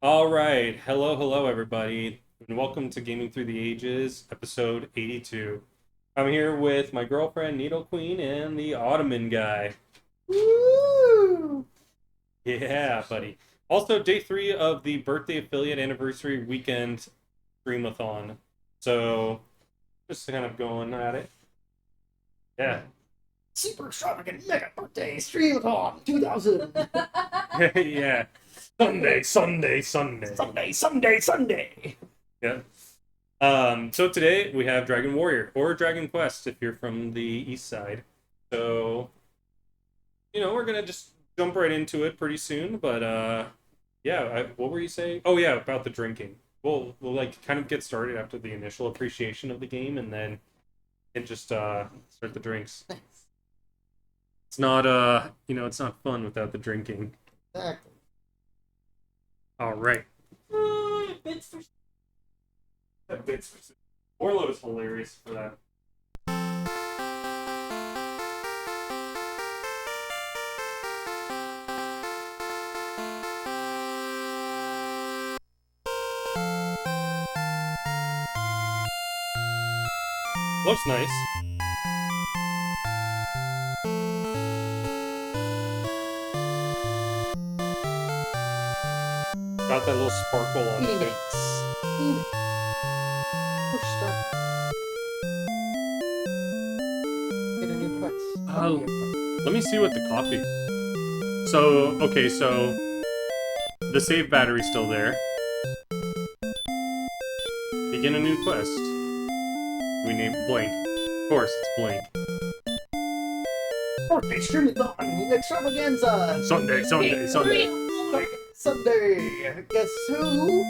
All right. Hello, everybody, and welcome to Gaming Through the Ages, episode 82. I'm here with my girlfriend, Needle Queen, and the Ottoman guy. Woo! Yeah, buddy. Also, day three of the birthday affiliate anniversary weekend streamathon. So, just kind of going at it. Yeah. Super extravagant mega birthday streamathon 2000. Yeah. Sunday. Yeah. So today we have Dragon Warrior or Dragon Quest if you're from the east side. So, we're gonna just jump right into it pretty soon. But yeah, what were you saying? Oh yeah, about the drinking. We'll like kind of get started after the initial appreciation of the game, and then it just start the drinks. It's not it's not fun without the drinking. Exactly. All right. That bit's Orlo is hilarious for that. Looks nice. Got that little sparkle on it. Phoenix. Phoenix. Push start. Get a new quest. Let me see what the copy. So, okay, so the save battery's still there. Begin a new quest. We name Blink. Of course, it's Blink. Birthday streamathon extravaganza. Sunday. Sunday. Guess who?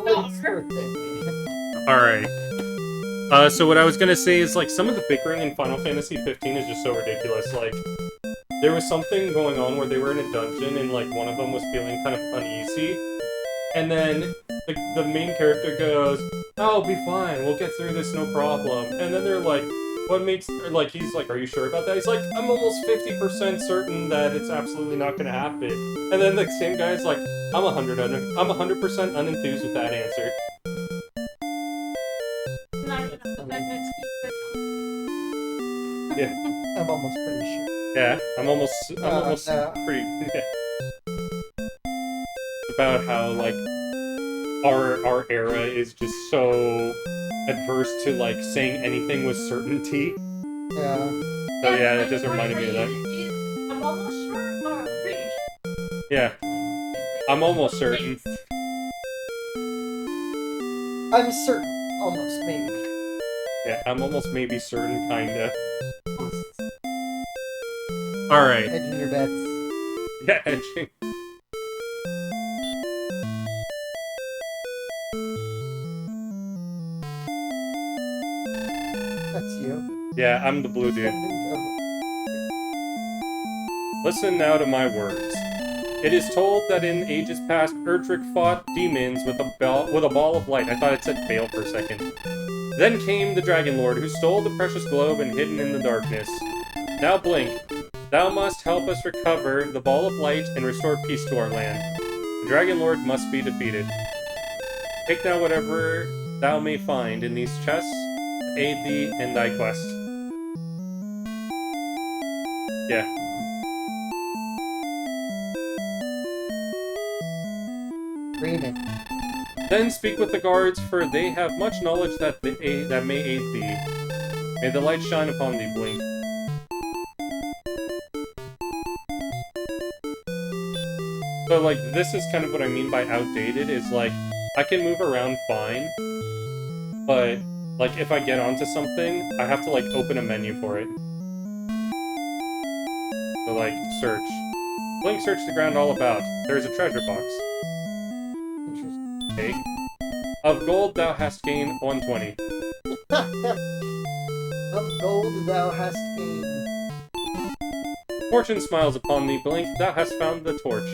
Blink's birthday. Alright. So what I was gonna say is, like, some of the bickering in Final Fantasy 15 is just so ridiculous. Like, there was something going on where they were in a dungeon and, like, one of them was feeling kind of uneasy. And then the main character goes, "Oh, I'll be fine. We'll get through this, no problem." And then they're like, he's like, "Are you sure about that?" He's like, "I'm almost 50% certain that it's absolutely not going to happen." And then the same guy's like, I'm 100% unenthused with that answer." Yeah. I'm almost pretty sure. Yeah, I'm almost no. pretty about how, like, our era is just so adverse to, like, saying anything with certainty. Yeah. So yeah, it just reminded me of that. I'm almost sure or I'm pretty sure. Yeah, I'm almost certain. I'm certain. Almost, maybe. Yeah, I'm almost maybe certain, kinda. Alright. Hedging your bets. Yeah, edging. That's you. Yeah, I'm the blue dude. Listen now to my words. It is told that in ages past, Erdrick fought demons with a ball of light. I thought it said Bale for a second. Then came the Dragon Lord, who stole the precious globe and hidden in the darkness. Now Blink, thou must help us recover the ball of light and restore peace to our land. The Dragon Lord must be defeated. Take now whatever thou may find in these chests to aid thee in thy quest. Yeah. Read it. Then speak with the guards, for they have much knowledge that may aid thee. May the light shine upon thee, Blink. So, like, this is kind of what I mean by outdated, is, like, I can move around fine, but, like, if I get onto something, I have to, like, open a menu for it. So, like, search. Blink, search the ground all about. There is a treasure box. Okay. Of gold thou hast gained 120. Of gold thou hast gained. Fortune smiles upon thee, Blink, thou hast found the torch.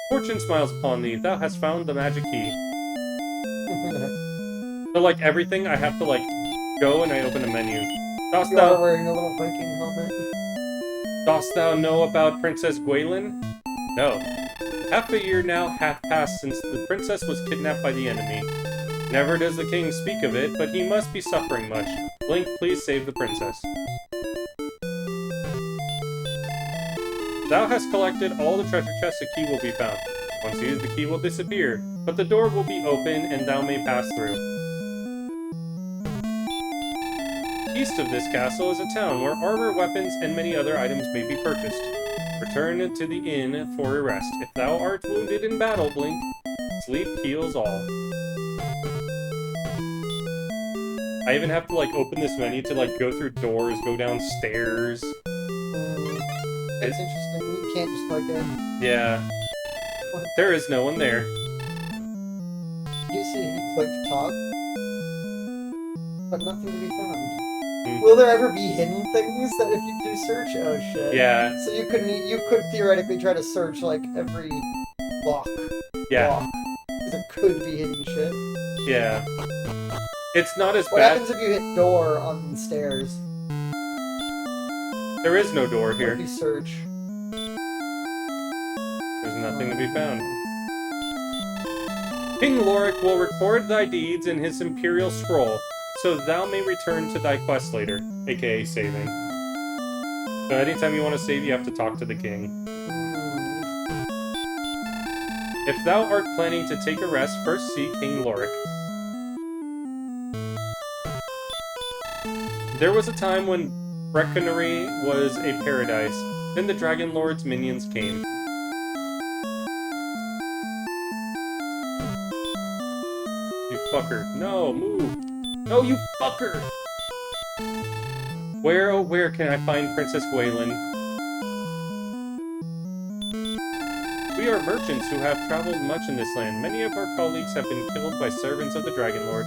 Fortune smiles upon thee, thou hast found the magic key. So, like, everything I have to, like, go and I open a menu. You are wearing a little Viking helmet. Dost thou know about Princess Gwaelin? No. Half a year now hath passed since the princess was kidnapped by the enemy. Never does the king speak of it, but he must be suffering much. Blink, please save the princess. Thou hast collected all the treasure chests, a key will be found. Once used, the key will disappear, but the door will be open and thou may pass through. East of this castle is a town where armor, weapons, and many other items may be purchased. Return to the inn for a rest. If thou art wounded in battle, Blink, sleep heals all. I even have to, like, open this menu to, like, go through doors, go downstairs. That's interesting. You can't just like Yeah. There is no one there. you see if you click talk, but nothing to be found. Hmm. Will there ever be hidden things that if you do search? Oh shit. Yeah. So you could theoretically try to search like every block. Yeah. Because it could be hidden shit. Yeah. It's not as What bad. happens if you hit door on the stairs? There is no door What here. if you search? There's nothing to be found. King Lorik will record thy deeds in his imperial scroll, so thou may return to thy quest later, aka saving. So anytime you want to save, you have to talk to the king. If thou art planning to take a rest, first see King Lorik. There was a time when Brecconary was a paradise. Then the Dragon Lord's minions came. You fucker. No, move. No, you fucker! Where, oh where can I find Princess Gwaelin? We are merchants who have traveled much in this land. Many of our colleagues have been killed by servants of the Dragon Lord.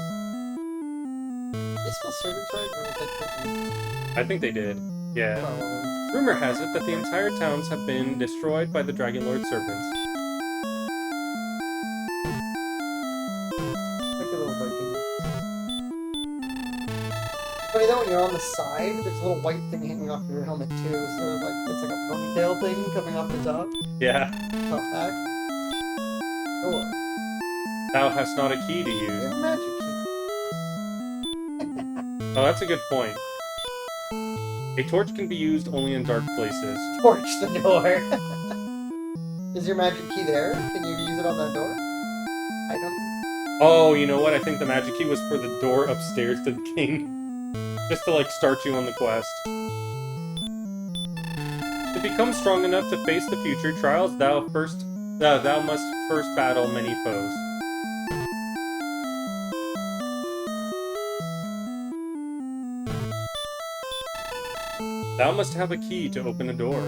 They spell servants right, or is that different? I think they did. Yeah. Probably. Rumor has it that the entire towns have been destroyed by the Dragon Lord servants. Like a little Viking. Funny though, when you're on the side, there's a little white thing hanging off your helmet too. So like it's like a ponytail thing coming off the top. Yeah. Top back. Door. Thou hast not a key to There's use. a magic key. Oh, that's a good point. A torch can be used only in dark places. Torch the door. Is your magic key there? Can you use it on that door? I don't. Oh, you know what? I think the magic key was for the door upstairs to the king. Just to, like, start you on the quest. To become strong enough to face the future trials, thou must first battle many foes. Thou must have a key to open a door.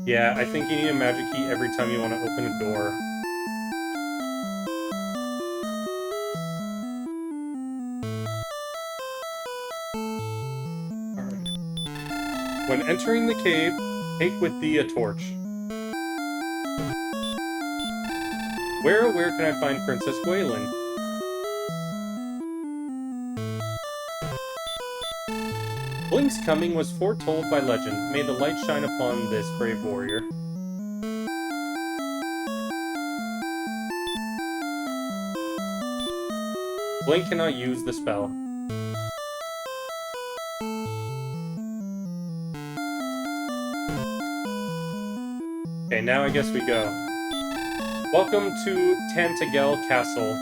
Yeah, I think you need a magic key every time you want to open a door. Alright. When entering the cave, take with thee a torch. Where can I find Princess Gwaelin? Blink's coming was foretold by legend. May the light shine upon this brave warrior. Blink cannot use the spell. Okay, now I guess we go. Welcome to Tantagel Castle.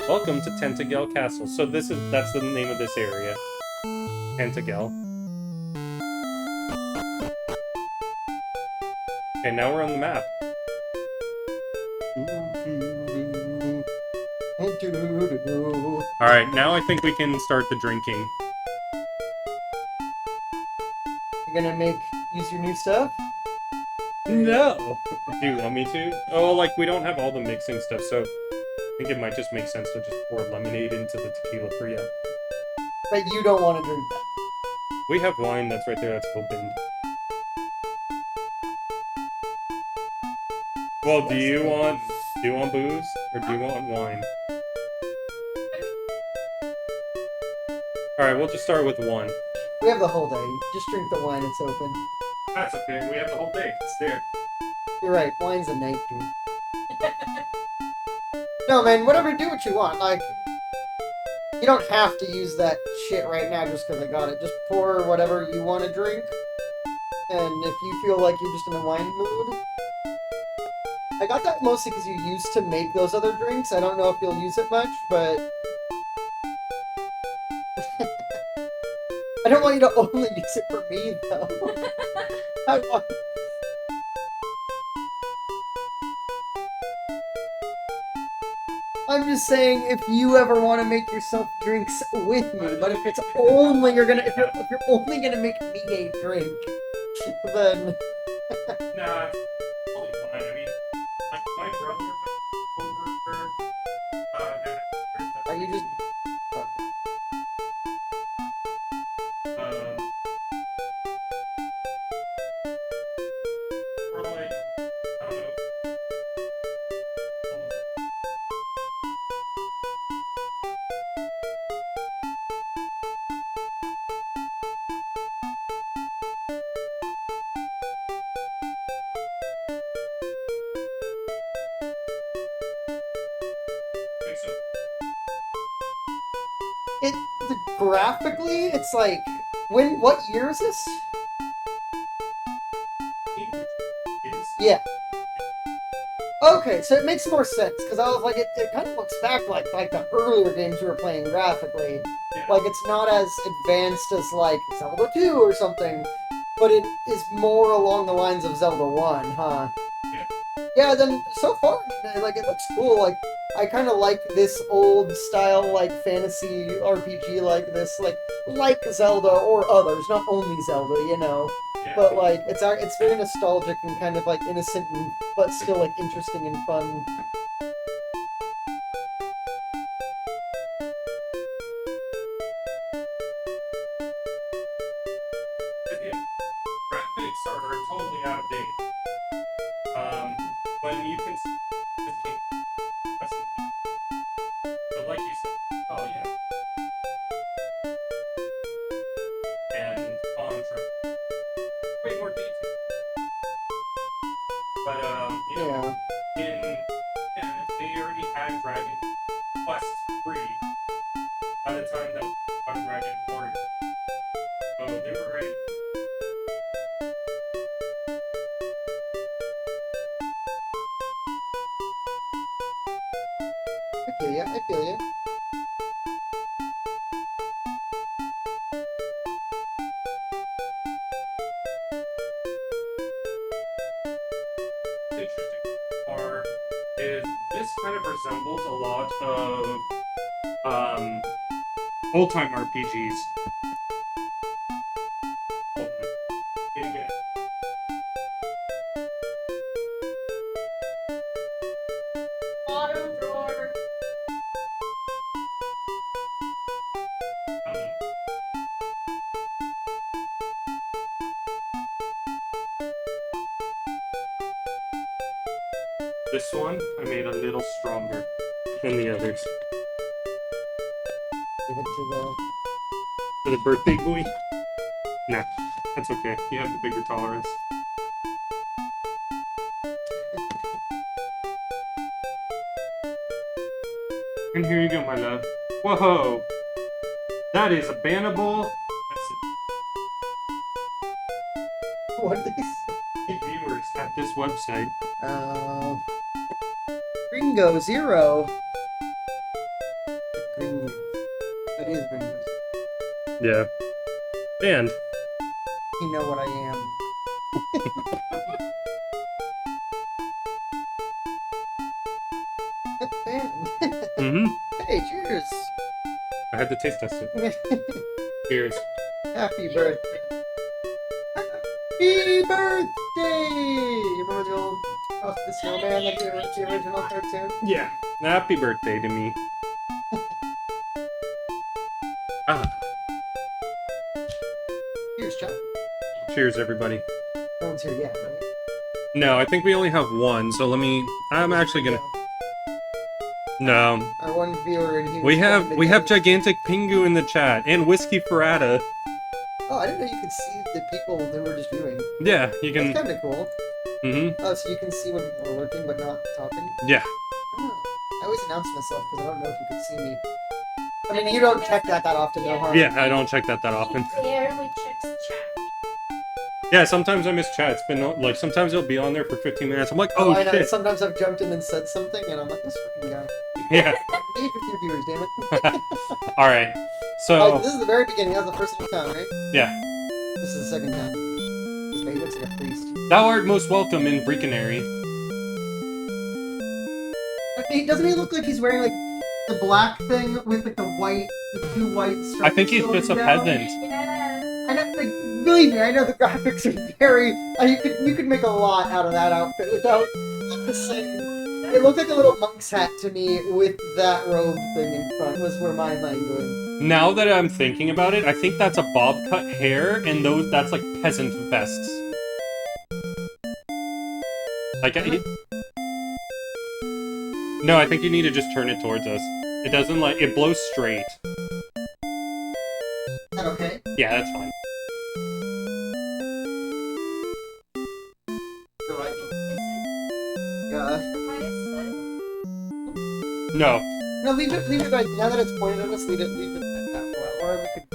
Welcome to Tantagel Castle. So that's the name of this area. Tantagel. Okay, now we're on the map. Alright, now I think we can start the drinking. You're gonna use your new stuff? No! Do you want me to? Oh, like, we don't have all the mixing stuff, so I think it might just make sense to just pour lemonade into the tequila for you. But you don't want to drink that. We have wine that's right there that's opened. Well, do you want booze? Or do you want wine? Alright, we'll just start with one. We have the whole day. Just drink the wine. It's open. That's okay. We have the whole day. It's there. You're right. Wine's a night drink. No, man. Whatever. Do what you want. Like, you don't have to use that shit right now just because I got it. Just pour whatever you want to drink. And if you feel like you're just in a wine mood, I got that mostly because you used to make those other drinks. I don't know if you'll use it much, but I don't want you to only use it for me, though. I want... I'm just saying, if you ever want to make yourself drinks with me, but if it's only if you're only gonna make me a drink, then Nah, it's totally fine. I mean, my brother over are you just? we're like, I don't know. Graphically, it's like what year is this? Yeah. Okay, so it makes more sense because I was like, it kind of looks back like the earlier games we were playing graphically. Yeah. Like it's not as advanced as like Zelda 2 or something, but it is more along the lines of Zelda 1, huh? Yeah. Yeah. Then so far, like it looks cool. Like I kind of like this old style, like fantasy RPG, like this, like Zelda or others, not only Zelda, you know. Yeah. But like it's very nostalgic and kind of like innocent, but still like interesting and fun. Yeah. Graphics are totally out of date. When you can this game, but like you said, oh yeah, and Contra, way more detail. But you know, Yeah. they already had Dragon Quest 3 by the time that Dragon Warrior. So they were ready. I feel ya. I feel ya. Interesting part is this kind of resembles a lot of old time RPGs. Hold on. Getting it. Bottom drawer. Um, this one I made a little stronger than the others. Give it to For the birthday boy? Nah, that's okay. You have the bigger tolerance. And here you go, my love. Whoa! That is a bannable. That's what is? it. Viewers at this website. Gringo Zero. Gringo. That is Gringo. Yeah. And You know what I am. mm-hmm. Hey, cheers. I had to taste test it. Cheers. Happy birthday. Happy birthday! You remember the old Frosty the Snowman, like the original cartoon? Yeah. Happy birthday to me. Ah. Cheers, Chuck. Cheers, everybody. No one's here yet, right? No, I think we only have one, so let me. I'm actually gonna. No. Our one viewer, and he We was have trying to we get have us- gigantic Pingu in the chat and Whiskey Ferrata. Oh, I didn't know you could see the people who were just viewing. Yeah, you That's can. kind of cool. Mm-hmm. Oh, so you can see when people are lurking but not talking? Yeah. Oh. I always announce myself because I don't know if you could see me. I mean, you don't check that often, though, huh? Yeah, I don't check that often. He barely checks the chat. Yeah, sometimes I miss chat. It's been like sometimes it'll be on there for 15 minutes. I'm like, Oh, oh I know. shit. Sometimes I've jumped in and said something, and I'm like, this fucking guy. Yeah. Engage with your viewers, damn it. All right. Oh, So this is the very beginning. That was the first time, right? yeah, This is the second time. This guy looks like a priest. thou art most welcome in Breaconary. Doesn't he look like he's wearing, like, the black thing with, like, the two white stripes? I think he's going just a down? peasant. Yeah. I know, like, believe me, I know the graphics are very. You could make a lot out of that outfit without just saying. It looked like a little monk's hat to me with that robe thing in front. Was where my mind going. Now that I'm thinking about it, I think that's a bob cut hair, and that's like peasant vests. Like, no, I think you need to just turn it towards us. It doesn't like it blows straight. Is that okay? Yeah, that's fine. Do I? Is Yeah. it No. No, leave it. Like, now that it's pointed at us, leave it at that for a while. Or we could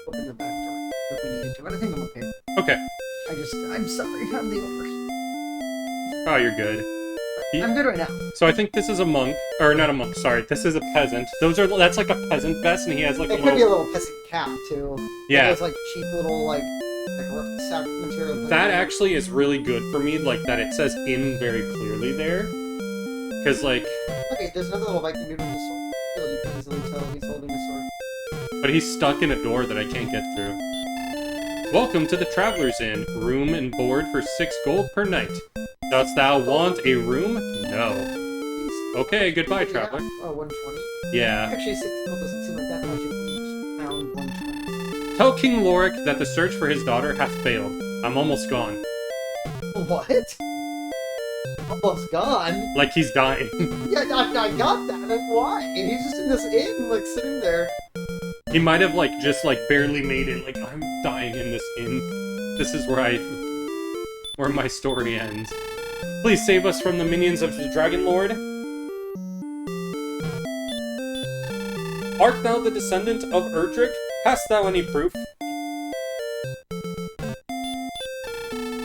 open the back door if we needed to. But I think I'm okay. Okay. I'm sorry. I'm the over. Oh, you're good. I'm good right now. So I think this is a monk, or not a monk. Sorry, this is a peasant. That's like a peasant vest, and he has like It a could be a little. little peasant cap too. Yeah. Those like cheap little like sack material. thing. That actually is really good for me, like that it says "in" very clearly there, because like, Okay, there's another little Viking dude with a sword. You can easily tell he's holding a sword. but he's stuck in a door that I can't get through. Welcome to the Traveler's Inn. Room and board for 6 gold per night. Dost thou want a room? No. Okay, goodbye, traveler. Oh, 120. Yeah. Actually, 6 gold doesn't seem like that much. Each pound 120. Tell King Lorik that the search for his daughter hath failed. I'm almost gone. What? Almost gone. Like he's dying. Yeah, I got that. Like, why? He's just in this inn, like sitting there. He might have like just like barely made it. Like I'm dying in this inn. This is where my story ends. Please save us from the minions of the Dragon Lord. Art thou the descendant of Erdrick? Hast thou any proof?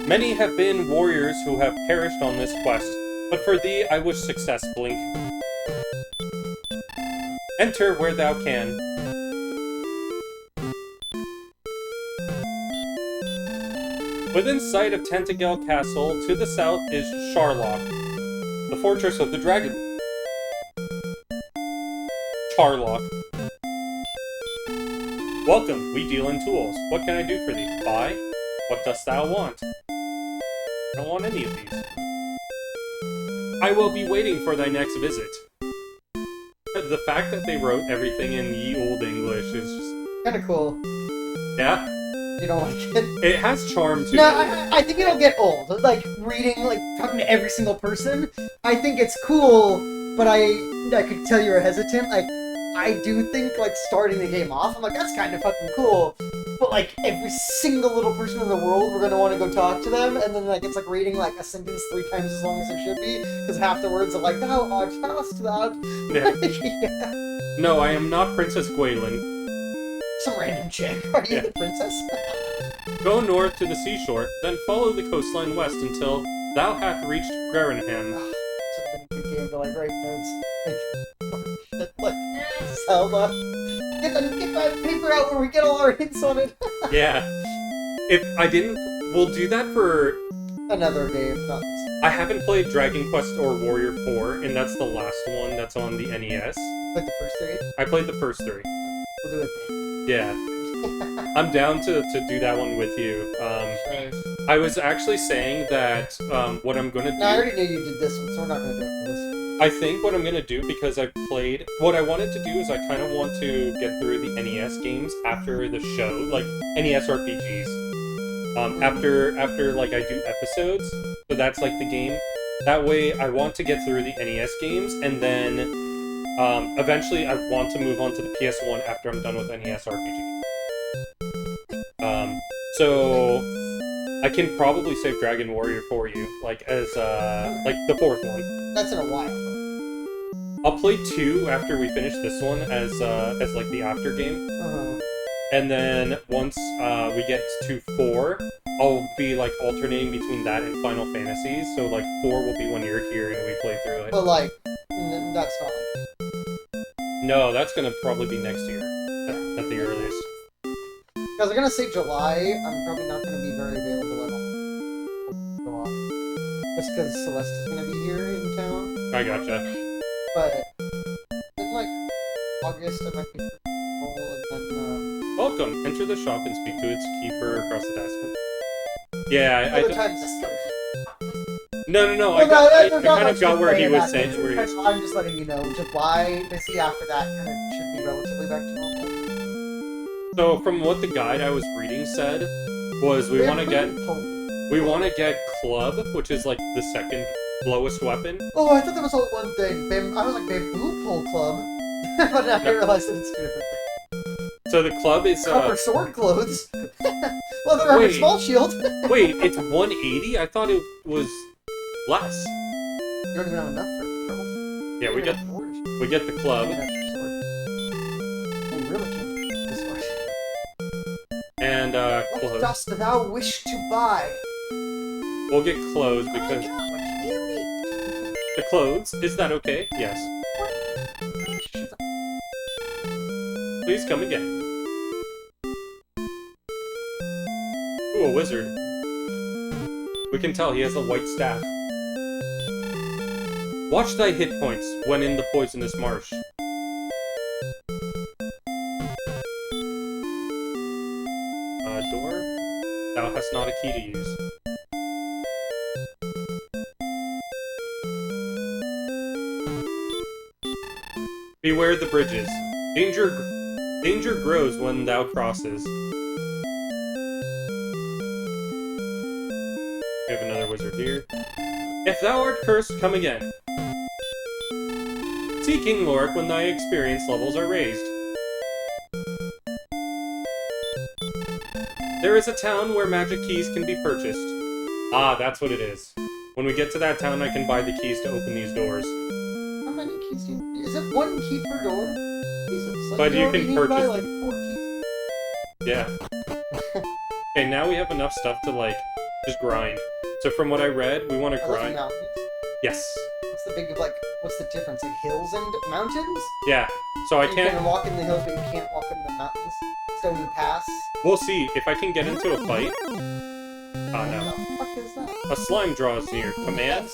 Many have been warriors who have perished on this quest, but for thee I wish success, Blink. Enter where thou can. Within sight of Tantagel Castle, to the south is Charlock, the fortress of the dragon. Charlock. Welcome, we deal in tools. What can I do for thee? Buy? What dost thou want? I don't want any of these. I will be waiting for thy next visit. The fact that they wrote everything in ye old English is just... Kind of cool. Yeah? You don't like it? It has charm to No, it. I think it'll get old. Like, reading, like, talking to every single person. I think it's cool, but I could tell you're hesitant. Like, I do think, like, starting the game off, I'm like, that's kind of fucking cool. But, like, every single little person in the world, we're gonna want to go talk to them, and then, like, it's like reading, like, a sentence 3 times as long as it should be, because half the words are like, thou art fast, that. Yeah. Yeah. No, I am not Princess Gwaelin. Some random chick. Are you Yeah. the princess? Go north to the seashore, then follow the coastline west until thou hath reached Grerenham. Should have been a good game to, like, write notes. Like, Zelda. Get that paper out where we get all our hints on it. Yeah. If I didn't... We'll do that for... Another game, not this. I haven't played Dragon Quest or Warrior 4, and that's the last one that's on the NES. Like the first 3. I played the first 3. We'll do it Yeah. I'm down to do that one with you. then. I was actually saying that what I'm gonna do... No, I already knew you did this one, so we're not gonna do it for this. I think what I'm gonna do, because I've played... What I wanted to do is I kind of want to get through the NES games after the show, like NES RPGs. After like I do episodes, so that's like the game. That way I want to get through the NES games, and then Eventually, I want to move on to the PS1 after I'm done with NES RPG. So I can probably save Dragon Warrior for you, like as like the fourth one. That's in a while. I'll play 2 after we finish this one as like the after game, and then once we get to 4, I'll be like alternating between that and Final Fantasy. So like 4 will be when you're here and we play through it. But like, that's not like. No, that's gonna probably be next year at the earliest. Because I'm gonna say July, I'm probably not gonna be very available at all. Just because Celeste is gonna be here in town. I gotcha. But in like August, I might be full, and then Welcome. Enter the shop and speak to its keeper across the desk. Yeah, I other times it's still. No. Well, I there's not kind much of got to where say he in was that. saying. It's Where he kind was. of- I'm just letting you know, July, busy after that, kind of should be relatively back to normal. So from what the guide I was reading said was we want to get club, which is like the second lowest weapon. Oh, I thought that was all one thing. I was like, Bamboo Pole Club. But now I realized that it's two different things. So the club is Copper sword clothes. Leather armor Wait. small shield. wait, it's 180? I thought it was less. You don't even have enough for trouble. Yeah, we get the club You really can't get this sword. and What clothes. dost thou wish to buy? We'll get clothes because the clothes. Is that okay? Yes. Please come again. Ooh, a wizard. We can tell he has a white staff. Watch thy hit points when in the poisonous marsh. Door? Thou hast not a key to use. Beware the bridges. Danger grows when thou crosses. We have another wizard here. If thou art cursed, come again. See King Lorik when thy experience levels are raised. There is a town where magic keys can be purchased. Ah, that's what it is. When we get to that town, I can buy the keys to open these doors. How many keys do you... Is it one key per door? Jesus. Like, But you already can need to buy, purchase like 4 keys. Yeah. Okay, now we have enough stuff to, like, just grind. So from what I read, we want to Are those grind... mountains? Yes. What's the big, like, what's the difference? Like hills and mountains? Yeah. So I You can't... can walk in the hills, but you can't walk in the mountains. Stony Pass. We'll see. If I can get into a fight... Ah, What no. the fuck is that? A slime draws near. Command?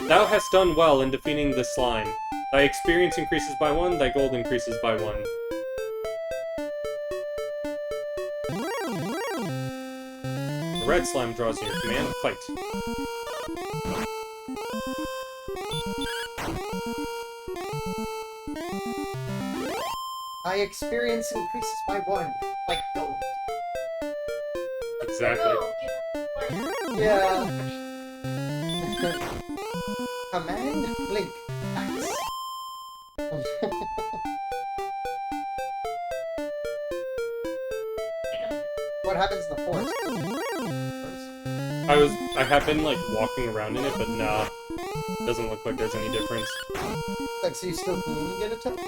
Thou hast done well in defeating the slime. Thy experience increases by 1, thy gold increases by 1. The red slime draws near. Command, fight. My experience increases by 1. Like gold. Exactly. Yeah. Command, blink, axe. What happens in the forest? I have been like walking around in it, but nah. Doesn't look like there's any difference. Like, so you still can get attacked?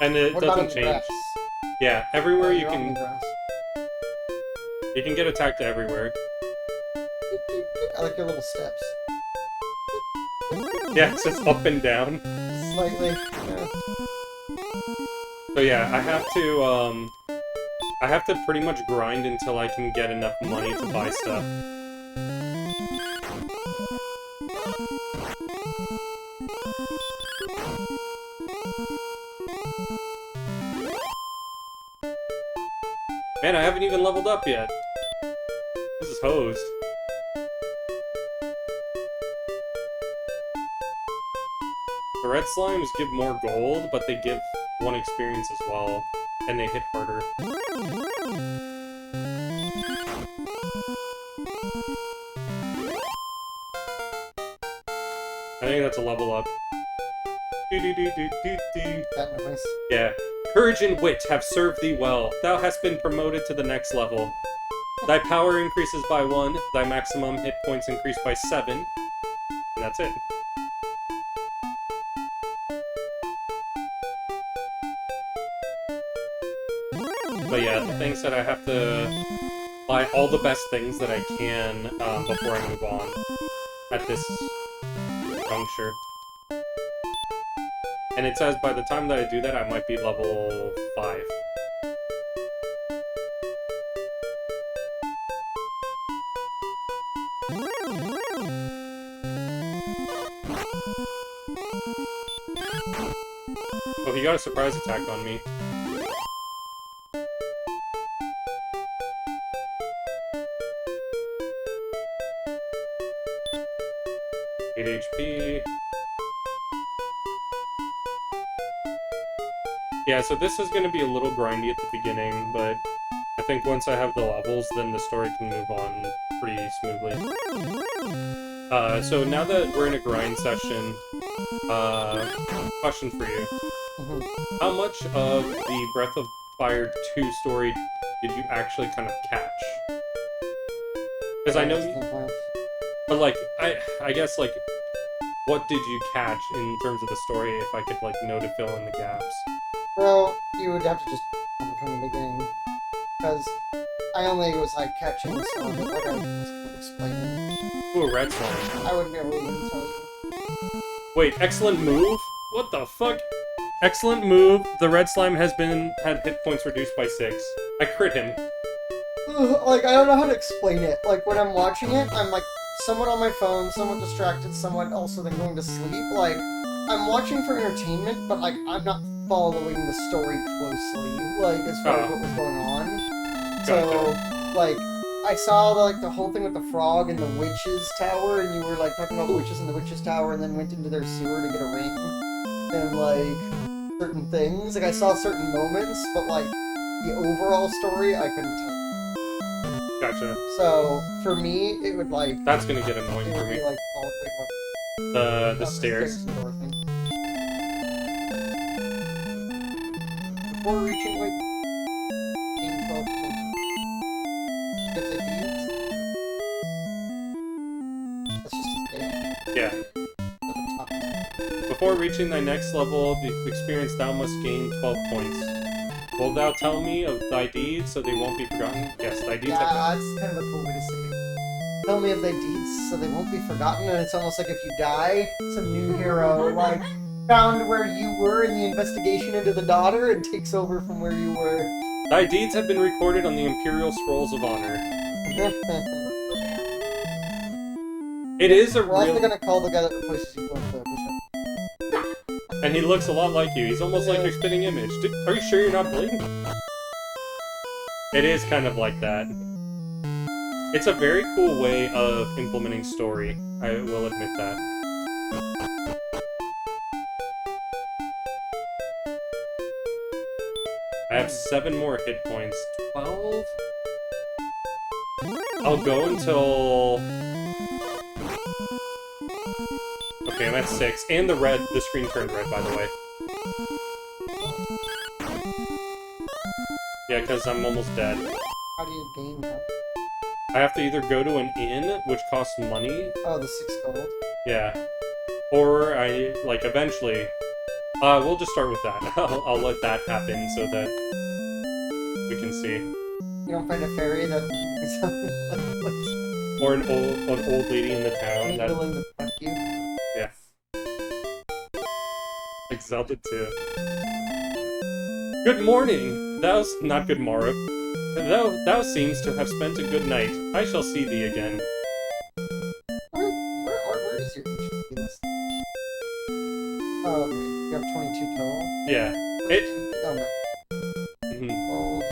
And it What about on doesn't the change. grass? Yeah, everywhere Oh, you you're on the can grass. get attacked everywhere. I like your little steps. Yeah, it says up and down. Slightly. Yeah. So yeah, I have to pretty much grind until I can get enough money to buy stuff. Man, I haven't even leveled up yet. This is hosed. The red slimes give more gold, but they give 1 experience as well. And they hit harder. I think that's a level up. Do-do-do-do-do-do. That noise. Yeah. Courage and wit have served thee well. Thou hast been promoted to the next level. Thy power increases by 1, thy maximum hit points increase by 7, and that's it. But yeah, the thing said I have to buy all the best things that I can before I move on at this juncture. And it says by the time that I do that, I might be level 5. Oh, he got a surprise attack on me. HP. Yeah, so this is going to be a little grindy at the beginning, but I think once I have the levels, then the story can move on pretty smoothly. So now that we're in a grind session, question for you. How much of the Breath of Fire 2 story did you actually kind of catch? Because I know you... But, like, I guess, like, what did you catch in terms of the story, if I could, like, know to fill in the gaps? Well, you would have to just come from the beginning. Because I only was, like, catching some of it, like I was explaining. Ooh, a red slime. I wouldn't be able to even tell you. Wait, excellent move? What the fuck? Excellent move. The red slime has had hit points reduced by 6. I crit him. Like, I don't know how to explain it. Like, when I'm watching it, I'm, like, somewhat on my phone, somewhat distracted, somewhat also then going to sleep. Like, I'm watching for entertainment, but, like, I'm not following the story closely, like, as far as what was going on. So, like, I saw, the whole thing with the frog and the witch's tower, and you were, like, talking about the witches in the witch's tower, and then went into their sewer to get a ring, and, like, certain things. Like, I saw certain moments, but, like, the overall story, I couldn't tell. Gotcha. So, for me, it would, like... That's gonna get annoying it for would me. be, like, all The stairs. and door thing. Before reaching, like, game 12 points. Get the deeds. That's just a stage. Yeah. At the top. Before reaching thy next level, the experience thou must gain 12 points. Wilt thou tell me of thy deeds so they won't be forgotten? Yes, thy deeds have Yeah, that's kind of a cool way to say it. Tell me of thy deeds so they won't be forgotten, and it's almost like if you die, some new hero, like, found where you were in the investigation into the daughter and takes over from where you were. Thy deeds have been recorded on the Imperial Scrolls of Honor. It is a We're also real... gonna call the guy that replaces you with the bishop. And he looks a lot like you. He's almost like your spitting image. Are you sure you're not bleeding? It is kind of like that. It's a very cool way of implementing story. I will admit that. I have 7 more hit points. 12? I'll go until... Okay, I'm at 6. And the screen turned red, by the way. Yeah, because I'm almost dead. How do you gain that? I have to either go to an inn, which costs money. Oh, the 6 gold. Yeah. Or I, like, eventually... we'll just start with that. I'll let that happen so that we can see. You don't find a fairy that is Or an old lady in the town that... willing to fuck you. Yeah. Like Zelda 2. Good morning! Not good morrow. Thou seems to have spent a good night. I shall see thee again. Where is your HP list? Oh, okay. You have 22 total? Yeah. Oh, no. Mhm. Gold.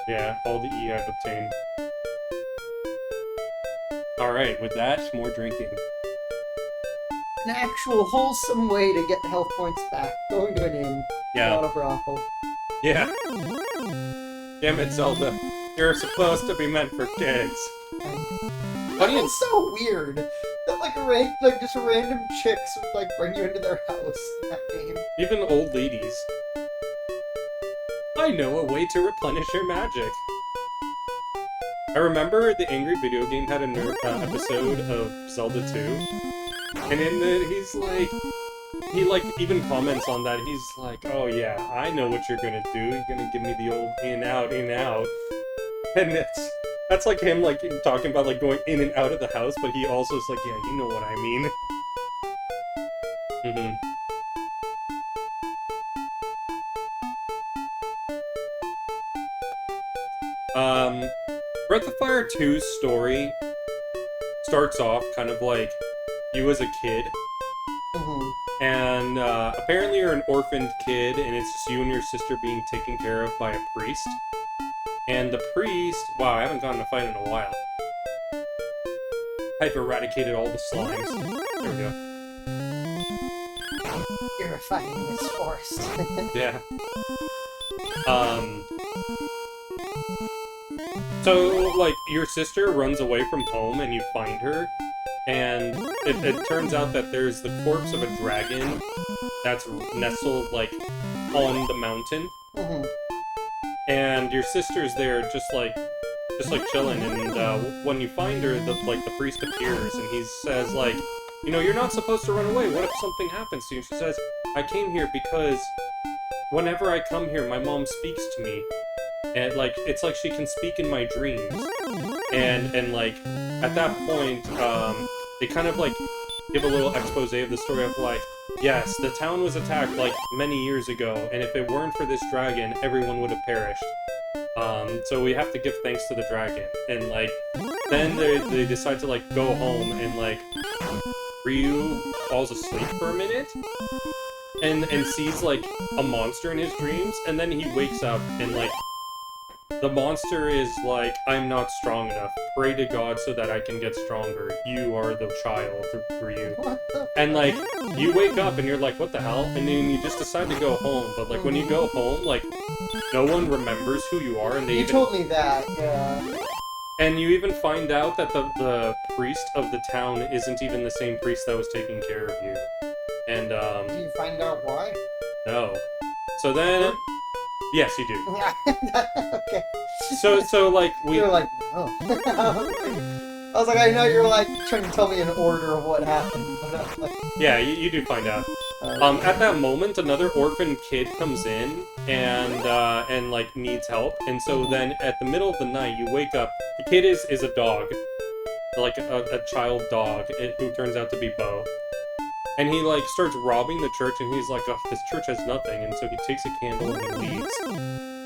Yeah, all the E I've obtained. Alright, with that, more drinking. An actual wholesome way to get health points back. Going to an inn. Yeah. Not a brothel. Yeah. Damn it, Zelda. You're supposed to be meant for kids. What do you... It's so weird. That just random chicks would like bring you into their house in that game. Even old ladies. I know a way to replenish your magic. I remember the Angry Video Game had an episode of Zelda 2, and in it he even comments on that. He's like, "Oh yeah, I know what you're gonna do. You're gonna give me the old in out, and that's like him like talking about like going in and out of the house, but he also is like, yeah, you know what I mean." Breath of Fire 2's story starts off kind of like you as a kid. And apparently you're an orphaned kid, and it's just you and your sister being taken care of by a priest. And the priest... Wow, I haven't gotten a fight in a while. I've eradicated all the slimes. There we go. Purifying this forest. Yeah. So, like, your sister runs away from home, and you find her. And it turns out that there's the corpse of a dragon that's nestled, like, on the mountain. And your sister's there just like chilling, and when you find her, the priest appears, and he says, like, you know, you're not supposed to run away. What if something happens to you? She says, I came here because whenever I come here, my mom speaks to me. And, like, it's like she can speak in my dreams. And like, at that point, they kind of, like, give a little expose of the story of, like, yes, the town was attacked, like, many years ago, and if it weren't for this dragon, everyone would have perished. So we have to give thanks to the dragon. And, like, then they decide to, like, go home, and, like, Ryu falls asleep for a minute, and sees, like, a monster in his dreams, and then he wakes up, and, like, the monster is like, I'm not strong enough. Pray to God so that I can get stronger. You are the child for you. And like, you wake up and you're like, what the hell? And then you just decide to go home. But like, when you go home, like, no one remembers who you are. And you told me that, yeah. And you even find out that the priest of the town isn't even the same priest that was taking care of you. And, do you find out why? No. So then... Yes, you do. Okay. So like, You're like, oh. I was like, I know you're like trying to tell me an order of what happened, but like... Yeah, you do find out. At that moment, another orphan kid comes in and like needs help, and so then at the middle of the night, you wake up. The kid is a dog, like a child dog, who turns out to be Bo. And he, like, starts robbing the church, and he's like, oh, this church has nothing. And so he takes a candle and he leaves.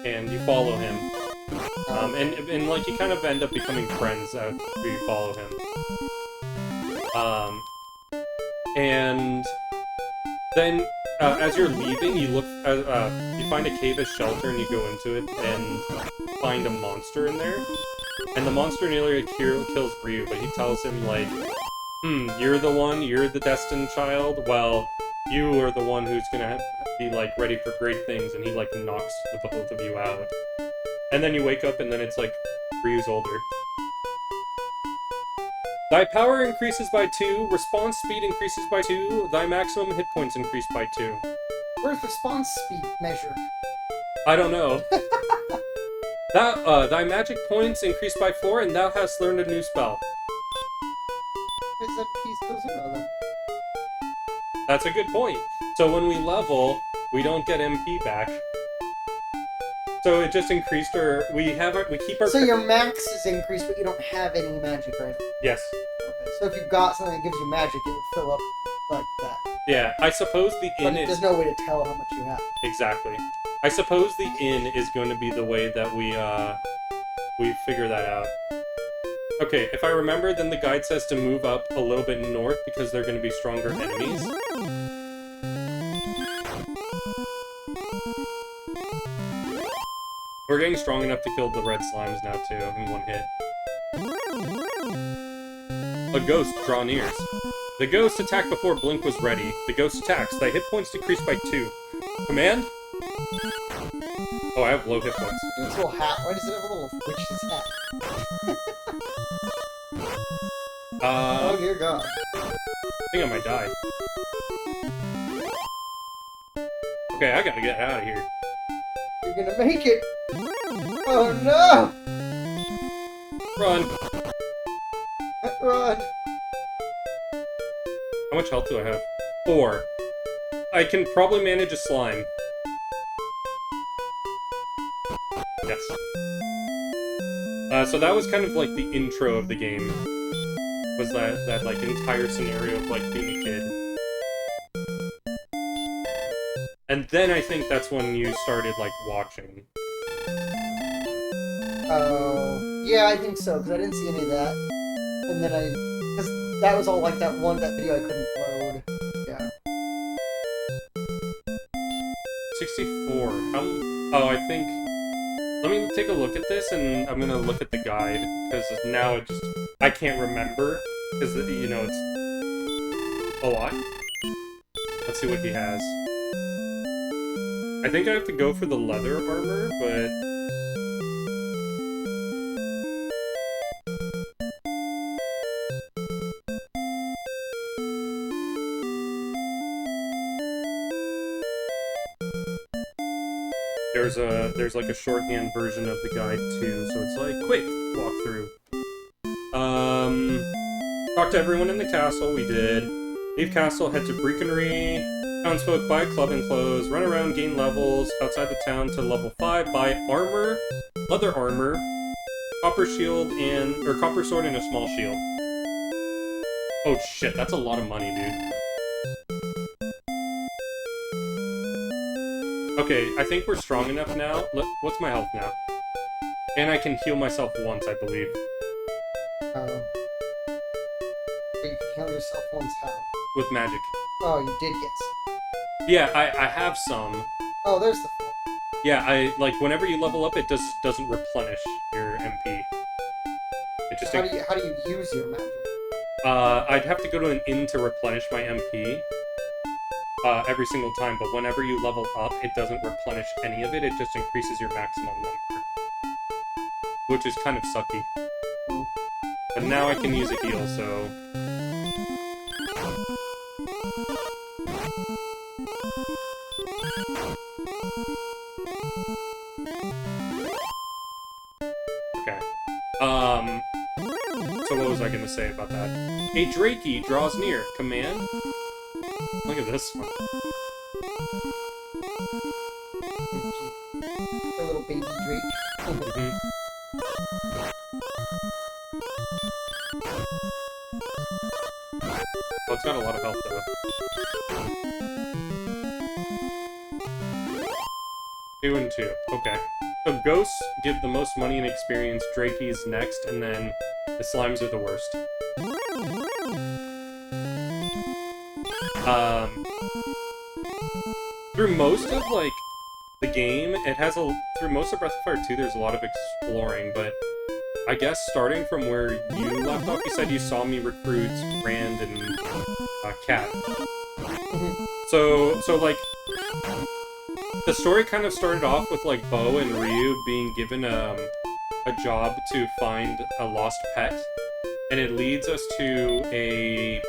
And you follow him. And like, you kind of end up becoming friends after you follow him. And then, as you're leaving, you look, you find a cave as shelter, and you go into it, and find a monster in there. And the monster nearly kills Ryu, but he tells him, like, you're the destined child? Well, you are the one who's gonna be, like, ready for great things, and he, like, knocks the both of you out. And then you wake up, and then it's, like, Ryu's older. Thy power increases by 2, response speed increases by 2, thy maximum hit points increase by 2. Where's response speed measured? I don't know. Thy magic points increase by 4, and thou hast learned a new spell. Where's that piece goes in on that? That's a good point. So when we level, we don't get MP back. So it just increased our... We keep our... So your max is increased, but you don't have any magic right now? Yes. Okay. So if you've got something that gives you magic, it would fill up like that. Yeah, I suppose the inn is... There's no way to tell how much you have. Exactly. I suppose the inn is going to be the way that we figure that out. Okay, if I remember, then the guide says to move up a little bit north because they're going to be stronger enemies. We're getting strong enough to kill the red slimes now, too, in one hit. A ghost, draw nears. The ghost attacked before Blink was ready. The ghost attacks. Thy hit points decrease by 2. Command? Oh, I have low hit points. Its little hat. Why does it have a little witch's hat? Oh dear God. I think I might die. Okay, I gotta get out of here. You're gonna make it. Oh no! Run! Run. How much health do I have? 4. I can probably manage a slime. Yes. So that was kind of like the intro of the game. Was that like entire scenario of like being a kid. And then I think that's when you started like watching. Oh, yeah, I think so, because I didn't see any of that. And then because that was all like that video I couldn't load. Yeah. 64. Oh, I think... Let me take a look at this, and I'm gonna look at the guide, because now I can't remember, because, you know, it's a lot. Let's see what he has. I think I have to go for the leather armor, but... There's like a shorthand version of the guide too, so it's like quick walkthrough. Talk to everyone in the castle, we did. Leave castle, head to Breaconry. Townsfolk, buy club and clothes, run around, gain levels outside the town to level 5, buy armor, leather armor, copper shield, or copper sword and a small shield. Oh shit, that's a lot of money, dude. Okay, I think we're strong enough now. What's my health now? And I can heal myself once, I believe. Oh. You can heal yourself once how? With magic. Oh, you did get some. Yeah, I have some. Oh, there's the phone. Yeah, like, whenever you level up, it doesn't replenish your MP. It just... How do you use your magic? I'd have to go to an inn to replenish my MP. Every single time, but whenever you level up, it doesn't replenish any of it, it just increases your maximum number. Which is kind of sucky. But now I can use a heal, so... Okay. So what was I gonna say about that? A Drakey draws near. Command? Look at this one. A little baby Drake. Mm-hmm. Oh, it's got a lot of health, though. 2 and 2. Okay. So ghosts give the most money and experience, Drakey's next, and then the slimes are the worst. Through most of, like, the game, through most of Breath of Fire 2, there's a lot of exploring, but I guess starting from where you left off, you said you saw me recruit Rand and Cat. So, like, the story kind of started off with, like, Bo and Ryu being given a job to find a lost pet, and it leads us to a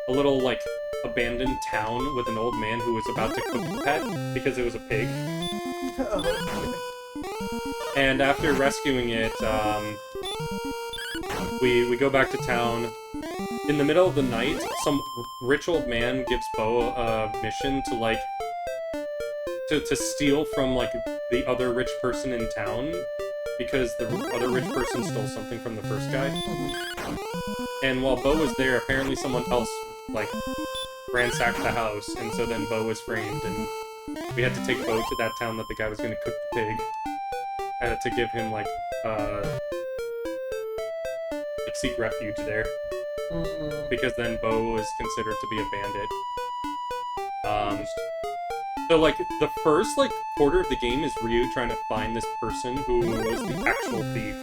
little, like, abandoned town with an old man who was about to cook the pet because it was a pig. And after rescuing it, we go back to town. In the middle of the night, some rich old man gives Bo a mission to, like, to steal from, like, the other rich person in town, because the other rich person stole something from the first guy. And while Bo was there, apparently someone else, like, ransacked the house, and so then Bo was framed, and we had to take Bo to that town that the guy was going to cook the pig, to give him, like, seek refuge there. Because then Bo was considered to be a bandit. So, like, the first, like, quarter of the game is Ryu trying to find this person who was the actual thief.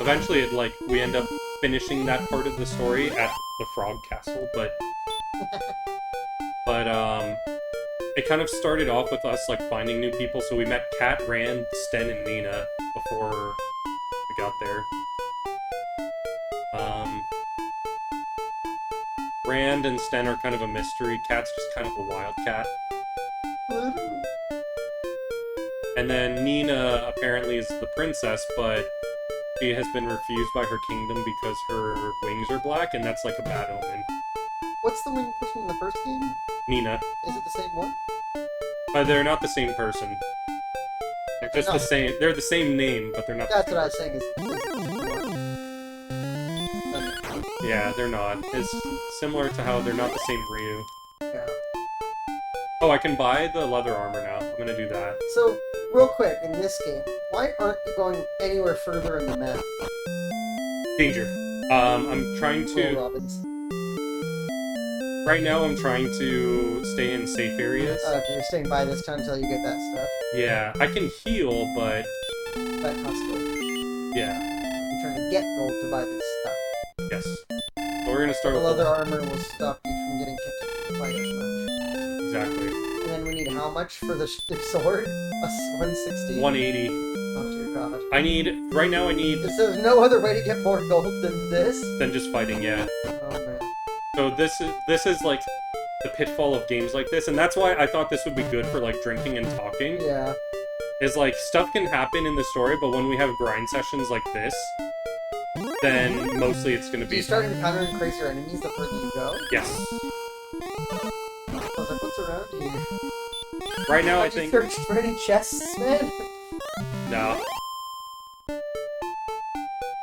Eventually, we end up finishing that part of the story at the Frog Castle, but it kind of started off with us like finding new people. So we met Kat, Rand, Sten, and Nina before we got there. Rand and Sten are kind of a mystery. Kat's just kind of a wildcat. And then Nina apparently is the princess, but she has been refused by her kingdom because her wings are black, and that's like a bad omen. What's the wing person in the first game? Nina. Is it the same one? They're not the same person. They're just the same. They're the same name, but they're not. That's the what I same was saying. Is Yeah, they're not. It's similar to how they're not the same Ryu. yeah. Oh, I can buy the leather armor now. I'm gonna do that. So, real quick, in this game, why aren't you going anywhere further in the map? Danger. I'm trying Will to. Robbins. Right now, I'm trying to stay in safe areas. Okay, you're staying by this time until you get that stuff. Yeah, I can heal, but That costs gold. yeah, You're trying to get gold to buy this stuff. yes. So we're gonna start The with leather armor will stop you from getting kicked by as much. exactly And then we need how much for the sword? 160? 180. Oh dear god. I need right now. I need There's no other way to get more gold than this? than just fighting. Yeah. Oh man. So this is like the pitfall of games like this, and that's why I thought this would be good for like drinking and talking. Yeah. Is like stuff can happen in the story, but when we have grind sessions like this, then mostly it's gonna Do you be start encountering crazier enemies the further you go? yes. I was like, what's around here? Right now I Have you think searched for any chests, man? no.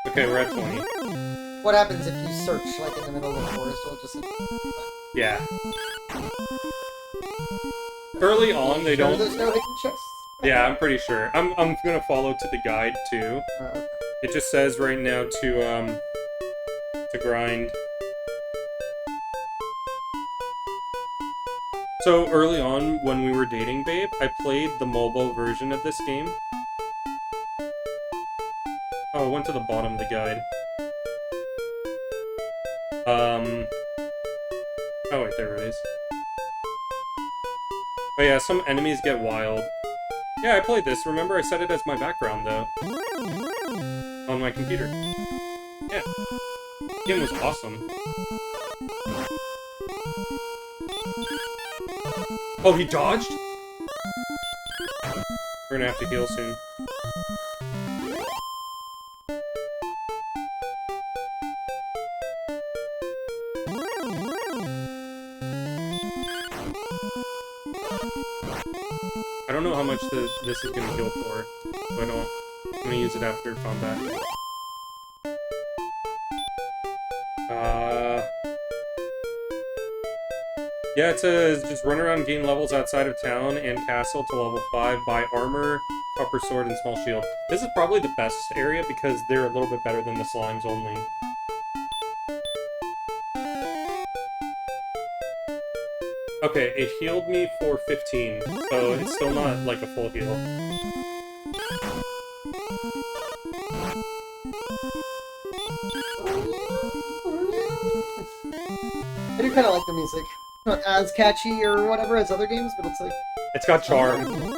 Okay, we're at 20. What happens if you search, like, in the middle of the forest? It'll just... Yeah. Early on, they Sure don't. there's no hidden chests? Yeah, I'm pretty sure. I'm gonna follow to the guide too. It just says right now to grind. So early on, when we were dating, babe, I played the mobile version of this game. Oh, I went to the bottom of the guide. Oh wait, there it is. Oh yeah, some enemies get wild. Yeah, I played this. Remember, I set it as my background, though. On my computer. Yeah. The game was awesome. Oh, he dodged? We're gonna have to heal soon. I don't know how much this is gonna heal for, but I'm gonna use it after combat. Yeah, it says just run around, gain levels outside of town and castle to level 5, buy armor, copper sword, and small shield. This is probably the best area because they're a little bit better than the slimes only. Okay, it healed me for 15, so it's still not like a full heal. I do kind of like the music. Not as catchy or whatever as other games, but it's like... It's got charm.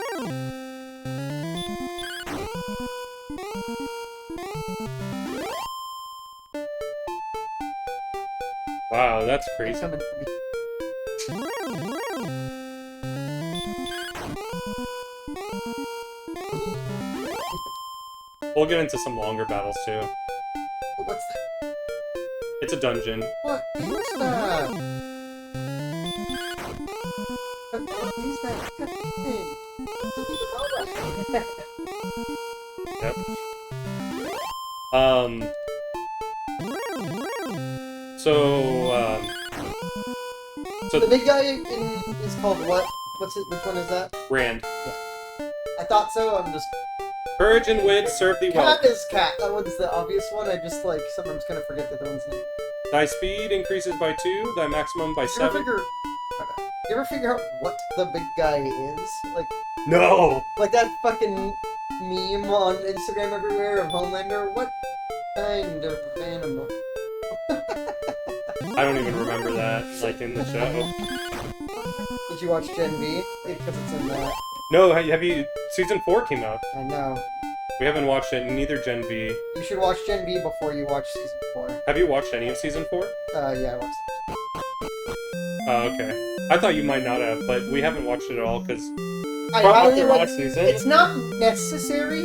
Wow, that's It's crazy. coming for me. We'll get into some longer battles too. What's that? It's a dungeon. What is that? What is that thing? It's a big robot. Yep. So The big guy is called what? What's it? Which one is that? Rand. I thought so. I'm just... Courage and wit serve thee well. Cat is cat. That one's the obvious one. I just like sometimes kind of forget the other one's name. Thy speed increases by 2, thy maximum by You ever 7. figure? Okay. You ever figure out what the big guy is? No! Like that fucking meme on Instagram everywhere of Homelander. What kind of animal? I don't even remember that, like, in the show. Did you watch Gen V? Because it's in that. No, have you? Season 4 came out. I know. We haven't watched it, neither Gen V. You should watch Gen V before you watch Season 4. Have you watched any of Season 4? Yeah, I watched Oh, okay. I thought you might not have, but we haven't watched it at all, because I after highly last season... It's not necessary,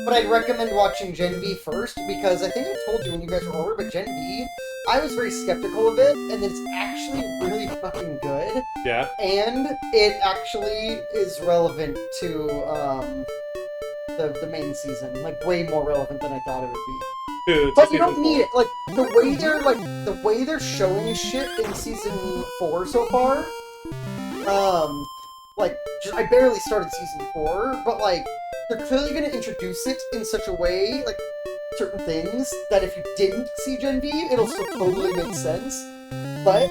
but I'd recommend watching Gen V first, because I think I told you when you guys were over, but Gen V, I was very skeptical of it, and it's actually really fucking good. Yeah. And it actually is relevant to, the main season. Like, way more relevant than I thought it would be. But you don't need it. Like, the way they're showing shit in season 4 so far, I barely started season 4, but, like, they're clearly gonna introduce it in such a way, like, certain things, that if you didn't see Gen V, it'll still totally make sense. But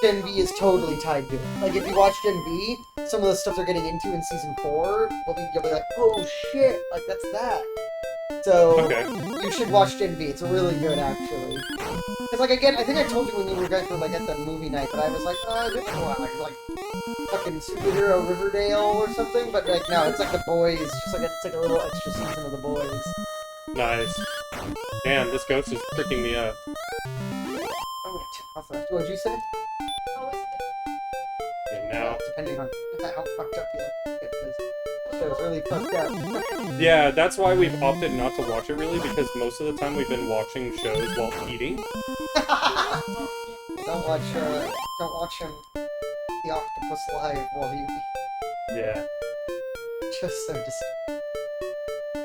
Gen V is totally tied to it. Like, if you watch Gen V, some of the stuff they're getting into in season 4, you'll be like, oh shit, like, that's that. So, okay. You should watch Gen V. It's really good, actually. Because, like, again, I think I told you when you guys were, like, at the movie night, but I was like, like, fucking superhero Riverdale or something, but, like, no, it's like The Boys, just like, it's like a little extra season of The Boys. Nice. Damn, this ghost is freaking me out. What'd you say? Okay, now... Depending on how fucked up you like it, because the show's really fucked up. Yeah, that's why we've opted not to watch it, really, because most of the time we've been watching shows while eating. Don't watch him, the octopus live while you eat. Yeah. Just so disgusting.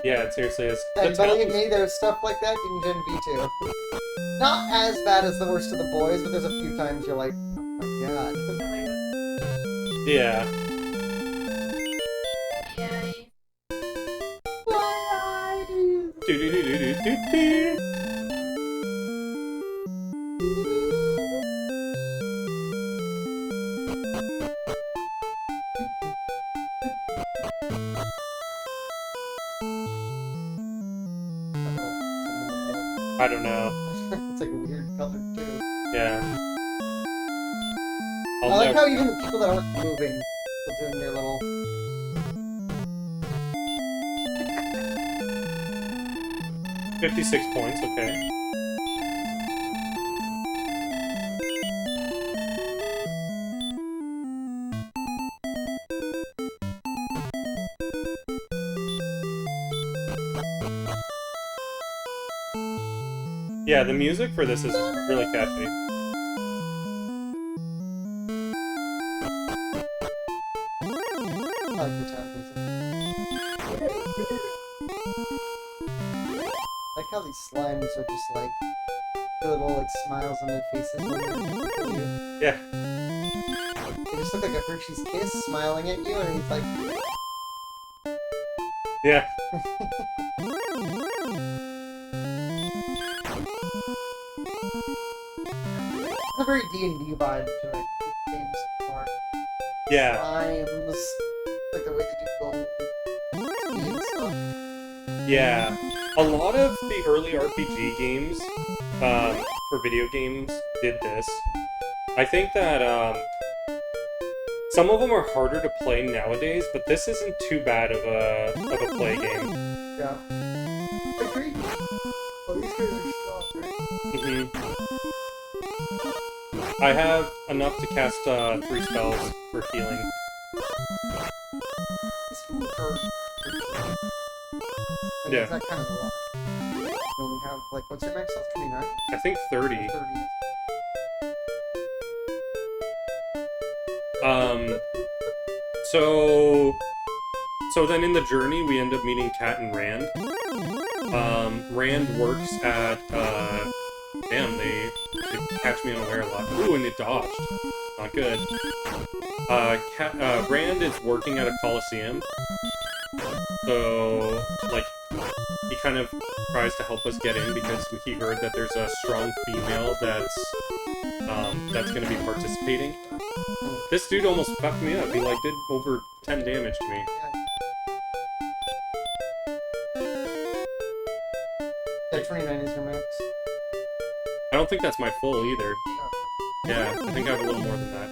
Yeah, it seriously is. And believe me, there's stuff like that in Gen V too. Not as bad as the worst of The Boys, but there's a few times you're like, oh my god. Yeah. Do-do-do-do-do-do-do. I don't know. It's like a weird color too. Yeah. I like how even the people that aren't moving are doing their little... 56 points, okay. Yeah, the music for this is really catchy. I like the town music. I like how these slimes are just like little like smiles on their faces when they kill you. Yeah. They just look like a Hershey's Kiss smiling at you, and he's like, Yeah. it's a very D&D vibe to it. Games are Yeah. slimes, like the way they do gold and stuff. Yeah. A lot of the early RPG games, for video games, did this. I think that, some of them are harder to play nowadays, but this isn't too bad of a play game. Yeah. I agree. Well, these guys are strong, right? hmm I have enough to cast 3 spells for healing. These fools are... I Yeah. guess that kind of a lot. You only have, like, what's your max health? 29? I think 30. 30. So then in the journey, we end up meeting Kat and Rand. Rand works at, damn, they catch me unaware a lot. Ooh, and it dodged. Not good. Rand is working at a coliseum. So, like, he kind of tries to help us get in because he heard that there's a strong female that's gonna be participating. This dude almost fucked me up. He, like, did over 10 damage to me. Yeah, 29 is your max. I don't think that's my full either. Yeah, I think I have a little more than that.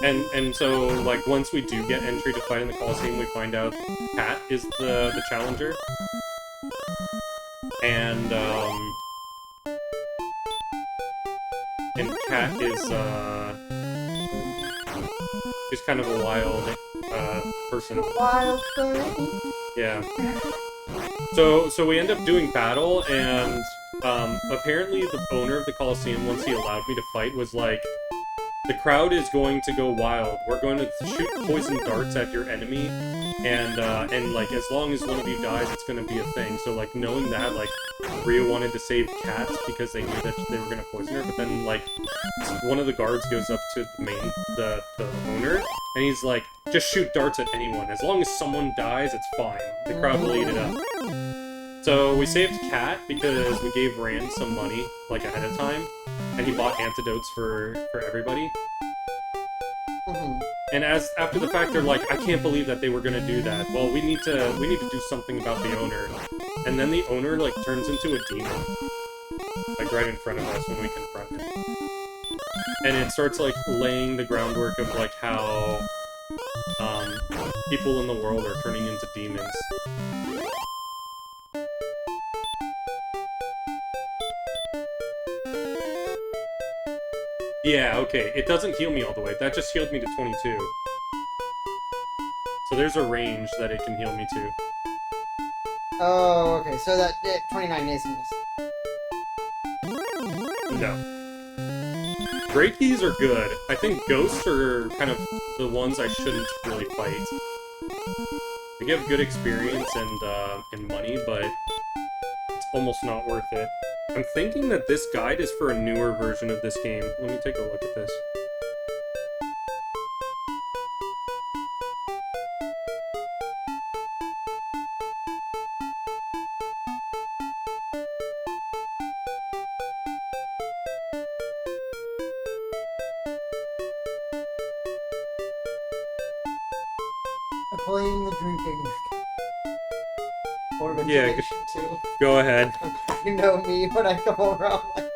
And so like once we do get entry to fight in the Coliseum, we find out Cat is the challenger, and Cat is she's kind of a wild person. Wild thing. Yeah. So we end up doing battle, and apparently the owner of the Coliseum, once he allowed me to fight, was like, the crowd is going to go wild. We're going to shoot poison darts at your enemy, and like as long as one of you dies, it's going to be a thing. So like knowing that, like Ryu wanted to save Cat because they knew that they were going to poison her, but then like one of the guards goes up to the owner, and he's like, just shoot darts at anyone. As long as someone dies, it's fine. The crowd will eat it up. So we saved Cat because we gave Rand some money, like, ahead of time, and he bought antidotes for everybody. And after the fact, they're like, I can't believe that they were gonna do that. Well, we need to do something about the owner. And then the owner, like, turns into a demon. Like, right in front of us when we confront him. And it starts, like, laying the groundwork of, like, how, people in the world are turning into demons. Yeah, okay, it doesn't heal me all the way. That just healed me to 22. So there's a range that it can heal me to. Oh, okay, so that 29 isn't this. No. Drakeys are good. I think ghosts are kind of the ones I shouldn't really fight. They give good experience and money, but it's almost not worth it. I'm thinking that this guide is for a newer version of this game. Let me take a look at this. I blame the drinking. Or Yeah, ventilation, too. Go ahead. You know me, when I come around, like,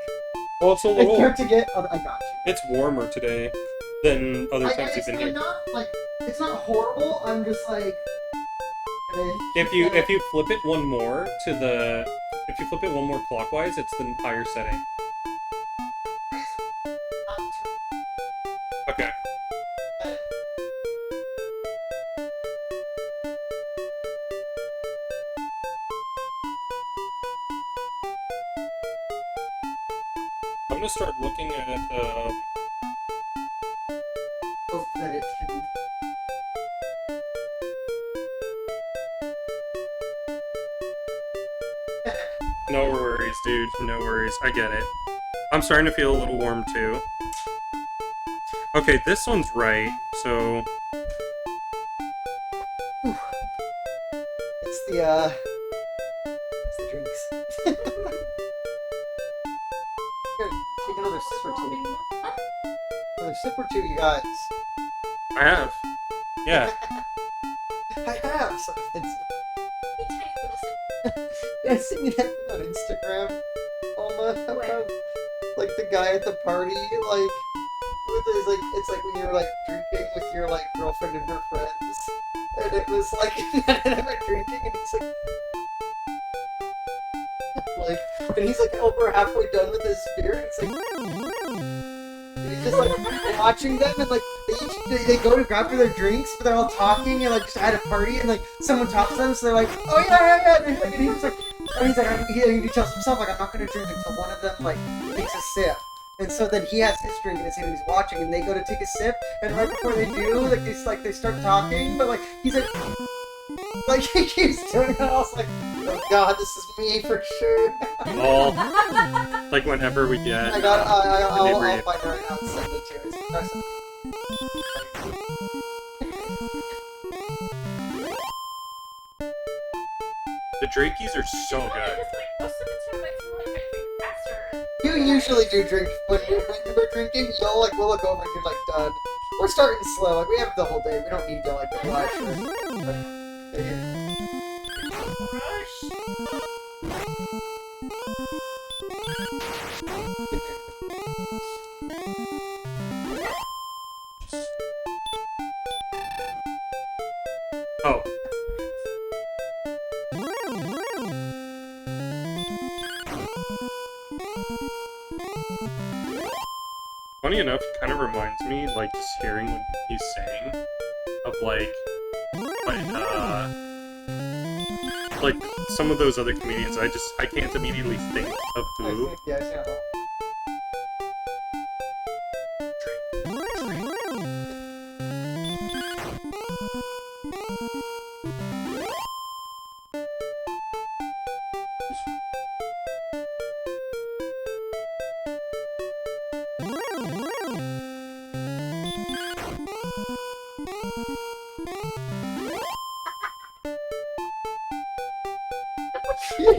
Well, it's a I little... start to get... Oh, I got you. It's warmer today than other times you've been here. Not, like, it's not horrible, I'm just, like... If you flip it one more to the... If you flip it one more clockwise, it's the higher setting. Okay. I'm gonna start looking at, Hope that it can... No worries, dude. No worries. I get it. I'm starting to feel a little warm, too. Okay, this one's right, so... It's the drinks. Here, take another sip or two. Another sip or two, you guys. I have. Yeah. I have, so it's... I seen that thing on Instagram. About, like, the guy at the party, like, with his, like, it's like when you're, like, drinking with your, like, girlfriend and her friends. And it was, like, and we're drinking, and he's, and he's, like, over halfway done with his beer, and it's, like, and he's just, like, watching them, and, like, they go to grab for their drinks, but they're all talking, and, like, just at a party, and, like, someone talks to them, so they're like, oh, yeah, and he was, like, and he's like, he tells himself, like, I'm not gonna drink until one of them, like, takes a sip. And so then he has his drink in his hand and he's watching, and they go to take a sip, and right before they do, like, they start talking, but, like, he's like, he keeps doing it, and I was like, oh god, this is me for sure. Oh. Like, whenever we get... I'll find it right now and send it to you. It's impressive. The Drakeys are so good. You usually do drink when you're drinking. We'll look over and you're like done. We're starting slow. Like we have the whole day. We don't need to like rush. funny enough, he kind of reminds me, like, just hearing what he's saying, of, like, like, some of those other comedians, I can't immediately think of who. Yeah, I see how.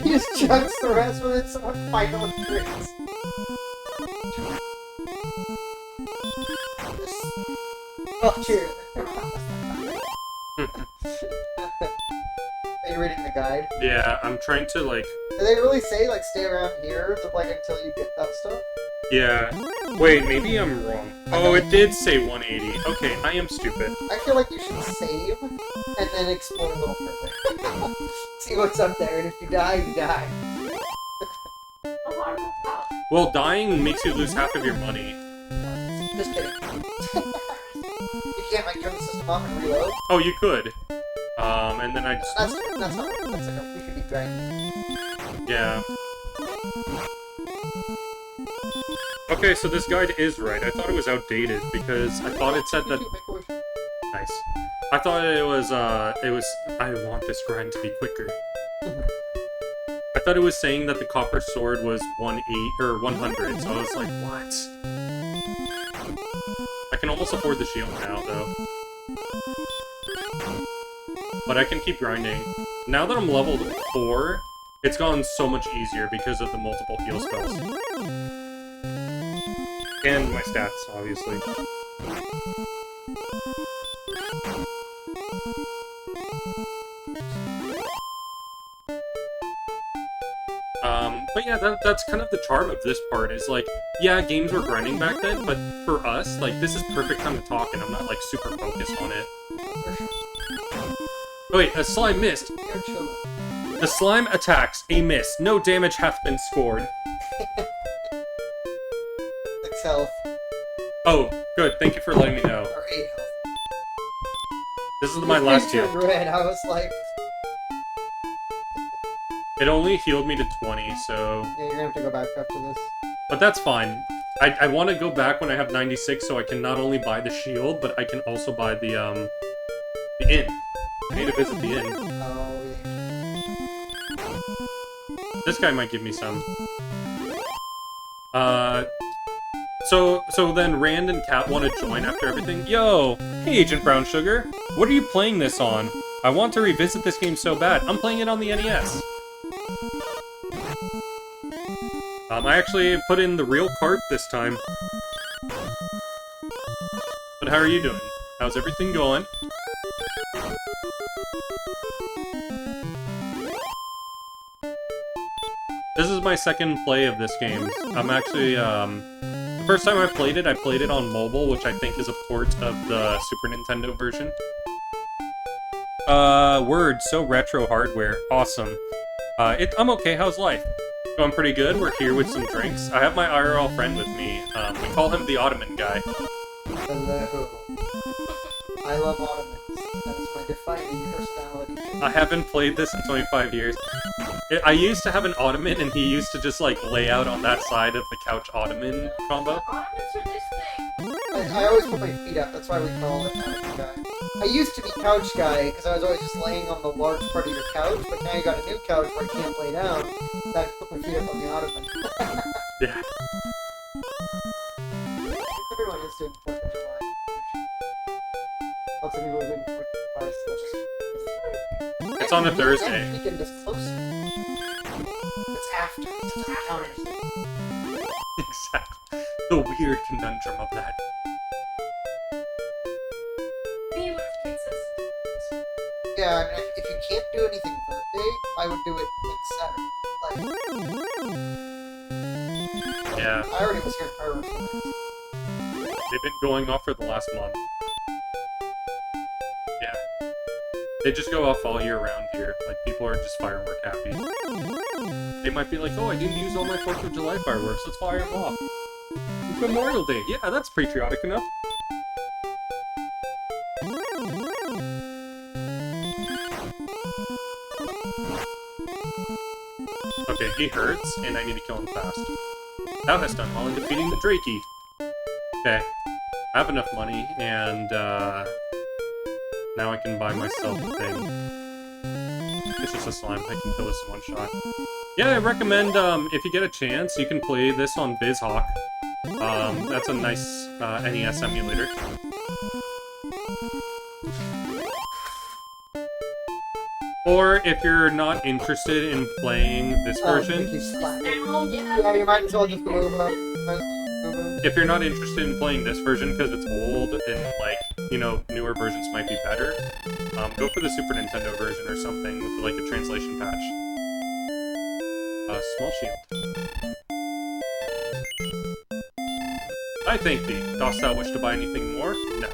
He just chugs the rest with it, someone fight on drinks. Oh, cheers. Are you reading the guide? Yeah, I'm trying to, like... Do they really say, like, stay around here, like, until you get that stuff? Yeah. Wait, maybe I'm wrong. Oh, it did say 180. Okay, I am stupid. I feel like you should save, and then explore a little further. See what's up there, and if you die, you die. Well, dying makes you lose half of your money. Just kidding. You can't, like, turn the system off and reload? Oh, you could. And then I just... That's not right. That's like a, we could be grinding. Yeah. Okay, so this guide is right. I thought it was outdated because I thought it said that... Nice. I thought it was, I want this grind to be quicker. I thought it was saying that the copper sword was 100, so I was like, what? I can almost afford the shield now, though. But I can keep grinding. Now that I'm leveled 4, it's gone so much easier because of the multiple heal spells. And my stats, obviously. But yeah, that's kind of the charm of this part, is like, yeah, games were grinding back then, but for us, like, this is perfect time to talk, and I'm not, like, super focused on it. Oh, wait, a slime missed. The slime attacks, a miss. No damage hath been scored. Six health. Oh, good, thank you for letting me know. Or 8 health. This is my last heal. heal. Red, I was like... It only healed me to 20, so... Yeah, you're gonna have to go back after this. But that's fine. I want to go back when I have 96, so I can not only buy the shield, but I can also buy the inn. I need to visit the inn. Oh, yeah. This guy might give me some. So then Rand and Cat want to join after everything? Yo! Hey, Agent Brown Sugar! What are you playing this on? I want to revisit this game so bad. I'm playing it on the NES. I actually put in the real cart this time. But how are you doing? How's everything going? This is my second play of this game. I'm actually, the first time I played it on mobile, which I think is a port of the Super Nintendo version. Word, so retro hardware. Awesome. I'm okay, how's life? Going pretty good, we're here with some drinks. I have my IRL friend with me. We call him the Ottoman guy. Hello. I love Ottomans. That's my defining personality. I haven't played this in 25 years. I used to have an Ottoman, and he used to just, like, lay out on that side of the couch Ottoman combo. I always put my feet up, that's why we call it Ottoman guy. I used to be couch guy, because I was always just laying on the large part of your couch, but now you got a new couch where I can't lay down, so I put my feet up on the Ottoman. Yeah. Everyone is doing 4th of July. Lots of people are doing 4th of July stuff. It's on a Thursday. That weekend is closer. It's after. It doesn't count as Exactly. The weird conundrum of that. Yeah, I mean, if you can't do anything Thursday, I would do it like Saturday. Like, Yeah. I already was here fireworks. They've been going off for the last month. Yeah. They just go off all year round here. Like, people are just firework happy. They might be like, oh, I didn't use all my 4th of July fireworks, let's fire them off. Memorial Day. Yeah, that's patriotic enough. Okay, he hurts, and I need to kill him fast. Thou hast done well in defeating the Drakey. Okay. I have enough money, and, now I can buy myself a thing. It's just a slime. I can kill this in one shot. Yeah, I recommend, if you get a chance, you can play this on BizHawk. That's a nice, NES emulator. Or, if you're not interested in playing this version... Yeah, you might as well just move up. If you're not interested in playing this version because it's old and, like, you know, newer versions might be better, go for the Super Nintendo version or something with, like, a translation patch. Small shield. I thank thee. Dost thou wish to buy anything more? No.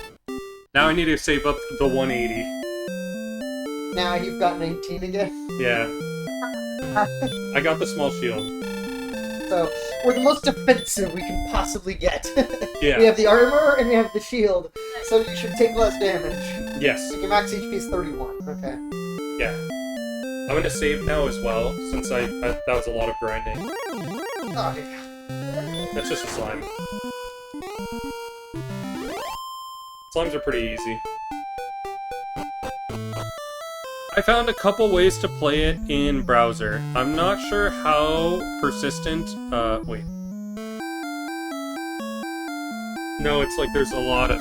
Now I need to save up the 180. Now you've got 19 again. Yeah. I got the small shield. So, we're the most defensive we can possibly get. Yeah. We have the armor and we have the shield, so you should take less damage. Yes. Your max HP is 31. Okay. Yeah. I'm gonna save now as well, since that was a lot of grinding. Oh, yeah. That's just a slime. Slimes are pretty easy. I found a couple ways to play it in browser. I'm not sure how persistent, wait. No, it's like there's a lot of...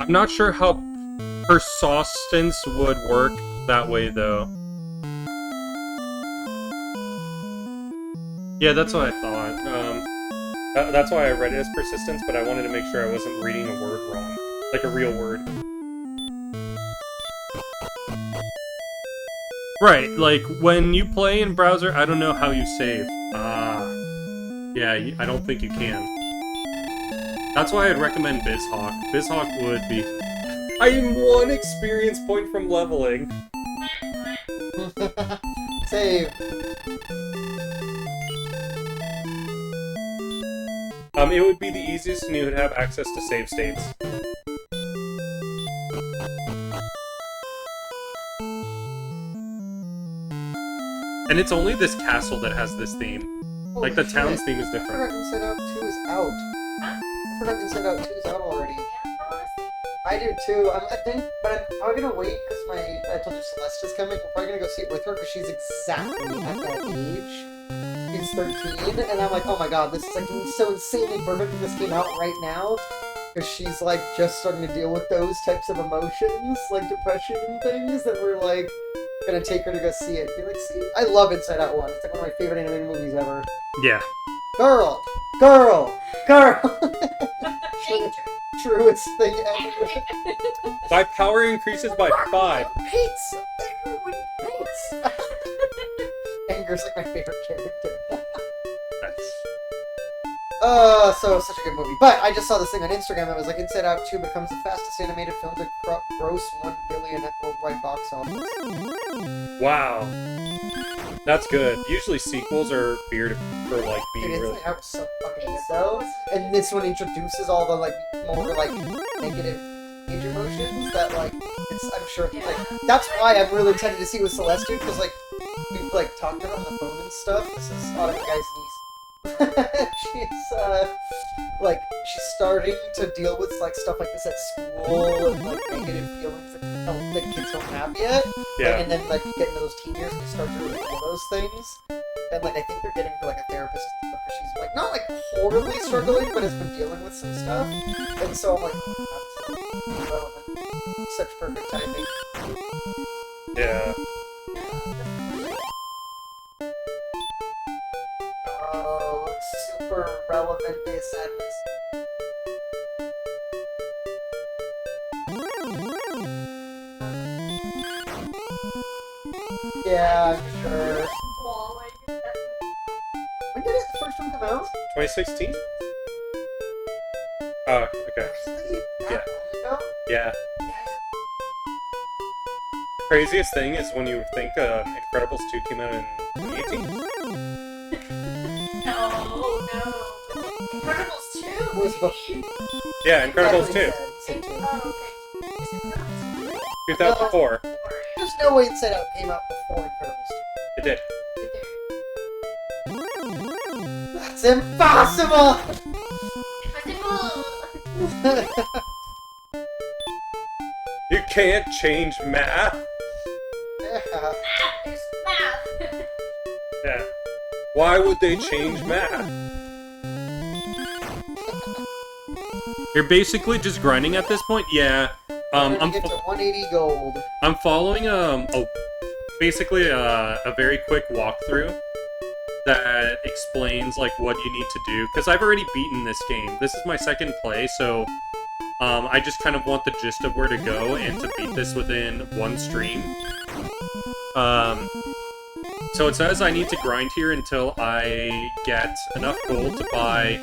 I'm not sure how persistence would work that way, though. Yeah, that's what I thought. That's why I read it as persistence, but I wanted to make sure I wasn't reading a word wrong. Like a real word. Right, like, when you play in browser, I don't know how you save. Yeah, I don't think you can. That's why I'd recommend BizHawk. BizHawk would be... I am 1 experience point from leveling. Save. It would be the easiest and you would have access to save states. And it's only this castle that has this theme. Like, the town's theme is I different. forgot Inside Out 2 is out. I forgot Inside Out 2 is out already. I do too. I think, but I'm probably gonna wait because I told you Celeste is coming. We're probably gonna go see it with her because she's exactly at that age. She's 13, and I'm like, oh my god, this is like so insanely perfect if this came out right now. Because she's like just starting to deal with those types of emotions, like depression and things, that we're like gonna take her to go see it. Be like, see, I love Inside Out 1. It's like one of my favorite animated movies ever. Yeah. Girl! Girl! Girl! Truest thing ever. My power increases by 5. Pizza! Pizza! Anger's like my favorite character. Nice. So such a good movie. But I just saw this thing on Instagram that was like Inside Out 2 becomes the fastest animated film to gross 1 billion at worldwide box office. Wow. That's good. Usually sequels are weird for, like, being Dude, really... Inside Out was so fucking good though. And this one introduces all the, like, more, like, negative age emotions that, like, I'm sure, like, that's why I'm really excited to see with Celeste, because, like, we've, like, talked to her on the phone and stuff. This is Autumn Guy's niece. She's starting to deal with, like, stuff like this at school and, like, negative feelings that kids don't have yet. Yeah. And then, like, you get into those teen years and you start to reveal those things. And, like, I think they're getting her, like, a therapist and stuff, because she's, like, not, like, horribly struggling, but has been dealing with some stuff. And so I'm like, oh, that's relevant. Such perfect timing. Yeah. Oh, super relevant day sadness. Yeah, I'm sure. When did the first one come out? 2016? Oh, okay. Really? Yeah. That long ago? Yeah. Craziest thing is when you think Incredibles 2 came out in 2018. No, no. Incredibles 2? Was before. Yeah, Incredibles 2, Said two. Oh, okay. Is Incredibles 2? 2004. There's no way Inside Out came out before Incredibles It did. That's impossible! You can't change math. Yeah. It's math! Yeah. Why would they change math? You're basically just grinding at this point. Yeah. I'm to get to 180 gold. I'm following basically a very quick walkthrough that explains like what you need to do, because I've already beaten this game. This is my second play, so I just kind of want the gist of where to go and to beat this within one stream. So it says I need to grind here until I get enough gold to buy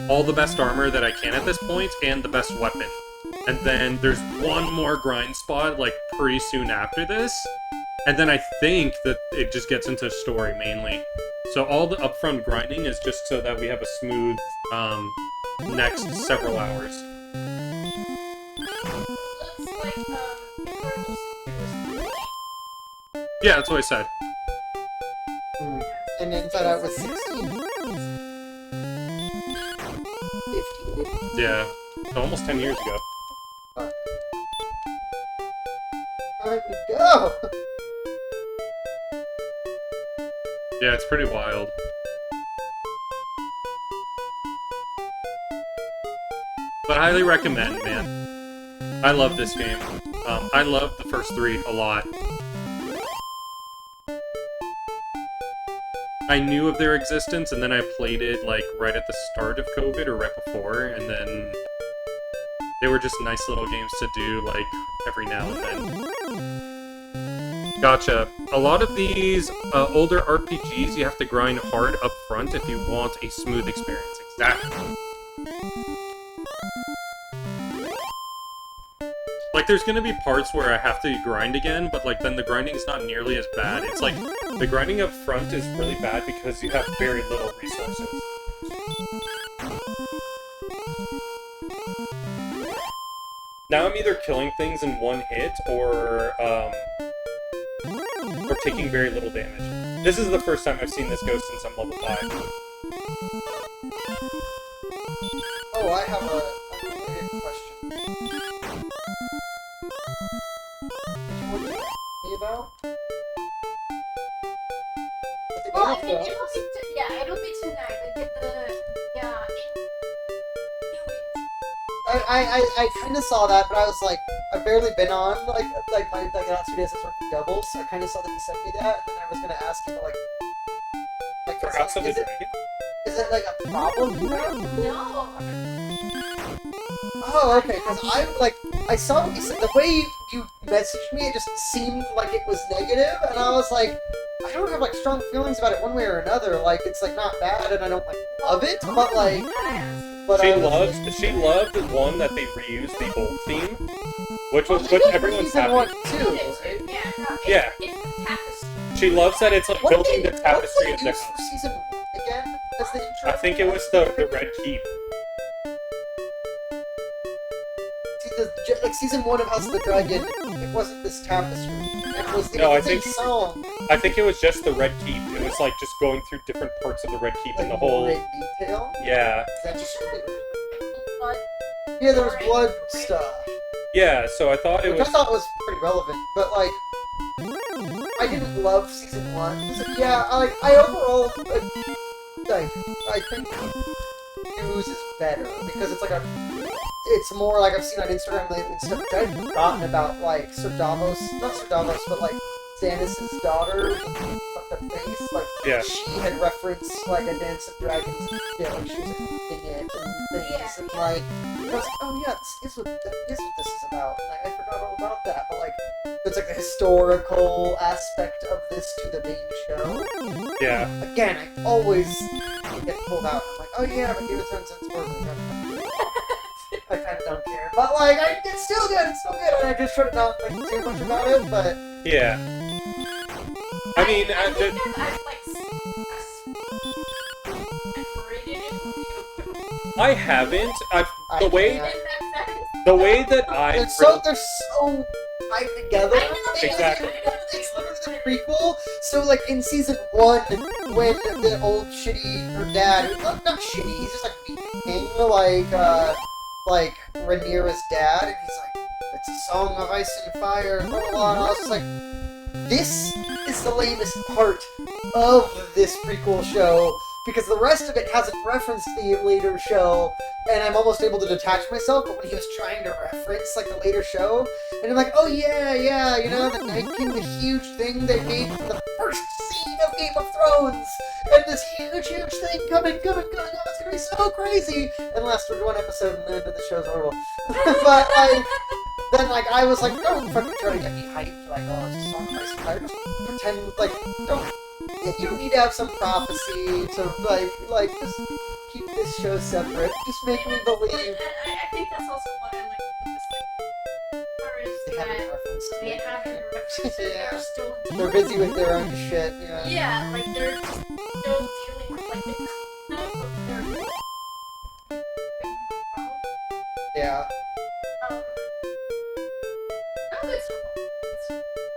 all the best armor that I can at this point and the best weapon. And then there's one more grind spot like pretty soon after this. And then I think that it just gets into story mainly. So all the upfront grinding is just so that we have a smooth next several hours. Looks like, Incredibles 2 is Yeah, that's what I said. And Inside Out was 16. 15. Yeah, so almost 10 years ago. Time to go! Yeah, it's pretty wild. But I highly recommend, man. I love this game. I love the first three a lot. I knew of their existence, and then I played it, like, right at the start of COVID, or right before, and then they were just nice little games to do, like, every now and then. Gotcha. A lot of these older RPGs, you have to grind hard up front if you want a smooth experience. Exactly. Like, there's gonna be parts where I have to grind again, but, like, then the grinding is not nearly as bad. It's like, the grinding up front is really bad because you have very little resources. Now I'm either killing things in one hit, or taking very little damage. This is the first time I've seen this go since I'm level 5. Oh, I have a unrelated question. What did you want me about? With the Well, I Game mean, of it'll Thrones? be, it'll be tonight. We get I kind of saw that, but I was like, I've barely been on like my last 2 days I was working doubles, so I kind of saw that you sent me that, and then I was gonna ask you like For House of the is it like a problem you have? No. Oh, okay, because I saw what you said. The way you messaged me, it just seemed like it was negative, and I was like, I don't have like strong feelings about it one way or another. Like, it's like not bad, and I don't like love it, but like. But She loved the one that they reused the old theme, which everyone's season happy. 1 too, right? Yeah. It's tapestry. She loves that it's like What building did the they tapestry of the use house. for season 1 again? As the intro? I think it was the Red Keep. See, like season 1 of House of the Dragon, it wasn't this tapestry. It was the No, I same think- song. I think it was just the Red Keep. It was like just going through different parts of the Red Keep and the Like whole. more in detail. Yeah. That just But yeah, there was blood stuff. Yeah, so I thought it Which was. I thought was pretty relevant, but like, I didn't love season 1. So, yeah, I overall, like, I think News is better because it's more like I've seen on Instagram lately and stuff. I've forgotten about like Sir Davos, not Sir Davos, but like Stannis' daughter with the fucked up face. Like, Yeah. she had referenced like a Dance of Dragons, yeah, like she was in it and things, and like. And I was like, oh yeah, this is what this is about. And I forgot all about that. But like, it's like the historical aspect of this to the main show. Yeah. Again, I always get pulled out. I'm like, oh yeah, but Game of Thrones and Sports. I kind of don't care. But like, it's still good. It's still good. And I just try to not think too much about it. But Yeah. I mean, I think the- I've like rated it. I haven't. I The way can't. that I They're so tied together. I know. Exactly. It's literally the prequel. So like in season 1, when the old shitty her dad, not shitty, he's just like being like Rhaenyra's dad, and he's like, it's a song of ice and fire, blah blah blah. And I was just like, this is the lamest part of this prequel show, because the rest of it hasn't referenced the later show, and I'm almost able to detach myself, but when he was trying to reference, like, the later show, and I'm like, oh yeah, you know, the Night King, the huge thing they made from the first scene of Game of Thrones, and this huge thing coming, oh, it's gonna be so crazy, and lasted one episode, and the end of the show's horrible. But, like, then, like, I was like, don't fucking try to get me hyped, like, oh, it's a song of ice and fire, just pretend, like, you don't need to have some prophecy to, like, just keep this show separate. Just make me believe. I think that's also what I like about this thing. They haven't That referenced they it. haven't referenced it, Yeah. they're still They're busy with their own shit, yeah. Yeah, like they're just still dealing with like the Yeah. no, it's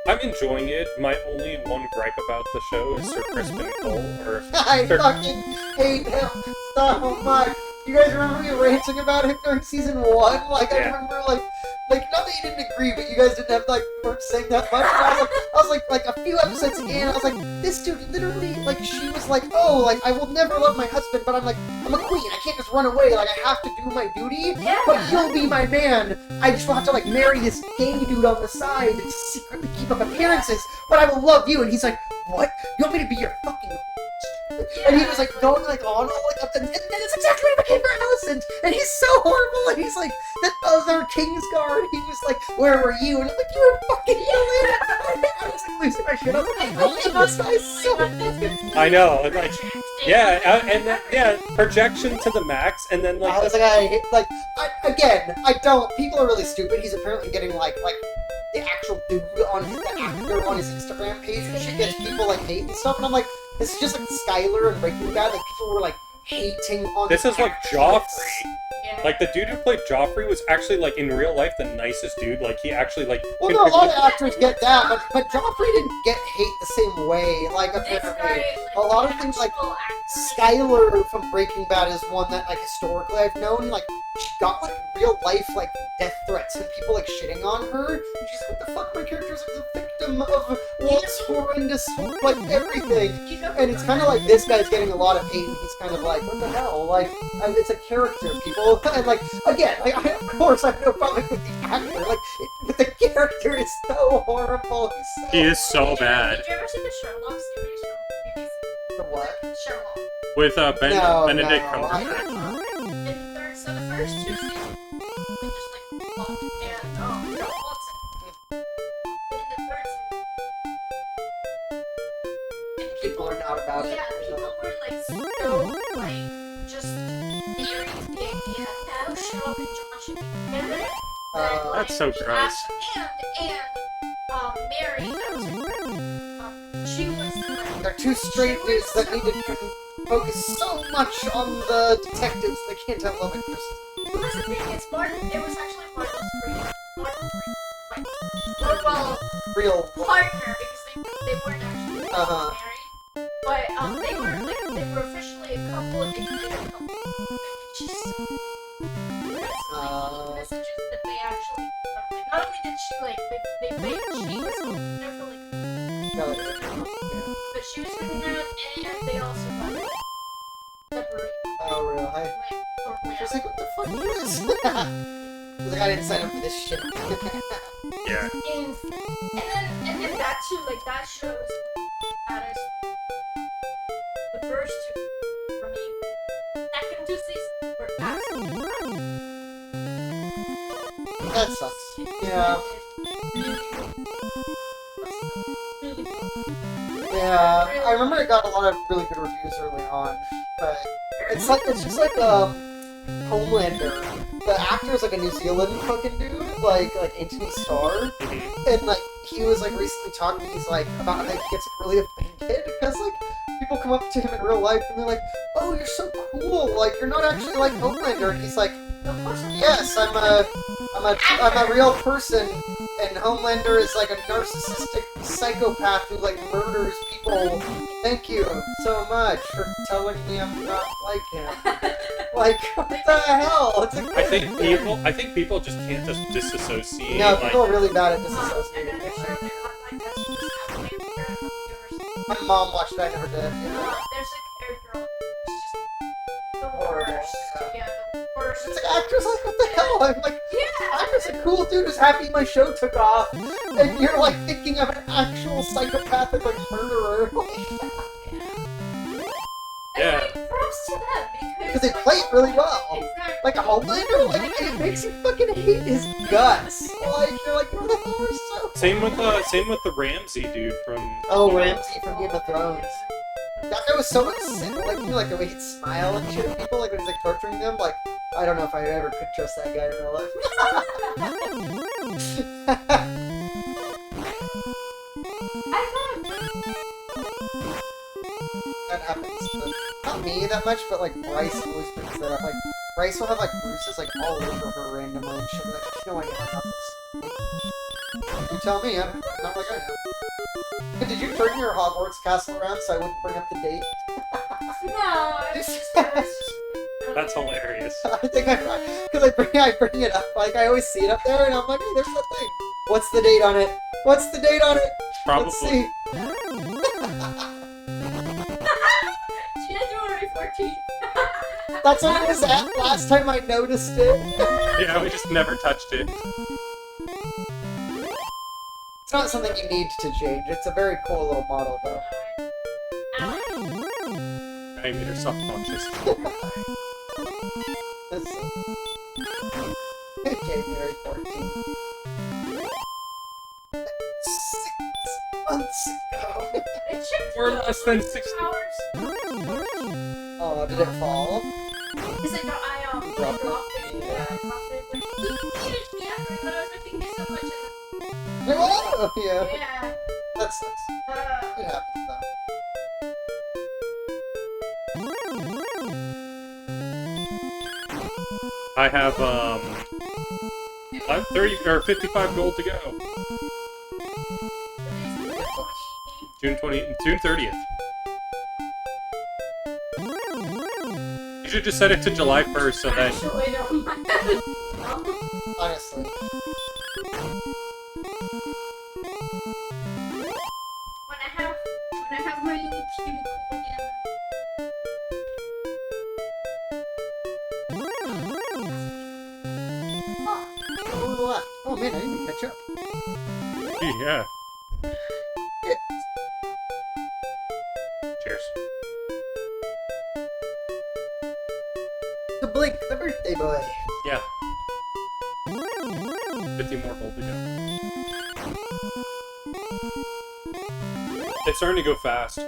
I'm enjoying it. My only one gripe about the show is Sir Crispin Cole, or I fucking hate him so much. You guys remember me ranting about him during season 1? Like, I Yeah. remember, like, not that you didn't agree, but you guys didn't have, like, weren't saying that much. And I was like, a few episodes in, I was like, this dude literally, like, she was like, oh, like, I will never love my husband, but I'm like, I'm a queen, I can't just run away, like, I have to do my duty, but you'll be my man. I just will have to, like, marry this gay dude on the side and secretly keep up appearances, but I will love you. And he's like, what? You want me to be your fucking... And he was like going like on all like up, and that's exactly what became for Alicent. And he's so horrible. And he's like that other Kingsguard. He was like, where were you? And I'm like, you were fucking yelling. I was like losing my shit. I was like, I hate this guy so much. I know, like, yeah, and then, yeah, projection to the max, and then like I was like, I hate, like, again, I don't. People are really stupid. He's apparently getting like the actual dude on his, the actor on his Instagram page and shit gets people like hate and stuff. And I'm like, this is just like Skylar and Breaking Bad. Like people were like hating on. this is like actors. Joffrey. Yeah. Like the dude who played Joffrey was actually like in real life the nicest dude. Like he actually like. Well, no, a lot of actors get that, but Joffrey didn't get hate the same way. Like It's apparently, right, a lot of things like actual actors. Skylar from Breaking Bad is one that like historically I've known. Like she got like real life like death threats and people like shitting on her. And she's like, what the fuck? My character's like the victim of Walt's horrendous like everything. You know, And it's kind of like this guy's getting a lot of hate, and he's kind of like, what the hell? Like, it's a character, people. And like, again, like, of course, I have no problem with the actor. Like, but the character is so horrible. He is so bad. Did you ever see the Sherlock series from BBC? The what? Sherlock. With Benedict no, Cumberbatch. In the third, so the first two seasons, they just like plot and John Watson. And in the third season, and People are not about it. yeah, people were like so like just theories the idea how Sherlock and John should be together. That, like, That's so gross. Mary, that was her friend. She was like, They're two straight dudes that need to focus so much on the detectives they can't have love interests. What was the thing? It's Martin. It was actually Martin's friend. Martin's friend. Like, well, Real. partner because they weren't actually Uh-huh. married. But they were officially a couple and they played a couple. She's so messages that they actually like, not only did she like they she was definitely No, but she was with them and they also got like, separated. oh, real. I Like, was like, what the fuck is this? I was like, I didn't sign up for this shit. Yeah. and then that too, like that shows that is the first two for me. Second two seasons were absolutely That sucks. Yeah. Yeah, I remember it got a lot of really good reviews early on, but it's just like Homelander. The actor is like a New Zealand fucking dude, like Anthony Starr, and like he was like recently talking. He's like about how he gets really offended because like people come up to him in real life and they're like, "Oh, you're so cool. Like you're not actually like Homelander." And he's like, "Yes, I'm a real person." And Homelander is like a narcissistic psychopath who like murders people. Thank you so much for telling me I'm not like him. Like, what the hell? It's like, I think people just can't just disassociate. no, like, people are really bad at And disassociating. then they're not like that's just how they care about viewers. My mom watched it, I never did. Yeah. There's a character on it's just the Horrible, worst. yeah. Yeah, the worst. It's like actors like, what the hell? I'm like, Yeah. I'm just a cool dude who's happy my show took off, and you're like thinking of an actual psychopathic like murderer. Yeah. And like, props to them Because they play it really well. Exactly. Like a Homelander, like it makes you fucking hate his guts. Like you're like, where the hell are so? Same with the Ramsey dude from. Oh, Ramsay from Game of Thrones. That guy was so insane. Like, you know, like the way he'd smile and shit at people, like when he's like torturing them. Like, I don't know if I ever could trust that guy in real life. I thought That happens to not me that much, but like Bryce always brings that up. Like Bryce will have like bruises like all over her randomly and shit. Like, you know, I got this. You tell me. I'm not like I know. Hey, did you turn your Hogwarts castle around so I wouldn't bring up the date? no, it's just That's hilarious. I think because I bring it up. Like I always see it up there, and I'm like, hey, there's that thing. What's the date on it? What's the date on it? Probably. Let's see. January 14th. That's what it was at last time I noticed it. Yeah, we just never touched it. It's not something you need to change. It's a very cool little model, though. I made her self-conscious. January 14th. 6 months ago. It should We're less than 6 hours. Oh, did it fall? Because I Dropped dropped it? it. Yeah, I dropped it. Like, he needed me after, but I was like, thank you so much. Oh, yeah. And yeah. That sucks. It happens, though. I have 30 or 55 gold to go. June 30th. You should just set it to July 1st so that Actually, no. Honestly. When I have my cubicle again. Oh man, I didn't catch up. yeah. Yeah. Cheers. The Blink, the birthday boy. Yeah. 50 more gold to go. It's starting to go fast.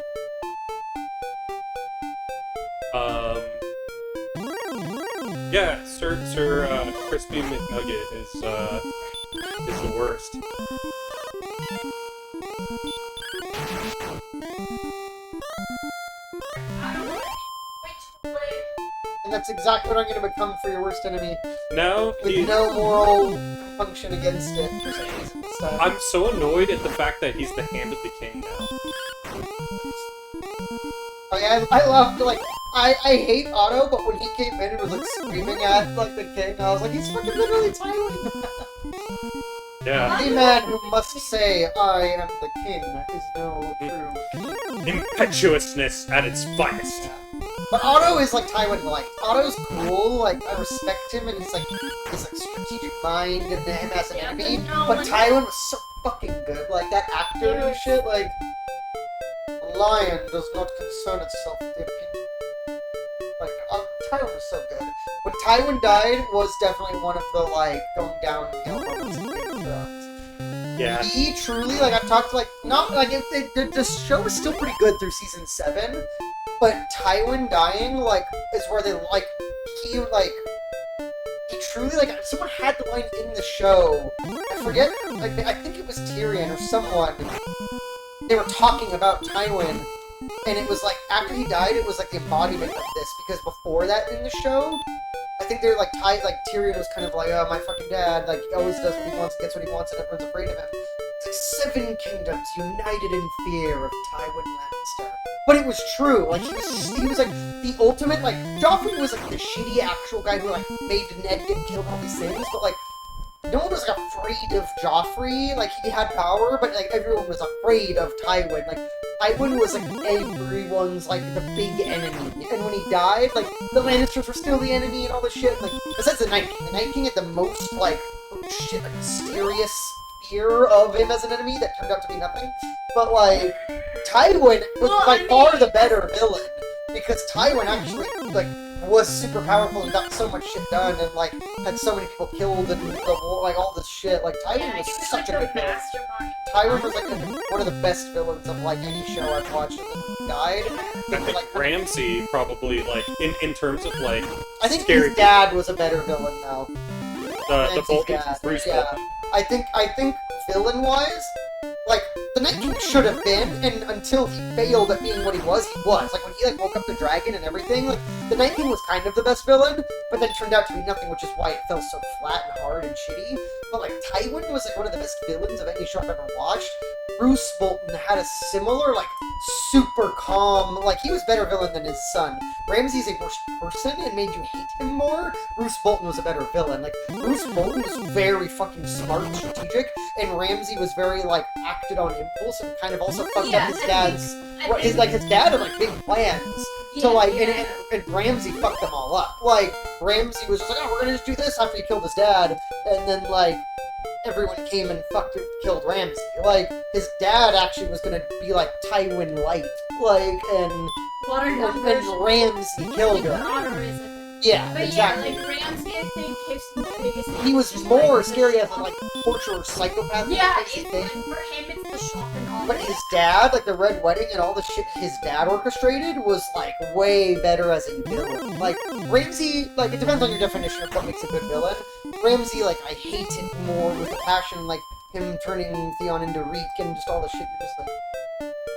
Yeah, Sir Crispy McNugget is the worst. I don't want to wait to play. And that's exactly what I'm gonna become for your worst enemy. Now, With no moral function against it for some reason this time. I'm so annoyed at the fact that he's the Hand of the King now. Oh yeah, I loved, like, I hate Otto, but when he came in and was, like, screaming at, like, the king, I was like, he's fucking literally Tywin. Yeah. The man who must say, I am the king, is no true king. Impetuousness at its finest. But Otto is, like, Tywin light. Otto's cool, like, I respect him, and he's, like, strategic mind, and him as an enemy. But Tywin was so fucking good, like, that actor and shit, like... A lion does not concern itself with the opinion. Like, Tywin was so good. When Tywin died was definitely one of the, like, going downhill moments of Game of Thrones. Yeah. He truly, like, I've talked, like, not, like, the show was still pretty good through season 7, but Tywin dying, like, is where they, like, he truly, like, someone had the line in the show. I forget, like, I think it was Tyrion or someone. They were talking about Tywin, and it was like, after he died, it was like the embodiment of this, because before that in the show, I think they're like, Tyrion was kind of like, oh, my fucking dad, like, he always does what he wants, gets what he wants, and everyone's afraid of him. It's like 7 kingdoms united in fear of Tywin Lannister. But it was true, like, he was like, the ultimate, like, Joffrey was like the shitty actual guy who, like, made Ned get killed all these things, but, like, no one was, like, afraid of Joffrey, like, he had power, but, like, everyone was afraid of Tywin, like, Tywin was, like, everyone's, like, the big enemy, and when he died, like, the Lannisters were still the enemy and all this shit, like, besides the Night King had the most, like, shit, like, mysterious fear of him as an enemy that turned out to be nothing, but, like, Tywin was by far the better villain, because Tywin actually, like, was super powerful and got so much shit done, and, like, had so many people killed, and, like, all this shit, like, Tywin was such a good villain. mastermind. Tywin was, like, one of the best villains of, like, any show I've watched, and then he died. I think like, Ramsay probably, like, in terms of, like, I think scary his dad was a better villain, though. the Ramsay's Bolton, dad. Bruce Yeah. Bolton. I think villain-wise, like, the Night King should have been, and until he failed at being what he was, he was. Like, when he, like, woke up the dragon and everything, like, the Night King was kind of the best villain, but then turned out to be nothing, which is why it felt so flat and hard and shitty. But, like, Tywin was, like, one of the best villains of any show I've ever watched. Bruce Bolton had a similar, like, super calm, like, he was better villain than his son. Ramsay's a worse person and made you hate him more. Bruce Bolton was a better villain. Like, Bruce Bolton was very fucking smart and strategic, and Ramsay was very, like, acted on impulse and kind of also fucked up his dad's... His dad had, like, big plans. So, like, and Ramsay fucked them all up. Like, Ramsay was just like, oh, we're gonna just do this after he killed his dad, and then, like, everyone came and killed Ramsay. Like, his dad actually was gonna be like Tywin Light. Like, and Ramsay killed him. Yeah, But exactly. yeah, like Ramsay, I think, is the biggest thing. He was Just, more like, scary as a, like, torturer psychopath. Yeah, than it's, anything. like, for him, it's the shock and awe. But his dad, like, the Red Wedding and all the shit his dad orchestrated was, like, way better as a villain. Like, Ramsay, like, it depends on your definition of what makes a good villain. Ramsay, like, I hate it more with a passion, like, him turning Theon into Reek and just all the shit. You're just, like,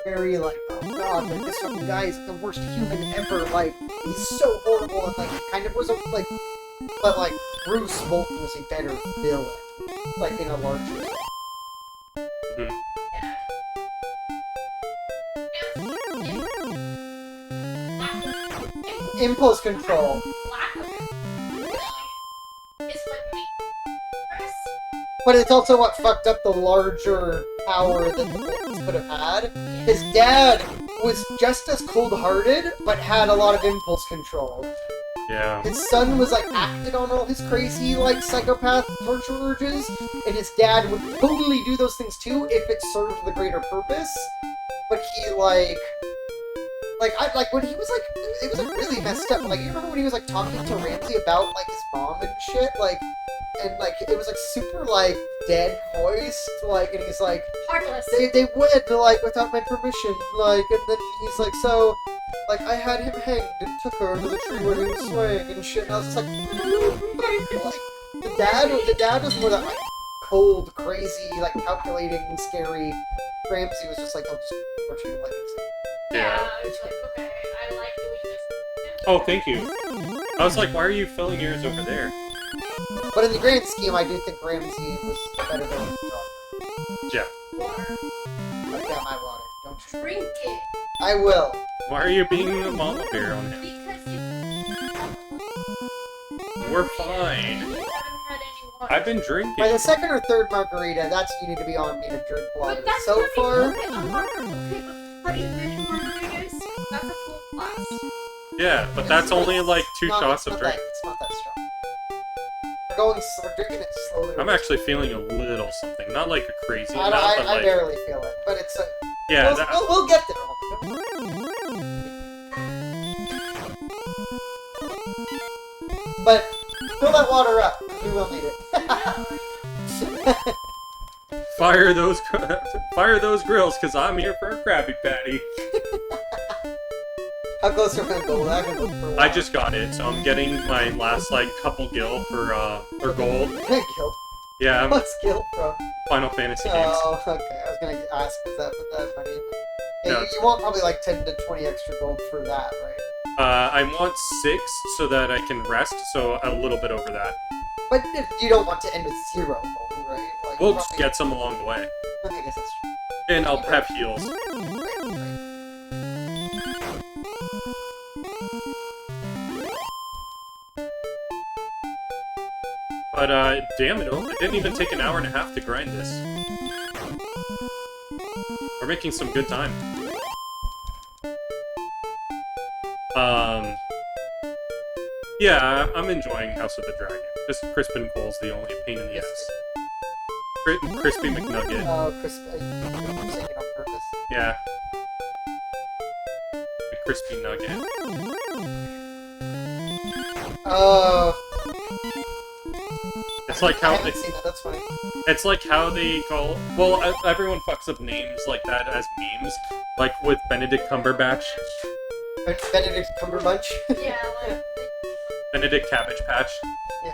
very, like, oh god, like, this fucking guy is the worst human ever. Like, he's so horrible, and, like, he kind of was, like, but, like, Bruce Bolton was a better villain. Like, in a larger sense. Impulse control. Lack of it is what makes But it's also what fucked up the larger power that the Boltons could have had. His dad was just as cold-hearted, but had a lot of impulse control. Yeah. His son was, like, acted on all his crazy, like, psychopath torture urges, and his dad would totally do those things too if it served the greater purpose. But he, like, when he was, like, it was, like, really messed up. Like, you remember when he was, like, talking to Ramsay about, like, his mom and shit? Like, and, like, it was, like, super, like, dead voiced, like, and he's like, heartless. they wed, like, without my permission, like, and then he's like, so, like, I had him hanged and took her to the tree where he was swaying and shit, and I was just like, like, the dad was more that, like, cold, crazy, like, calculating, scary. Ramsay was just like, I'll just torture you like this. Yeah, it's like, okay, I like the weakness. Oh, thank you. I was like, why are you filling yours over there? But in the grand scheme, I do think Ramsay was better than Joffrey. Yeah. Water. I've got my water, don't you? Drink it. I will. Why are you being a mama bear on him? Because you... We're fine. You haven't had any water. I've been drinking. By the second or third margarita, that's you need to be on me to drink water. But that's So not far, okay, a margarita. Okay, but Bloody Mary margaritas, that's a full glass. Yeah, but that's only like 2 shots of it's drink. not that strong. We're drinking it slowly. I'm actually feeling a little something. Not like a crazy I, amount, I, but I like... barely feel it, but it's a... Yeah, we'll get there. But fill that water up, 'cause we will need it. fire those grills, because I'm here for a Krabby Patty. How close are my gold? I haven't looked for a while. I just got it, so I'm getting my last like couple gil for gold. Guild. Yeah, I'm What's guild from? Final Fantasy games. Oh, okay. I was gonna ask, is that money? Yeah, No, you want probably like 10 to 20 extra gold for that, right? I want 6 so that I can rest, so a little bit over that. But you don't want to end with 0 gold, right? Like, We'll just get some along the way. I guess that's true. And I'll have heals. But, damn it, it didn't even take an hour and a half to grind this. We're making some good time. Yeah, I'm enjoying House of the Dragon. Just Crispin Cole's the only pain in the ass. Crispy McNugget. Oh, crispy. I'm saying it on purpose. Yeah. The crispy nugget. Oh. It's like I how haven't seen that. That's funny. it's like how they call. Well, everyone fucks up names like that as memes. Like with Benedict Cumberbatch, Benedict Cumberbatch. Yeah, like, Benedict Cabbage Patch. Yeah.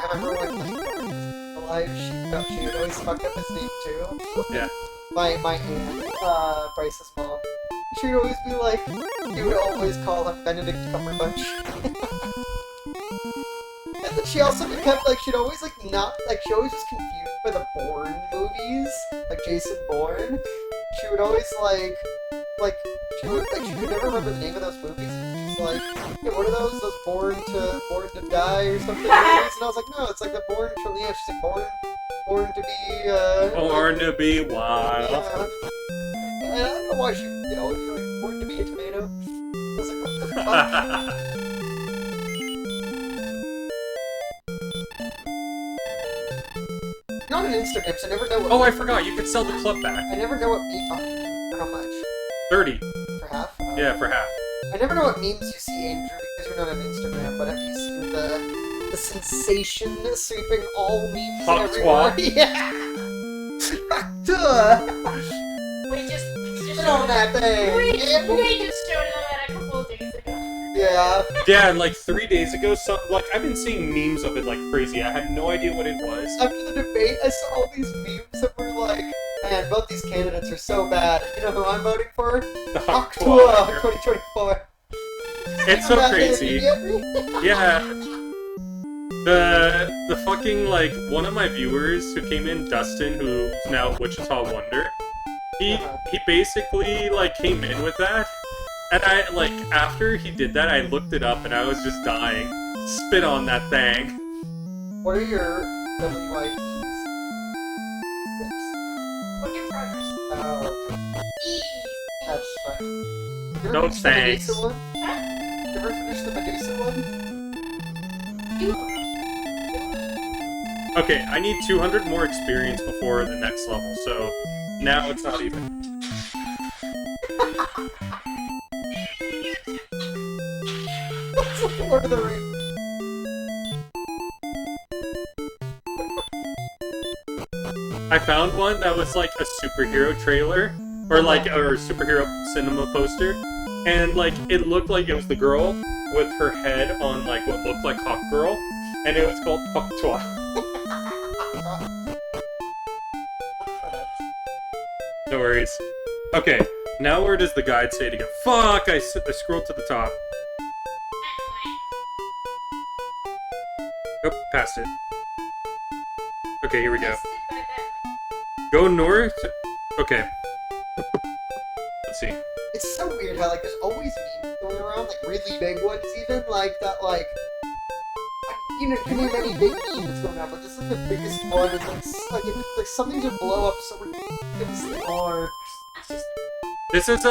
I remember when alive, she would always fuck up his name too. Yeah. My aunt, Bryce's mom. She would always be like, he would always call him Benedict Cumberbatch. And then she also kept, like, she'd always, like, not, like, she always was confused by the Bourne movies, like Jason Bourne. She would always, like, she could never remember the name of those movies. She's like, yeah, what are those? Those Born to Die or something movies? And I was like, no, it's like the Born trilogy. Yeah, she's like, Born to be, Born to be wild. yeah. And I don't know why she, like, Born to be a tomato. I was like, what the fuck? Not on Instagram, so I never know what. Oh, I forgot. You could sell the club back. I never know what for how much? 30. For half? Yeah, for half. I never know what memes you see, Andrew, because you're not on Instagram, but have you seen the sensation sweeping all memes Fuck everywhere? twat. Yeah! Duh! we just Put on that thing! we Yeah. just showed it that a couple of days ago. Yeah. Yeah, and like 3 days ago, I've been seeing memes of it like crazy. I had no idea what it was. After the debate, I saw all these memes that were like, man, both these candidates are so bad. You know who I'm voting for? The Octua 2024. It's so That crazy. immediately? Yeah. The fucking, like, one of my viewers who came in, Dustin, who's now Wichita Wonder, he basically, like, came in with that, and I, like, after he did that, I looked it up, and I was just dying. Spit on that thing. What are your WIPs? Work in progress. Oh, Ease. that's fine. You ever No finish the thanks. Medusa one? Huh? You ever finish the Medusa one? Okay, I need 200 more experience before the next level, so now it's not even. That's like Lord of the Rings. I found one that was like a superhero trailer, or like or superhero cinema poster, and like it looked like it was the girl with her head on like what looked like Hawk Girl, and it was called Fuck Twa. No worries. Okay, now where does the guide say to go? Fuck! I scrolled to the top. Oh, past it. Okay, here we go. Go north. Okay. Let's see. It's so weird how, like, there's always memes going around, like, really big ones even, like, that, like, you know, you can name any big memes going on, but just, like, the biggest one is, like some things would blow up so ridiculously hard. This is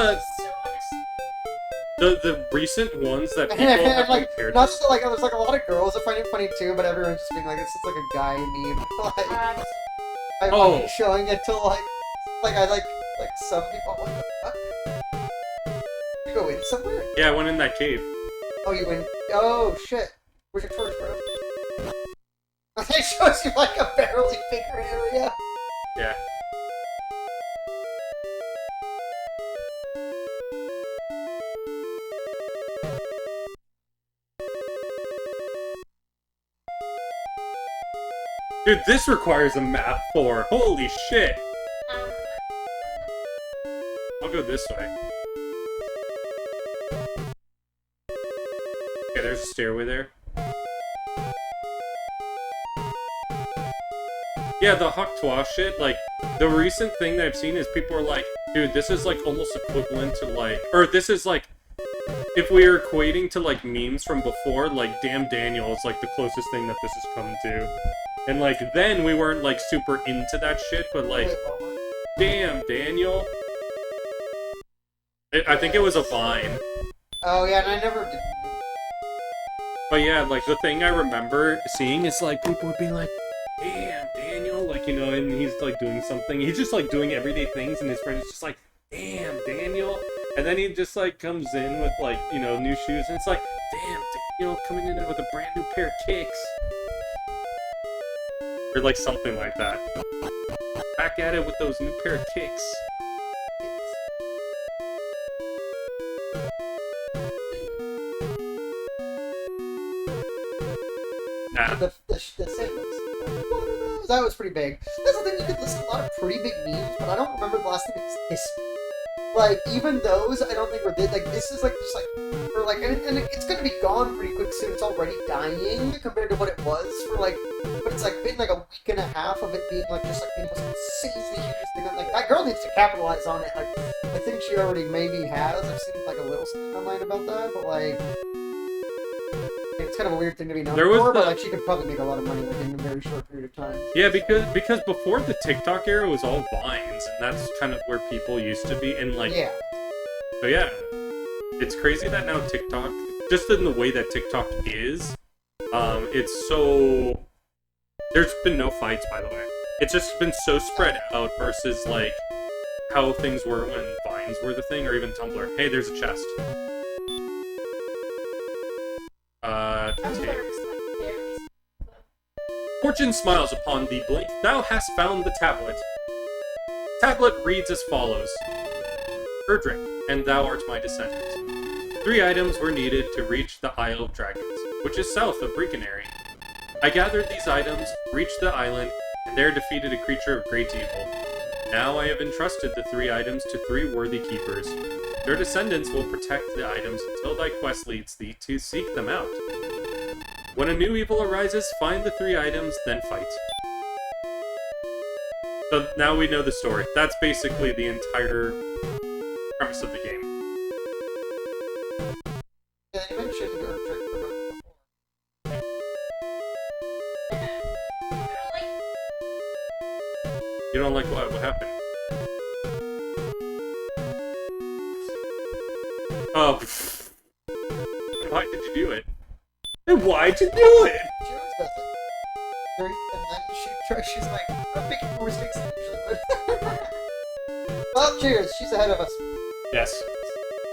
the recent ones that people And, have like, compared. not This. just, like, there's, like, a lot of girls that find it funny, too, but everyone's just being like, this is, like, a guy meme. Like, I'm Oh. showing it to, like, some people, what the fuck? You go in somewhere? Yeah, I went in that cave. Oh, you went. Oh, shit. Where's your torch, bro? It shows you like a barely bigger area. Yeah. Dude, this requires a map for. Holy shit. Um, I'll go this way. Okay, there's a stairway there. Yeah, the Haktua shit, like, the recent thing that I've seen is people are like, dude, this is, like, almost equivalent to, like, or this is, like, if we were equating to, like, memes from before, like, Damn Daniel is, like, the closest thing that this has come to. And, like, then we weren't, like, super into that shit, but, like, Damn Daniel. I think it was a Vine. Oh yeah, and I never did. But yeah, like, the thing I remember seeing is, like, people would be like, damn, Daniel, like, you know, and he's, like, doing something. He's just, like, doing everyday things, and his friend is just like, damn, Daniel. And then he just, like, comes in with, like, you know, new shoes, and it's like, damn, Daniel, coming in with a brand new pair of kicks. Or, like, something like that. Back at it with those new pair of kicks. Nah. The sandals. That was pretty big. That's the thing, you could list a lot of pretty big memes, but I don't remember the last time it's this big. Like, even those, I don't think were like, this is like, just like, for like, and it's gonna be gone pretty quick soon, it's already dying compared to what it was for like, but it's like been like a week and a half of it being like, just like the most insanely huge thing. Like, that girl needs to capitalize on it, like, I think she already maybe has. I've seen like a little something online about that, but like, it's kind of a weird thing to be known for, but like she could probably make a lot of money within a very short period of time. Yeah, because before the TikTok era it was all Vines, and that's kind of where people used to be, and like, Yeah. but yeah, it's crazy that now TikTok, just in the way that TikTok is, it's so, there's been no fights, by the way. It's just been so spread out versus like how things were when Vines were the thing, or even Tumblr. Hey, there's a chest. Take. Fortune smiles upon thee, Blink. Thou hast found the tablet. Tablet reads as follows. Erdrick, and thou art my descendant. 3 items were needed to reach the Isle of Dragons, which is south of Breaconary. I gathered these items, reached the island, and there defeated a creature of great evil. Now I have entrusted the 3 items to 3 worthy keepers. Their descendants will protect the items until thy quest leads thee to seek them out. When a new evil arises, find the 3 items, then fight. So now we know the story. That's basically the entire premise of the game. Yeah, you mentioned Erdrick before. You don't like what? What happened? Oh. Why did you do it? And why'd you do it? She always does it. And then she's like, I'm making more mistakes than usually. Well, cheers. She's ahead of us. Yes.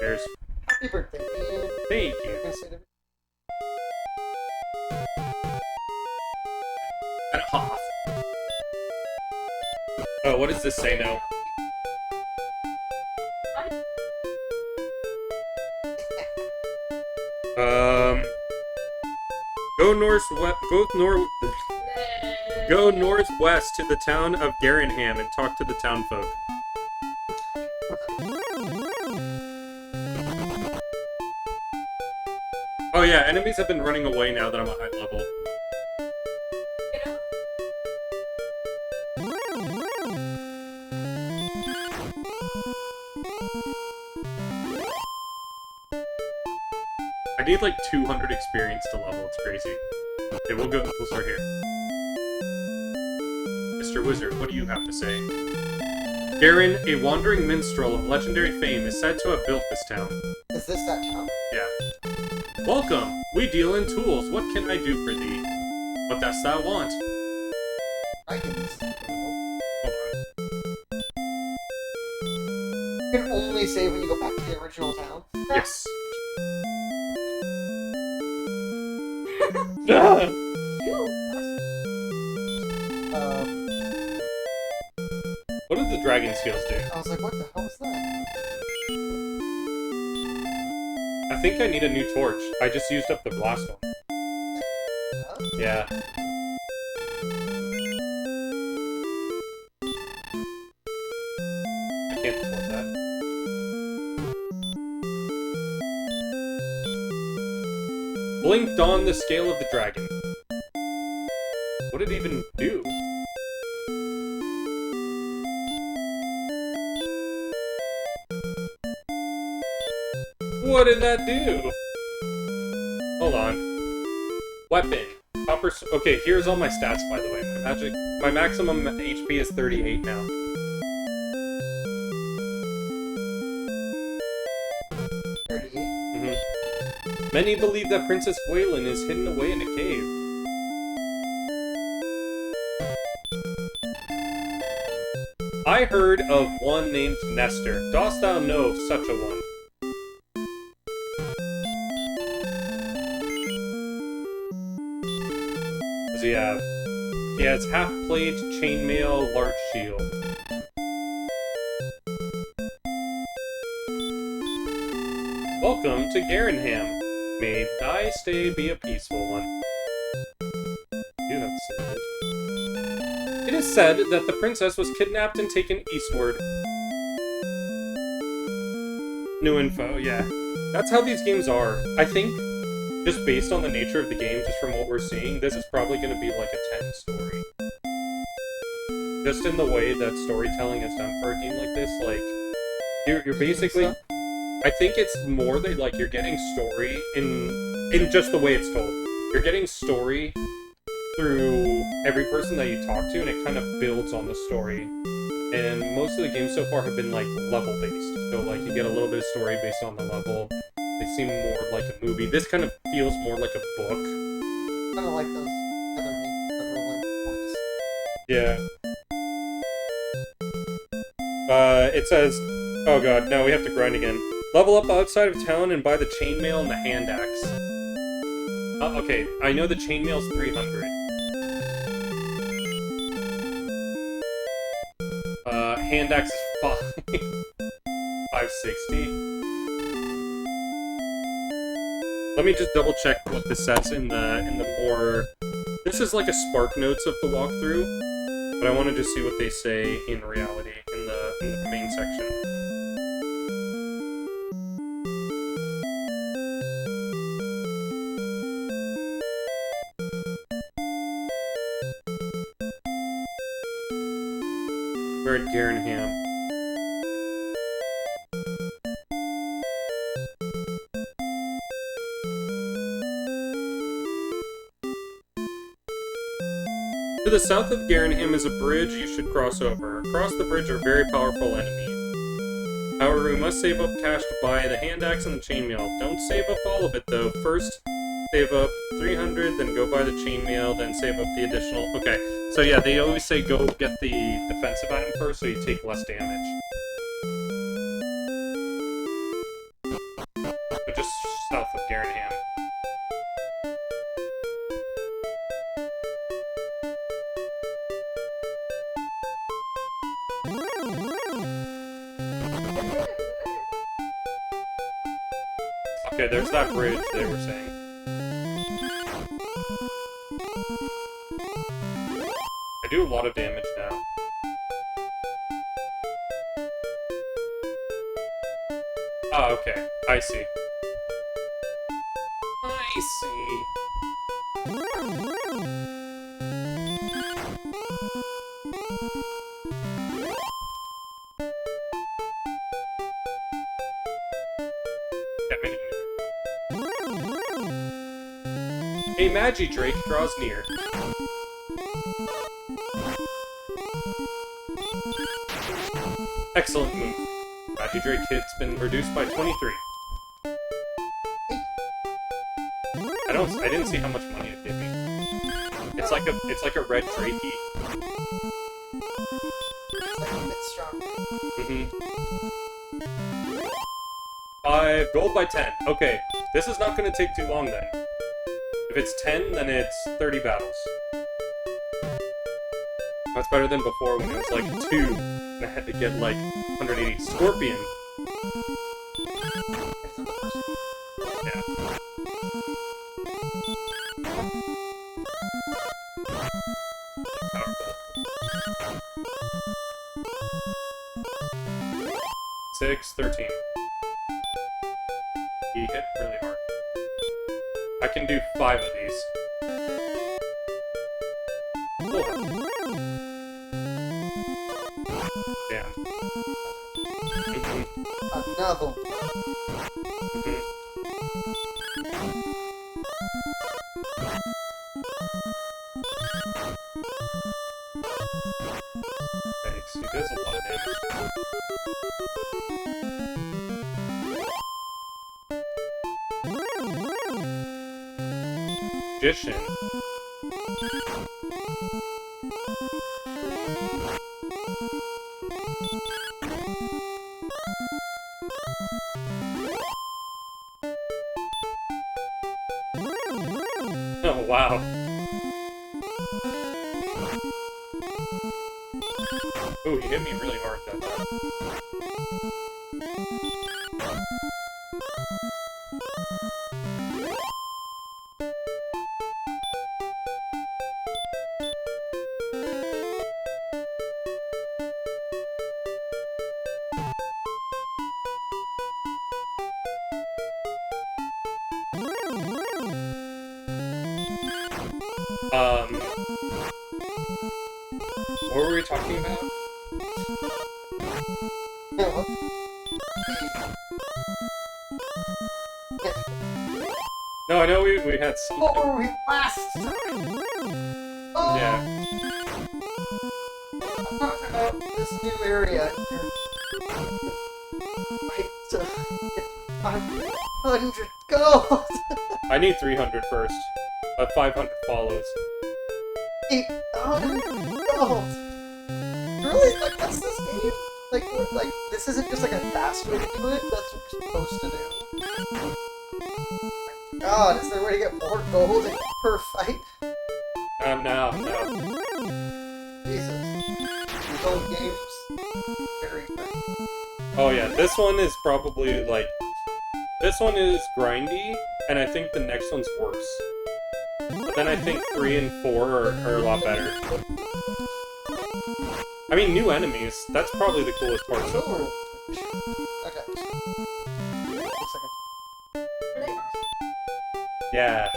Cheers. Happy birthday, man. Thank you. I'm gonna say that- And a half. Oh, what does this say now? Go northwest to the town of Garenham and talk to the townfolk. Oh yeah, enemies have been running away now that I'm at high level. I need like 200 experience to level, it's crazy. Okay, we'll start here. Mr. Wizard, what do you have to say? Garen, a wandering minstrel of legendary fame, is said to have built this town. Is this that town? Yeah. Welcome! We deal in tools. What can I do for thee? What dost thou want? I can Hold on. You can only save when you go back to the original town. Yes. What did the dragon skills do? I was like, what the hell was that? I think I need a new torch. I just used up the last one. Huh? Yeah. I can't afford that. Blinked on the scale of the dragon. What did it even do? What did that do? Hold on. Weapon. Okay, here's all my stats, by the way. My maximum HP is 38 now. Many believe that Princess Gwaelin is hidden away in a cave. I heard of one named Nestor. Dost thou know of such a one? What does he have? He has half-plate, chainmail, large shield. Welcome to Garenham. May thy stay be a peaceful one. You have said it. It is said that the princess was kidnapped and taken eastward. New info, yeah. That's how these games are. I think, just based on the nature of the game, just from what we're seeing, this is probably going to be like a 10 story. Just in the way that storytelling is done for a game like this, like, you're basically... I think it's more that, like, you're getting story in just the way it's told. You're getting story through every person that you talk to, and it kind of builds on the story. And most of the games so far have been, like, level-based. So, like, you get a little bit of story based on the level. They seem more like a movie. This kind of feels more like a book. I don't like those other rolling points. Yeah. It says... Oh god, no, we have to grind again. Level up outside of town and buy the chainmail and the hand axe. Okay, I know the chainmail's 300. Hand axe is 560. Let me just double check what this says in the more... This is like a spark notes of the walkthrough, but I want to just see what they say in reality in the main section. We're at Garenham. To the south of Garenham is a bridge you should cross over. Across the bridge are very powerful enemies. However, we must save up cash to buy the hand axe and the chainmail. Don't save up all of it, though. First, save up 300, then go buy the chainmail, then save up the additional... Okay, so yeah, they always say go get the defensive item first, so you take less damage. But just south of Garenham. Okay, there's that bridge they were saying. I do a lot of damage now. Ah, okay. I see. I see. A Magi Drake draws near. Excellent move. Magi Drake hit's been reduced by 23. I didn't see how much money it gave me. It's like a red Drakey. It's like a bit stronger. Mm-hmm. 5 gold by 10. Okay, this is not going to take too long then. If it's 10, then it's 30 battles. That's better than before when it was like 2, and I had to get like 180. Scorpion. Yeah. Powerful. 6, 13. He hit really hard. I can do 5 of these. 4. Damn. Another. Thanks. He does a lot of damage. Magician. Oh, wow. Ooh, he hit me really hard that time. What were we talking about? Yeah, what? No, I know we had something. What were we last time? Oh, Yeah. I'm talking about this new area here. Right, to get 500 gold. I need 300 first. 500 follows. 800 gold. Really? Like, that's this game? Like, this isn't just like a fast way to do it? That's what you're supposed to do. God, is there a way to get more gold per fight? No. Jesus. These old games. Very good. Oh yeah, this one is probably like... This one is grindy, and I think the next one's worse. But then I think 3 and 4 are a lot better. I mean, new enemies. That's probably the coolest part so far. Oh. Okay. Looks like Yeah.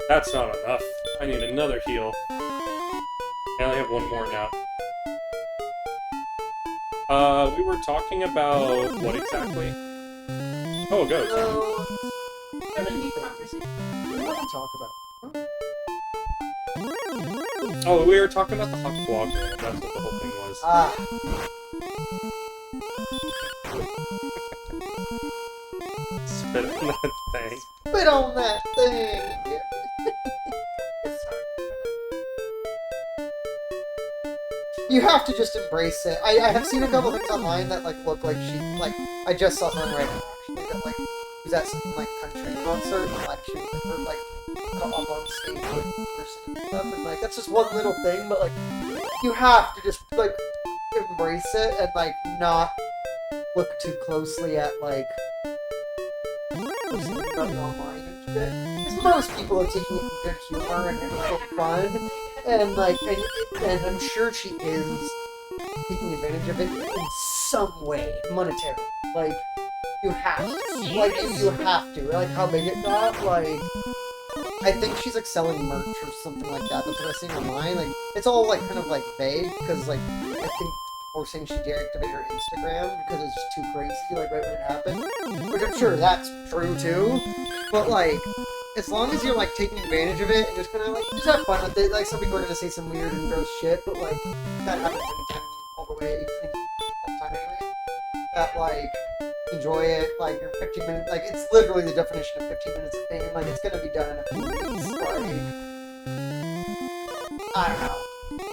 That's not enough. I need another heal. I only have one more now. We were talking about what exactly? Oh, a ghost. What did you conversation? What do you want to talk about? Oh, we were talking about the hot squad girl. That's what the whole thing was. Ah. Spit on that thing. Spit on that thing! You have to just embrace it. I have seen a couple things online that like look like she I just saw one right now actually that like was at some like country concert and like she was come up on stage with person and stuff and like that's just one little thing but like you have to just like embrace it and like not look too closely at like posting about it online and shit. Because most people are taking it in good humor and it's for fun. And like, and I'm sure she is taking advantage of it in some way, monetarily. Like, you have to. Like, you have to. Like, how big it got, like, I think she's like selling merch or something like that. That's what I've seen online. Like, it's all like kind of like vague because like I think people were saying she deactivated her Instagram because it's just too crazy. Like right when it happened, which I'm sure that's true too. But like. As long as you're, like, taking advantage of it and just kind of, like, just have fun with it. Like, some people are going to say some weird and gross shit, but, like, that happens anytime all the way, all the time anyway. That, like, enjoy it, like, your 15 minutes, like, it's literally the definition of 15 minutes of fame. Like, it's going to be done in a few weeks. Like, I don't know.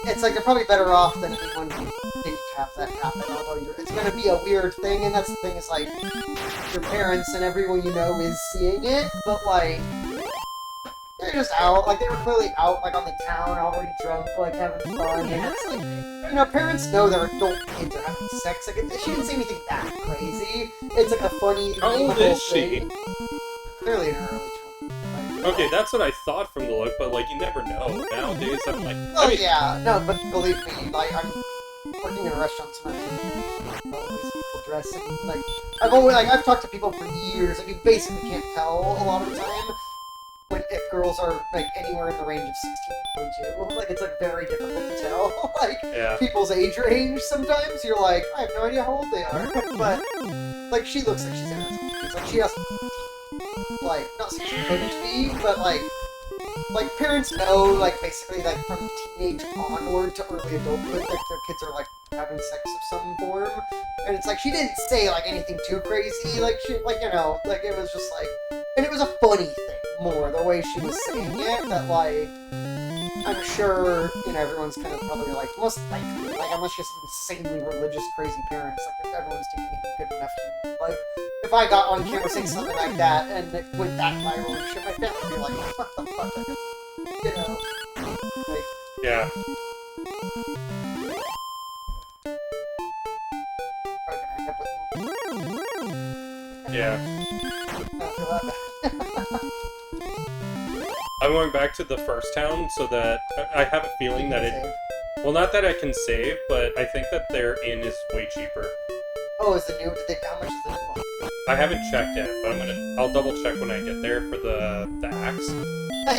It's like, they're probably better off than anyone who didn't have that happen, although it's going to be a weird thing, and that's the thing, is, like, your parents and everyone you know is seeing it, but, like, they're just out, like, they were clearly out, like, on the town, already drunk, like, having fun, and it's like, you know, parents know their adult kids are having sex, like, she didn't say anything that crazy, it's like a funny, How old is she? thing. Clearly in her early 20s. Okay, that's what I thought from the look, but, like, you never know. Nowadays, I'm like... Oh, yeah, no, but believe me, like, working in a restaurant sometimes, always people dressing like I've talked to people for years, and you basically can't tell a lot of the time if girls are like anywhere in the range of 16 to 22. Like it's like very difficult to tell like Yeah. people's age range. Sometimes you're like, I have no idea how old they are, but like she looks like she's in her 20s. Like she has like not saying she couldn't be, but like parents know like basically like from teenage onward to early adulthood like their kids are like having sex of some form, and it's like she didn't say like anything too crazy, like she like you know like it was just like, and it was a funny thing more the way she was saying it, that like I'm sure you know everyone's kind of probably like most likely like unless you have some insanely religious crazy parents, like everyone's taking it good enough to like if I got on camera saying something like that and it went that viral and shit, my family would be like, what the fuck? You know? Like, Yeah. probably gonna end up with Yeah. not feel that bad. I'm going back to the first town so that I have a feeling that it. Well, not that I can save, but I think that their inn is way cheaper. Oh, is the new? How much is the new one? I haven't checked yet, but I'll double check when I get there for the axe.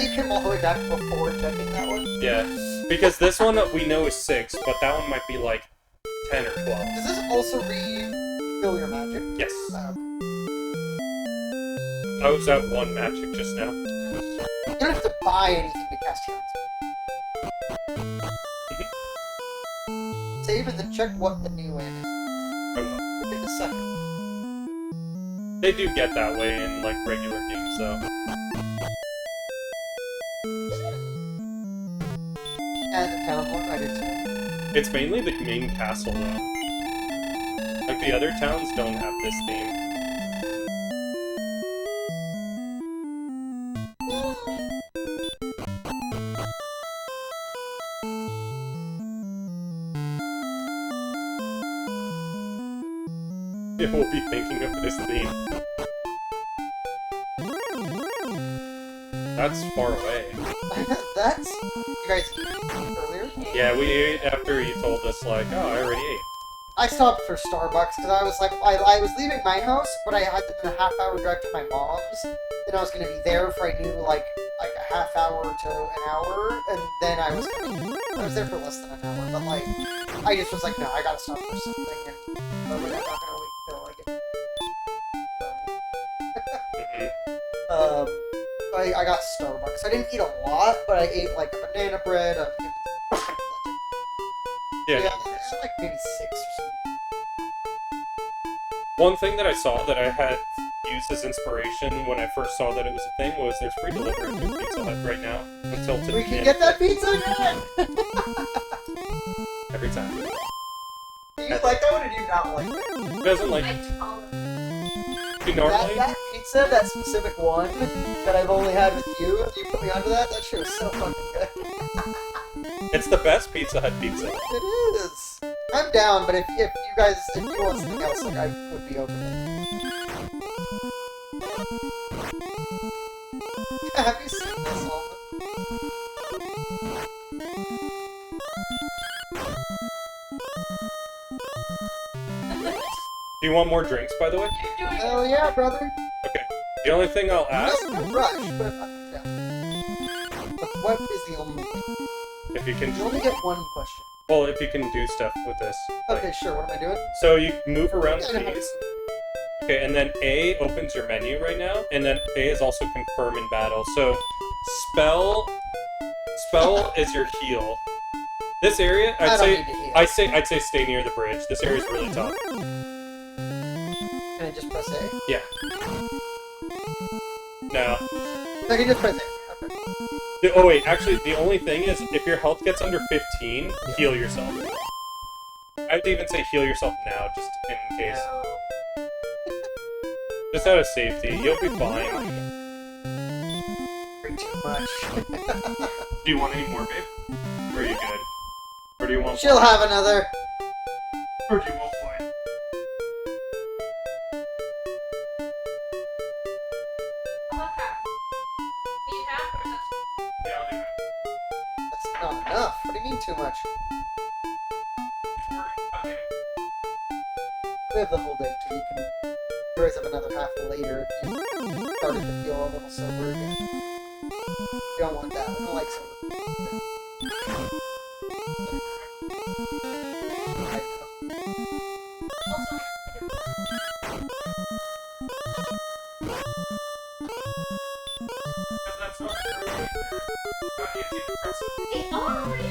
You came all the way back before checking that one? Yeah, because this one we know is 6, but that one might be like 10 or 12. Does this also refill your magic? Yes. Oh. I was at 1 magic just now. You don't have to buy anything to cast healing. Save and then check what the new inn is. In a second. They do get that way in like regular games, though. And the town one, I did too. It's mainly the main castle, though. Like the other towns don't have this theme. It will be thinking of this theme. That's far away. That's... You guys eat earlier? Yeah, we ate after he told us, like, oh, I already ate. I stopped for Starbucks because I was like, I was leaving my house, but I had to do a half-hour drive to my mom's, and I was going to be there for I knew like a half hour to an hour, and then I was there for less than an hour, but like, I just was like, no, I gotta stop for something, and I'm not gonna wait till I get. I got Starbucks. I didn't eat a lot, but I ate like a banana bread, Yeah. it's like maybe 6 or something. One thing that I saw that I had used as inspiration when I first saw that it was a thing was there's free delivery to Pizza Hut right now until today. We can get that pizza again! Every time. Do you like that one or do you not like it? Who doesn't like I tolerate. you normally? That pizza, that specific one that I've only had with you, you put me onto that shit was so fucking good. It's the best Pizza Hut pizza. It is. I'm down, but if you guys, if you want something else, like, I would be open to it. Have you seen this all? Do you want more drinks, by the way? You're doing Hell yeah, brother. Okay. The only thing I'll ask, No rush, but I'm down. But what is the only thing? if you can, You only get one question. well, if you can do stuff with this. Okay, sure, what am I doing? So you move around I the know how to- keys. Okay, and then A opens your menu right now, and then A is also confirm in battle. So spell is your heal. This area, I I'd don't say, need to heal. I'd say stay near the bridge. This area's really tough. Can I just press A? Yeah. No. I can just press A. Okay. Oh wait, actually, the only thing is, if your health gets under 15, heal yourself. I'd even say heal yourself now, just in case. Just out of safety, you'll be fine. Drink too much. Do you want any more, babe? Or are you good? Or do you want She'll have another. Or do you want wine? How about half? Need half or is that Yeah, I'll do That's not enough. What do you mean too much? that. We have the whole day till you can raise up another half later if you started to feel a little sober again. You don't want that. I don't like sober. Also, Because that's not true either. Antidepressant. they are really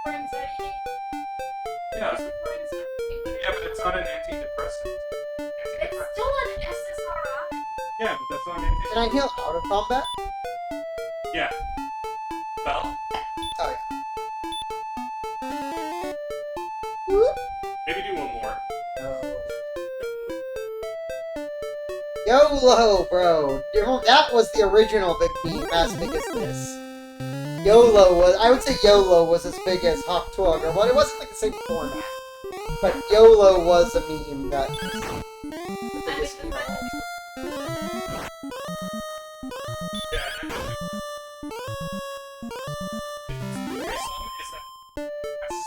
for anxiety. Yeah. For anxiety. Yeah, but it's not an antidepressant. It's still an SSRI. Yeah, but that's not an Can I antidepressant. heal out of combat? Yeah. Well, Oh maybe do one more. yeah. No. YOLO, bro. That was the original big meme, as big as this. YOLO was, I would say YOLO was as big as Hawk Twog, or well, it wasn't like the same format. But YOLO was a meme that was the biggest meme. Yeah, and the reason is that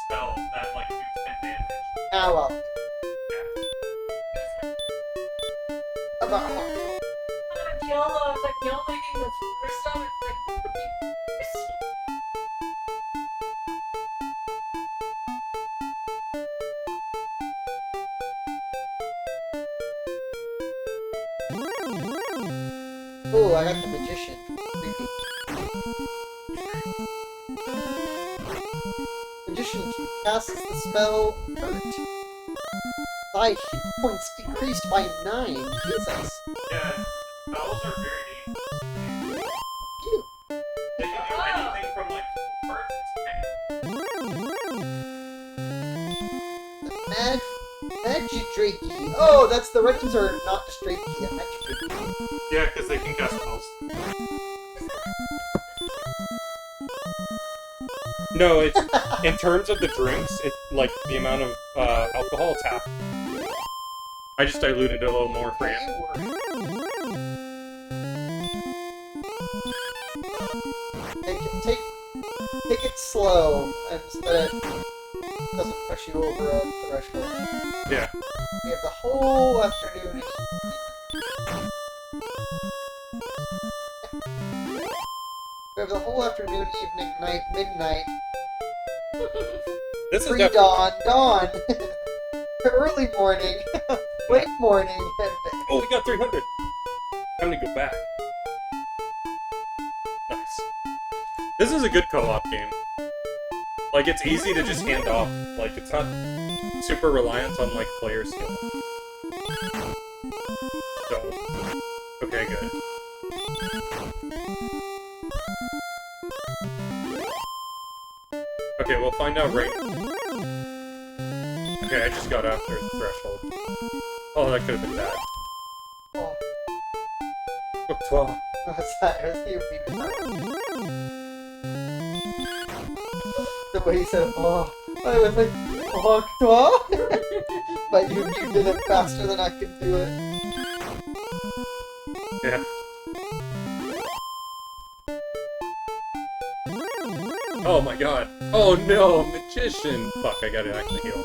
spells that like do 10 damage. Ah well. Yeah. About Hawk Twog. YOLO is like the only thing that's worse of it's like Ooh, I got the Magician. Creepy. Magician casts the spell Hurt. 5 hit points decreased by 9. Jesus. Yeah, spells are very neat. Ew. They can do anything from like birds to Magidrakey. Oh, that's the red ones are not just Drakey, yeah, Magidrakey. Yeah, because they can cast spells. No, it's in terms of the drinks, it's like the amount of alcohol, it's half. I just diluted it a little more for you. Take it slow, and so that it doesn't push you over a threshold. Yeah. We have the whole afternoon. We have the whole afternoon, evening, night, midnight, This is definitely... pre-dawn, dawn, early morning, late morning, and Oh, we got 300! Time to go back. Nice. This is a good co-op game. Like, it's easy to just hand off. Like, it's not super reliant on, like, player skill. So, okay, good. Okay, we'll find out right... Okay, I just got after the threshold. Oh, that could have been bad. oh, Oh, 12. what's that? What's the repeat? The way he said, oh, I was like, oh, toi? But you did it faster than I could do it. Yeah. Oh my god. Oh no, magician! Fuck, I gotta actually heal.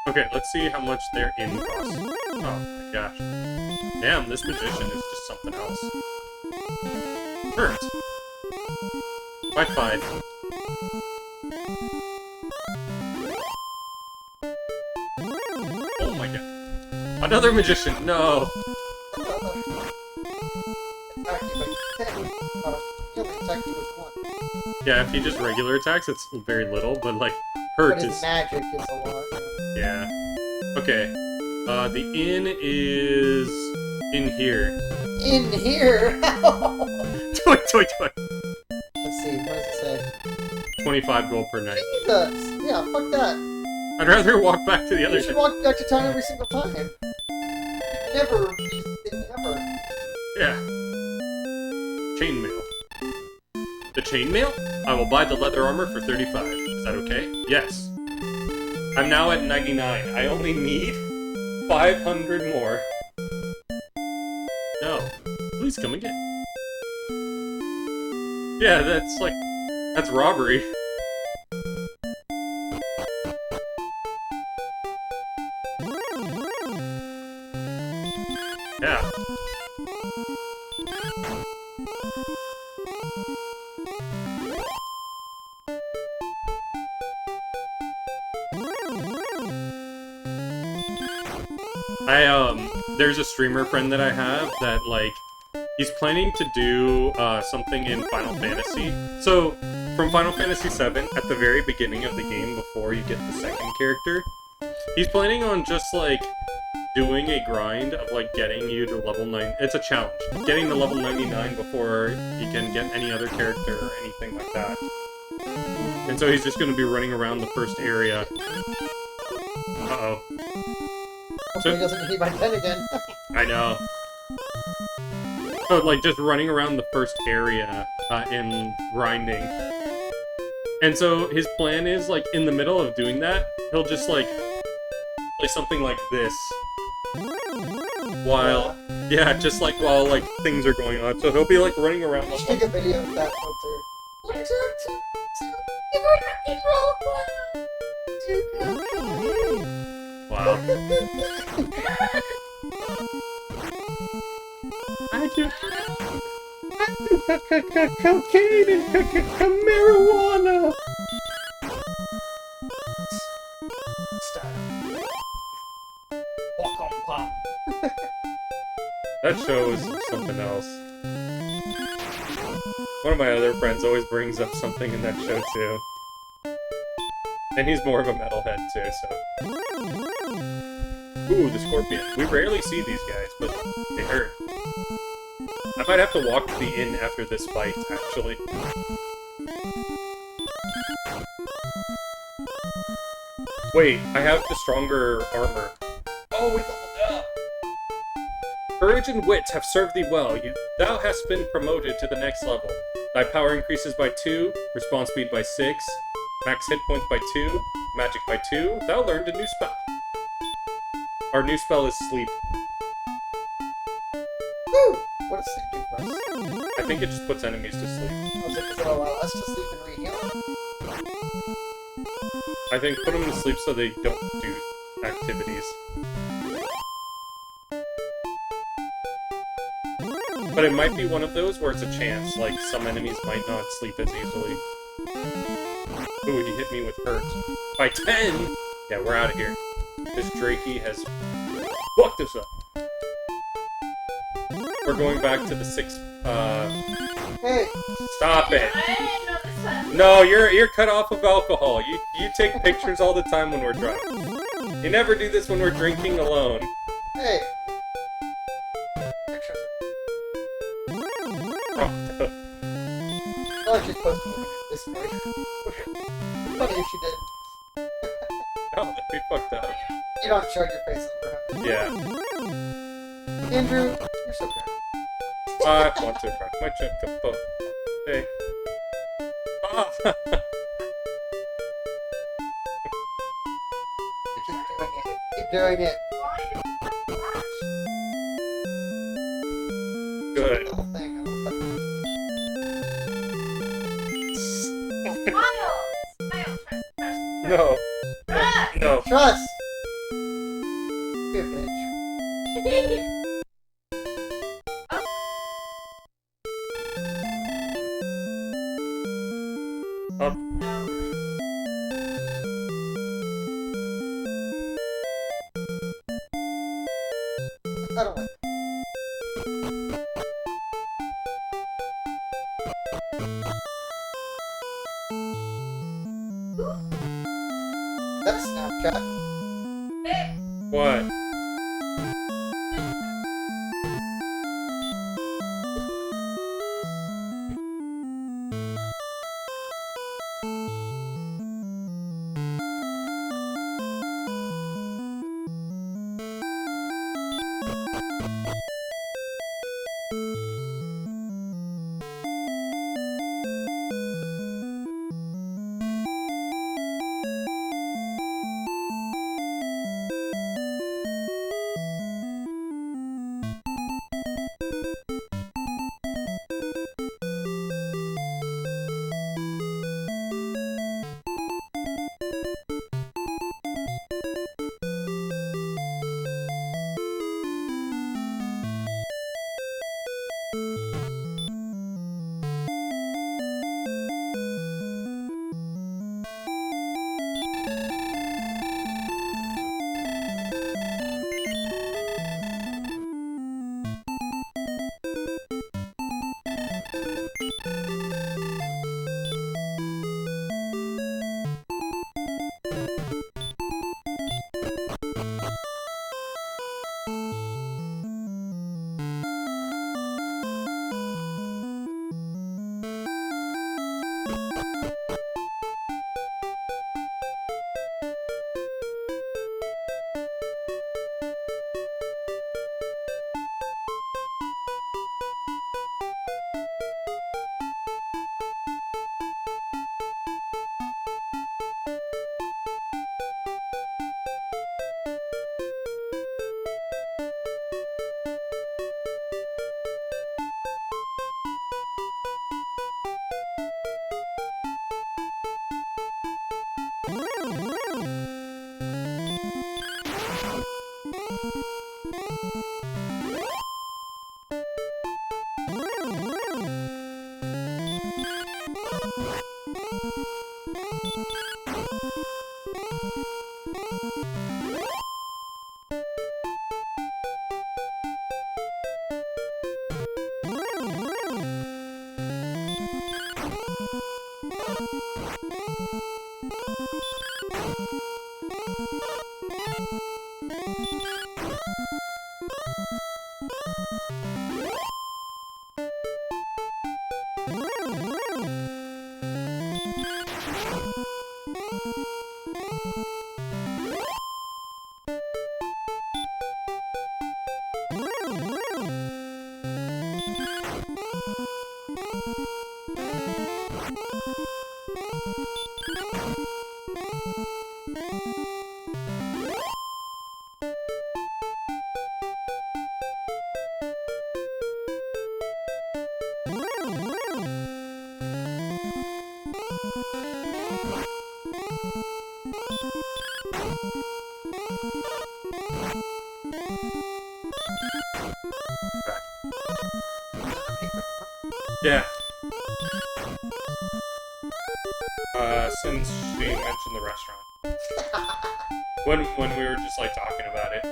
Okay, let's see how much their in costs. Oh my gosh. Damn, this magician is just something else. Hurt. By 5. Oh my god. Another magician, no! Attack you by 10. He'll attack you with 1. Yeah, if he just regular attacks, it's very little, but like, But hurt his is... magic is a lot. Yeah. Okay. The inn is... in here. In here! Toy, toy, toy! Let's see, what does it say? 25 gold per night. Jesus! Yeah, fuck that. I'd rather walk back to the other You should walk back to town every single time. Never Yeah. Chainmail. The chainmail? I will buy the leather armor for 35. Is that okay? Yes. I'm now at 99. I only need 500 more. No. Please come again. Yeah, that's robbery. Yeah. There's a streamer friend that I have that, like, he's planning to do, something in Final Fantasy. So, from Final Fantasy VII, at the very beginning of the game, before you get the second character, he's planning on just, like, doing a grind of, like, getting you to level 9. It's a challenge. Getting to level 99 before you can get any other character or anything like that. And so he's just gonna be running around the first area. Uh-oh. Hopefully he doesn't hit my 10 again. I know. So, like, just running around the first area, and grinding. And so, his plan is, like, in the middle of doing that, he'll just, like, play something like this. While, yeah, just, like, while, like, things are going on. So he'll be, like, running around. Just take a video of that filter. Wow. I do cocaine and marijuana. Walk on pop. That show is something else. One of my other friends always brings up something in that show too. And he's more of a metalhead too, so. Ooh, the scorpion. We rarely see these guys, but they hurt. I might have to walk to the inn after this fight, actually. Wait, I have the stronger armor. Oh, we leveled up! Courage and wit have served thee well. Thou hast been promoted to the next level. Thy power increases by 2, response speed by 6, max hit points by 2, magic by 2. Thou learned a new spell. Our new spell is sleep. Woo! What does sleep do for us? I think it just puts enemies to sleep. Does it allow us to sleep and re-heal? I think put them to sleep so they don't do activities. But it might be one of those where it's a chance, like some enemies might not sleep as easily. Ooh, he hit me with hurt. By 10! Yeah, we're out of here. This Drakey has fucked us up. We're going back to the 6th, Hey! Stop it! I didn't know this one. No, you're cut off of alcohol. You take pictures all the time when we're drunk. You never do this when we're drinking alone. Hey! Pictures. Oh, I feel like she's supposed to look at this way. Funny if she did. no, that'd be fucked up. You don't show your face over her. Yeah. Andrew, you're so good. I want to crack my chip cup. Oh. Hey. Ah. Keep doing it. Good. The whole thing. No. No. Trust! Be a bitch. Up. I don't like That's Snapchat. What? Yeah. Since she mentioned the restaurant. When we were just like talking about it.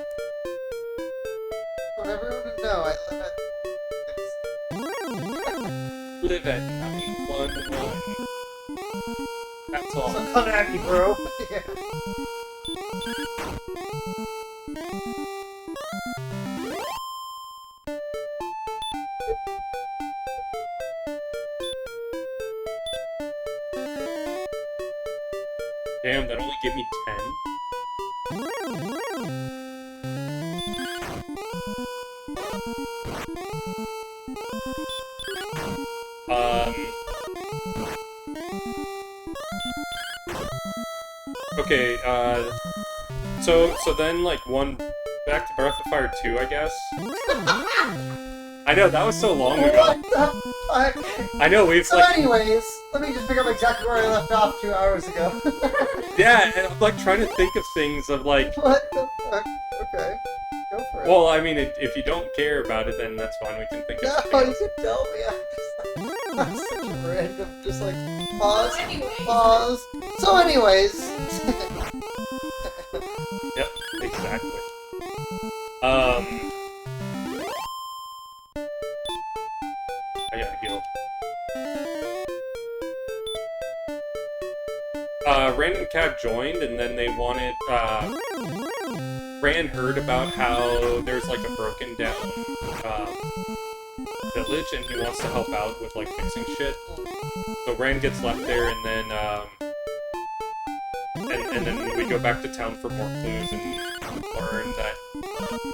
For everyone to know, I live at Live at 911. That's all. So come at me, bro. yeah. Damn, that only gave me 10. Okay, so then, like, back to Breath of Fire 2, I guess? I know, that was so long ago. What the fuck? I know, we've, So like... anyways, let me just pick up exactly where I left off 2 hours ago. Yeah, and I'm, like, trying to think of things of, like... What the fuck? Okay. Go for it. Well, I mean, if you don't care about it, then that's fine, we can think of no, something you else. can tell me. I'm such a random, just like, pause, So anyways, pause. So anyways. Yep, exactly. I gotta heal. Rand and Cab joined, and then they wanted, Rand heard about how there's, like, a broken down, village, and he wants to help out with, like, fixing shit. So Rand gets left there, and then, and then we go back to town for more clues and learn that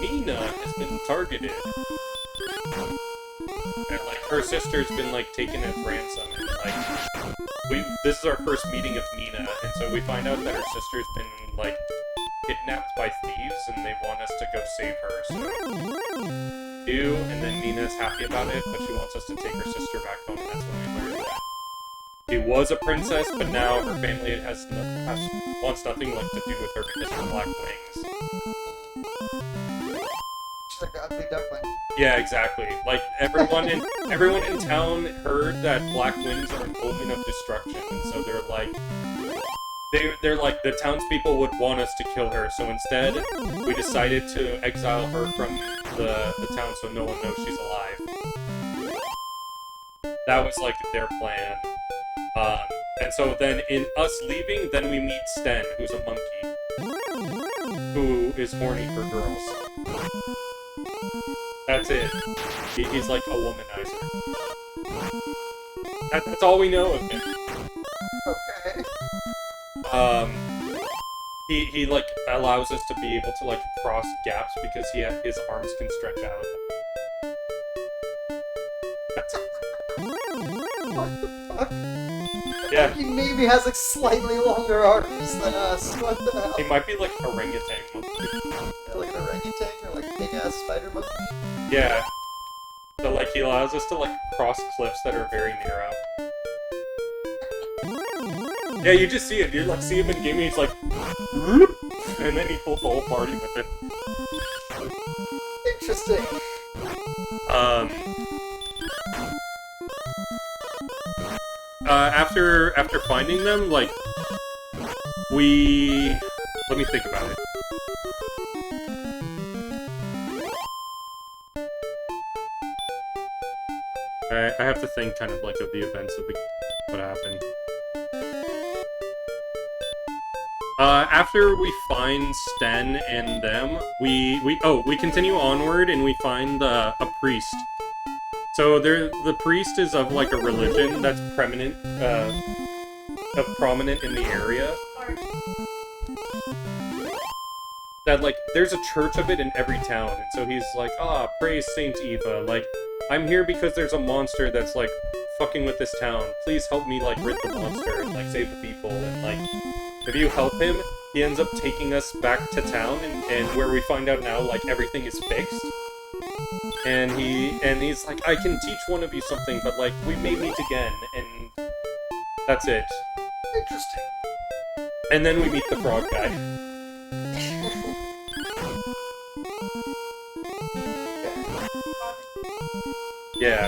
Mina has been targeted. And, like, her sister's been, like, taken as ransom, and, like, this is our first meeting of Mina, and so we find out that her sister's been, like, kidnapped by thieves, and they want us to go save her, so... do, and then Mina's happy about it, but she wants us to take her sister back home, and that's when we learn that she was a princess, but now her family wants nothing, like, to do with her because of her black wings. She's like an ugly duckling. Yeah, exactly. Like, everyone in town heard that black wings are an omen of destruction, and so they're like, they're like, the townspeople would want us to kill her, so instead, we decided to exile her from the town so no one knows she's alive. That was, like, their plan. And so then, in us leaving, then we meet Sten, who's a monkey, who is horny for girls. That's it. He's like a womanizer. That's all we know of him. Okay. He like allows us to be able to like cross gaps because his arms can stretch out. That's it. What the fuck? Yeah. He maybe has like slightly longer arms than us. What the hell? He might be like orangutan monkey. Like an orangutan or like big ass spider monkey? Yeah. So like he allows us to like cross cliffs that are very narrow. Yeah, you just see it. You like see him in game and he's like, and then he pulls the whole party with it. Interesting. After finding them, like, let me think about it. I have to think kind of like of the events of what happened. After we find Sten and them, we continue onward and we find a priest. So the priest is of like a religion that's prominent in the area. That like there's a church of it in every town, and so he's like, praise Saint Eva. Like, I'm here because there's a monster that's like fucking with this town. Please help me like rid the monster and like save the people. And like, if you help him, he ends up taking us back to town, and where we find out now like everything is fixed. And he's like, I can teach one of you something, but like we may meet again, and that's it. Interesting. And then we meet the frog guy. Yeah.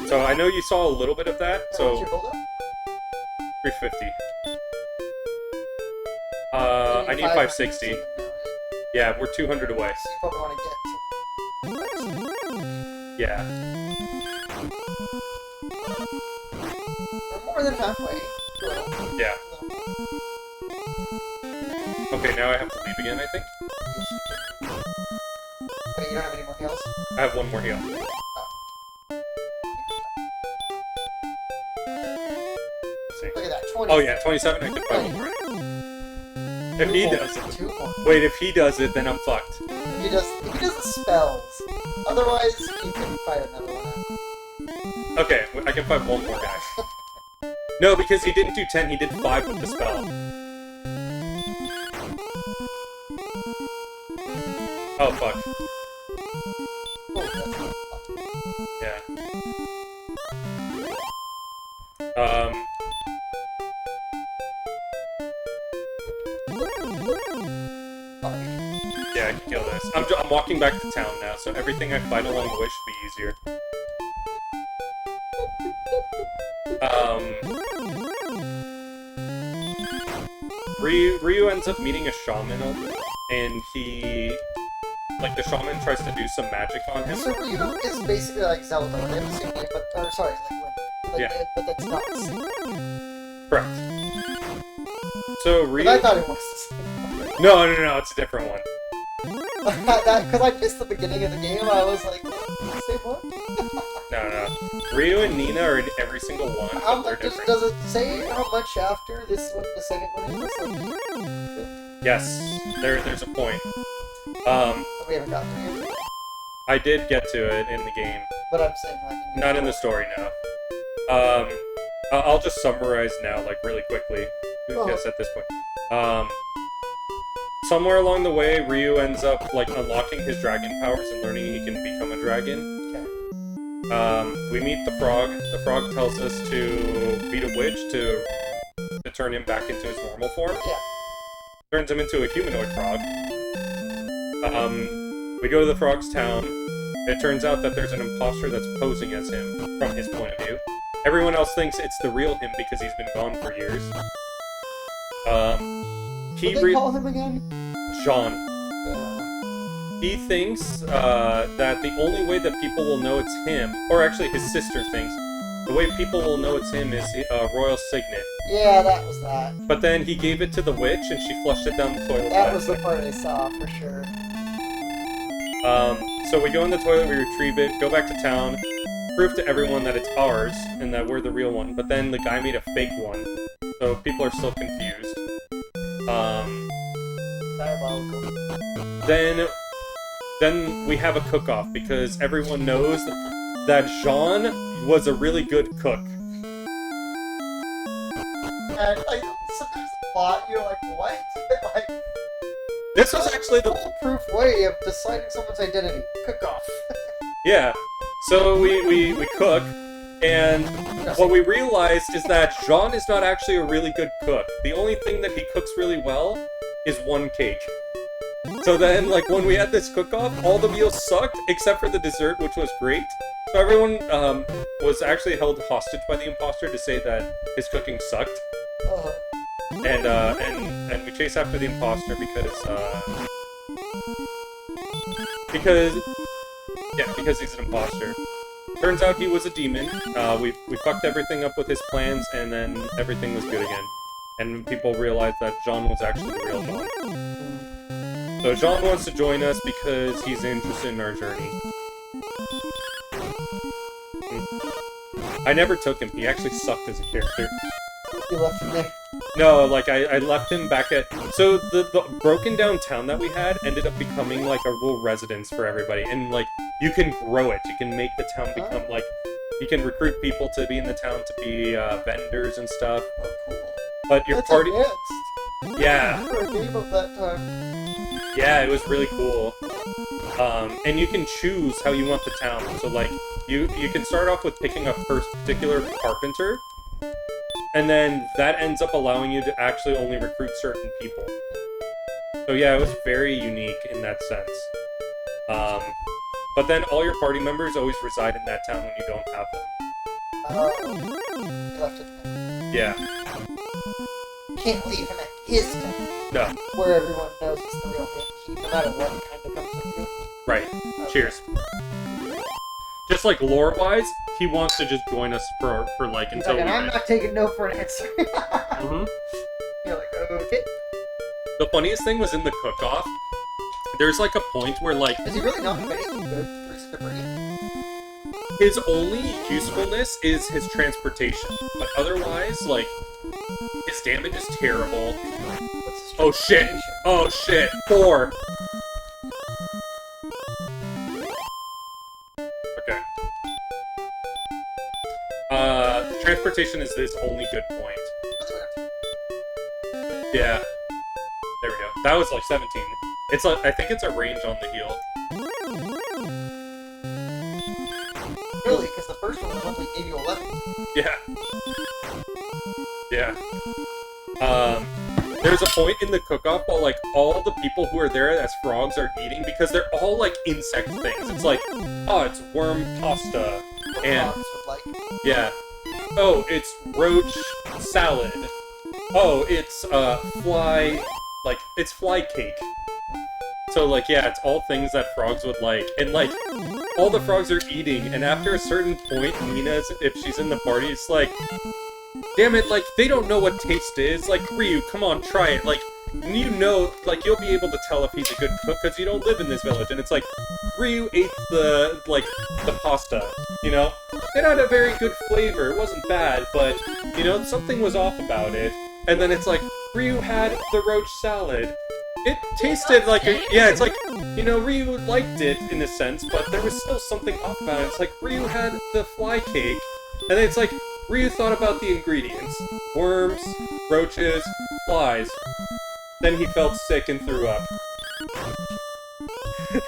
So I know you saw a little bit of that, so... What's your build-up? 350. I need 560. Yeah, we're 200 away. So you probably want to get to... Yeah. We're more than halfway. Yeah. Okay, now I have to leave again, I think. But you don't have any more heals? I have one more heal. Let's see. Look at that, 20. Oh yeah, 27, I can find one more. If he does it. 2 more. Wait, if he does it, then I'm fucked. If he does the spells. Otherwise, you can fight another one out. Okay, I can find one more guy. No, because he didn't do 10, he did 5 with the spell. Oh, fuck. Oh, that's not Yeah. Yeah, I can kill this. I'm walking back to town now, so everything I fight along the way should be easier. Ryu ends up meeting a shaman, and the shaman tries to do some magic on him. So Ryu is basically like Zelda. They have the same name, but sorry, like Link. Yeah. But that's not the same. Correct. So Ryu... But I thought it was the same. No, it's a different one. Because I missed the beginning of the game, I was like, same one? No. Ryu and Nina are in every single one, How but they're much different. does it say how much after this one, the second one is? Like, Yes, there's a point. we haven't gotten to it, I did get to it in the game. but I'm saying like Not in the story, no. I'll just summarize now, like, really quickly, because at this point. Somewhere along the way, Ryu ends up, like, unlocking his dragon powers and learning he can become a dragon. Okay. We meet the frog. The frog tells us to beat a witch to turn him back into his normal form. Yeah. Turns him into a humanoid frog. We go to the frog's town. It turns out that there's an imposter that's posing as him, from his point of view. Everyone else thinks it's the real him because he's been gone for years. What do they call him again? Jean. Yeah. He thinks that the only way that people will know it's him, or actually his sister thinks, the way people will know it's him is a royal signet. Yeah, that was that. But then he gave it to the witch and she flushed it down the toilet. That was the part I saw for sure. So we go in the toilet, we retrieve it, go back to town, prove to everyone that it's ours and that we're the real one. But then the guy made a fake one, so people are still confused. Diabolical. Then we have a cook-off because everyone knows that Jean was a really good cook. And like sometimes the plot, you're like, what? Like This was actually the... foolproof way of deciding someone's identity. Cook off. Yeah. So we cook, and what we realized is that Jean is not actually a really good cook. The only thing that he cooks really well is one cake. So then, like, when we had this cook-off, all the meals sucked, except for the dessert, which was great. So everyone was actually held hostage by the imposter to say that his cooking sucked. Uh, And we chase after the imposter because he's an imposter. Turns out he was a demon. We fucked everything up with his plans, and then everything was good again. And people realized that Jean was actually the real Jean. So Jean wants to join us because he's interested in our journey. I never took him. He actually sucked as a character. you left him there. No, like, I left him back at... So, the broken down town that we had ended up becoming, like, a little residence for everybody. And, like, you can grow it. You can make the town become, like... You can recruit people to be in the town to be vendors and stuff. Oh, cool. But your That's party... advanced. Yeah. For a game of that time. Yeah, it was really cool. And you can choose how you want the town. So, like, you can start off with picking a particular carpenter. And then that ends up allowing you to actually only recruit certain people. So yeah, it was very unique in that sense. But then all your party members always reside in that town when you don't have them. You left it there. Yeah. Can't leave him at his town. No. Where everyone knows he's the real thing, no matter what kind of comes with you. Right. Cheers. Just like lore-wise, he wants to just join us for like He's until like, we and I'm win. not taking no for an answer. Mm-hmm. You're like, okay. The funniest thing was in the cook-off. There's like a point where like Is he really not anything good for his degree? his only usefulness is his transportation, but otherwise, like, his damage is terrible. What's his Oh shit! transportation? Oh shit! 4. Okay. Transportation is his only good point. Yeah. There we go. That was like 17. It's like, I think it's a range on the heal. Really? Because the first one only gave you 11. Yeah. Yeah. There's a point in the cook-off while, like, all the people who are there as frogs are eating because they're all, like, insect things. It's like, oh, it's worm pasta. And, Frogs would like. yeah. Oh, it's roach salad. Oh, it's, fly... Like, it's fly cake. So, like, yeah, it's all things that frogs would like. And, like, all the frogs are eating, and after a certain point, Nina, if she's in the party, it's like, damn it, like, they don't know what taste is. Like, Ryu, come on, try it. Like, you know, like, you'll be able to tell if he's a good cook because you don't live in this village. And it's like, Ryu ate the pasta, you know? It had a very good flavor. It wasn't bad, but, you know, something was off about it. And then it's like, Ryu had the roach salad. It tasted like a... Yeah, it's like, you know, Ryu liked it in a sense, but there was still something off about it. It's like, Ryu had the fly cake, and then it's like, Ryu thought about the ingredients. Worms, roaches, flies. Then he felt sick and threw up.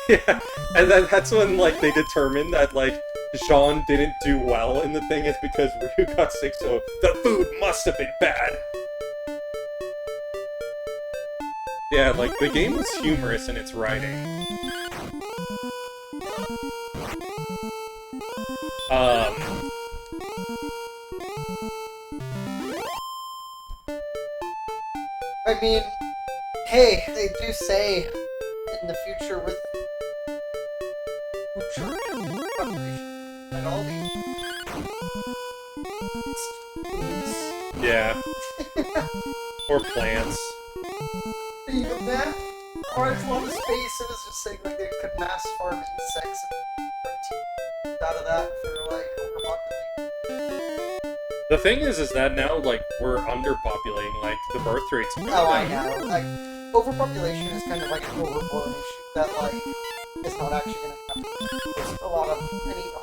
Yeah, and then that's when, like, they determined that, like, Jean didn't do well in the thing is because Ryu got sick, so the food must have been bad. Yeah, like, the game was humorous in its writing. I mean, hey, they do say in the future with and all these foods. Yeah. Or plants. You know that? Or it's one of space and it's just saying like they could mass farm insects and protein out of that for like overpopulating. The thing is that now, like, we're underpopulating, like, the birth rate's going Oh, I down. know. Like, overpopulation is kind of like an overblown issue that, like, is not actually going to happen. There's a lot of,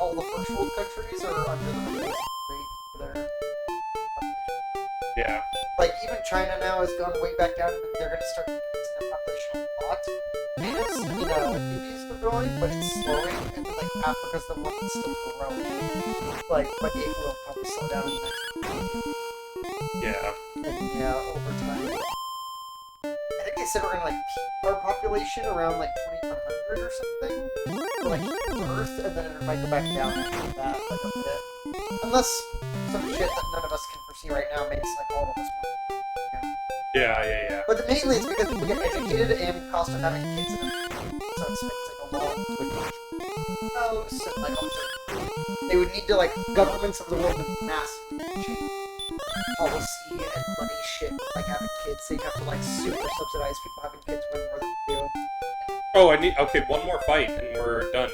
all the first world countries are under the replacement rate for their population. Yeah. Like, even China now has gone way back down, and they're going to start increasing their population a lot. Because, you know, India's still growing, but it's slowing, and then, like, Africa's the one that's still growing. Like, but it will probably slow down in the next Yeah. And yeah, over time. I think they said we're gonna like peak our population population around like 2100 or something, for like Earth, and then it might go back down after that, like a bit. Unless some shit that none of us can foresee right now makes like all of us more. Yeah. But mainly it's because people get educated and cost of having kids in it. So it's like a law with house and like also they would need to like governments of the world would massively change policy and money shit like having kids. They'd have to like super subsidize people having kids when more than they do. Oh, okay, one more fight and we're done.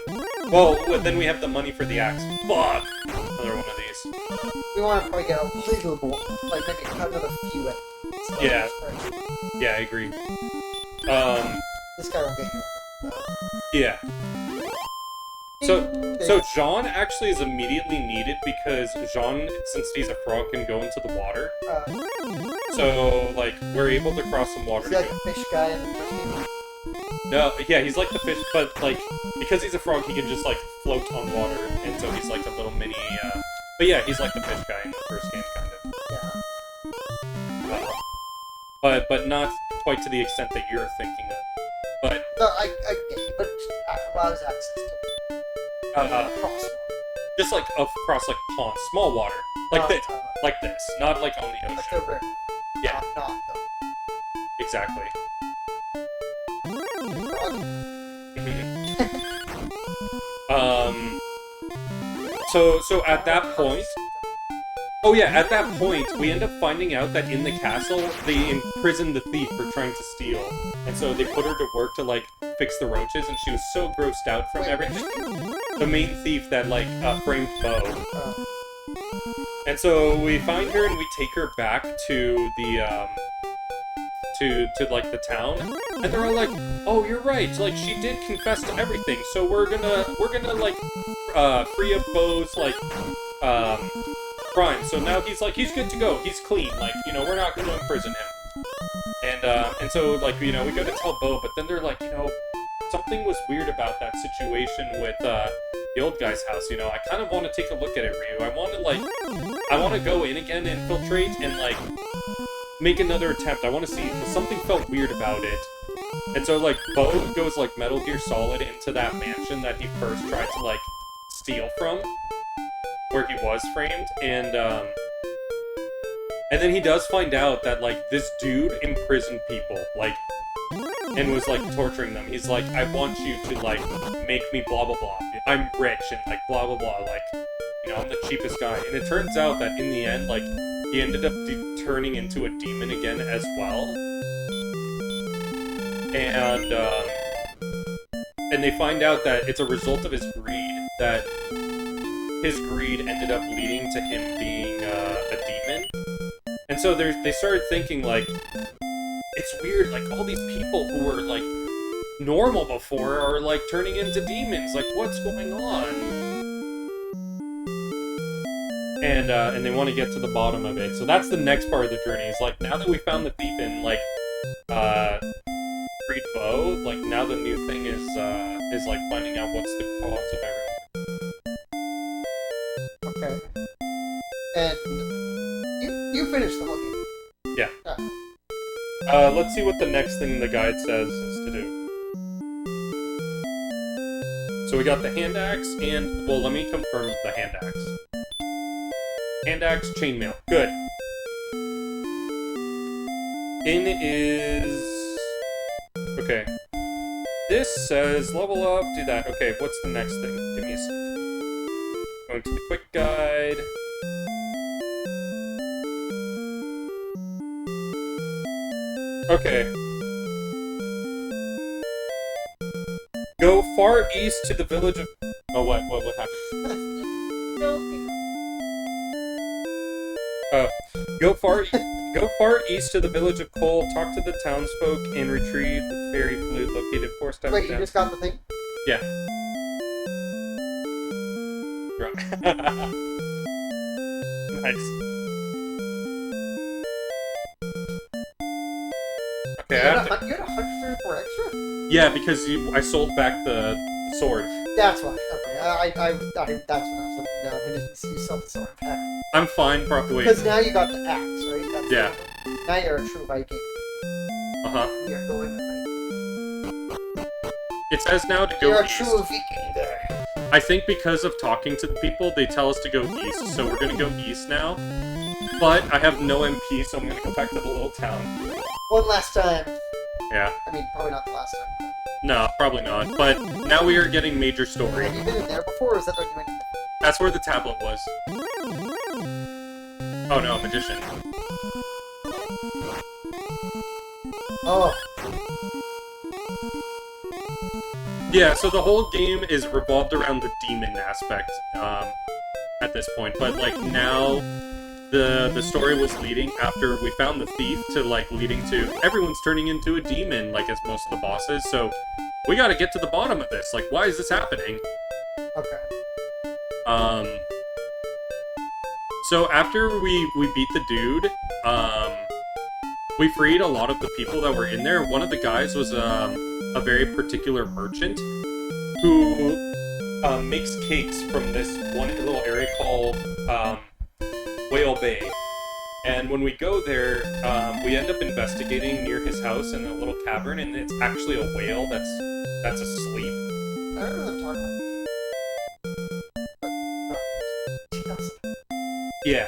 Well, then we have the money for the axe. Fuck! Another one of these. We want to probably get a little, like maybe another few at Yeah. Yeah, I agree. This guy will get you. Yeah. So Jean actually is immediately needed because Jean, since he's a frog, can go into the water. So, like, we're able to cross some water. Is he like a fish guy in the first game? No, yeah, he's like the fish, but, like, because he's a frog, he can just, like, float on water, and so he's like a little mini, but yeah, he's like the fish guy in the first game, kind of. Yeah. But not quite to the extent that you're thinking of. But, No, I get you, but allows access to cross. just like across, like, pond, small water. Like this, not like on the Like ocean. the river. Yeah. Not though. Exactly. So at that point, oh yeah, at that point, we end up finding out that in the castle, they imprisoned the thief for trying to steal. And so they put her to work to, like, fix the roaches, and she was so grossed out from everything. The main thief that, like, framed Bo. And so we find her and we take her back to the, to like the town, and they're all like, "Oh, you're right. Like she did confess to everything, so we're gonna like free up Bo's like crime. So now he's good to go. He's clean. Like we're not gonna imprison him." And so like we go to tell Bo, but then they're like, something was weird about that situation with the old guy's house. I kind of want to take a look at it, Ryu. I want to go in again, infiltrate, and like make another attempt. I want to see, because something felt weird about it. And so, like, Bo goes, like, Metal Gear Solid into that mansion that he first tried to, like, steal from, where he was framed, and then he does find out that, like, this dude imprisoned people, like, and was, like, torturing them. He's like, I want you to, like, make me blah, blah, blah. I'm rich, and, like, blah, blah, blah, like, I'm the cheapest guy. And it turns out that in the end, like, he ended up turning into a demon again as well. And they find out that it's a result of his greed, that his greed ended up leading to him being a demon. And so they started thinking, like, it's weird, like, all these people who were, like, normal before are, like, turning into demons. Like, what's going on? And they want to get to the bottom of it. So that's the next part of the journey. Is like, now that we found the thief and like freed Bo, like now the new thing is like finding out what's the cause of everything. Okay. And you finished the whole game. Yeah. Let's see what the next thing the guide says is to do. So we got the hand axe and, well, let me confirm the hand axe. Hand axe, chainmail. Good. In is... Okay. This says level up, do that. Okay, what's the next thing? Give me a second. Going to the quick guide. Okay. Go far east to the village of... Oh, what happened? Go far east to the village of Cole, talk to the townsfolk, and retrieve the fairy flute located 4 steps down. Wait, you just got the thing? Yeah. Nice. Okay, You had 134 extra? Yeah, because I sold back the sword. That's why. Okay, that's what I was looking down. I didn't see you sell the sword back. I'm fine, probably. Because now you got the axe, right? That's Yeah. Now you're a true Viking. Uh-huh. You're going to fight. it says now to You're go a east. true Viking there. I think because of talking to the people, they tell us to go east, so we're gonna go east now. But I have no MP, so I'm gonna go back to the little town. One last time. Yeah. I mean, probably not the last time. No, probably not. But now we are getting major story. Have you been in there before, or is that what you went in? That's where the tablet was. Oh no, magician. Oh. Yeah, so the whole game is revolved around the demon aspect at this point. But like now, the story was leading after we found the thief to like leading to everyone's turning into a demon, like as most of the bosses. So we got to get to the bottom of this. Like, why is this happening? Okay. So after we beat the dude, we freed a lot of the people that were in there. One of the guys was a very particular merchant who makes cakes from this one little area called Whale Bay. And when we go there, we end up investigating near his house in a little cavern, and it's actually a whale that's asleep. I don't know what I'm talking about. Yeah.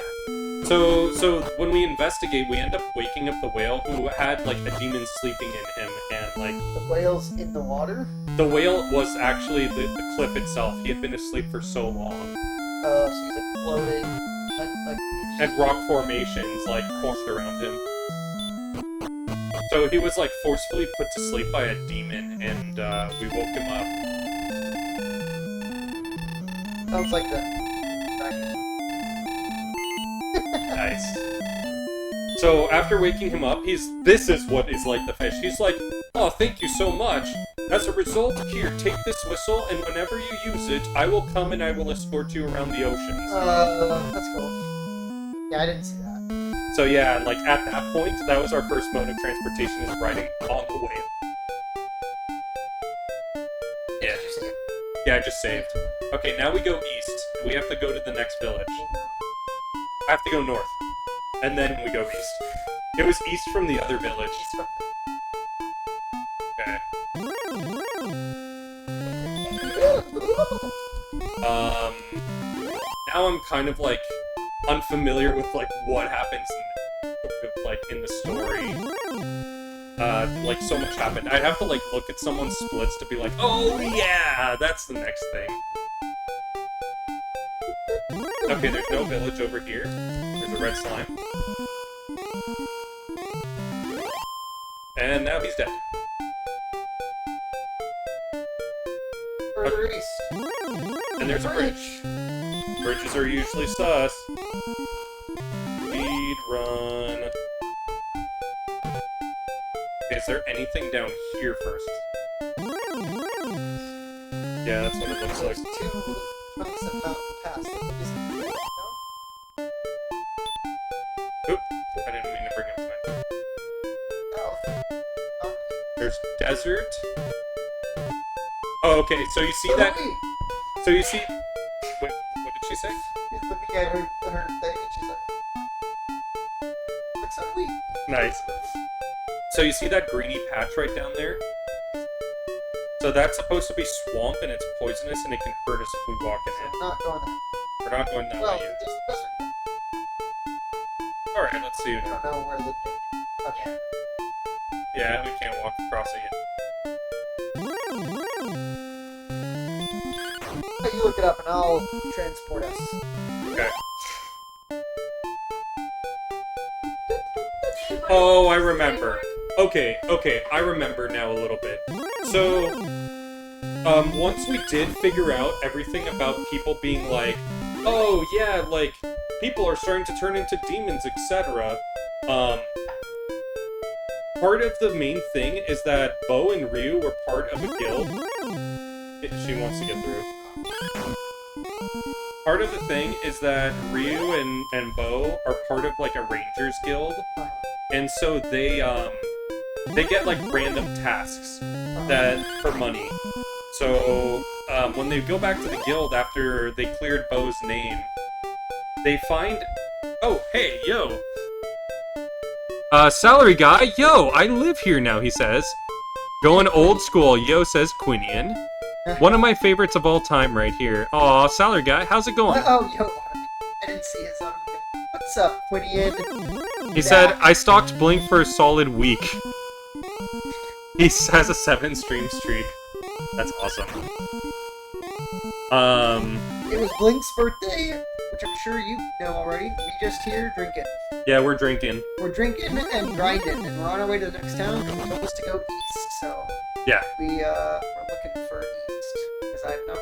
So when we investigate, we end up waking up the whale who had like a demon sleeping in him, and like The whale's in the water? the whale was actually the cliff itself. He had been asleep for so long. So he's like floating. Like And rock formations like formed around him. So he was like forcefully put to sleep by a demon, and we woke him up. sounds like the Nice. So after waking him up, this is what is like the fish. He's like, oh, thank you so much. As a result, here, take this whistle, and whenever you use it, I will come and I will escort you around the oceans. that's cool. Yeah, I didn't see that. So yeah, like at that point, that was our first mode of transportation, is riding on the whale. Yeah. Did you see it? Yeah, I just saved. Okay, now we go east. We have to go to the next village. I have to go north. And then we go east. It was east from the other village. Okay. Now I'm kind of like unfamiliar with like what happens in the story. Like so much happened. I'd have to like look at someone's splits to be like, oh yeah, that's the next thing. Okay, there's no village over here. There's a red slime. And now he's dead. Further east. And there's a bridge. Bridges are usually sus. Speed run. Is there anything down here first? Yeah, that's what it looks like. There's two chunks of mountain pass. Oop, I didn't mean to bring up time. Oh. There's desert. Oh, okay, so you see that? So you see... Wait, what did she say? He's looking at her thing and she's like, looks so sweet. Nice. So you see that greeny patch right down there? So that's supposed to be swamp, and it's poisonous, and it can hurt us if we walk in it. Not going there. We're not going that Well, way yet. just desert. Alright, let's see. I don't know where the... Okay. Yeah, we can't walk across it yet. You look it up and I'll transport us. Okay. Oh, I remember. Okay, I remember now a little bit. So, once we did figure out everything about people being like, oh yeah, like, people are starting to turn into demons, etc. Part of the main thing is that Bo and Ryu were part of a guild. She wants to get through. Part of the thing is that Ryu and Bo are part of like a rangers guild, and so they get like random tasks that for money. So when they go back to the guild after they cleared Bo's name, they find, oh hey yo, salary guy, yo, I live here now, he says. Going old school, yo, says Quinian. One of my favorites of all time right here. Aw, Salary Guy, how's it going? Oh, yo, I didn't see his What's up, Quinian? He said, I stalked Blink for a solid week. He has a 7-stream streak. That's awesome. It was Blink's birthday, which I'm sure you know already. We just here drinking. Yeah, we're drinking. We're drinking and grinding, and we're on our way to the next town. He told us to go east, so Yeah. we're looking for east. Because I have no.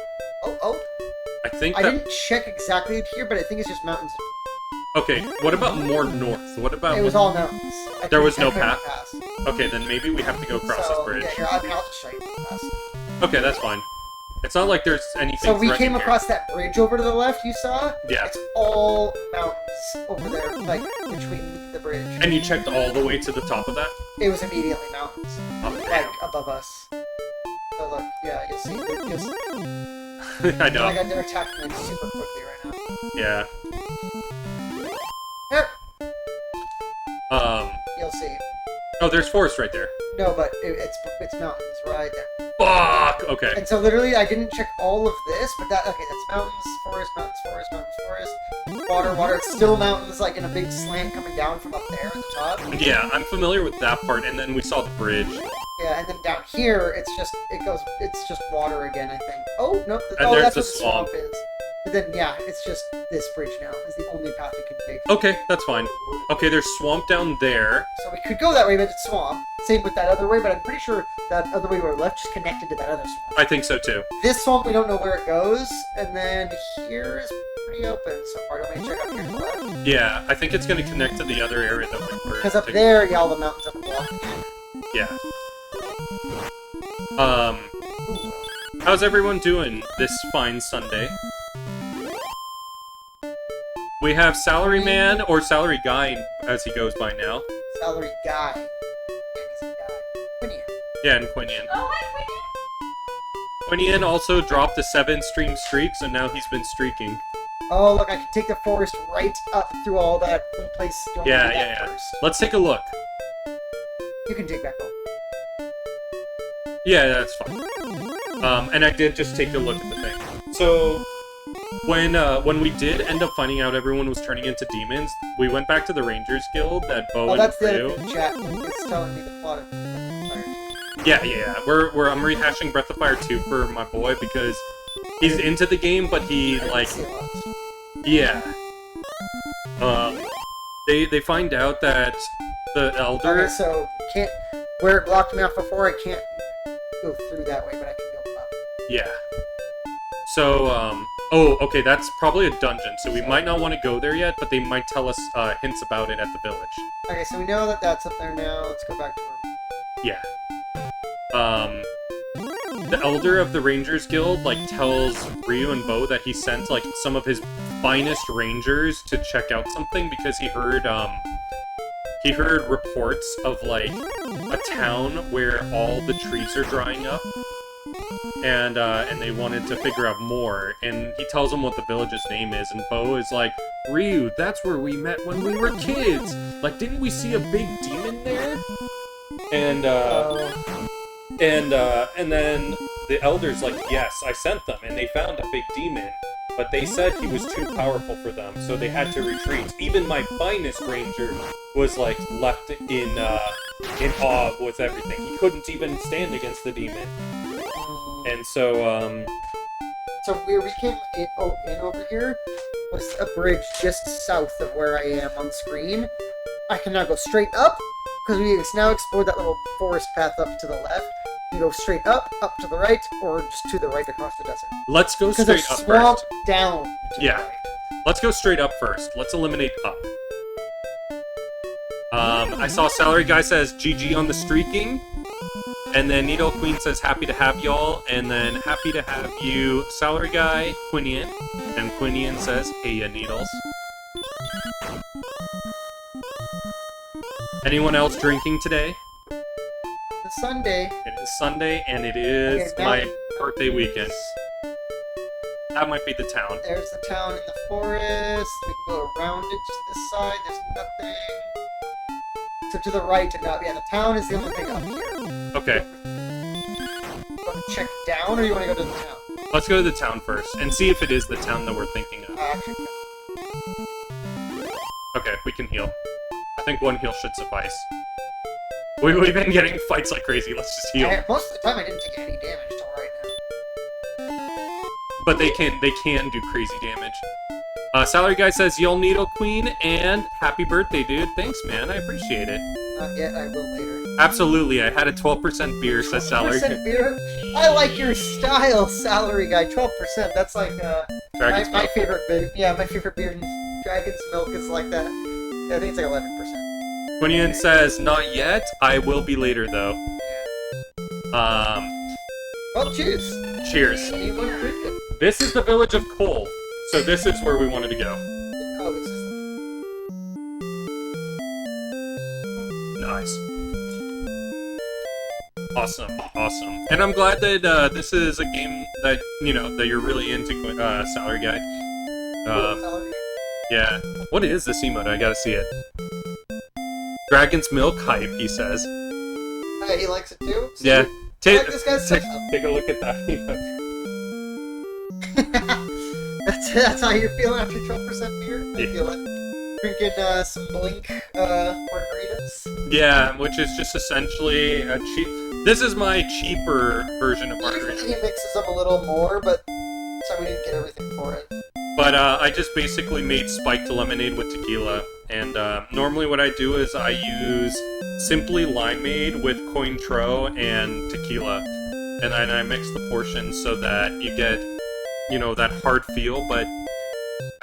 Oh! I think I that... didn't check exactly here, but I think it's just mountains. Okay, what about more north? What about... It was all mountains. There was no couldn't path? pass. Okay, then maybe we have to go across this bridge. Yeah, here, I'll just show you the pass. Okay, that's fine. It's not like there's anything So we threatening came here. across that bridge over to the left you saw? Yeah. It's all mountains over there, like, between the bridge. And you checked all the way to the top of that? It was immediately mountains. Oh, Like, above us. So look, yeah, you'll see. They just, I know. like, they're attacking like, super quickly right now. Yeah. Here! Um... You'll see. Oh, there's forest right there. No, but it's mountains right there. Fuck! Okay. And so literally, I didn't check all of this, but that's mountains, forest, mountains, forest, mountains, forest, water. It's still mountains, like in a big slant coming down from up there at the top. Yeah, I'm familiar with that part, and then we saw the bridge. Yeah, and then down here, it's just water again, I think. Oh, no, And there's that's the what the swamp is. But then, yeah, it's just this bridge now is the only path we can take. Okay, that's fine. Okay, there's swamp down there. So we could go that way, but it's swamp. Same with that other way, but I'm pretty sure that other way to our left is connected to that other swamp. I think so too. This swamp, we don't know where it goes, and then here is pretty open so far. Don't we check up here to the left? Yeah, I think it's going to connect to the other area that we were... Because up taking- there, yeah, all the mountains are blocking it. Yeah. How's everyone doing this fine Sunday? We have Salary Man, or Salary Guy, as he goes by now. Salary guy. Yeah, he's a guy. Quinian. Yeah, and Quinian. Oh, hi, Quinian also dropped a 7-stream streak, so now he's been streaking. Oh, look, I can take the forest right up through all that one place. Do you want me to do that Yeah. first? Let's take a look. You can take back home. Yeah, that's fine. And I did just take a look at the thing. So, when we did end up finding out everyone was turning into demons, we went back to the Rangers Guild that Bo Oh, and that's the Ryu... other thing, chat. It's telling me the plot of Fire. Yeah. I'm rehashing Breath of Fire 2 for my boy because he's into the game, but he, like... Yeah. They find out that the Elder... Okay, so can't where it blocked me off before. I can't go through that way, but I can go up. Yeah. So, oh, okay, that's probably a dungeon, so we might not want to go there yet, but they might tell us, hints about it at the village. Okay, so we know that that's up there now. Let's go back to where. Yeah. The Elder of the Rangers Guild, like, tells Ryu and Bo that he sent, like, some of his finest rangers to check out something because he heard reports of, like, a town where all the trees are drying up. And they wanted to figure out more, and he tells them what the village's name is, and Bo is like, Ryu, that's where we met when we were kids! Like, didn't we see a big demon there? And then the Elder's like, yes, I sent them, and they found a big demon, but they said he was too powerful for them, so they had to retreat. Even my finest ranger was, like, left in awe with everything. He couldn't even stand against the demon. And so, So where we came in over here was a bridge just south of where I am on screen. I can now go straight up, because we now explored that little forest path up to the left. You can go straight up to the right, or just to the right across the desert. let's go Because straight there's up swamp first. down to Yeah. the right. Let's go straight up first. Let's eliminate up. I saw Salary Guy says GG on the streaking. And then Needle Queen says happy to have y'all. And then happy to have you, Salary Guy, Quinian. And Quinian says, hey ya Needles. Anyone else drinking today? It's Sunday. It is Sunday and it is Okay, my now- birthday weekend. That might be the town. There's the town in the forest. We can go around it to this side. There's nothing. So to the right and up. Yeah, the town is the only thing up here. Okay. want to check down, or you want to go to the town? Let's go to the town first and see if it is the town that we're thinking of. Actually, Okay, we can heal. I think one heal should suffice. We've been getting fights like crazy. Let's just heal. most of the time I didn't take any damage till right now. But they can do crazy damage. Salary guy says, "You'll needle queen," and happy birthday, dude. Thanks, man. I appreciate it. Not yet, I will later. Absolutely. I had a 12% beer, says salary. 12% beer? I like your style, salary guy. 12%. That's like Dragon's my Milk. favorite beer. Yeah, my favorite beer. Dragon's Milk is like that. Yeah, I think it's like 11%. Quinian says, "Not yet. I will be later, though." Well, cheers. Cheers. Anyone drink it? This is the village of Cole, so this is where we wanted to go. Oh, this is. Nice. Awesome. And I'm glad that this is a game that, that you're really into, salary guy. Salary. Yeah. What is this emote? I gotta see it. Dragon's Milk hype, he says. He likes it too? See? Yeah. I like this guy's take setup. a look at that. That's how you're feeling after 12% beer? I feel it. Drinking some Blink margaritas. Yeah, which is just essentially a cheap... This is my cheaper version of margarita. Usually he mixes them a little more, but so we didn't get everything for it. But I just basically made spiked lemonade with tequila. And normally what I do is I use simply limeade with Cointreau and tequila. And then I mix the portions so that you get, that hard feel, but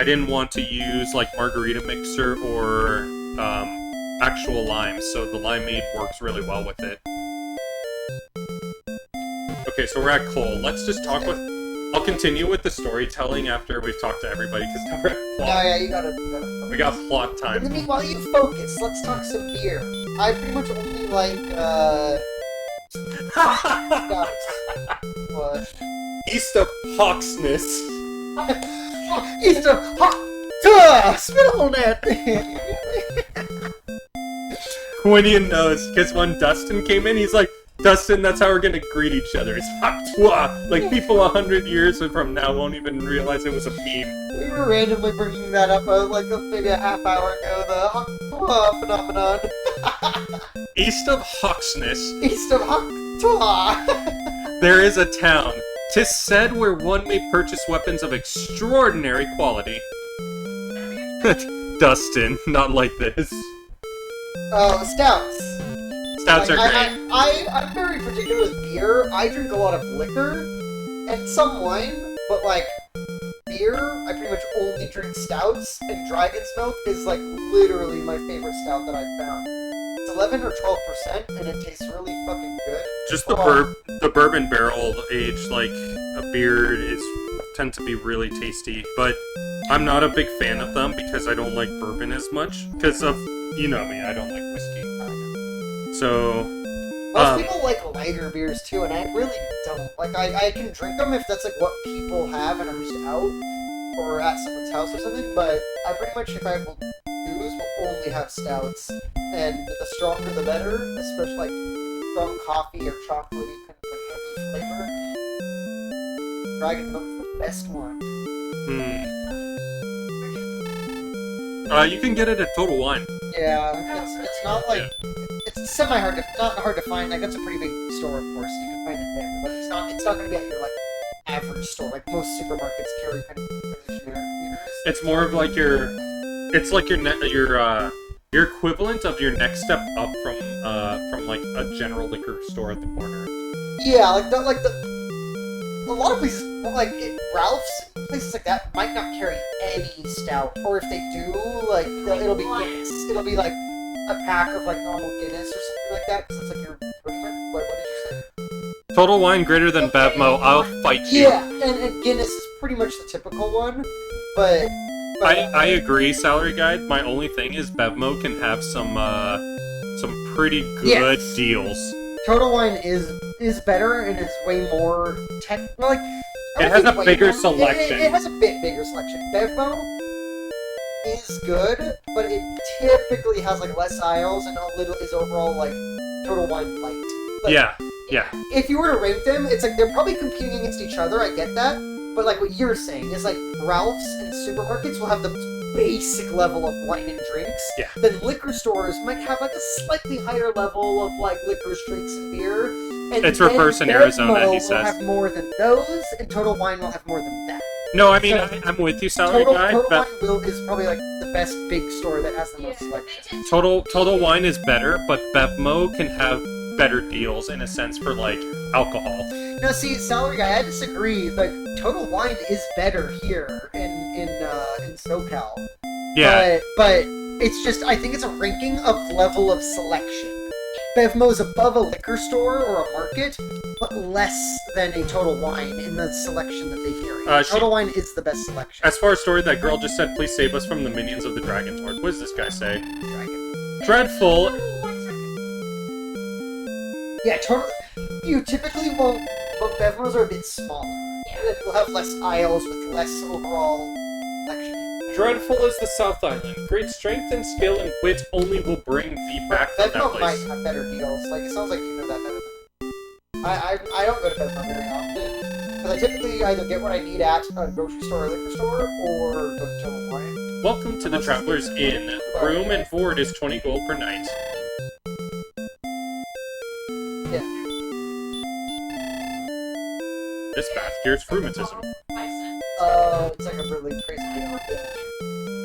I didn't want to use like margarita mixer or actual lime, so the limeade works really well with it. Okay, so we're at Cole. Let's just talk with... I'll continue with the storytelling after we've talked to everybody, because now we're at plot. Yeah, you gotta We got plot In the time. meanwhile, you focus. Let's talk some beer. I pretty much only like, stouts. What? East of Hawksness. East of spit on that thing! Quinian knows, because when Dustin came in, he's like, "Dustin, that's how we're gonna greet each other. It's Hawktwa." Like, people 100 years from now won't even realize it was a meme. We were randomly bringing that up, maybe a half hour ago, the Hawktwa phenomenon. East of Hawksness, East of Hawktwa! there is a town, 'tis said, where one may purchase weapons of extraordinary quality. Dustin, not like this. Oh, stouts. Stouts are great. I'm very particular with beer. I drink a lot of liquor and some wine, but like beer, I pretty much only drink stouts, and Dragon's Milk is like literally my favorite stout that I've found. It's 11 or 12%, and it tastes really fucking good. Just the bourbon barrel aged like a beer tend to be really tasty, but I'm not a big fan of them because I don't like bourbon as much. Because of, me, I don't like whiskey. So, Most people like lager beers too, and I really don't. Like, I can drink them if that's like what people have and I'm just out or at someone's house or something, but I pretty much, if I will choose, will only have stouts. And the stronger the better, especially like strong coffee or chocolatey kind of like heavy flavor. Dragon's Milk's the best one. You can get it at Total Wine. Yeah, it's not like it's semi-hard to not hard to find. Like, that's a pretty big store, of course. You can find it there, but it's not going to be at your like average store. Like most supermarkets carry kind of beers. It's more of like your equivalent of your next step up from like a general liquor store at the corner. Yeah, a lot of places Ralph's places like that might not carry any stout, or if they do, like it'll be Guinness. It'll be like a pack of like normal Guinness or something like that. Because it's like your what did you say? Total Wine greater than Bevmo. I'll fight you. Yeah, and Guinness is pretty much the typical one, but I agree, Salary Guide. My only thing is Bevmo can have some pretty good deals. Total Wine is better and it's way more like it has a bigger selection. It has a bit bigger selection. Bevmo is good, but it typically has like less aisles and a little is overall like Total Wine light. Like, yeah. Yeah. If you were to rank them, it's like they're probably competing against each other. I get that, but like what you're saying is like Ralph's and supermarkets will have the basic level of wine and drinks. Yeah. Then liquor stores might have like a slightly higher level of like liquors, drinks, and beer. And It's then reverse in Bevmo Arizona, he will says. have more than those, and Total Wine will have more than that. No, I mean, So- I'm with you, salary guy, Total but Wine is probably like the best big store that has the most Yeah, selection. Total Wine is better, but Bevmo can have better deals in a sense for like alcohol. No, see, salary guy, I disagree. Like Total Wine is better here in SoCal. Yeah, But it's just I think it's a ranking of level of selection. Bevmo's above a liquor store or a market, but less than a Total Wine in the selection that they carry. Total Wine is the best selection. as far as story, that girl just said, "Please save us from the minions of the Dragon Lord." What does this guy say? Dragon. Dreadful. Yeah, total. You typically won't. But Bevmo's are a bit smaller. Yeah. You'll have less aisles with less overall selection. Dreadful is the South Island. Great strength and skill and wit only will bring thee back from that Bevmo might place. have better deals. Like it sounds like you know that better than me. I don't go to Bevmo very often because I typically either get what I need at a grocery store or liquor store or go to Total Wine. Welcome to the Traveler's Inn. Room and board is 20 gold per night. Yeah. This bath cures rheumatism. It's like a really crazy deal.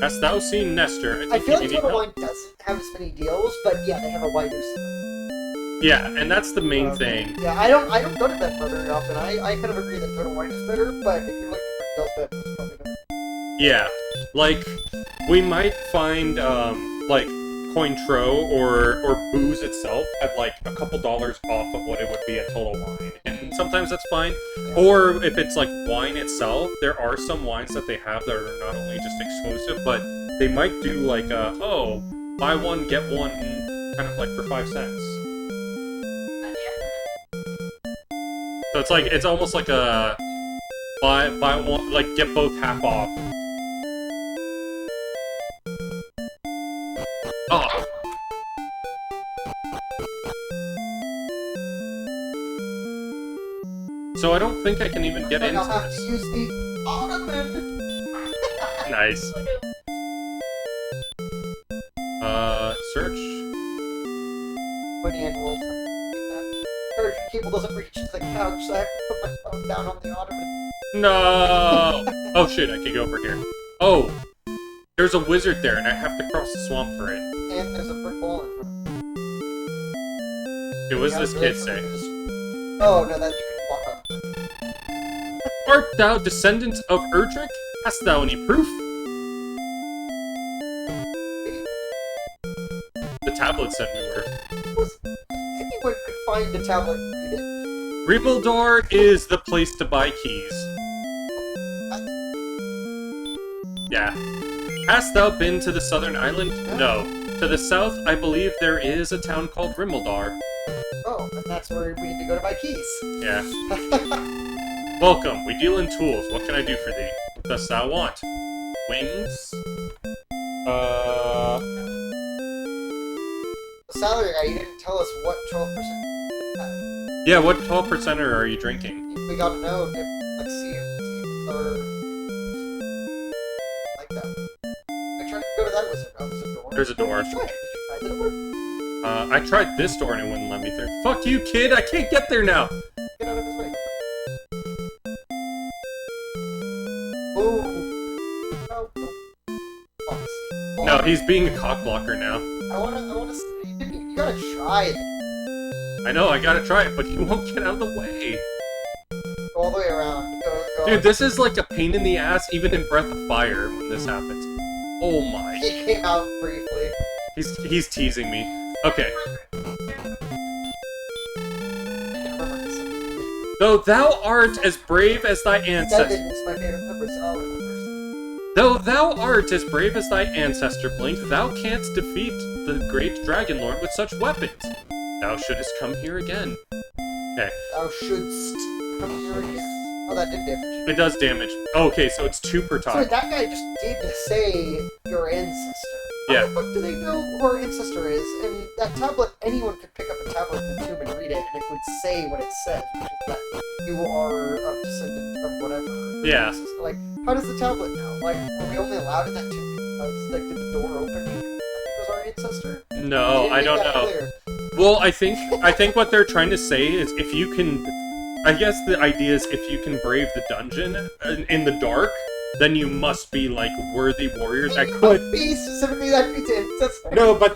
Hast thou seen Nestor? I feel like he need Total help. Wine doesn't have as many deals, but yeah, they have a wider selection. Yeah, and that's the main thing. Yeah, I don't go to Bevmo very often. I kind of agree that Total Wine is better, but if you're looking for deals, Bevmo is probably better. Yeah, like, we might find, like, Cointreau or booze itself at, like, a couple dollars off of what it would be at Total Wine. And sometimes that's fine. Or if it's, like, wine itself, there are some wines that they have that are not only just exclusive, but they might do, like, oh, buy one, get one, kind of like for 5 cents. So it's like, it's almost like a buy one, like, get both half off. Oh. So I don't think I can even get Like, into I'll have to this. use the ottoman. Nice. Search. Putting in rules. Search cable doesn't reach the couch, so I have to put my phone down on the ottoman. No! Oh shit, I could go over here. Oh! There's a wizard there, and I have to cross the swamp for it. And there's a brick wall in front of me. It was Yeah, this really kid say. Oh, no, that you can walk on. Art thou descendant of Erdrick? Hast thou any proof? The tablet said we were. Anyone could find the tablet and read it. Ribeldor is the place to buy keys. Yeah. Hast thou been to the southern island? No. To the south, I believe there is a town called Rimeldar. Oh, and that's where we need to go to buy keys. Yeah. Welcome. We deal in tools. What can I do for thee? What dost thou want? Wings? Salary guy, you didn't tell us what 12%. Yeah, what 12%er are you drinking? We gotta know if, let's see, or like that. I tried to go to that wizard. Oh, there's a door. There's a door. Did you try the door? I tried this door and it wouldn't let me through. Fuck you, kid! I can't get there now! Get out of his way. Oh. No. Oh, No, he's being a cockblocker now. I wanna see. You gotta try it. I know, I gotta try it, but he won't get out of the way. Go all the way around. Go. Dude, this is like a pain in the ass even in Breath of Fire when this happens. Oh my. He came out briefly. He's teasing me. Okay. I can remember this. Though thou art as brave as thy ancestor. 7 is my favorite number, so I'll remember. Though thou art as brave as thy ancestor, Blink, thou canst defeat the great Dragon Lord with such weapons. Thou shouldest come here again. Okay. Thou shouldst come here again. Oh, that did damage. It does damage. Okay, so it's 2 per So time. that guy just did say your ancestor. Yeah. How the fuck do they know who our ancestor is? And that tablet, anyone could pick up a tablet in the tomb and read it, and it would say what it says, which is that you are a descendant of whatever. Yeah. Like, how does the tablet know? Like, were we only allowed in that tomb because, like, did the door open because it was our ancestor? No, They I didn't don't make that know. clear. Well, I think what they're trying to say is if you can, I guess the idea is if you can brave the dungeon in the dark, then you must be like worthy warriors that could. Be specifically that means ancestor. No, but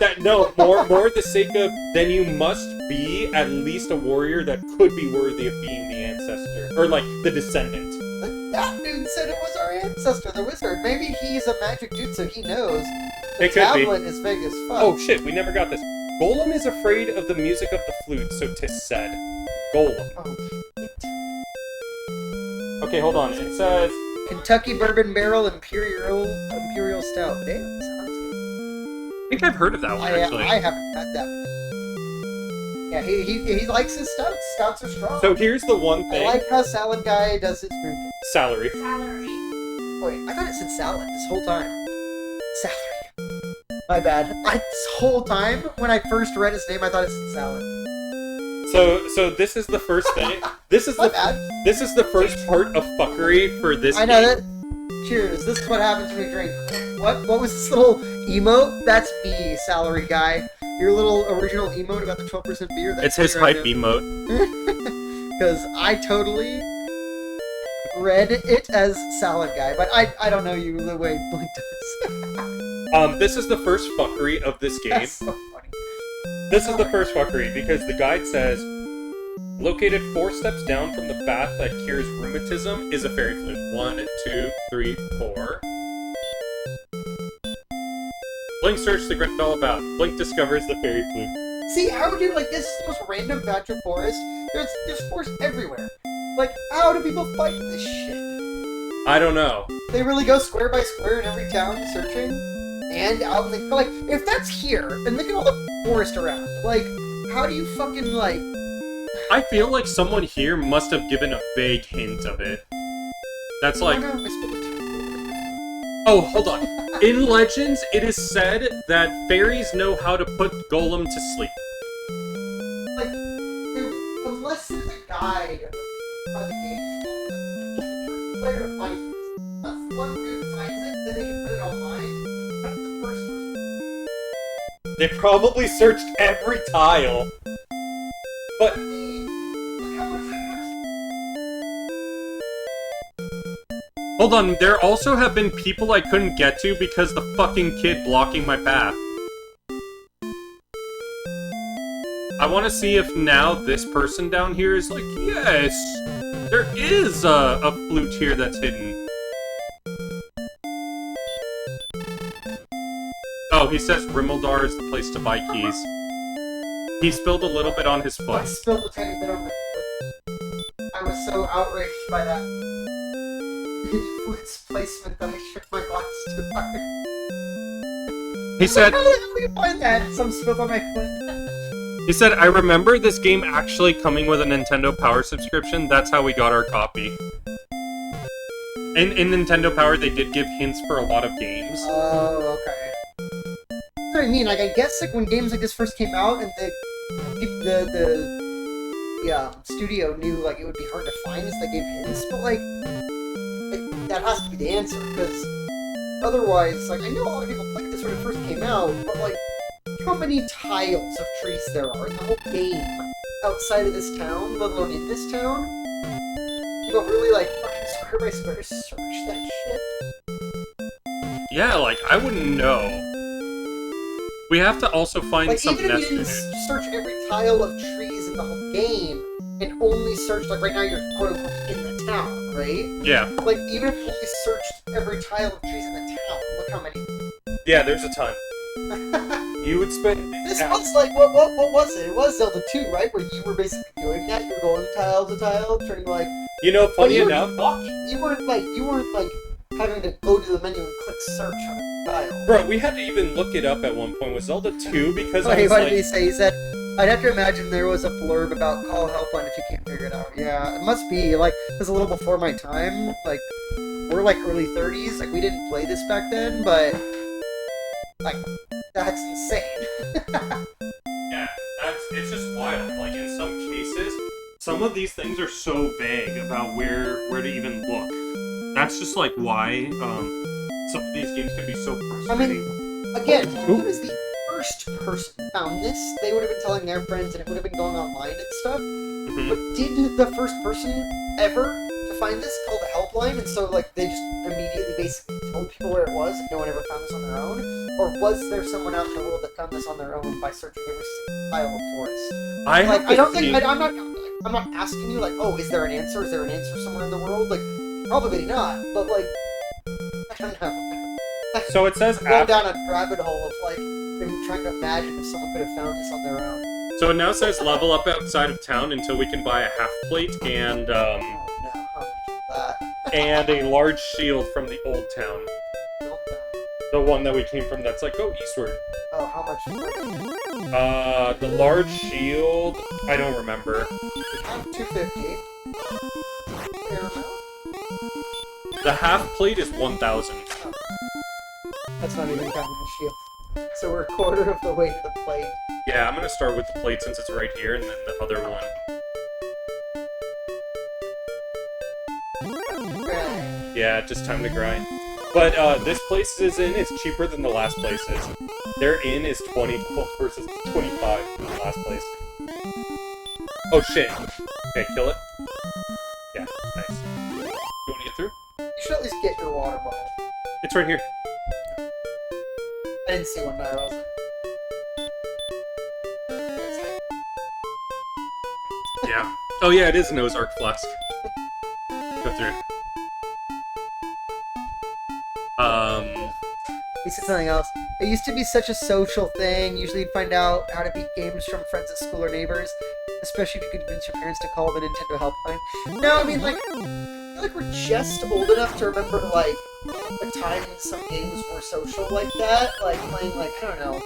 more the sake of then you must be at least a warrior that could be worthy of being the ancestor or like the descendant. That dude said it was our ancestor, the wizard. Maybe he's a magic dude, so he knows. The It could be. tablet is big as fuck. Oh shit, we never got this. Golem is afraid of the music of the flute, so 'tis said. Golem. Oh, Okay, hold on. It says Kentucky Bourbon Barrel Imperial Stout. Damn, sounds good. I think I've heard of that one actually. I haven't had that one. Yeah, he likes his stouts. Stouts are strong. So here's the one I thing. like how Salad Guy does his drinking. Salary. Salary. Wait, I thought it said salad this whole time. Salary. My bad. This whole time, when I first read his name, I thought it said salad. So this is the first thing. This is My the bad. this is the first part of fuckery for this I know game. that. Cheers. This is what happens when you drink. What was this little emote? That's me, Salary Guy. Your little original emote about the 12% beer. That's It's his me right hype now. emote. Because I totally read it as Salad Guy, but I don't know you the way Blink does. This is the first fuckery of this game. That's so funny. This is the first fuckery because the guide says, located 4 steps down from the bath that cures rheumatism is a fairy flute. 1, 2, 3, 4. Blink searched the ground all about. Blink discovers the fairy flute. See, how do like this is the most random patch of forest? There's forest everywhere. Like, how do people fight this shit? I don't know. They really go square by square in every town searching? And out they like if that's here, and look at all the forest around. Like, how do you fucking like I feel like someone here must have given a vague hint of it. That's like, oh, no, I spilled it. oh, hold on. In Legends, it is said that fairies know how to put Golem to sleep. Like, unless there's a guide on the game, player finds this. Unless one dude finds it, then they can put it online. That's the first person. They probably searched every tile. But Look how much it hold on, there also have been people I couldn't get to because the fucking kid blocking my path. I want to see if now this person down here is like, yes, there is a flute here that's hidden. Oh, he says Rimmildar is the place to buy keys. He spilled a little bit on his I foot. spilled a tiny bit on my foot. I was so outraged by that foot's placement that I shook my glass too hard. He said, How the hell do you find that? Some spilled on my foot. he said, I remember this game actually coming with a Nintendo Power subscription. That's how we got our copy. In Nintendo Power, they did give hints for a lot of games. Oh, okay. That's what I mean. Like, I guess like when games like this first came out, and the studio knew like it would be hard to find, so they gave hints. But like, that has to be the answer because otherwise, like, I know a lot of people played this when it first came out, but like, how many tiles of trees there are in the whole game outside of this town, let alone in this town? You don't really like fucking square by square search that shit. Yeah, like, I wouldn't know. We have to also find Like, some even if you nest didn't search every tile of trees in the whole game, and only search, like, right now you're quote-unquote in the town, right? Yeah. Like, even if you only searched every tile of trees in the town, look how many. Yeah, there's a ton. You would spend... This was like, what was it? It was Zelda 2, right? Where you were basically doing that, you were going tile to tile, trying to, like... You know, But funny you enough... were walking. You weren't, like, having to go to the menu and click search on a tile. Bro, we had to even look it up at one point. Was Zelda 2? Because I Wait, was what like... did he say? He said, I'd have to imagine there was a blurb about call helpline if you can't figure it out. Yeah, it must be, like, it was a little before my time. Like, we're, like, early 30s. Like, we didn't play this back then, but... Like, that's insane. Yeah, it's just wild. Like in some cases, some of these things are so vague about where to even look. That's just like why some of these games can be so I frustrating. mean, again, who is the first person found this? They would have been telling their friends, and it would have been going online and stuff. But did the first person ever to find this call the helpline, and so like they just immediately basically told people where it was, and no one ever found this on their own? Or was there someone out in the world that found this on their own by searching every single mile of forest? I don't think I'm not asking you like, oh, is there an answer? Is there an answer somewhere in the world? Like, probably not. But like, I don't know. So it says Go down a rabbit hole of like trying to imagine if someone could have found this on their own. So it now says level up outside of town until we can buy a half plate and Oh no, how much is that? and a large shield from the old town. The one that we came from that's like, go eastward. Oh, how much is that? The large shield, I don't remember. 250. Fair amount. The half plate is 1,000. That's not even counting the shield. So we're a quarter of the way to the plate. Yeah, I'm gonna start with the plate since it's right here, and then the other one. Right. Yeah, just time to grind. But this place is in is cheaper than the last places. Their inn is 20 gold versus 25 in the last place. Oh shit. Okay, kill it. Yeah, nice. You wanna get through? You should at least get your water bottle. It's right here. I didn't see one, no, I wasn't. Yeah. Oh yeah, it is an Ozark flask. Go through. He said something else. It used to be such a social thing. Usually you'd find out how to beat games from friends at school or neighbors. Especially if you could convince your parents to call the Nintendo helpline. No, I mean, like, I feel like we're just old enough to remember, like, the time some games were social like that. Like, playing, like, I don't know,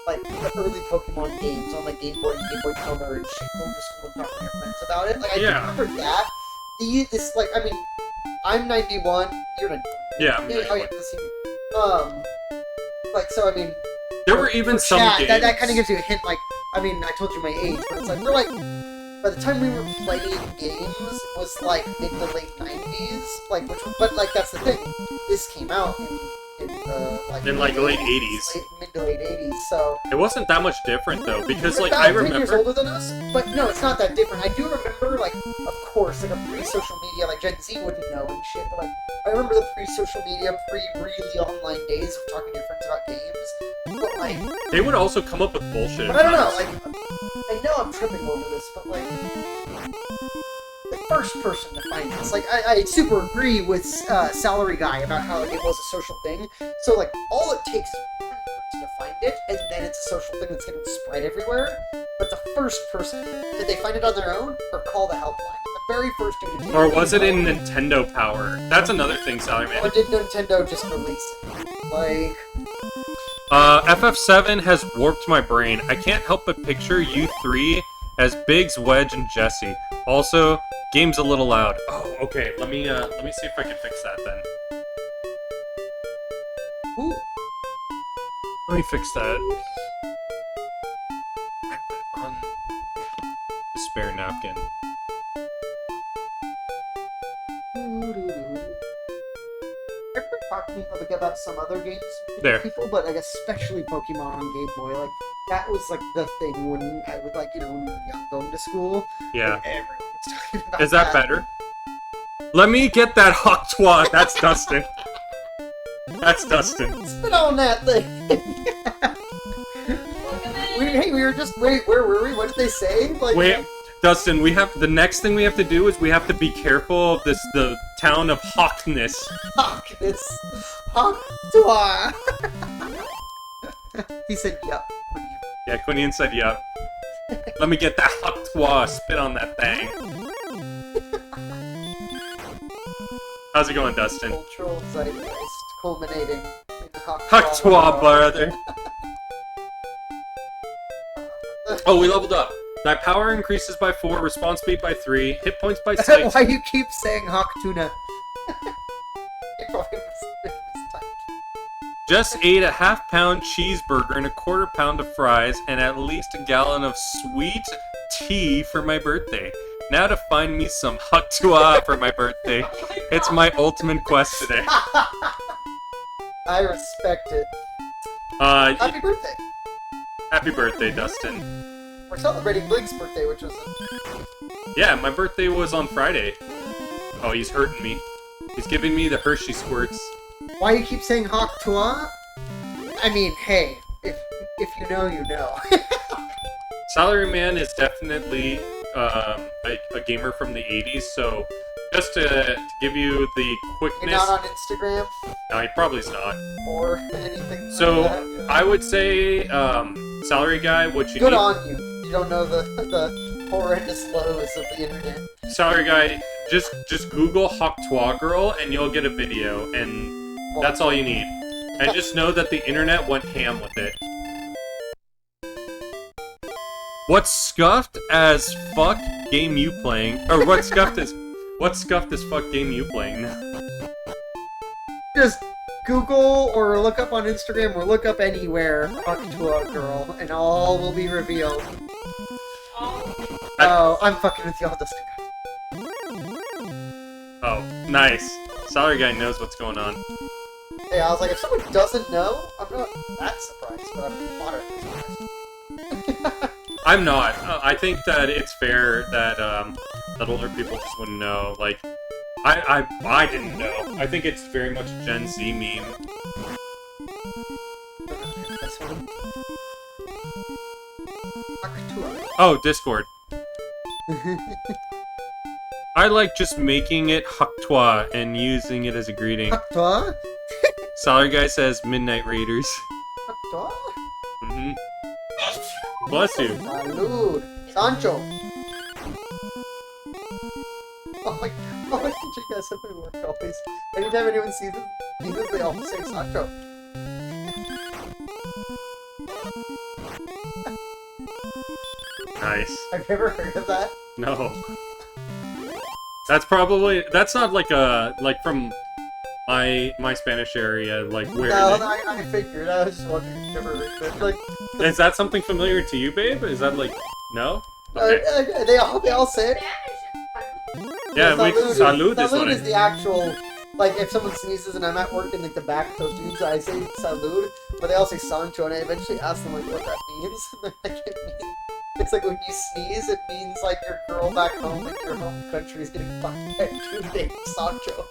like, the early Pokemon games on, like, Game Boy and Game Boy Color and shit. Going to school and talking to your friends about it. Like, I do Yeah. remember that. This, like, I mean, I'm 91. You're 91. Yeah. Oh, yeah, let's see. Like, so, I mean... There were even some games. That kind of gives you a hint, like, I mean, I told you my age, but it's like, we're like, by the time we were playing games, it was like mid to late 90s, like, but like, that's the thing, this came out in like late 80s. Mid to late 80s, so... It wasn't that much different though, because like about I 10 years remember. older than us, but no, it's not that different. I do remember, like, of course, like a pre-social media, like Gen Z wouldn't know and shit, but like, I remember the pre-social media, pre-really online days of talking to your friends about games, but like... They would also come up with bullshit. But I don't know, like, I know I'm tripping over this, but like, the first person to find this, like, I super agree with Salary Guy about how like, it was a social thing. So like, all it takes is one person to find it, and then it's a social thing that's getting spread everywhere. But the first person, did they find it on their own or call the helpline? The very first thing to do. Or was it in Nintendo Power? That's another thing, Sally Or Man. did Nintendo just release it? Like, FF7 has warped my brain. I can't help but picture you three as Biggs, Wedge, and Jesse. Also, game's a little loud. Oh, okay. Let me see if I can fix that then. ooh, Let me fix that. I have it on the spare napkin. I've been talking about some other games with There. people, but like especially Pokemon on Game Boy. Like that was like the thing when I would like when we were young going to school. Yeah. Like, everyone was talking about Is that better? Let me get that hot twat. That's Dustin. That's Dustin. Spit on that thing. We were just wait. Where were we? What did they say? Like, Wait, Dustin, the next thing we have to do is we have to be careful of the town of Hawkness. Hawk. It's Hawk Tua. He said, "Yup." Yeah, Quinian said yup. Let me get that hot twa, spit on that thing. How's it going, Dustin? Cultural zeitgeist culminating in Hot twa, brother. Oh, we leveled up. Thy power increases by 4, response speed by 3, hit points by 6. Why you keep saying Hawk Tuna? You probably missed it this time. Just ate a half-pound cheeseburger and a quarter-pound of fries and at least a gallon of sweet tea for my birthday. Now to find me some haktua for my birthday. It's my ultimate quest today. I respect it. Happy birthday. Happy birthday, Dustin. We're celebrating Blink's birthday, which was... Yeah, my birthday was on Friday. Oh, he's hurting me. He's giving me the Hershey squirts. Why you keep saying Hawk Toi? I mean, hey, if you know, you know. Salaryman is definitely a gamer from the 80s, so just to give you the quickness... You're not on Instagram? No, he probably is not. Or anything So, like that? I would say, salary guy, what you Good need... on you. You don't know the horrendous lows of the internet. Salary guy, just Google Haktua girl and you'll get a video, and that's all you need. And just know that the internet went ham with it. What's scuffed as fuck game you playing? Or what scuffed as fuck game you playing now? Just Google or look up on Instagram or look up anywhere Haktua girl, and all will be revealed. Oh, I'm fucking with y'all, Dustin. Oh, nice. Salary guy knows what's going on. Hey, I was like, if someone doesn't know, I'm not that surprised, but I'm moderately surprised. I'm not. I think that it's fair that that older people just wouldn't know. Like, I didn't know. I think it's very much a Gen Z meme. This one. Haktua. Oh, Discord. I like just making it Haktua and using it as a greeting. Haktua? Salary guy says Midnight Raiders. Haktua? Mm-hmm. Bless you. Salud. Sancho. Oh my god, you guys have been work always. Anytime anyone sees this, they all say Sancho. Nice. Have you ever heard of that? No. That's not like from my Spanish area, like where No, I figured. I was just wondering if you ever heard of it. Like, is that something familiar to you, babe? Is that like no? Okay. they all say it. Yeah, salud is what Salud is the actual, like, if someone sneezes and I'm at work and, like, the back of those dudes, I say salud, but they all say Sancho, and I eventually ask them, like, what that means, and they're like, it's like when you sneeze, it means, like, your girl back home in your home country is getting fucked by a dude named Sancho.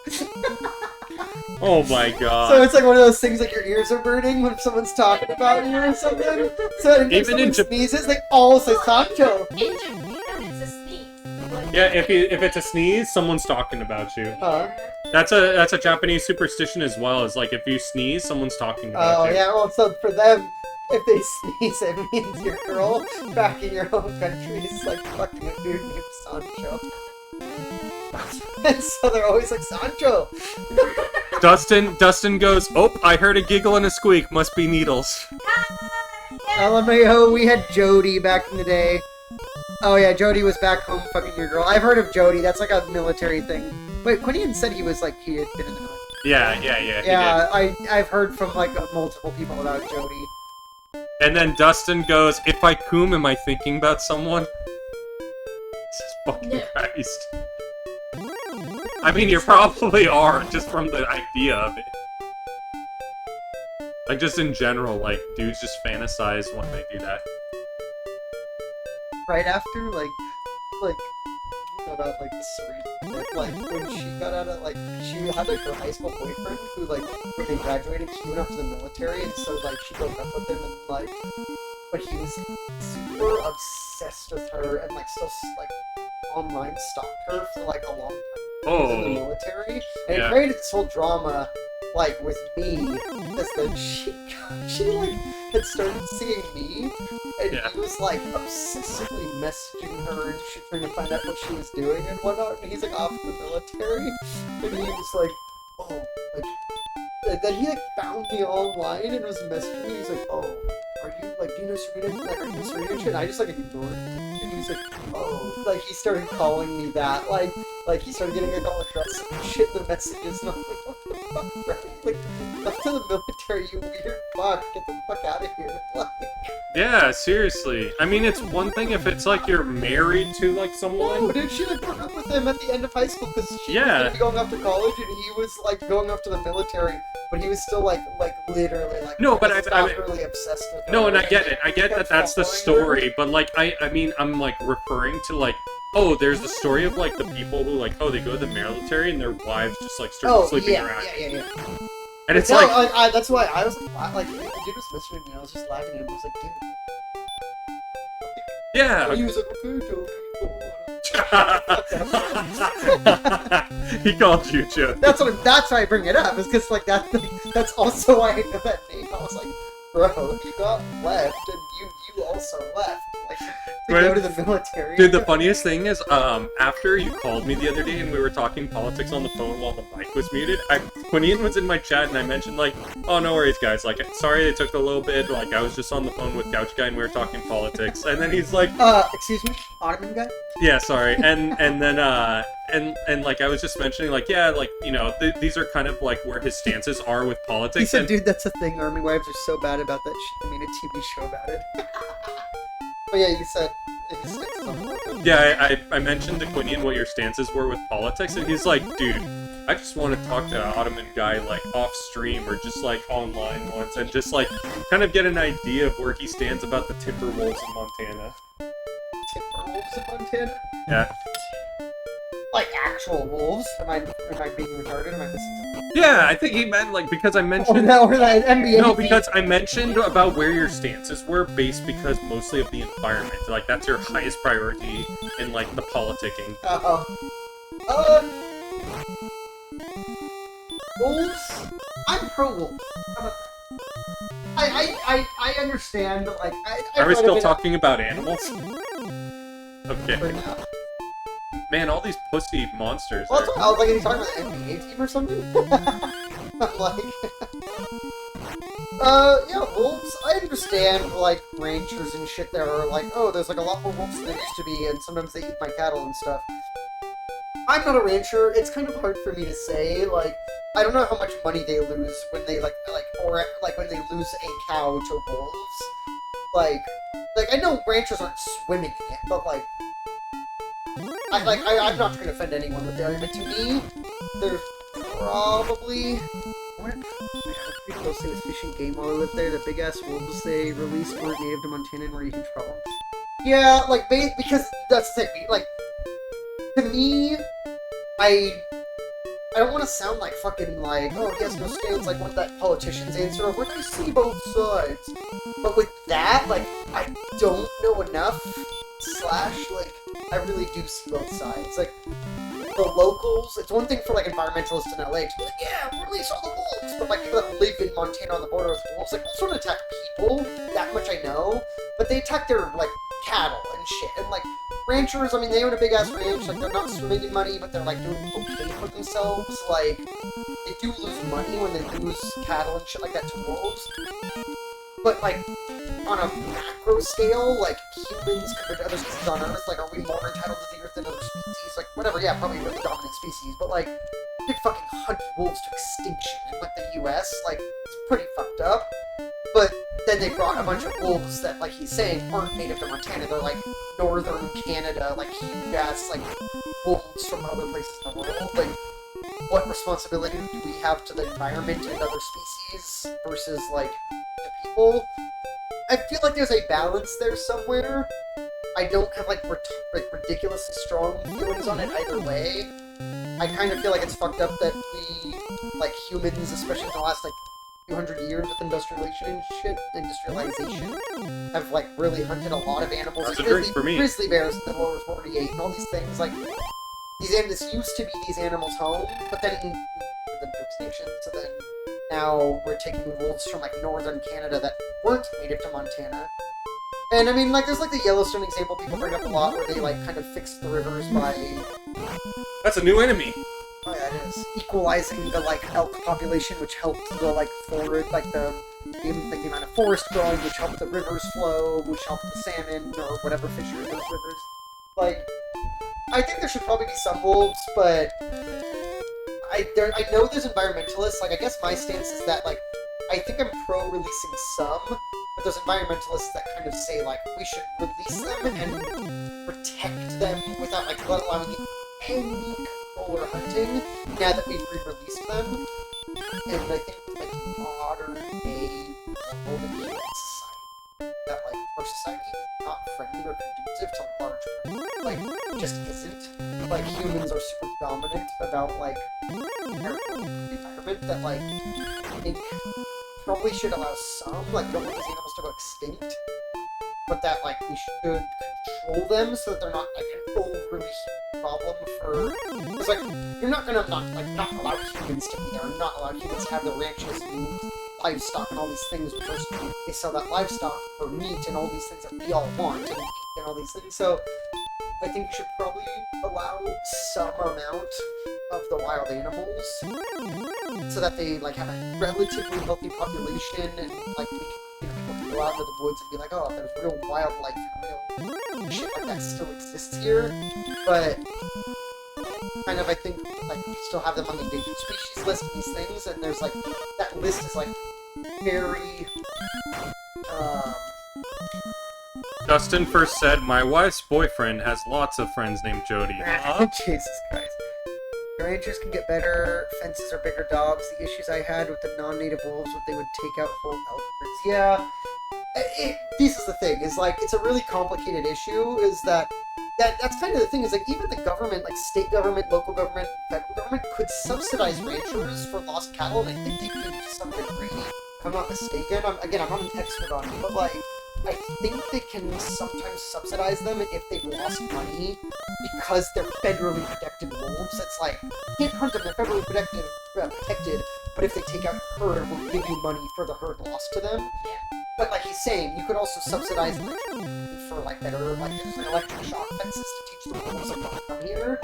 Oh my god. So it's like one of those things, like, your ears are burning when someone's talking about you or something. So if someone sneezes, they all say Sancho. In Japan, it's a sneeze. Yeah, if it's a sneeze, someone's talking about you. Huh? That's a Japanese superstition as well. Is like if you sneeze, someone's talking about you. Oh yeah, well, so for them, if they sneeze, it means your girl back in your home country is like fucking a dude named Sancho. And so they're always like, Sancho! Dustin goes, oh, I heard a giggle and a squeak. Must be needles. LMAO, we had Jody back in the day. Oh yeah, Jody was back home fucking your girl. I've heard of Jody, that's like a military thing. Wait, Quinian said he was like, he had been in the military. Yeah, I've heard from like multiple people about Jody. And then Dustin goes, if I coom, am I thinking about someone? Jesus fucking Christ. I mean, you probably are, just from the idea of it. Like, just in general, like, dudes just fantasize when they do that. Right after, like, you know about, like, the Serena bit, like, when she got out of, like, she had, like, her high school boyfriend who, like, when they graduated, she went off to the military, and so, like, she broke up with him, and, like, but he was super obsessed with her, and, like, still, like, online stalked her for, like, a long time. He was in the military, and it created this whole drama, like, with me, because then she, like, had started seeing me, and he was, like, obsessively messaging her, and she trying to find out what she was doing and whatnot, and he's, like, off in the military, and he was like, oh, like, and then he, like, found me online and was messaging me, he's like, oh, are you, like, do you know Serena, like, are you Serena? And I just, like, ignored him, and he was like, oh, like, he started calling me that, like, Like, he started getting like all aggressive and shit in the messages, and I was like, what the fuck, bro? Like, left to the military, you weird fuck. Get the fuck out of here. Like, Yeah, seriously. I mean, it's one thing if it's like you're married to like no, someone. dude, she like broke up with him at the end of high school because she was Yeah. gonna be going off to college, and he was like going off to the military, but he was still like literally like No, but not really obsessed with her. No, and I get it. I get that that's the story, but like I mean, I'm like referring to like, oh, there's the story of like the people who like, oh, they go to the military and their wives just like start sleeping around. Yeah. And it's No, like, I that's why I was like, the dude was messaging me, I was just laughing at him. I was like, dude. yeah. And he was like, okay, Joe. He called you Joe. That's why I bring it up. Is because like that's also why I know that name. I was like, bro, you got left, and you also left. Like, to go to the military. Dude, the funniest thing is, after you called me the other day and we were talking politics on the phone while the mic was muted, Quinian was in my chat and I mentioned like, oh, no worries, guys. Like, sorry it took a little bit. Like, I was just on the phone with Couch Guy and we were talking politics. And then he's like, excuse me, Ottoman guy. yeah, sorry. And then and like I was just mentioning like, yeah, like, you know, these are kind of like where his stances are with politics. He said, and, dude, that's a thing. Army wives are so bad about that shit. They made a TV show about it. But yeah, you said his stances on politics. yeah, I mentioned to Quinian what your stances were with politics, and he's like, dude, I just want to talk to an Ottoman guy, like, off stream or just, like, online once, and just, like, kind of get an idea of where he stands about the timber wolves in Montana. Timberwolves in Montana? Yeah. Like actual wolves? Am I being retarded? Am I missing something? Yeah, I think he meant, like, because I Or mentioned... that, or that NBA No, team? because I mentioned about where your stances were based because mostly of the environment. Like, that's your highest priority in, like, the politicking. Wolves? I'm pro wolf. How about that? I understand, but like, Are we thought still of it talking about animals? Okay. for now. Man, all these pussy monsters. Well, are- that's what I was like, are you talking about the NBA team or something? I'm like, yeah, wolves. I understand, like, ranchers and shit that are like, oh, there's like a lot more wolves than there used to be, and sometimes they eat my cattle and stuff. I'm not a rancher. It's kind of hard for me to say. Like, I don't know how much money they lose when they or when they lose a cow to wolves. Like I know ranchers aren't swimming in it, but like. I'm not trying to offend anyone with the argument. To me, there's probably... What? Pretty close to this fishing game while I lived there. The big-ass wolves they released were native to Montana and were you control them. Yeah, like, because that's the thing. Like, to me, I don't want to sound like fucking like, oh, he has no stance, like what that politician's answer of, like, I see both sides. But with that, like, I don't know enough, like, I really do see both sides. Like, the locals, it's one thing for, like, environmentalists in LA to be like, yeah, release all the wolves, but, like, people that live in Montana on the border with wolves, like, wolves don't attack people, that much I know, but they attack their, like, cattle and shit, and, like, ranchers, I mean, they own a big-ass ranch, like, they're not swimming in money, but they're, like, doing okay for themselves, like, they do lose money when they lose cattle and shit like that to wolves, but, like, on a macro scale, like, humans compared to other species on Earth, like, are we more entitled to the Earth than other species? Like, whatever, yeah, probably we're the dominant species, but, like, they fucking hunt wolves to extinction in, like, the US, like, it's pretty fucked up. But then they brought a bunch of wolves that, like he's saying, aren't native to Montana, they're, like, northern Canada, like, huge-ass, like, wolves from other places in the world, like, what responsibility do we have to the environment and other species versus, like, to people? I feel like there's a balance there somewhere. I don't have, like, ridiculously strong feelings on it either way. I kind of feel like it's fucked up that we, like, humans, especially in the last, like, few hundred years with industrialization have, like, really hunted a lot of animals. That's like a drink for me. Grizzly bears in the lower 48 and all these things, like, this used to be these animals' home, but then we put them to extinction, so then now we're taking wolves from, like, northern Canada that weren't native to Montana. And, I mean, like, there's, like, the Yellowstone example people bring up a lot, where they, like, kind of fixed the rivers by... That's a new enemy! Oh yeah, it is. Equalizing the, like, elk population, which helped the, like, forest, like, the amount of forest growing, which helped the rivers flow, which helped the salmon, or whatever fish are in those rivers. Like, I think there should probably be some wolves, but I know there's environmentalists. Like, I guess my stance is that, like, I think I'm pro releasing some, but there's environmentalists that kind of say, like, we should release them and protect them without, like, not allowing any control or hunting now that we've re-released them. And I think, like, modern day golden human society, that, like, our society is not friendly or conducive to large predators. Like, it just isn't. Like, humans are super dominant about, like, their environment that, like, I think probably should allow some, like, don't want these animals to go extinct, but that, like, we should control them so that they're not, like, an overly huge problem for... Because, like, you're not gonna not allow humans to be there, and not allow humans to have their ranches and livestock and all these things, because they sell that livestock for meat and all these things that we all want, and eat and all these things, so I think you should probably allow some amount of the wild animals so that they, like, have a relatively healthy population, and, like, we can, people can go out into the woods and be like, oh, there's real wildlife and real shit like that still exists here, but kind of, I think, like, we still have them on the endangered species list and these things, and there's, like, that list is, like, very, Justin first said, my wife's boyfriend has lots of friends named Jody. Jesus Christ. The ranchers can get better, fences are bigger dogs. The issues I had with the non-native wolves was they would take out whole elk herds. Yeah, this is the thing, is like, it's a really complicated issue, is that's kind of the thing, is like, even the government, like state government, local government, federal government, could subsidize ranchers for lost cattle, and I think they could to some degree, if I'm not mistaken. I'm not an expert on it, but like, I think they can sometimes subsidize them if they've lost money because they're federally protected wolves. It's like, you can't hunt them, they're federally protected, but if they take out a herd, we'll give you money for the herd lost to them. But like he's saying, you could also subsidize them for like better, like there's like electric shock fences to teach the wolves like don't come here.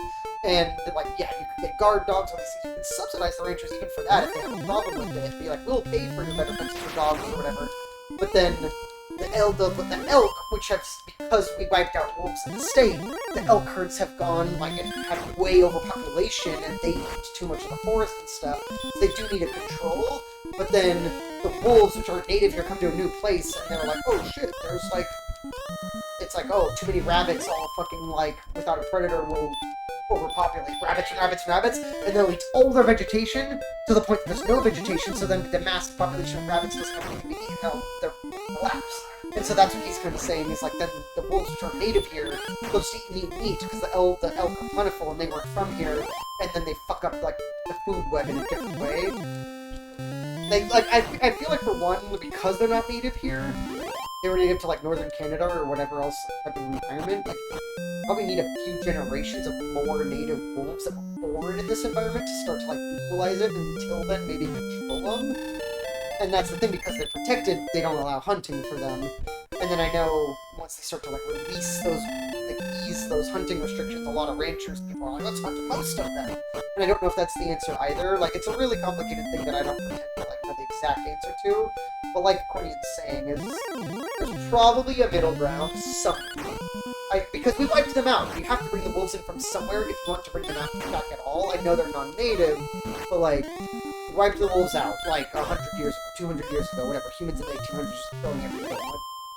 And like, yeah, you could get guard dogs, all these things. You can subsidize the ranchers even for that if they have a problem with it. Be like, we'll pay for your better fences for dogs or whatever. But then the elk, which have, because we wiped out wolves in the state, the elk herds have gone, like, and have way overpopulation, and they eat too much of the forest and stuff, so they do need a control, but then the wolves, which aren't native here, come to a new place, and they're like, oh shit, there's, like, it's like, oh, too many rabbits all fucking, like, without a predator will overpopulate rabbits and rabbits and rabbits, and they'll eat all their vegetation to the point that there's no vegetation, so then the mass population of rabbits doesn't have anything to eat, and they'll collapse. And so that's what he's kind of saying, is like, then the wolves which are native here, they'll just eat meat, because the elk are plentiful and they weren't from here, and then they fuck up, like, the food web in a different way. I feel like, for one, because they're not native here, they were native to, like, northern Canada or whatever else type of environment, like, probably need a few generations of more native wolves that were born in this environment to start to, like, equalize it, and until then, maybe control them. And that's the thing, because they're protected, they don't allow hunting for them. And then I know, once they start to, like, release those, like, ease those hunting restrictions, a lot of ranchers, people are like, let's hunt most of them. And I don't know if that's the answer either. Like, it's a really complicated thing that I don't pretend to, like, know the exact answer to. But like Corny's saying, there's probably a middle ground somewhere. Because we wiped them out. You have to bring the wolves in from somewhere if you want to bring them back at all. I know they're non-native, but, like, we wiped the wolves out, like, 100 years, 200 years ago, whatever. Humans in the 1800s just killing everything. Like,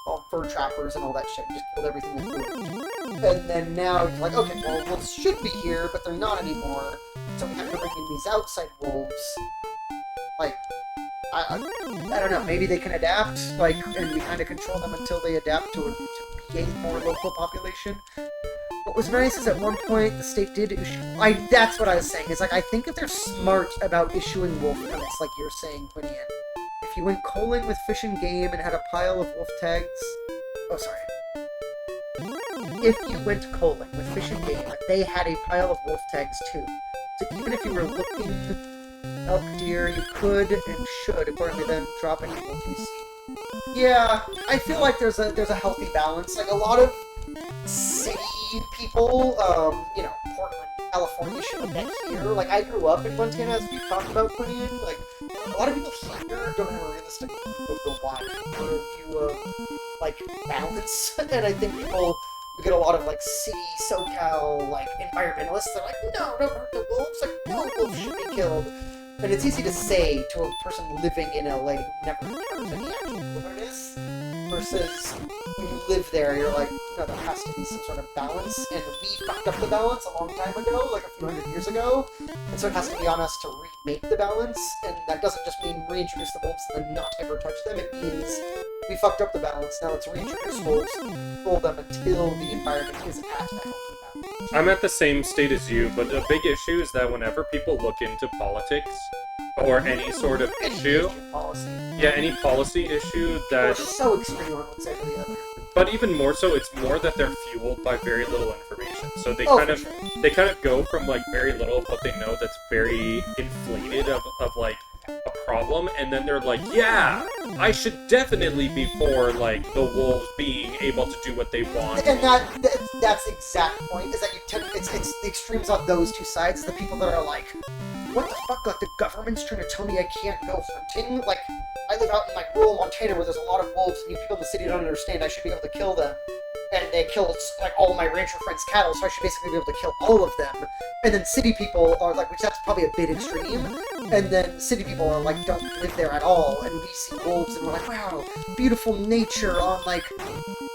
all fur trappers and all that shit. We just killed everything that grew. And then now it's like, okay, well, wolves should be here, but they're not anymore. So we have to bring in these outside wolves. Like, I don't know, maybe they can adapt, like, and we kind of control them until they adapt to be a more local population. What was nice is at one point the state did issue... that's what I was saying, is like, I think if they're smart about issuing wolf permits, like you're saying, Quinian, if you went coaling with Fish and Game and had a pile of wolf tags... Oh, sorry. If you went coaling with Fish and Game, they had a pile of wolf tags too. So even if you were looking elk, deer, you could and should, according to them, drop any wolf you see. Yeah, I feel like there's a healthy balance. Like, a lot of city people, you know, Portland, California, shit like that here. Like, I grew up in Montana, as we've talked about putting in. Like, a lot of people here don't have a realistic wide view of, like, balance. And I think people you get a lot of like city SoCal like environmentalists. They're like, no, don't hurt the wolves. Like, no, wolves should be killed. And it's easy to say to a person living in LA who never encounters any actual wilderness, versus when you live there, you're like, no, there has to be some sort of balance. And we fucked up the balance a long time ago, like a few hundred years ago. And so it has to be on us to remake the balance. And that doesn't just mean reintroduce the wolves and then not ever touch them. It means we fucked up the balance. Now let's reintroduce wolves, control them until the environment is at that healthy balance. I'm at the same state as you, but the big issue is that whenever people look into politics or any sort of issue, Policy. yeah, any policy issue They're that, so extreme on one side or the other. but even more so, it's more that they're fueled by very little information. So they Oh, kind for of sure. they kind of go from like very little of what they know that's very inflated of like a problem, and then they're like, yeah, I should definitely be for like the wolves being able to do what they want. And that's the exact point, is that you tend, it's the extremes on those two sides, the people that are like, what the fuck, like the government's trying to tell me I can't go hunting? Like, I live out in like rural Montana where there's a lot of wolves and you people in the city don't understand I should be able to kill them. And they killed like all my rancher friends' cattle, so I should basically be able to kill all of them. And then city people are like, which that's probably a bit extreme. And then city people are like, don't live there at all. And we see wolves and we're like, wow, beautiful nature on like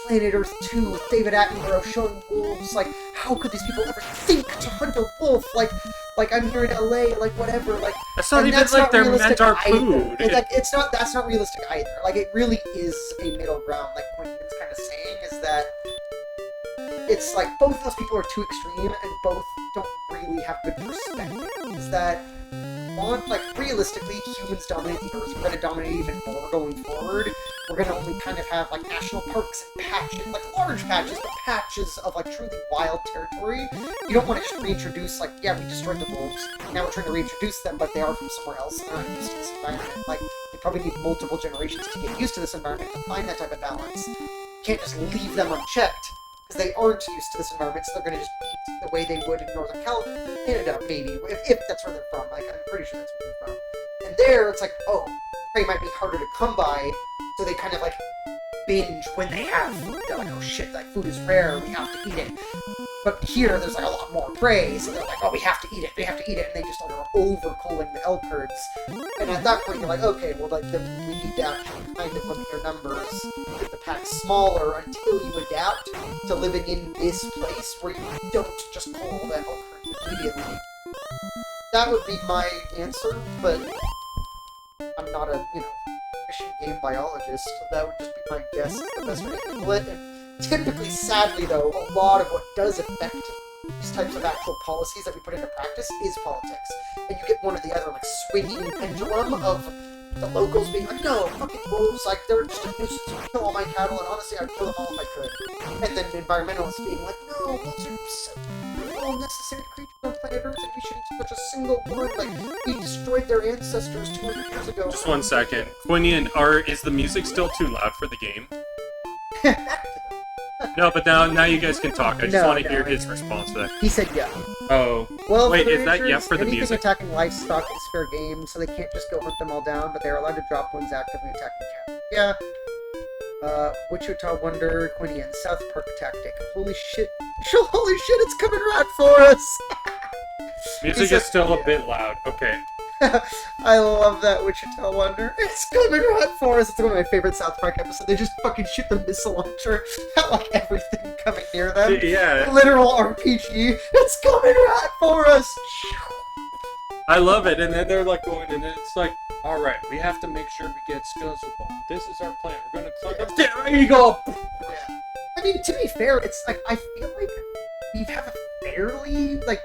Planet Earth 2 with David Attenborough showing wolves. Like, how could these people ever think to hunt a wolf? Like I'm here in LA, like whatever. Like That's not and even that's like not they're realistic meant our either. food. And, like it's not. That's not realistic either. Like it really is a middle ground. Like what it's kind of saying is that it's like both those people are too extreme and both don't really have good perspective. Is that like realistically humans dominate the earth, we're going to dominate even more going forward. We're going to only kind of have like national parks and patches, like large patches, but patches of like truly wild territory. You don't want to just reintroduce like, yeah, we destroyed the wolves, now we're trying to reintroduce them, but they are from somewhere else, they're not used to this environment. Like, you probably need multiple generations to get used to this environment to find that type of balance. You can't just leave them unchecked, because they aren't used to this environment, so they're going to just eat the way they would in Northern Canada, maybe, if that's where they're from. Like, I'm pretty sure that's where they're from. And there, it's like, oh, prey might be harder to come by, so they kind of, like, binge when they have food. They're like, oh shit, like, food is rare, we have to eat it. But here, there's, like, a lot more prey, so they're like, oh, we have to eat it, and they just are over-culling the elk herds. And at that point, you're like, okay, well, like, then we need to actually kind of limit your numbers, get the pack smaller until you adapt to living in this place where you don't just cull that elk herd immediately. That would be my answer, but I'm not a, fish and game biologist, so that would just be my guess is the best way to handle it. And typically, sadly though, a lot of what does affect these types of actual policies that we put into practice is politics. And you get one or the other, like, swinging pendulum of the locals being like, no, fucking wolves, like, they're just a nuisance, you kill all my cattle, and honestly, I'd kill them all if I could. And then environmentalists being like, no, wolves are such beautiful, necessary creatures on planet Earth, and we shouldn't touch a single one, like, we destroyed their ancestors 200 years ago. Just 1 second. Quinian, is the music still too loud for the game? No, but now you guys can talk. I just want to hear his response to that. He said yeah. Oh. Well, wait, for the is that yeah ranchers, for the anything music? attacking livestock is fair game, so they can't just go hunt them all down, but they're allowed to drop ones actively attacking cattle. Yeah. Wichita Wonder, Quinian, South Park tactic. Holy shit. Holy shit, it's coming right for us! Music is still a bit loud. Okay. I love that Wichita Wonder. It's coming right for us. It's one of my favorite South Park episodes. They just fucking shoot the missile launcher at like everything coming near them. Yeah. Literal RPG. It's coming right for us. I love it, and then they're like going, and it's like, all right, we have to make sure we get Scuzzlebug. This is our plan. We're gonna climb up. There you go. Yeah. I mean, to be fair, it's like I feel like we have a fairly like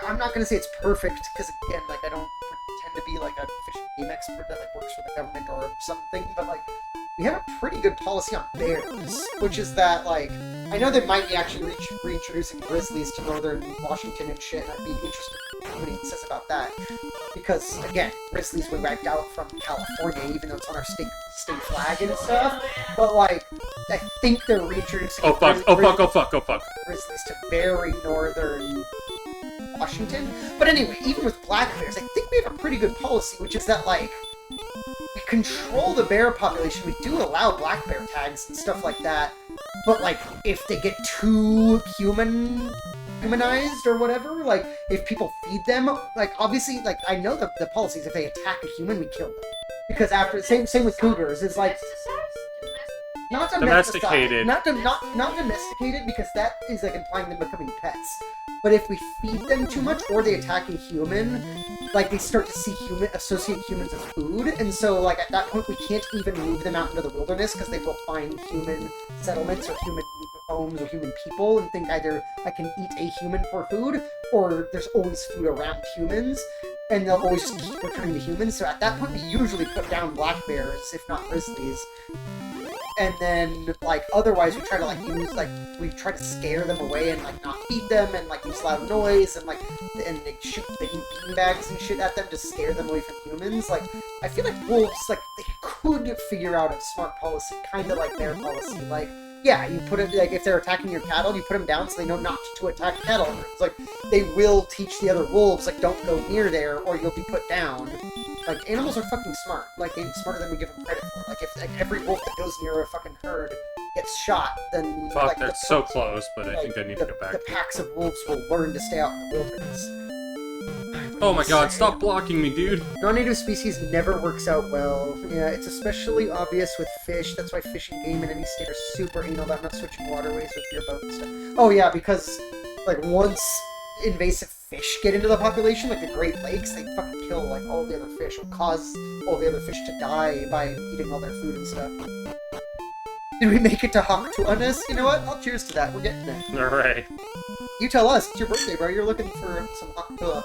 I'm not gonna say it's perfect because again, like I don't pretend to be like a fish and game expert that like works for the government or something, but like we have a pretty good policy on bears, which is that like I know they might be actually reintroducing grizzlies to northern Washington and shit, and I'd be interested in what he says about that. Because again, grizzlies were wiped out from California, even though it's on our state flag and stuff. But like, I think they're reintroducing Oh fuck! Oh fuck! Oh fuck! Oh fuck! grizzlies to very northern Washington. But anyway, even with black bears, I think we have a pretty good policy, which is that like we control the bear population. We do allow black bear tags and stuff like that. But like, if they get too humanized or whatever, like if people feed them, like obviously, like I know the policies. If they attack a human, we kill them. Because after same with cougars, it's like not Domesticated. not domesticated, because that is like implying them becoming pets. But if we feed them too much or they attack a human, like they start to see associate humans as food, and so like at that point we can't even move them out into the wilderness because they will find human settlements or human homes or human people and think either I can eat a human for food or there's always food around humans, and they'll always just keep returning to humans. So at that point we usually put down black bears, if not grizzlies. And then, like, otherwise we try to, like, we try to scare them away and, like, not feed them and, like, use loud noise and, like, and they shoot beanbags and shit at them to scare them away from humans. Like, I feel like wolves, like, they could figure out a smart policy, kind of like their policy. Like, yeah, you put it, like, if they're attacking your cattle, you put them down so they know not to attack cattle. It's like, they will teach the other wolves, like, don't go near there or you'll be put down. Like, animals are fucking smart. Like, they're smarter than we give them credit for. Like, if like, every wolf that goes near a fucking herd gets shot, then... Fuck, like, they're so close, but I think they need to go The back. packs of wolves will learn to stay out in the wilderness. Oh my god, stop blocking me, dude! Non-native species never works out well. Yeah, it's especially obvious with fish. That's why fish and game in any state are super anal about not switching waterways with your boat and stuff. Oh yeah, because, like, once invasive fish get into the population, like the Great Lakes, they fucking kill, like, all the other fish, or cause all the other fish to die by eating all their food and stuff. Did we make it to Hawktuanus? You know what? I'll cheers to that. We're getting there. Alright. You tell us. It's your birthday, bro. You're looking for some Hawktua.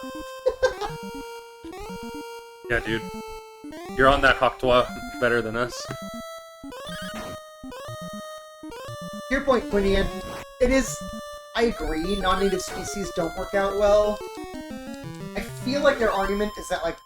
Yeah, dude. You're on that Hawktua better than us. Your point, Quinian. It is... I agree, non-native species don't work out well. I feel like their argument is that, like,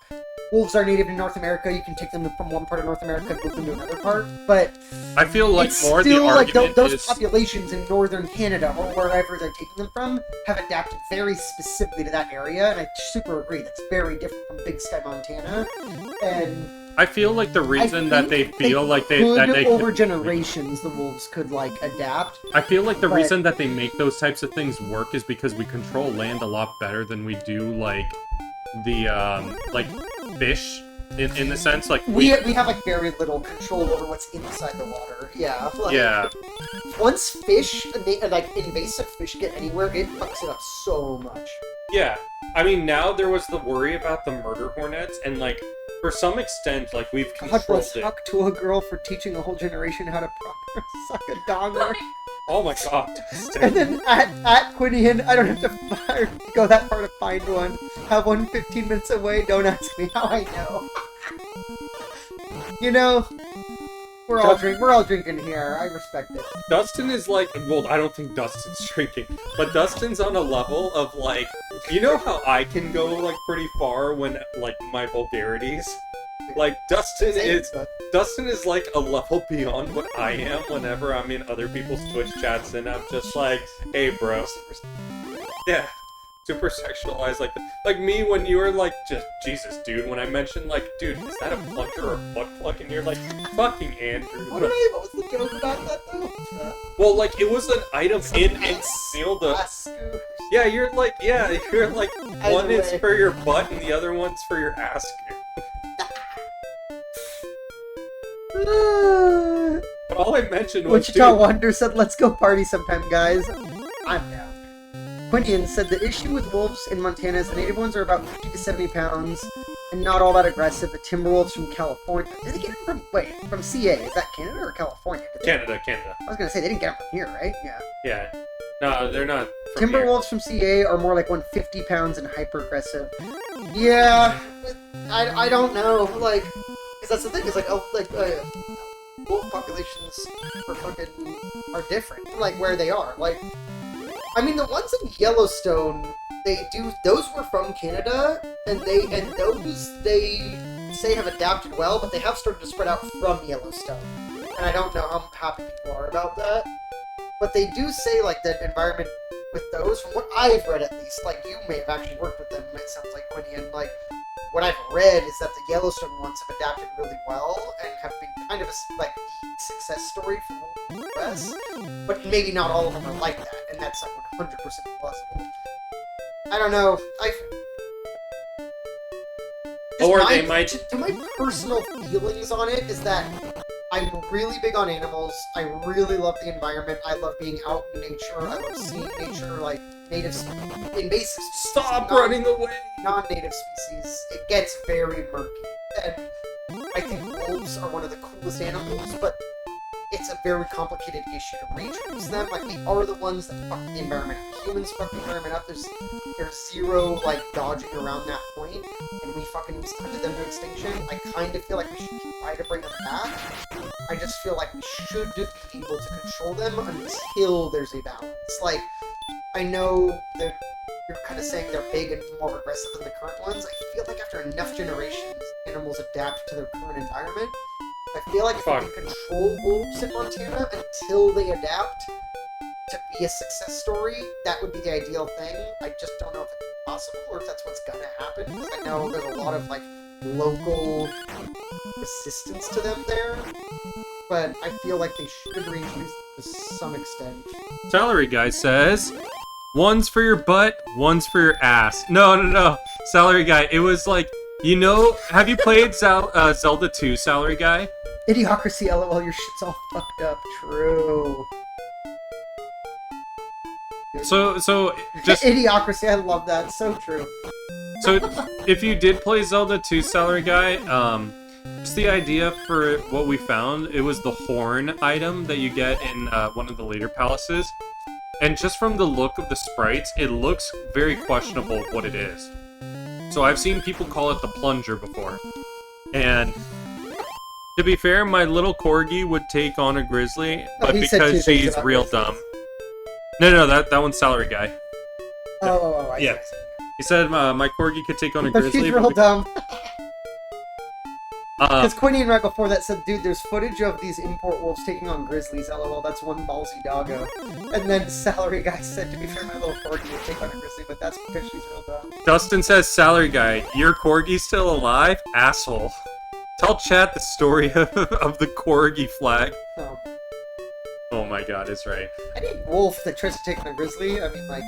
wolves are native in North America, you can take them from one part of North America and move them to another part, but... I feel like it's more still, the argument like, those is... populations in northern Canada, or wherever they're taking them from, have adapted very specifically to that area, and I super agree, that's very different from Big Sky, Montana, and... I feel like the reason that they feel like they over generations, the wolves could, like, adapt. I feel like the reason that they make those types of things work is because we control land a lot better than we do, like, the, like, fish, in the sense, like, we have, like, very little control over what's inside the water, yeah. Like, yeah. Once fish, like, invasive fish get anywhere, it fucks it up so much. Yeah. I mean, now there was the worry about the murder hornets, and, like, for some extent, like, we've controlled it. Talk to a girl for teaching a whole generation how to proper suck a dong. Oh my god. And then at Quinian, I don't have to go that far to find one. Have one 15 minutes away, don't ask me how I know. You know, we're all drinking here. I respect it. Dustin is like, well, I don't think Dustin's drinking, but Dustin's on a level of, like, you know how I can go, like, pretty far when, like, my vulgarities? Like, Dustin is, like, a level beyond what I am whenever I'm in other people's Twitch chats, and I'm just like, hey, bro. Yeah. Super sexualized, like me when you were like, just Jesus, dude. When I mentioned, like, dude, is that a plunger or a butt plug? And you're like, fucking Andrew. What was the joke about that though? Well, like, it was an item in and sealed up. Yeah, you're like, one is for your butt and the other one's for your ass. But all I mentioned was, Wichita Wonder said, "Let's go party sometime, guys." I'm down. Quinian said the issue with wolves in Montana is the native ones are about 50 to 70 pounds and not all that aggressive. The timber wolves from California. Did they get them from CA? Is that Canada or California? Canada. I was gonna say they didn't get them from here, right? Yeah. Yeah. No, they're not. Timber wolves from CA are more like 150 pounds and hyper aggressive. Yeah, I don't know, like, because that's the thing. Is like wolf populations are different, like where they are, like. I mean, the ones in Yellowstone, those were from Canada, and those they say have adapted well, but they have started to spread out from Yellowstone. And I don't know how happy people are about that. But they do say, like, the environment with those, from what I've read at least, like, you may have actually worked with them, it sounds like, Quinian, like, what I've read is that the Yellowstone ones have adapted really well and have been kind of a like success story for the US, but maybe not all of them are like that, and that's like 100% possible. I don't know. Or they might. To my personal feelings on it is that I'm really big on animals. I really love the environment. I love being out in nature. I love seeing nature, like native, invasive species. Stop running away! Non-native species. It gets very murky. And I think wolves are one of the coolest animals, but it's a very complicated issue to reintroduce them. Like, we are the ones that fuck the environment up. Humans fuck the environment up. There's zero, like, dodging around that point, and we fucking stunted them to extinction. I kind of feel like we should try to bring them back. I just feel like we should be able to control them until there's a balance. Like, I know that you're kind of saying they're big and more aggressive than the current ones. I feel like after enough generations, animals adapt to their current environment. I feel like if we can control wolves in Montana until they adapt to be a success story, that would be the ideal thing. I just don't know if it's possible or if that's what's gonna happen, because I know there's a lot of, like, local resistance to them there, but I feel like they should reintroduce them to some extent. Salary guy says, one's for your butt, one's for your ass. No. Salary guy, it was like, you know, have you played Zelda 2, Salary guy? Idiocracy, lol, your shit's all fucked up. True. So just Idiocracy, I love that. So true. So if you did play Zelda 2, Salary guy, just the idea for what we found, it was the horn item that you get in one of the later palaces. And just from the look of the sprites, it looks very questionable what it is. So I've seen people call it the plunger before. And to be fair, my little corgi would take on a grizzly, but because she's real dumb. No, that one's Salary guy. I yeah. see. He said my corgi could take on a But grizzly. she's real dumb. Because Quinian right before that said, dude, there's footage of these import wolves taking on grizzlies, lol, that's one ballsy doggo. And then Salary guy said, to be fair, my little corgi would take on a grizzly, but that's because she's real dumb. Dustin says, Salary guy, your corgi's still alive? Asshole. Tell chat the story of the corgi flag. Oh. Oh my god, it's right. Any wolf that tries to take on a grizzly, I mean, like,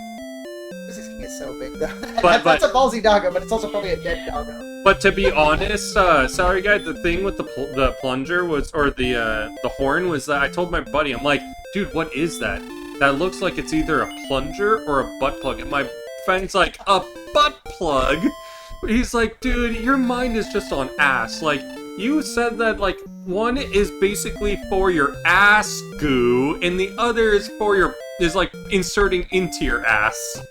grizzlies can get so big, though. But that's a ballsy doggo, but it's also probably a dead doggo. But to be honest, Salary guy, the thing with the plunger was, or the horn was that I told my buddy, I'm like, dude, what is that? That looks like it's either a plunger or a butt plug. And my friend's like, a butt plug? He's like, dude, your mind is just on ass. Like, you said that, like, one is basically for your ass goo, and the other is for your, is like inserting into your ass.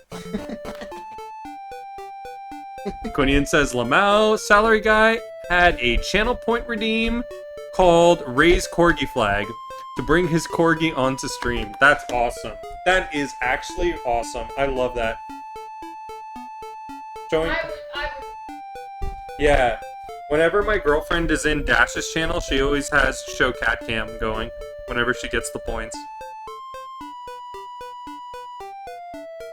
Quinian says, Lamau, Salary guy, had a channel point redeem called Raise Corgi Flag to bring his corgi onto stream. That's awesome. That is actually awesome. I love that. Showing... I would. Yeah. Whenever my girlfriend is in Dash's channel, she always has show cat cam going whenever she gets the points.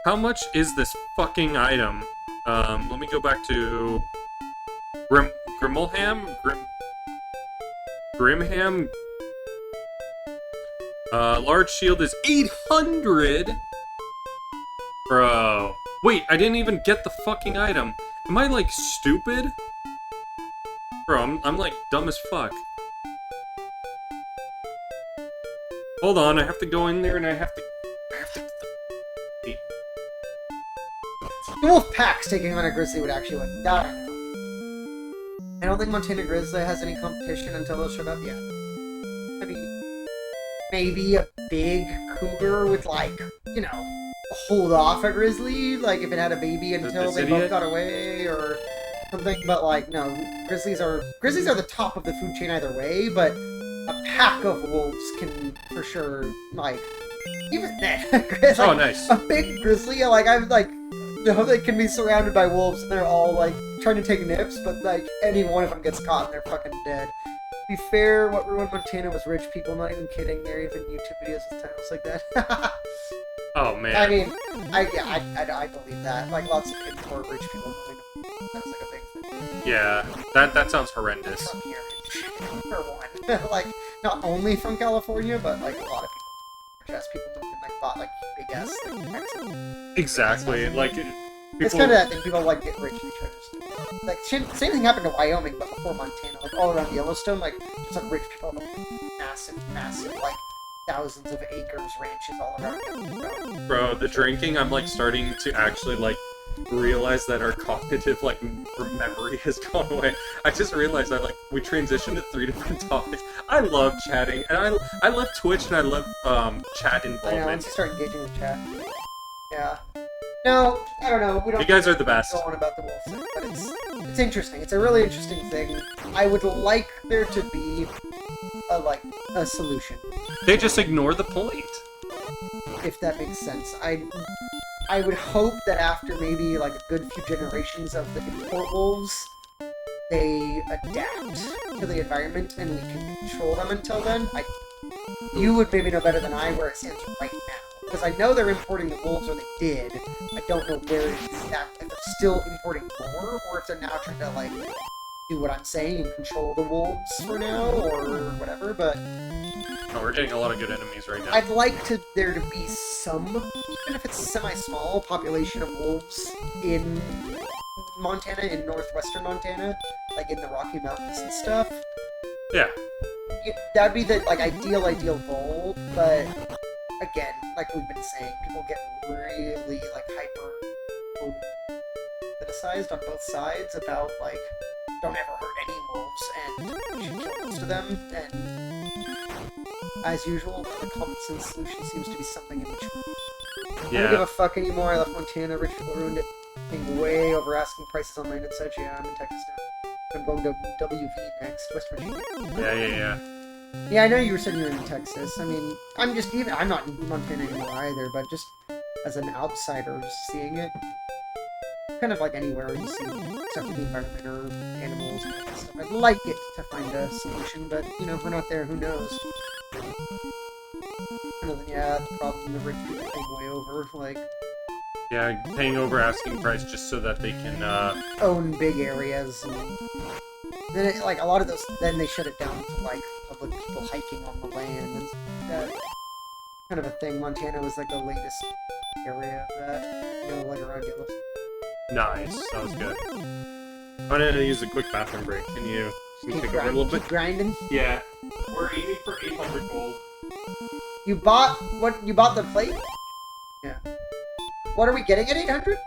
How much is this fucking item? Let me go back to Grimham. Large shield is 800. Bro, wait, I didn't even get the fucking item. Am I like stupid? Bro, I'm like dumb as fuck. Hold on, I have to go in there and I have to. The wolf packs taking on a grizzly would actually win. I don't think Montana Grizzly has any competition until those showed up yet. I mean, maybe a big cougar would, like, you know, hold off a grizzly, like if it had a baby until they both got away or something. But like, no, grizzlies are the top of the food chain either way. But a pack of wolves can for sure, like, even then, like, oh nice, a big grizzly, like I'm like. No, they can be surrounded by wolves and they're all like trying to take nips, but like any one of them gets caught and they're fucking dead. To be fair, what ruined Montana was rich people, not even kidding. There are even YouTube videos with titles like that. Oh man. I mean, I believe that. Like lots of kids were rich people. That's like a big thing. Yeah, that sounds horrendous. From here, for one. Like, not only from California, but like a lot of people, just people moved and like bought like big ass like Texas. Exactly. Like people. It's kind of that thing. People like get rich and try to just like same thing happened to Wyoming, but before Montana, like all around Yellowstone, like just like rich people have like, massive like thousands of acres, ranches all around Yellowstone. Bro, the drinking, I'm like starting to actually like realize that our cognitive like memory has gone away. I just realized that like we transitioned to 3 different topics. I love chatting, and I love Twitch, and I love chat I know, involvement. once you start engaging with chat. Yeah. No, I don't know. We don't. You guys are the best. Go on about the wolf thing, but it's interesting. It's a really interesting thing. I would like there to be a solution, They just ignore the point. if that makes sense. I would hope that after maybe like a good few generations of the import wolves, they adapt to the environment and we can control them until then. You would maybe know better than I where it stands right now. Because I know they're importing the wolves, or they did. I don't know where exactly. If they're still importing more, or if they're now trying to, like, do what I'm saying and control the wolves for now, or whatever, but Oh, we're getting a lot of good enemies right now. I'd like there to be some, even if it's semi-small, population of wolves in Montana, in northwestern Montana, like in the Rocky Mountains and stuff. Yeah. That'd be the, like, ideal goal, but again, like we've been saying, people get really, like, hyper-politicized on both sides about, like, don't ever hurt any wolves, and we should kill most of them, and as usual, the common sense solution seems to be something in between. I don't give Yeah. a fuck anymore, I left Montana, rich people ruined it, being way over asking prices online and such. Yeah, I'm in Texas now. I'm going to WV next, West Virginia. Yeah. Yeah, I know you were saying you're in Texas. I mean, I'm not in Montana anymore either, but just as an outsider, just seeing it, kind of like anywhere you see stuff in the environment or animals and all that stuff. I'd like it to find a solution, but, you know, if we're not there, who knows? And then, yeah, the problem, the rich people came way over, like, Yeah, paying over asking price just so that they can, own big areas, and then, like, a lot of those, then they shut it down to, like, public people hiking on the land, and that kind of a thing. Montana was, like, the latest area of that, you know, like, around Yellowstone. Nice. That was good. I'm gonna use a quick bathroom break. Can you take over a little bit? Keep grinding. Yeah. We're aiming for 800 gold. You bought the plate? Yeah. What are we getting at 800?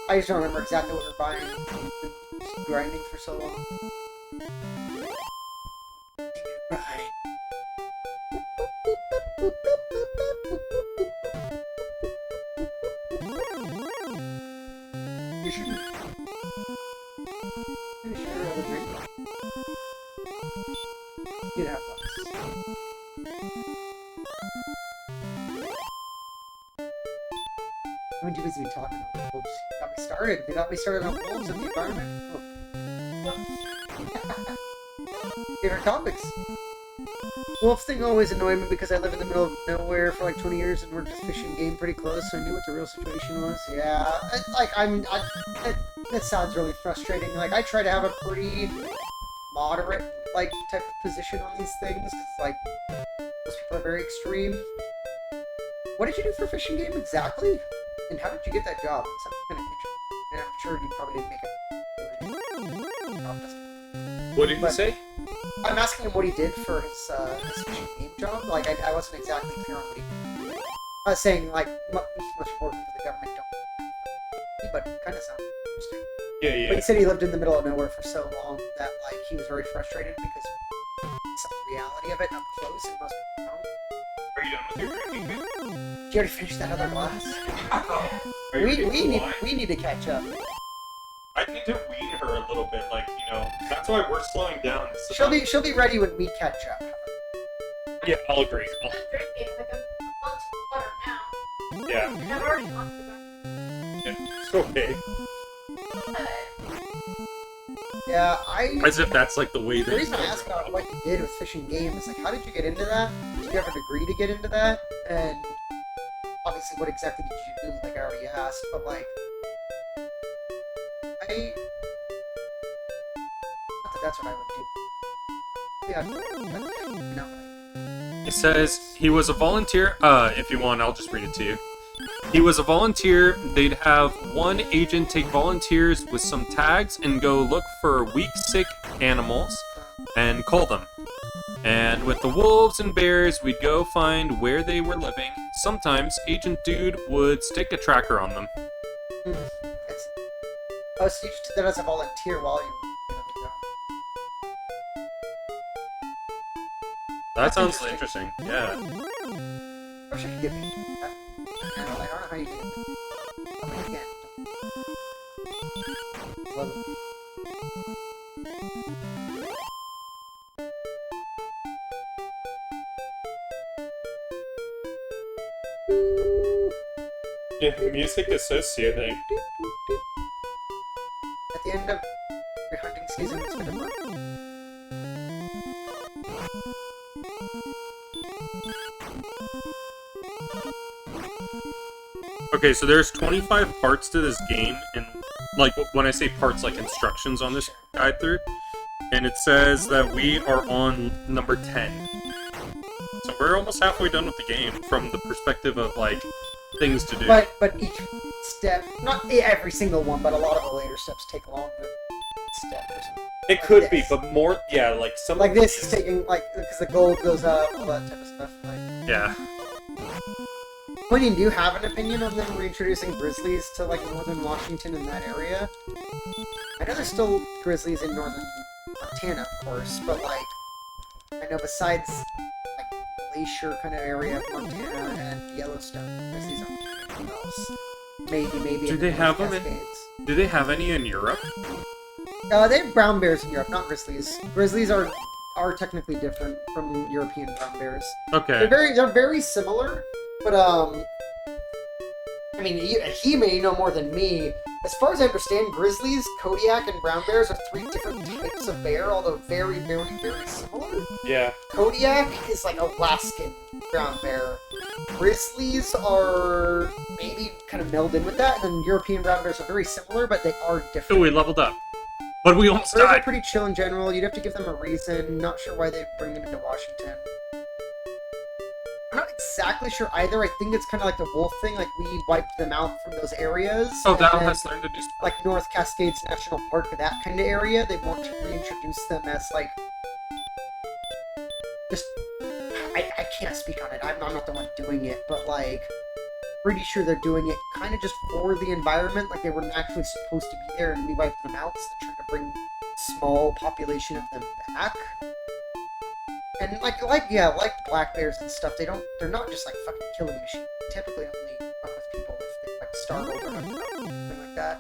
I just don't remember exactly what we're buying. We've been grinding for so long. Grind. You should finish your other drink. You'd have lots. I'm too busy talking about wolves. Got me started. They got me started on wolves and the environment. Oh. Favorite topics. Wolf thing always annoyed me because I live in the middle of nowhere for like 20 years and worked this fishing game pretty close, so I knew what the real situation was. Yeah, that sounds really frustrating. Like, I try to have a pretty moderate, like, type of position on these things, because, like, those people are very extreme. What did you do for a fishing game exactly? And how did you get that job? It sounds kind of interesting. And I'm sure you probably didn't make it. What did you say? I'm asking him what he did for his fishing game job. Like, I wasn't exactly clear on what he did. I was saying, like, much important for the government don't, but kind of sounds interesting. Yeah. But he said he lived in the middle of nowhere for so long that, like, he was very frustrated because he saw the reality of it up close, and most people don't. Are you done with your drinking, man? Did you already finish that other glass? Are you We need to catch up. I need to wean her a little bit, like, you know, that's why we're slowing down. She'll be ready when we catch up. Yeah, I'll agree. I'm drinking, like, I'm on some water now. Yeah, And I've already gone through it's okay. that. Yeah, As if that's like the way that. The reason I asked about what you did with fishing game is like, how did you get into that? Did you have a degree to get into that? And obviously, what exactly did you do? Like I already asked, but like, not that that's what I would do. Yeah, no. It says he was a volunteer. If you want, I'll just read it to you. He was a volunteer. They'd have one agent take volunteers with some tags and go look for weak, sick animals and call them. And with the wolves and bears, we'd go find where they were living. Sometimes Agent Dude would stick a tracker on them. Oh, so you just did that as a volunteer while you were on the job. That sounds interesting. Yeah. I wish I could get paid for that. I don't know how you do it. Oh, but again. Love it. Yeah, the music is so soothing. At the end of your hunting season, it's been a month. Okay, so there's 25 parts to this game, and like when I say parts, like instructions on this guide through, and it says that we are on number 10. So we're almost halfway done with the game from the perspective of like things to do. But each step, not every single one, but a lot of the later steps take longer. Step or something. It could be, but more, yeah, like some. Like this is taking like because the gold goes up, all that type of stuff. Like, yeah. Quentin, do you have an opinion on them reintroducing grizzlies to like northern Washington in that area? I know there's still grizzlies in northern Montana, of course, but like I know besides like glacier kind of area of Montana and Yellowstone, grizzlies aren't anything else. Maybe. Do they have them in? Do they have any in Europe? They have brown bears in Europe, not grizzlies. Grizzlies are technically different from European brown bears. Okay. They're very similar, but I mean, he may know more than me. As far as I understand, grizzlies, Kodiak, and brown bears are 3 different types of bear, although very, very, very similar. Yeah. Kodiak is like Alaskan brown bear. Grizzlies are maybe kind of melded in with that, and then European brown bears are very similar, but they are different. Oh, we leveled up. But we almost Bears are died. pretty chill in general. You'd have to give them a reason. Not sure why they bring them into Washington. I'm not exactly sure either. I think it's kind of like the wolf thing. Like, we wiped them out from those areas. Oh, and that then, has learned to do stuff. like North Cascades National Park, or that kind of area, they want to reintroduce them as, like, just... I can't speak on it. I'm not the one doing it, but, like, pretty sure they're doing it kind of just for the environment. Like, they weren't actually supposed to be there, and we wiped them out, so they're trying to bring small population of them back. And like black bears and stuff, they're not just like fucking killing machines. They typically only fuck with people if they like startle or something like that.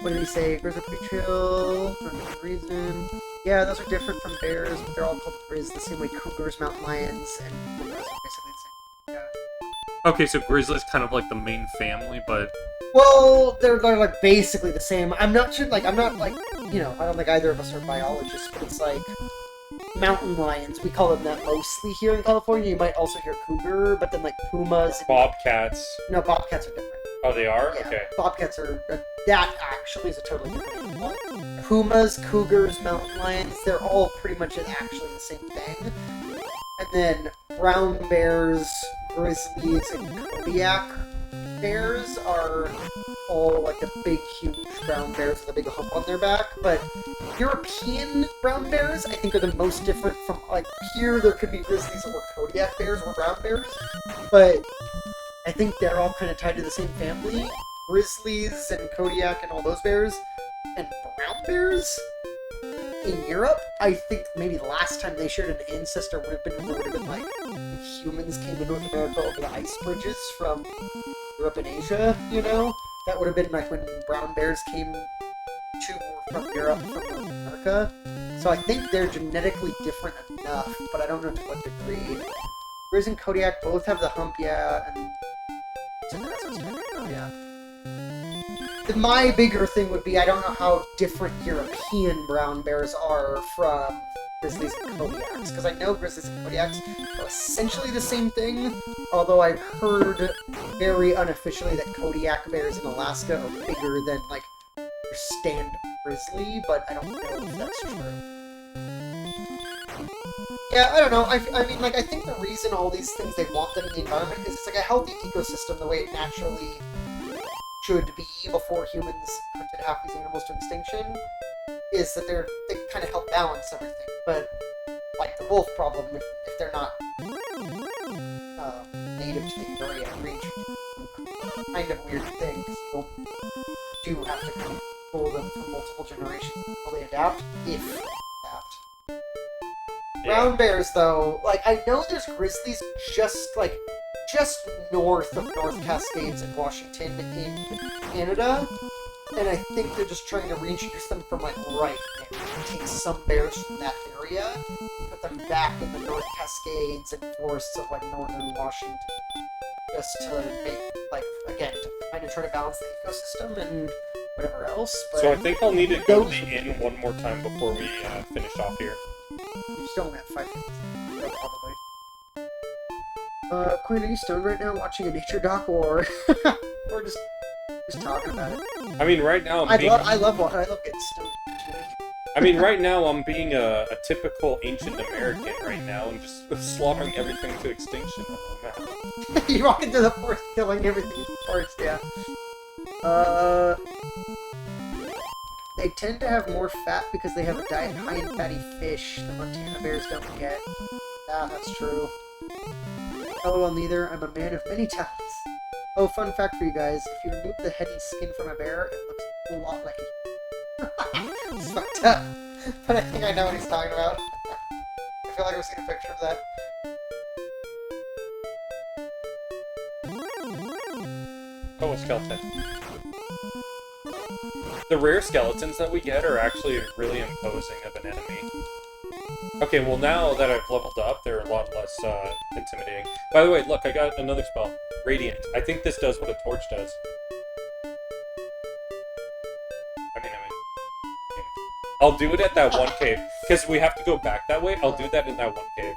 What did he say? Bears are pretty chill for no reason. Yeah, those are different from bears, but they're all called grizz the same way cougars, mountain lions, and pumas are basically the same. Yeah. Okay, so grizzly's kind of like the main family, but Well, they're like basically the same. I'm not sure. Like, I'm not like, you know, I don't think either of us are biologists, but it's like mountain lions. We call them that mostly here in California. You might also hear cougar, but then like pumas. bobcats. No, bobcats are different. Oh, they are? Yeah, Okay. bobcats are that actually is a totally different animal. Pumas, cougars, mountain lions, they're all pretty much actually the same thing. And then brown bears, grizzlies, and Kodiak bears are all like the big, huge brown bears with a big hump on their back. But European brown bears, I think, are the most different from, like, here there could be grizzlies or Kodiak bears or brown bears. But I think they're all kind of tied to the same family. Grizzlies and Kodiak and all those bears. And brown bears in Europe, I think maybe the last time they shared an ancestor would have been like when humans came to North America over the ice bridges from Europe and Asia, you know? That would have been like when brown bears came to or from Europe, from North America. So I think they're genetically different enough, but I don't know to what degree. Grizz and Kodiak both have the hump, yeah, and that's what's going on, yeah. My bigger thing would be, I don't know how different European brown bears are from grizzlies and Kodiaks, because I know grizzlies and Kodiaks are essentially the same thing, although I've heard very unofficially that Kodiak bears in Alaska are bigger than, like, your standard grizzly, but I don't know if that's true. Yeah, I don't know. I mean, like, I think the reason all these things, they want them in the environment is it's like a healthy ecosystem the way it naturally should be before humans hunted half these animals to extinction, is that they kind of help balance everything. But, like the wolf problem, if they're not native to the area region, kind of weird thing, because you do have to control them for multiple generations until they adapt, if they adapt. Brown bears, though, like, I know there's grizzlies just north of North Cascades in Washington in Canada, and I think they're just trying to reintroduce them from, like, right there. Take some bears from that area, and put them back in the North Cascades and forests of, like, northern Washington, just to make, like, again, to kind of try to balance the ecosystem and whatever else. But So I think I'll need to go to the inn one more time before we finish off here. you're still at 5 minutes, probably. Quinn, are you stoned right now watching a nature doc, or or just talking about it? I mean, right now I love getting stoned. I mean, right now I'm being a typical ancient American right now and just slaughtering everything to extinction. Oh, man. You walk into the forest, killing everything in the forest. Yeah. They tend to have more fat because they have a diet high in fatty fish. The Montana bears don't get. Yeah, that's true. LOL, neither. I'm a man of many talents. Oh, fun fact for you guys. If you remove the heady skin from a bear, it looks a lot like it's fucked up. But I think I know what he's talking about. I feel like I've seen a picture of that. Oh, a skeleton. The rare skeletons that we get are actually really imposing of an enemy. Okay, well now that I've leveled up, they're a lot less intimidating. By the way, look, I got another spell. Radiant. I think this does what a torch does. I mean, I'll do it at that one cave. Because we have to go back that way, I'll do that in that one cave.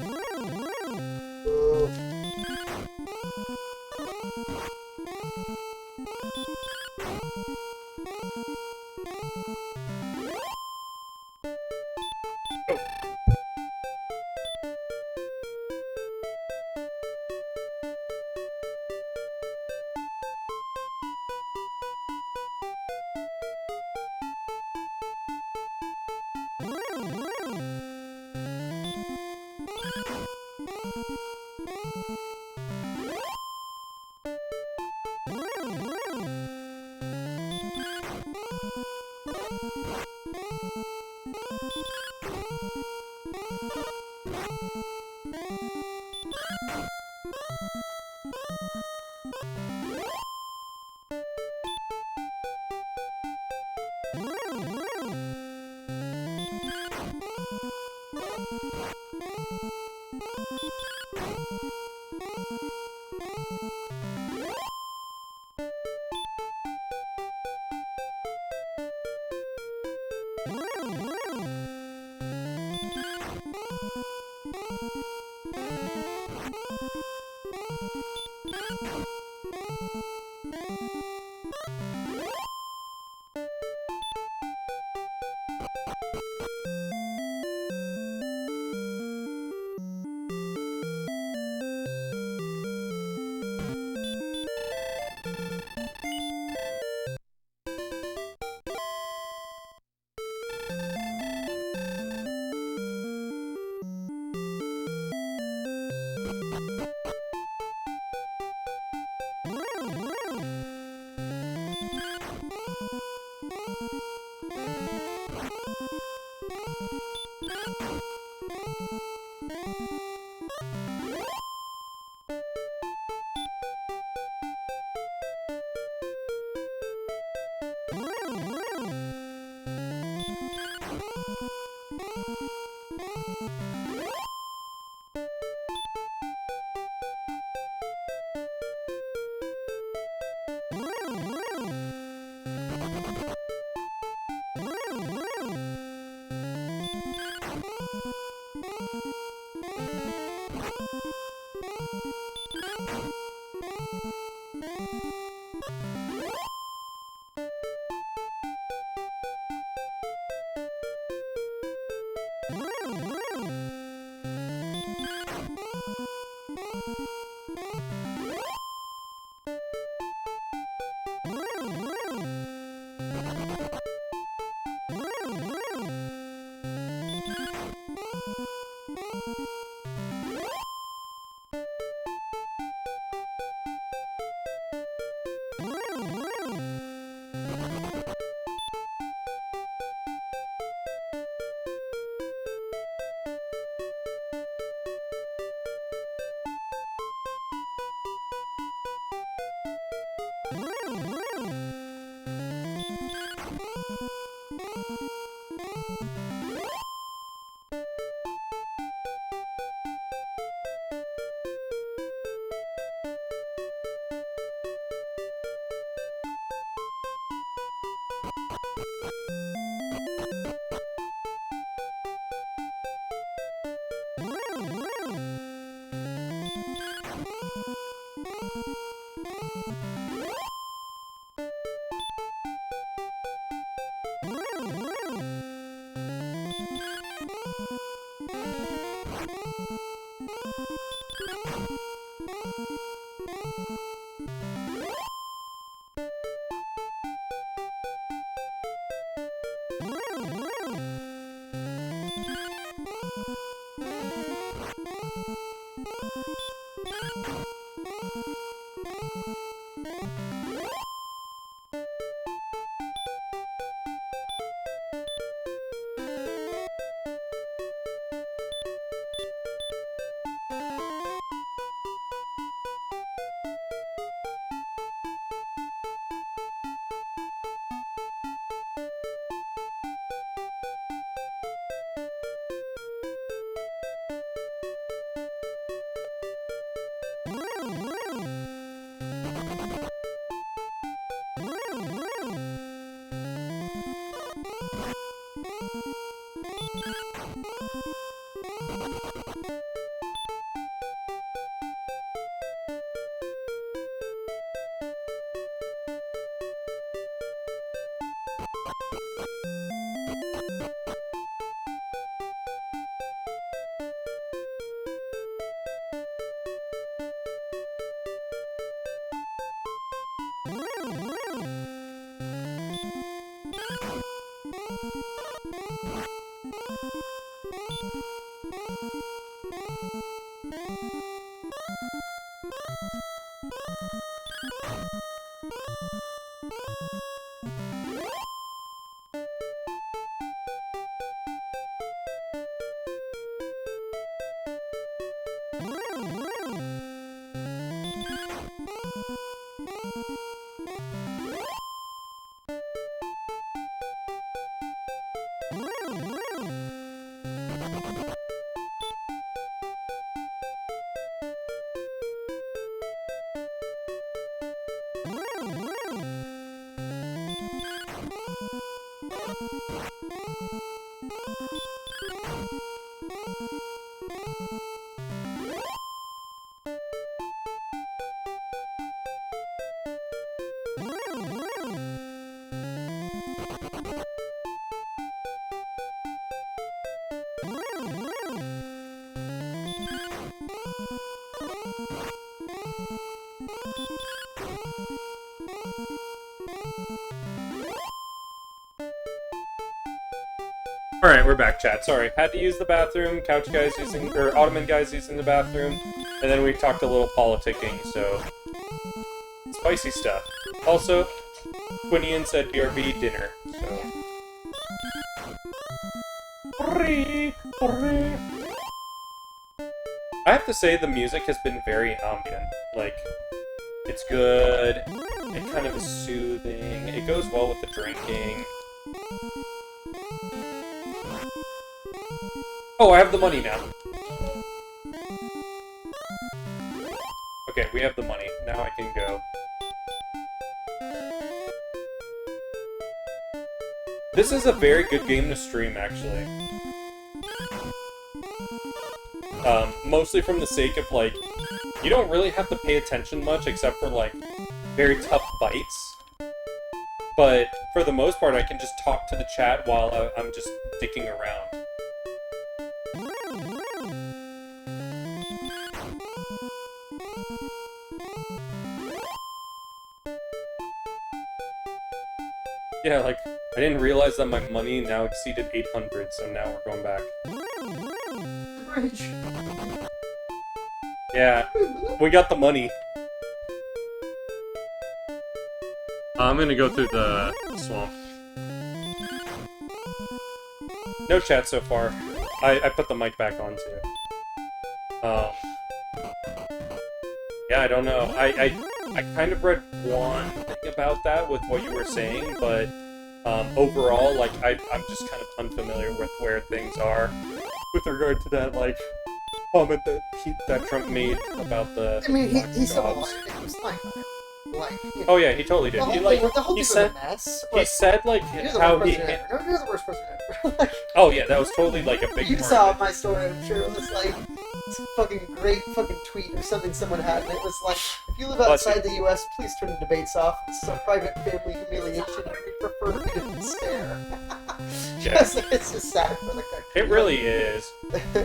Alright, we're back, chat. Sorry. Had to use the bathroom. Couch guys using... or Ottoman guys using the bathroom. And then we talked a little politicking, so... Spicy stuff. Also, Quinian said BRB dinner, so... Hooray! Hooray! I have to say, the music has been very ambient. Like, it's good. It kind of is soothing. It goes well with the drinking. Oh, I have the money now. Okay, we have the money. Now I can go. This is a very good game to stream, actually. Mostly from the sake of, like, you don't really have to pay attention much except for, like, very tough fights. But for the most part, I can just talk to the chat while I'm just dicking around. Yeah, like, I didn't realize that my money now exceeded 800, so now we're going back. Rich. Yeah, we got the money. I'm gonna go through the swamp. No chat so far. I put the mic back on too. Yeah, I don't know. I kind of read one thing about that with what you were saying, but overall, like, I'm just kind of unfamiliar with where things are with regard to that, like, comment that Trump made about the. I mean, he said a jobs. lot. It was like, you know, Oh yeah, he totally did. the whole He thing, like the whole he thing said was a mess. he said like You're the how worst he. president ever. No, you're the worst president ever. Like, Oh yeah, that was totally like a big. you part saw of it. my story, I'm sure. It was like some fucking great fucking tweet or something someone had, and it was like, if you live outside the U.S., please turn the debates off. This is a private family humiliation. We prefer we didn't stare. Yeah. It's just sad for the country. It really is.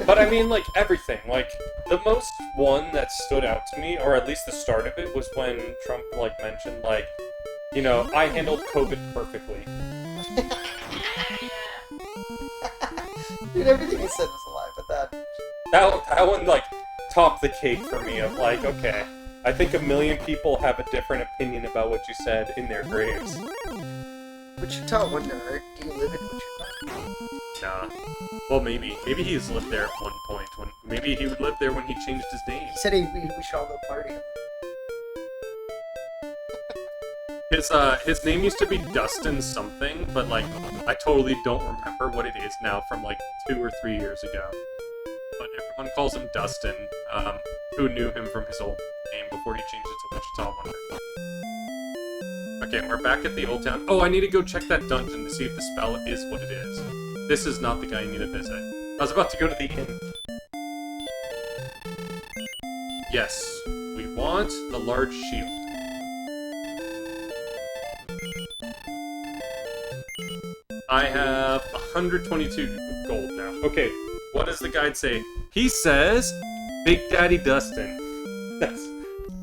But I mean, like, everything. Like, the most one that stood out to me, or at least the start of it, was when Trump, like, mentioned, like, you know, I handled COVID perfectly. Dude, everything he said was a lie, but that. That one, like, topped the cake for me of, like, okay, I think a million people have a different opinion about what you said in their graves. Wichita, wonder, do you live in Wichita? Nah. Well, maybe. Maybe he's lived there at one point. Maybe he would live there when he changed his name. He said we should all go party. His name used to be Dustin something, but, like, I totally don't remember what it is now from, like, 2 or 3 years ago. But everyone calls him Dustin, who knew him from his old name before he changed it to Wichita Wonder. Okay, we're back at the old town. Oh, I need to go check that dungeon to see if the spell is what it is. This is not the guy you need to visit. I was about to go to the inn. Yes, we want the large shield. I have 122 gold now. Okay, what does the guide say? He says, Big Daddy Dustin.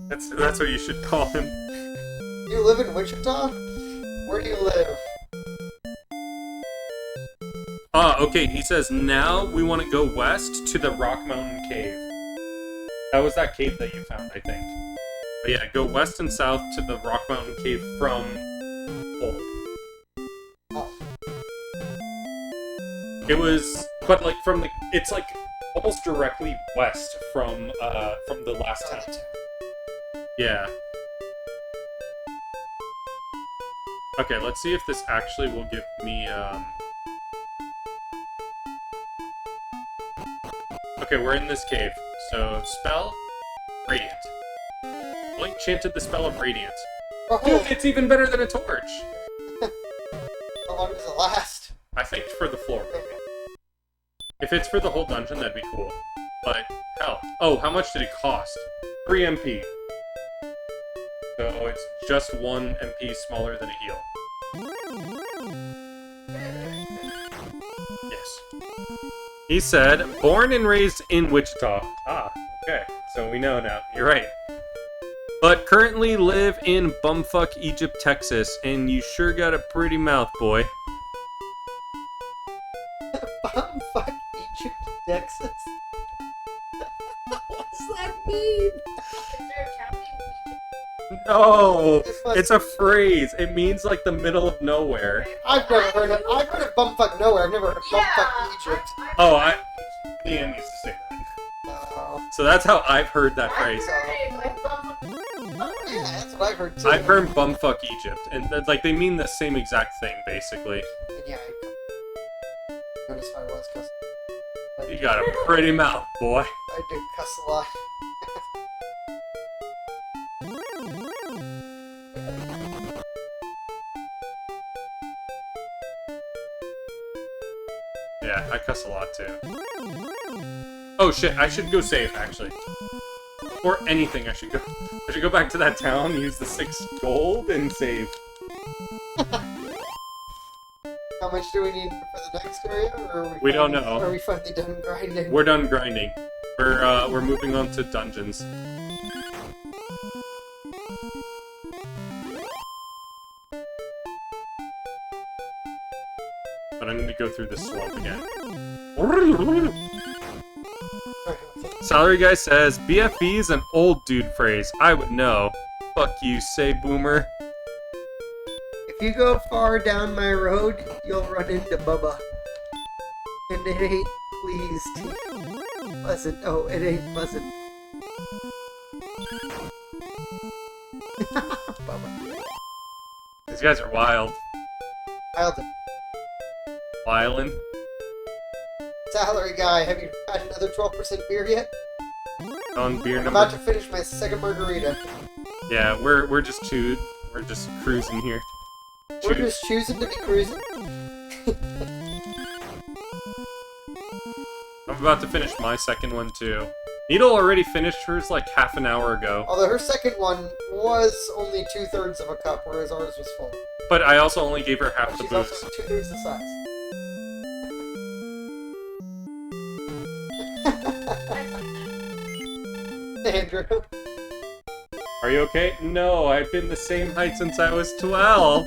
That's what you should call him. You live in Wichita? Where do you live? Okay, he says, now we want to go west to the Rock Mountain Cave. That was that cave that you found, I think. But yeah, go west and south to the Rock Mountain Cave from Old. Oh. It was, but like from the, it's like almost directly west from the last town. Yeah. Okay, let's see if this actually will give me, Okay, we're in this cave. So, spell, Radiant. Blink chanted the spell of Radiant. Oh, Dude, it's even better than a torch! how long does it last? I think for the floor, maybe. If it's for the whole dungeon, that'd be cool. But, hell. Oh, how much did it cost? 3 MP. So, it's just 1 MP smaller than a heal. Yes. He said, born and raised in Wichita. Ah, okay. So we know now. You're right. But currently live in bumfuck Egypt, Texas, and you sure got a pretty mouth, boy. Bumfuck Egypt, Texas? What does that mean? Is there a town named Egypt? No! It's a phrase. It means like the middle of nowhere. I've never heard of bumfuck nowhere. I've never heard of bumfuck Egypt. Oh, Leanne used to say that. Oh. So that's how I've heard that I've phrase. heard it, like, bumfuck. Yeah, that's what I've heard too. I've heard bumfuck Egypt, and like they mean the same exact thing, basically. Yeah, I noticed I was cussing. You got a pretty mouth, boy. I do cuss a lot. Yeah, I cuss a lot too. Oh shit, I should go save, actually. Before anything, I should go back to that town, use the 6 gold, and save. How much do we need for the next area? Or are We don't know. Are we finally done grinding? We're done grinding. We're moving on to dungeons. But I need to go through this swamp again. Salary guy says, BFE is an old dude phrase. I would know. Fuck you, say boomer. If you go far down my road, you'll run into Bubba. And it ain't pleased. Oh, it ain't pleasant. Bubba. These guys are wild. Wildin'. Wildin'. Salary guy, have you had another 12% beer yet? On beer I'm number. about to finish my second margarita. Yeah, we're just chewed. We're just cruising here. We're just choosing to be cruising. I'm about to finish my second one too. Needle already finished hers like half an hour ago. Although her second one was only 2/3 of a cup, whereas ours was full. But I also only gave her half the She's booze. also 2/3 the size. Andrew. Are you okay? No, I've been the same height since I was 12.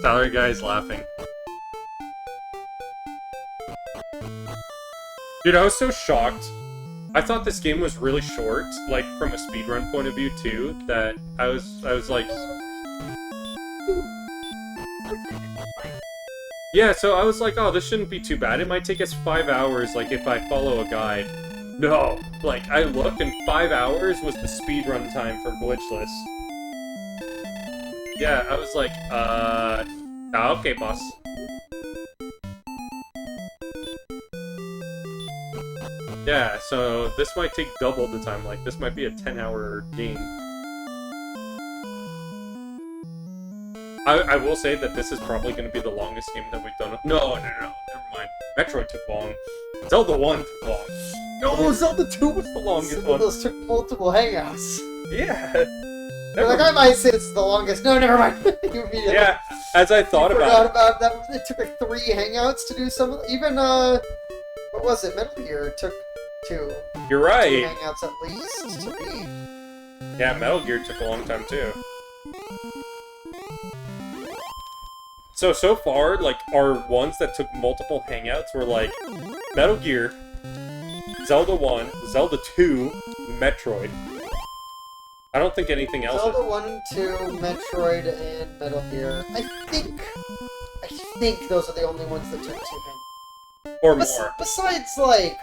Salary guy's laughing. Dude, I was so shocked. I thought this game was really short, like from a speedrun point of view too, that I was like, yeah, so I was like, oh, this shouldn't be too bad. It might take us 5 hours, like, if I follow a guide. No! Like, I looked, and 5 hours was the speedrun time for glitchless. Yeah, I was like, okay, boss. Yeah, so this might take double the time. Like, this might be a 10-hour game. I will say that this is probably going to be the longest game that we've done. No, never mind. Metroid took long. Zelda 1 took long. No, Zelda 2 was the longest Some one. of those took multiple hangouts. Yeah. They're like, I might say it's the longest. No, never mind. You immediately Yeah, as I thought forgot about about that. It took like 3 hangouts to do some. Even what was it? Metal Gear took 2. it, you're right. 2 hangouts at least to beat. Yeah, Metal Gear took a long time too. So far, like, our ones that took multiple hangouts were like Metal Gear, Zelda 1, Zelda 2, Metroid. I don't think anything else. Zelda 1 and 2, Metroid, and Metal Gear. I think those are the only ones that took 2 hangouts. Or more. Besides, like,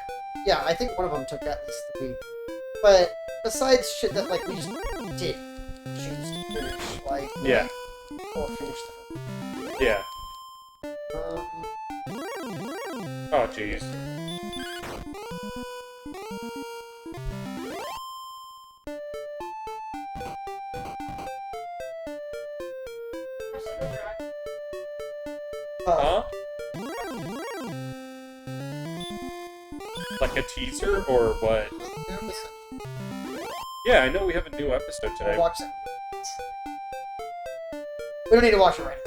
yeah, I think one of them took at least 3. But besides shit that, like, we just did choose to finish, like, Yeah. or finish the Yeah. Oh, jeez. Huh? Like a teaser, or what? Yeah, I know we have a new episode today. Watch it. We don't need to watch it right now.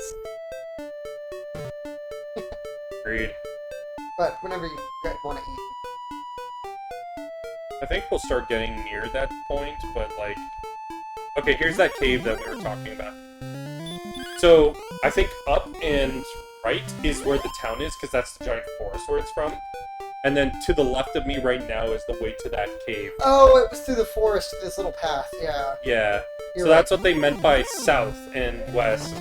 Agreed. But whenever you want to eat. I think we'll start getting near that point, but like... Okay, here's that cave that we were talking about. So, I think up and right is where the town is, because that's the giant forest where it's from. And then to the left of me right now is the way to that cave. Oh, it was through the forest, this little path, yeah. Yeah. You're So right. that's what they meant by south and west.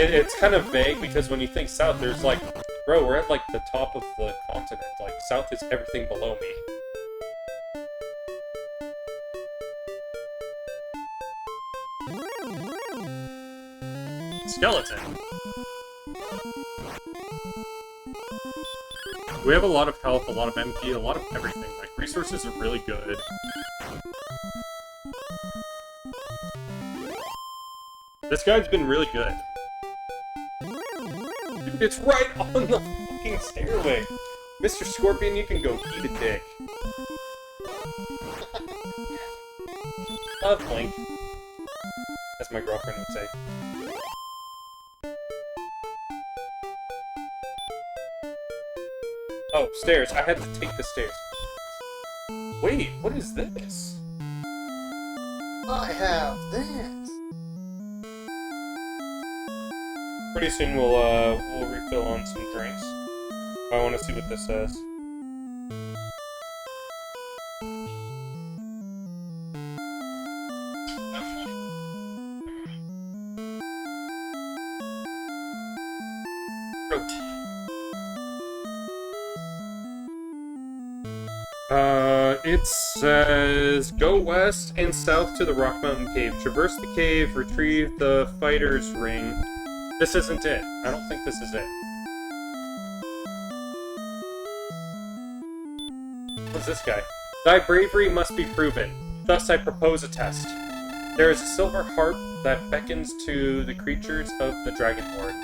It's kind of vague, because when you think south, there's like... Bro, we're at like the top of the continent. Like, south is everything below me. Skeleton. We have a lot of health, a lot of MP, a lot of everything. Like, resources are really good. This guy's been really good. Dude, it's right on the fucking stairway. Mr. Scorpion, you can go eat a dick. Love Link. As my girlfriend would say. Oh, stairs. I had to take the stairs. Wait, what is this? I have this. Pretty soon we'll refill on some drinks. I want to see what this says. It says, go west and south to the Rock Mountain Cave. Traverse the cave, retrieve the fighter's ring. This isn't it. I don't think this is it. What's this guy? Thy bravery must be proven. Thus I propose a test. There is a silver harp that beckons to the creatures of the Dragon Horde.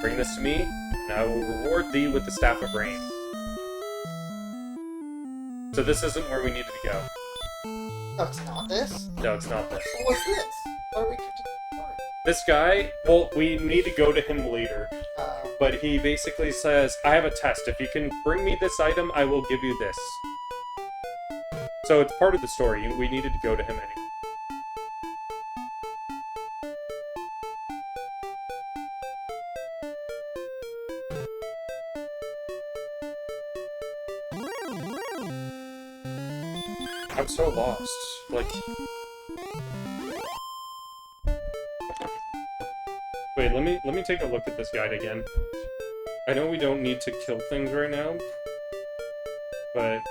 Bring this to me, and I will reward thee with the Staff of Rain. So this isn't where we needed to go. No, it's not this. No, it's not this. What's this? Why are we keep This guy, well, we need to go to him later. But he basically says, I have a test. If you can bring me this item, I will give you this. So it's part of the story. We needed to go to him anyway. I'm so lost. Like... Wait, let me take a look at this guide again. I know we don't need to kill things right now, but...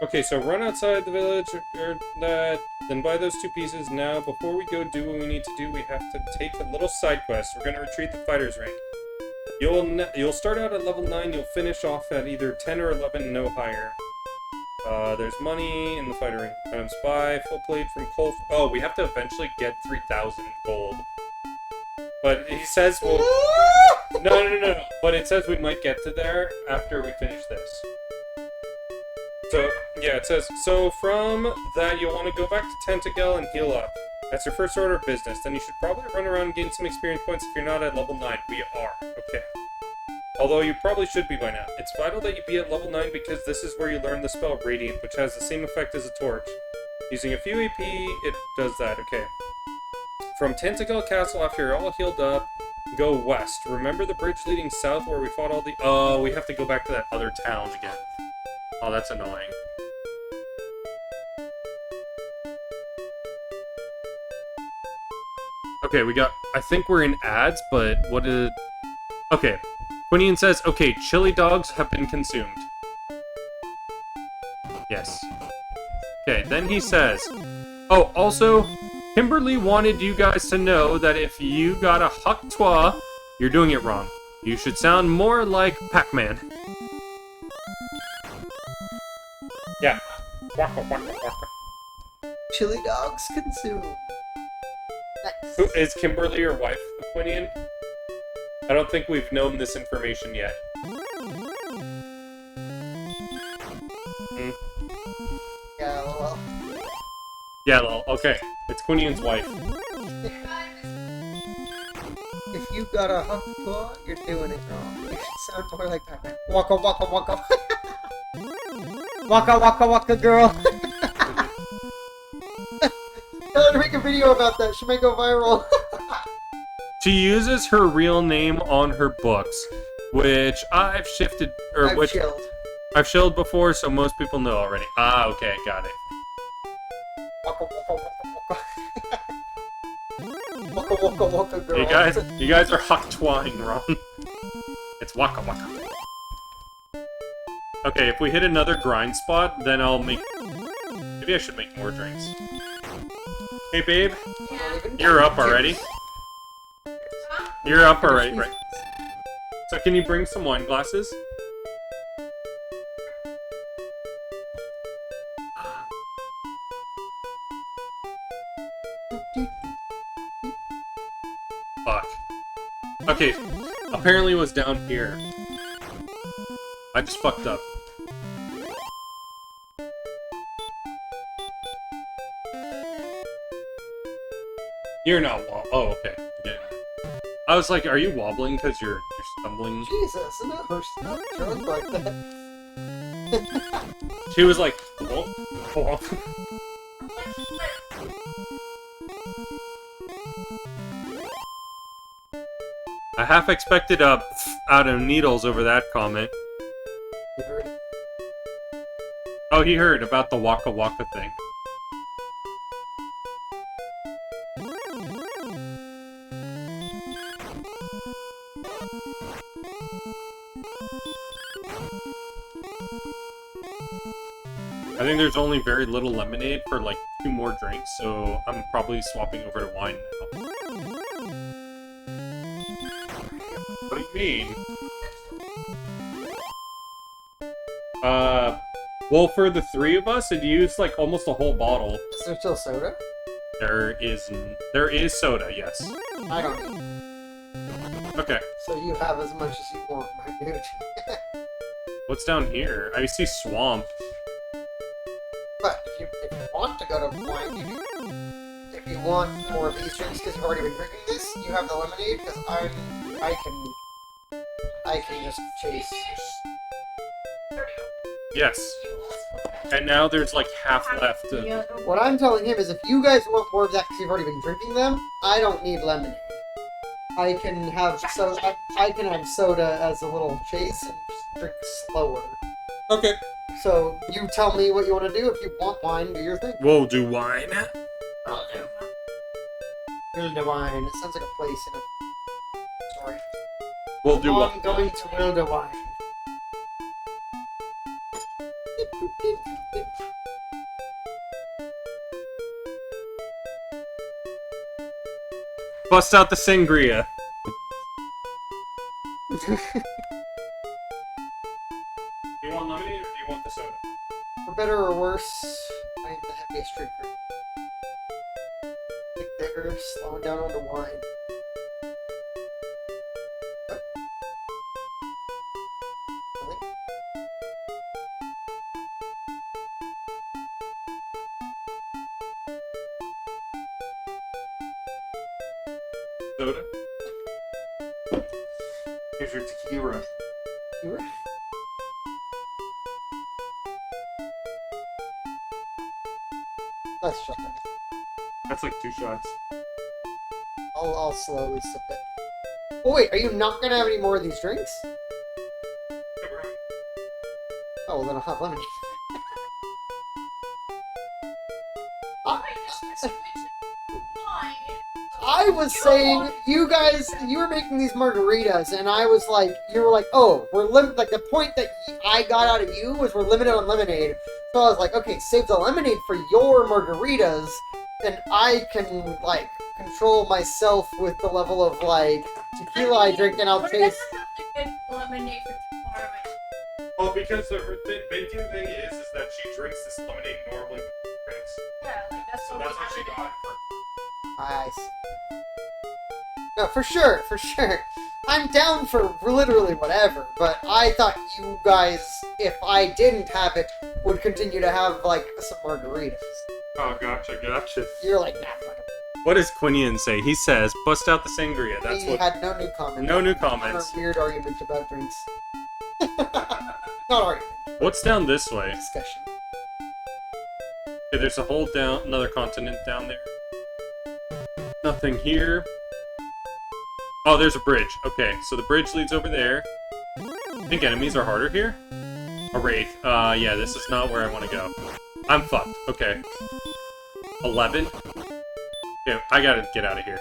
Okay, so run outside the village, or that, then buy those 2 pieces. Now, before we go do what we need to do, we have to take a little side quest. We're gonna retrieve the fighter's ring. You'll start out at level 9, you'll finish off at either 10 or 11, no higher. There's money in the fighter ring. Items buy, full plate from coal. Oh, we have to eventually get 3,000 gold. But he says we'll... No. But it says we might get to there after we finish this. So, yeah, it says, so from that you'll want to go back to Tentacle and heal up. That's your first order of business. Then you should probably run around and gain some experience points if you're not at level 9. We are. Okay. Although you probably should be by now. It's vital that you be at level 9 because this is where you learn the spell Radiant, which has the same effect as a torch. Using a few AP, it does that. Okay. From Tentacle Castle, after you're all healed up, go west. Remember the bridge leading south where we fought all the... Oh, we have to go back to that other town again. Oh, that's annoying. Okay, we got... I think we're in ads, but what is... Okay. Quinian says, okay, chili dogs have been consumed. Yes. Okay, then he says... Oh, also, Kimberly wanted you guys to know that if you got a Huck Twa, you're doing it wrong. You should sound more like Pac-Man. Yeah. Waka, waka, waka. Chili dogs consume. Nice. Who is Kimberly your wife, Quinian? I don't think we've known this information yet. Yeah, well. Yeah, lol. Okay. It's Quinian's wife. If you got a hunk claw, you're doing it wrong. You should sound more like Pac-Man. Waka waka waka. Waka waka waka girl. Tell her to make a video about that. She might go viral. She uses her real name on her books, which I've shifted, or I've which chilled. I've shilled before, so most people know already. Ah, okay, got it. Waka waka waka waka. Waka waka waka girl. You guys are Huck-twine wrong. It's waka waka. Okay, if we hit another grind spot, then I'll make... Maybe I should make more drinks. Hey, babe. Yeah. You're up already. Huh? You're up, alright, right. So can you bring some wine glasses? Fuck. Okay, apparently it was down here. I just fucked up. You're not oh, okay. Yeah. I was like, are you wobbling because you're stumbling? Jesus, no, she's not drunk like that. She was like, whoa, whoa. I half expected a out of needles over that comment. You heard it. Oh, he heard about the Waka Waka thing. I think there's only very little lemonade for like 2 more drinks, so I'm probably swapping over to wine now. What do you mean? Well, for the 3 of us, it used like almost a whole bottle. Is there still soda? There is soda, yes. I don't need. Okay. So you have as much as you want, my dude. What's down here? I see swamp. But if you want to go to wine, you can. If you want more of these drinks because you've already been drinking this, you have the lemonade because I can just chase. Yes. And now there's like half left. What I'm telling him is if you guys want more of that because you've already been drinking them, I don't need lemonade. I can have I can have soda as a little chase and just drink slower. Okay. So you tell me what you want to do. If you want wine, do your thing. We'll do wine. I'll do. Wildewine. It sounds like a place in a story. We'll do I'm wine. going to Wildewine. Bust out the sangria. Do you want lemonade or do you want the soda? For better or worse, I am the heaviest drinker. Big digger, slowing down on the wine. Really? Soda? Here's your tequila. You were? Let's shut down. That's like 2 shots. I'll slowly sip it. Oh wait, are you not gonna have any more of these drinks? Oh, well then I'll have lemonade. I was saying, you guys, you were making these margaritas, and I was like, you were like, oh, we're like the point that I got out of you was we're limited on lemonade. So I was like, okay, save the lemonade for your margaritas, and I can like control myself with the level of like tequila I drink, and I'll taste. Lemonade for tomorrow. Well, because the big thing is that she drinks this lemonade normally with drinks. Yeah, like that's So what that's what she we got. I see. No, for sure, for sure. I'm down for literally whatever, but I thought you guys, if I didn't have it, would continue to have, like, some margaritas. Oh, gotcha. You're like, nah, fuck it. What does Quinian say? He says, bust out the sangria. That's He what... had no new comments. No new On comments. our weird argument about drinks. Not argument, What's down this way? discussion. Okay, there's a whole down... Another continent down there. Nothing here. Oh, there's a bridge. Okay, so the bridge leads over there. I think enemies are harder here. A wraith. Yeah, this is not where I want to go. I'm fucked. Okay. 11? Okay, I gotta get out of here.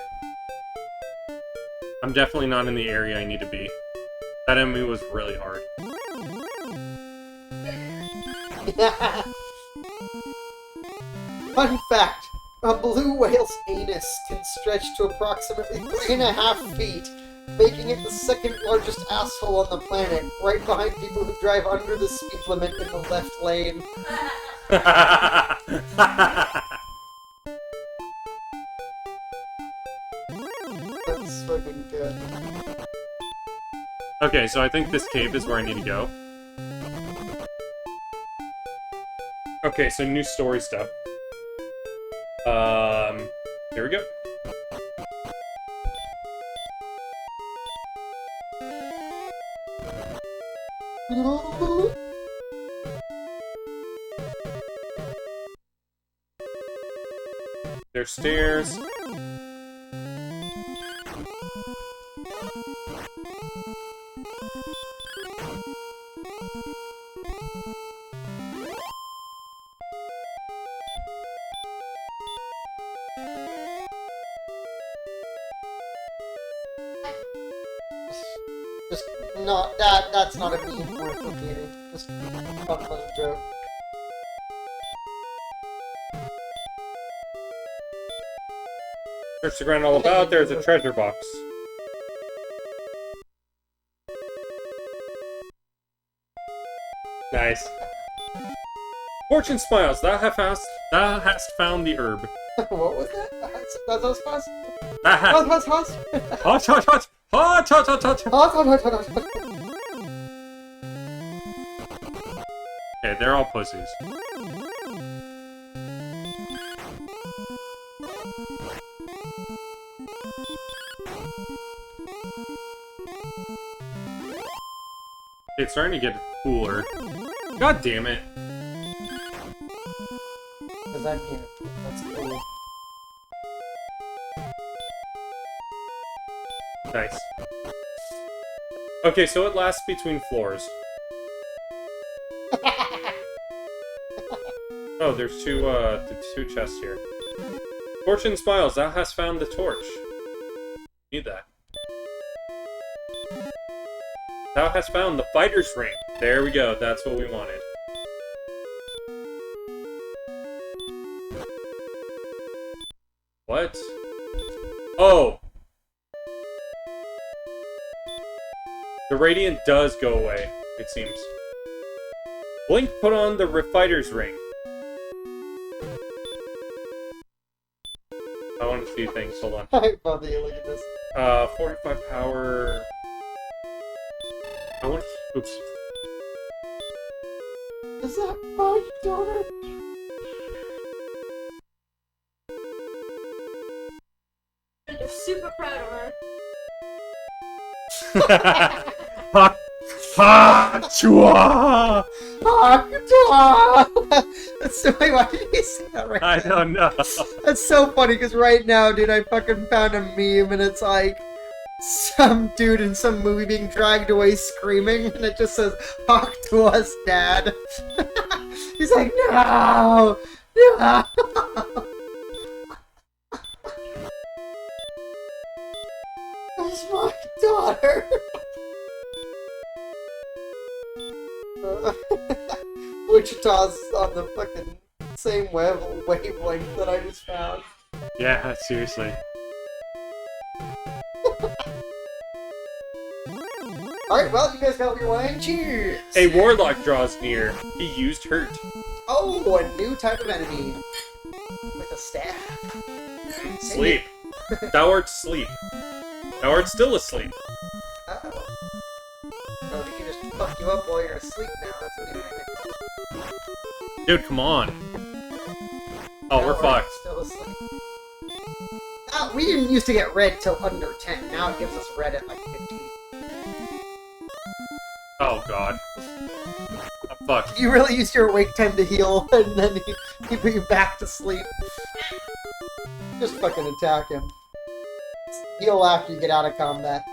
I'm definitely not in the area I need to be. That enemy was really hard. Fun fact. A blue whale's anus can stretch to approximately 3.5 feet making it the second largest asshole on the planet, right behind people who drive under the speed limit in the left lane. That's fucking good. Okay, so I think this cave is where I need to go. Okay, so new story stuff. Here we go. There's stairs. Just not that's not a meme worth repeating. Just fun little joke. Search the ground all about, there's a treasure box. Nice. Fortune smiles, thou hast found the herb. What was that? That's fast. Hot, hot, Hot. hot, hot, hot, hot, hot. Hot. Okay, they're all pussies. It's starting to get cooler. God damn it. Because I'm here. That's cool. Nice. Okay, so it lasts between floors. Oh, there's two chests here. Fortune smiles, thou hast found the torch. Need that. Thou hast found the fighter's ring. There we go, that's what we wanted. What? Oh! The radiant does go away, it seems. Blink put on the fighter's ring. I want to see things, hold on. I love that you look at this. 45 power... I want to... Oops. Is that my daughter? You're super proud of her. Ha! Ha! Chua! That's so wait, why did you say that right I now? don't know. That's so funny because right now, dude, I fucking found a meme and it's like some dude in some movie being dragged away screaming and it just says, "Talk to us, Dad." He's like, "No! No!" That's my daughter! Wichita's on the fucking same wavelength that I just found. Yeah, seriously. Alright, well, you guys got your wine. Cheers! A warlock draws near. He used hurt. Oh, a new type of enemy. With a staff. Sleep. Thou art asleep. Thou art still asleep. Uh-oh. Oh, he can just fuck you up while you're asleep now. That's what he's doing. Dude, come on. Oh, Now we're fucked. Still asleep. We didn't used to get red till under 10. Now it gives us red at like 15. Oh, God. Oh, fuck. You really used your wake time to heal, and then he put you back to sleep. Just fucking attack him. Heal after you get out of combat.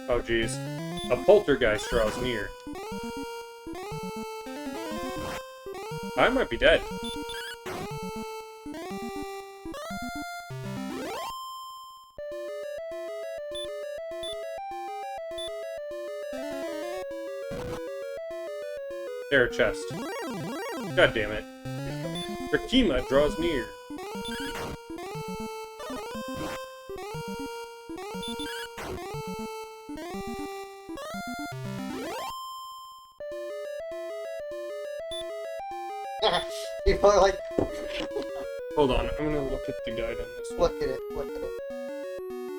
Oh, jeez. A poltergeist draws near. I might be dead. There, chest. God damn it. Rakima draws near. People are like, Hold on, I'm gonna look at the guide on this one. look at it, look at it.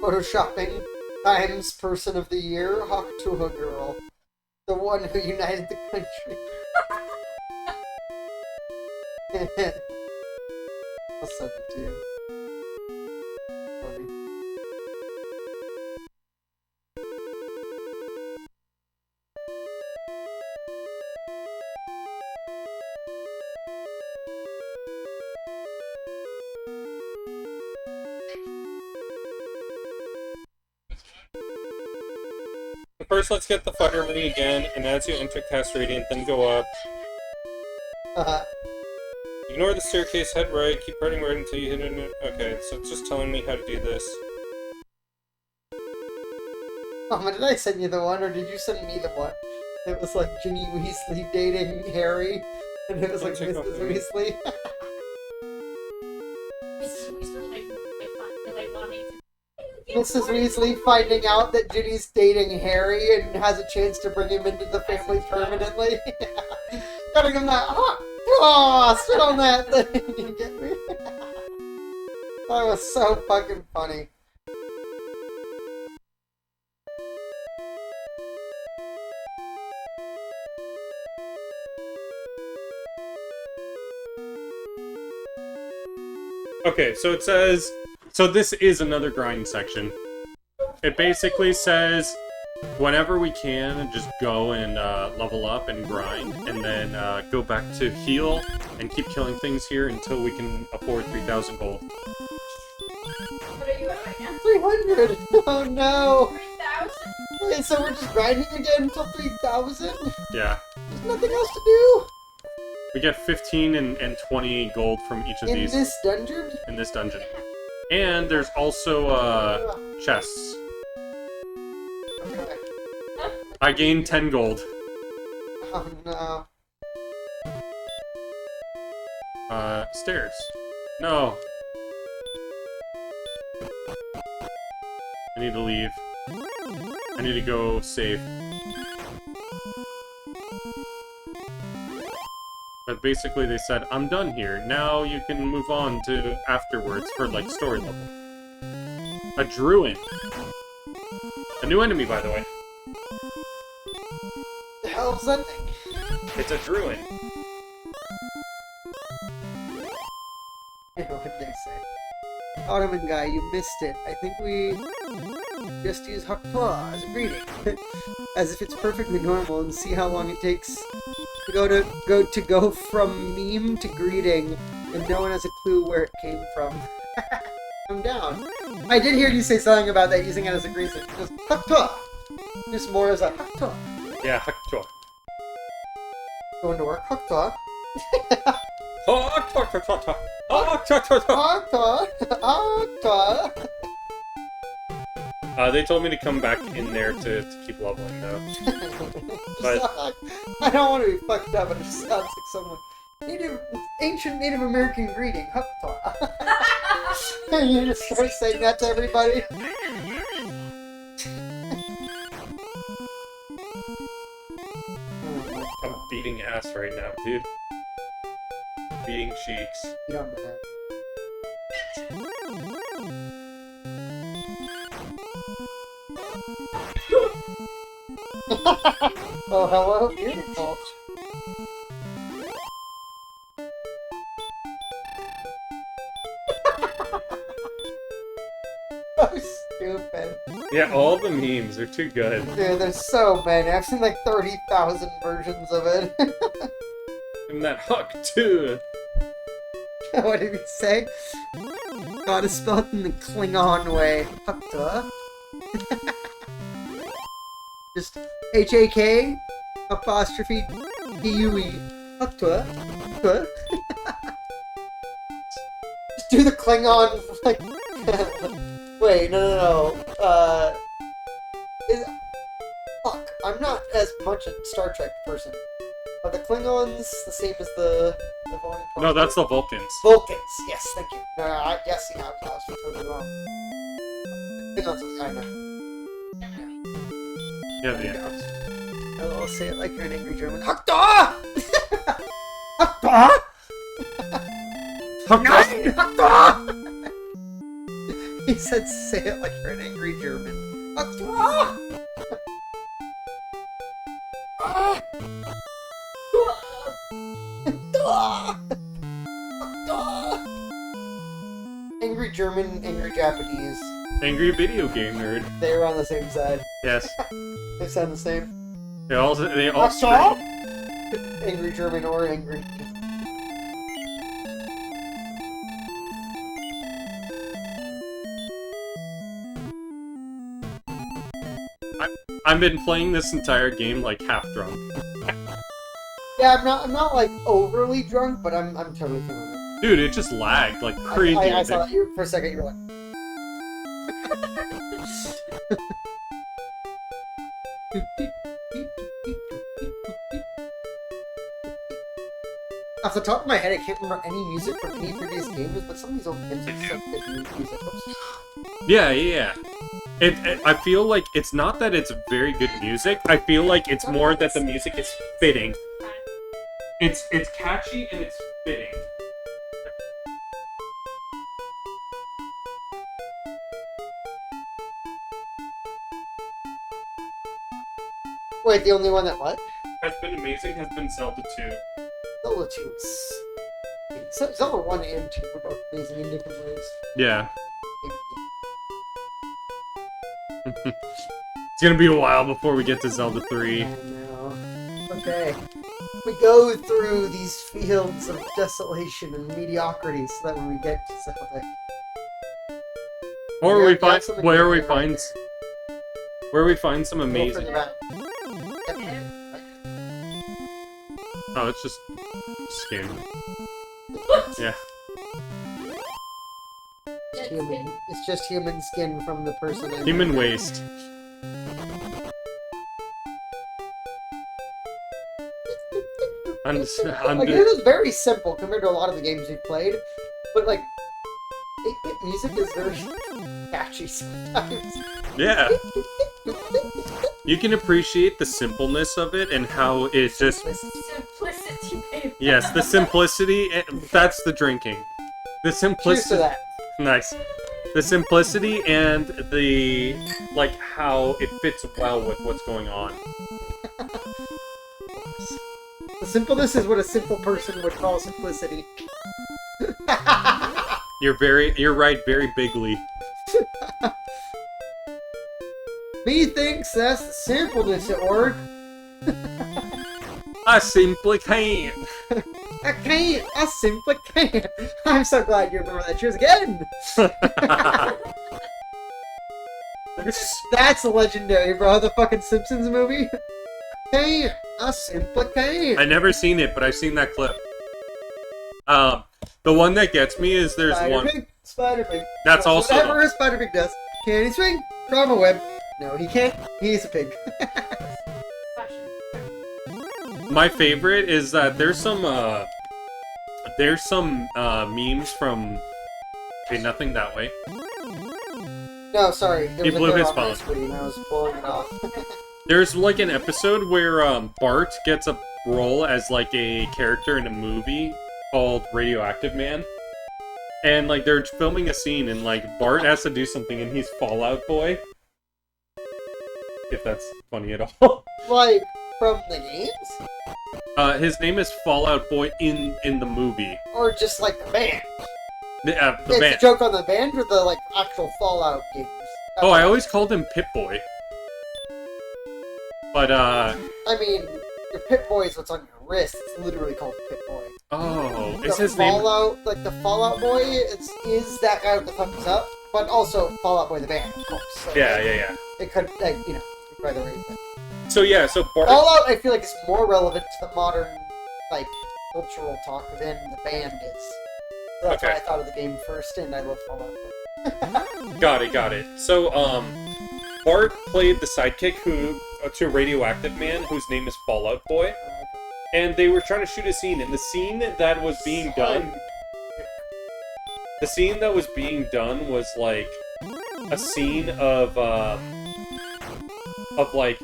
Photoshopping Times Person of the Year, Hakutuha Girl. The one who united the country. I'll send it to you. Funny. First, let's get the fire money again, and as you enter cast Radiant, then go up. Ignore the staircase, head right, keep heading right until you hit it. Okay, so it's just telling me how to do this. Mama, did I send you the one, or did you send me the one? It was like Ginny Weasley dating Harry, and it was like Check Mrs. off Harry. Weasley. Mrs. Weasley finding out that Ginny's dating Harry and has a chance to bring him into the family permanently. Gotta give him that, spit on that thing, you get me? That was so fucking funny. Okay, so it says... So this is another grind section. It basically says, whenever we can, just go and level up and grind, and then go back to heal and keep killing things here until we can afford 3,000 gold. What are you at right now? 300! Oh no! 3,000? Wait, so we're just grinding again until 3,000? Yeah. There's nothing else to do? We get 15 and 20 gold from each of In these this dungeon? in this dungeon. And there's also chests. Okay. I gained 10 gold. Oh no. Stairs. No. I need to leave. I need to go save. But basically they said, I'm done here. Now you can move on to afterwards for, like, story level. A druid. A new enemy, by the way. The hell's that thing? It's a druid. What'd they say? Ottoman guy, you missed it. I think we just use Hakpa as a greeting. As if it's perfectly normal, and see how long it takes to go from meme to greeting, and no one has a clue where it came from. I'm down. I did hear you say something about that, using it as a greeting. Just Hakpa! Just more as a Hakpa. Yeah, Haktua. Going to work, Hakpa. Haktua. Hakpa! Hakpa! They told me to come back in there to keep leveling, though. But I don't want to be fucked up, but it just sounds like someone. Ancient Native American greeting, Hupta. You just start saying that to everybody. I'm beating ass right now, dude. Beating cheeks. You don't do that. Oh, hello, beautiful. So stupid. Yeah, all the memes are too good. Dude, there's so many. I've seen like 30,000 versions of it. And that Huck, too. What did he say? God is spelled in the Klingon way. Hukta. Just H-A-K apostrophe D-U-E. Hukta. Hukta. Just do the Klingon, like... Wait, no. Fuck, I'm not as much a Star Trek person. Are the Klingons the same as the Vulcan? No, that's the Vulcans. Vulcans. Yes, thank you. No, yes, yeah, I was totally wrong. Klingons, I know. Yeah, the Androids. I'll say it like you're an angry German. Hakta! Hakta! Nein! Hakta! He said, say it like you're an angry German. Hakta! Ah! Angry German, angry Japanese. Angry video game nerd. They're on the same side. Yes. They sound the same. They all Hakta? Angry German or angry. I've been playing this entire game like half drunk. Yeah, I'm not like overly drunk, but I'm totally feeling it. Dude, it just lagged like crazy. I saw that you for a second. You were like, off the top of my head, I can't remember any music from any previous games, but some of these old games have some good music. Yeah. I feel like it's not that it's very good music. I feel like it's more that the music is fitting. It's catchy and it's fitting. Wait, the only one that what? Has been amazing has been Zelda 2. Zelda 2 is... Zelda 1 and 2 were both amazing in different ways. Yeah. It's gonna be a while before we get to Zelda 3. I know. Okay. We go through these fields of desolation and mediocrity so that when we get to Zelda... Or Yeah, we got find something where good we right find there. where we find some Go for amazing. the back. Oh, it's just skin. Yeah. It's human. It's just human skin from the person. Human waste. Like, it is very simple compared to a lot of the games we've played, but like, 8-bit music is very catchy sometimes. Yeah. You can appreciate the simpleness of it and how it's just Simplicity, baby. yes, the simplicity. That's the drinking. The Cheers to simplicity. that. Nice. The simplicity and the like how it fits well with what's going on. The simpleness is what a simple person would call simplicity. You're right, very bigly. Methinks that's the simpleness at work. I simply can't. I can't. I simply can't. I'm so glad you remember that. Cheers again. That's legendary, bro. The fucking Simpsons movie. Can't. I simply can't. I never seen it, but I've seen that clip. The one that gets me is there's one. Spider Pig. That's also whatever a Spider Pig does. Can he swing from a web? No, he can't. He's a pig. My favorite is that there's some memes from Okay, nothing that way. No, sorry. There He was a blew hair his on my phone. screen, I was blowing it off. There's like an episode where Bart gets a role as like a character in a movie called Radioactive Man. And like they're filming a scene and like Bart has to do something and he's Fallout Boy. If that's funny at all. Like, from the games? His name is Fallout Boy in the movie. Or just like the band? The It's band. a joke on the band or the like actual Fallout games? Oh, I always called him Pip Boy. But I mean, your Pip-Boy is what's on your wrist. It's literally called Pip-Boy. oh, is The his name? Fallout, like the Fallout Boy, is that guy with the thumbs up, but also Fallout Boy the band, of course. So, Yeah, like, yeah, yeah. It could, like, you know, by the way. So yeah, so Bart. Fallout, I feel like, is more relevant to the modern, like, cultural talk than the band is. So that's Okay. why I thought of the game first, and I love Fallout Boy. Got it. So, Bart played the sidekick to Radioactive Man, whose name is Fallout Boy. and they were trying to shoot a scene, and the scene that was being done... The scene that was being done was, like, a scene of like,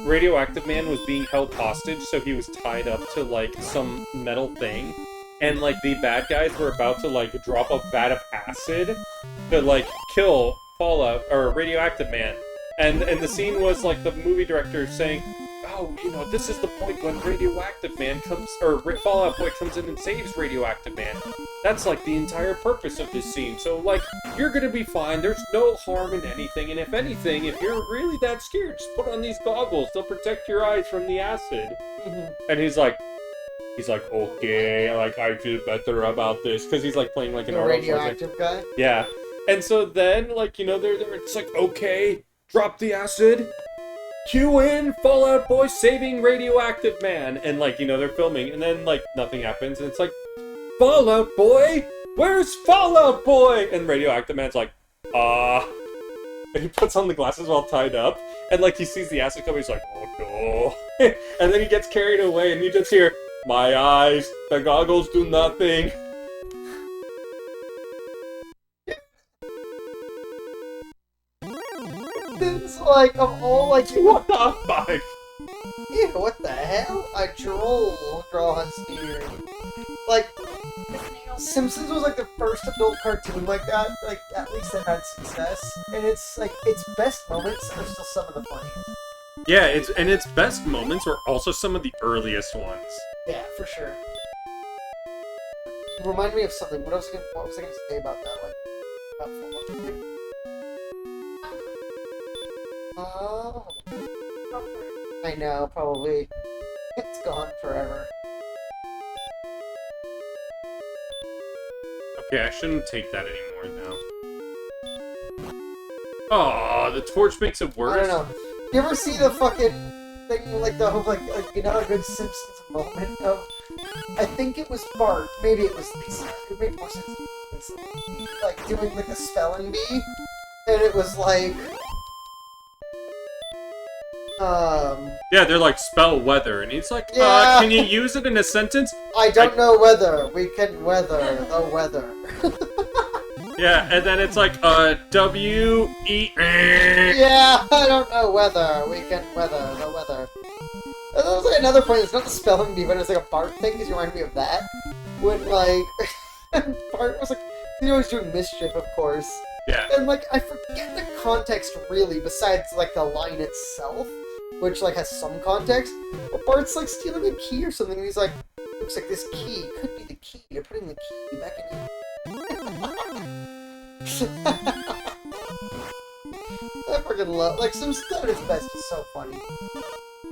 Radioactive Man was being held hostage, so he was tied up to, like, some metal thing, and, like, the bad guys were about to, like, drop a vat of acid to, like, kill Fallout, or Radioactive Man. And the scene was, like, the movie director saying, oh, you know, this is the point when Radioactive Man comes, or Fallout Boy comes in and saves Radioactive Man. That's, like, the entire purpose of this scene. So, like, you're gonna be fine. There's no harm in anything. And if anything, if you're really that scared, just put on these goggles. They'll protect your eyes from the acid. And he's like, okay, like, I feel better about this. Because he's, like, playing, like, an radioactive guy? Yeah. And so then, like, you know, it's like, okay, drop the acid. Cue in Fallout Boy saving Radioactive Man. And, like, you know, they're filming. And then, like, nothing happens. And it's like, Fallout Boy? Where's Fallout Boy? And Radioactive Man's like, And he puts on the glasses while tied up. And, like, he sees the acid come. He's like, oh, no. And then he gets carried away. And you just hear, my eyes, the goggles do nothing. It's like, of all, like, What the fuck? yeah, what the hell? A troll draws here. Like, Simpsons was like the first adult cartoon like that, like, at least that had success. And it's like, its best moments are still some of the funniest. Yeah, its best moments were also some of the earliest ones. Yeah, for sure. It reminded me of something. What was I gonna say about that? Like, about Fallout? Oh. I know, probably. It's gone forever. Okay, I shouldn't take that anymore now. Oh, the torch makes it worse. I don't know. You ever see the fucking thing, like the whole, like another good Simpsons moment of, I think it was Bart, maybe it was Lisa, it made more sense, like doing like a spelling bee, and it was like, Yeah, they're like, spell weather, and he's like, Yeah. Can you use it in a sentence? I don't know whether we can weather the weather. Yeah, and then it's like, W-E... Yeah, I don't know whether we can weather the weather. And there was like another point, it's not the spelling bee, but it's like a Bart thing, because you reminded me of that. When, like, Bart was like, he was doing mischief, of course. Yeah. And, like, I forget the context, really, besides, like, the line itself, which, like, has some context. But Bart's, like, stealing a key or something, and he's like, looks like this key could be the key to putting the key back in your... I fucking love, like, Simpsons at its best is so funny.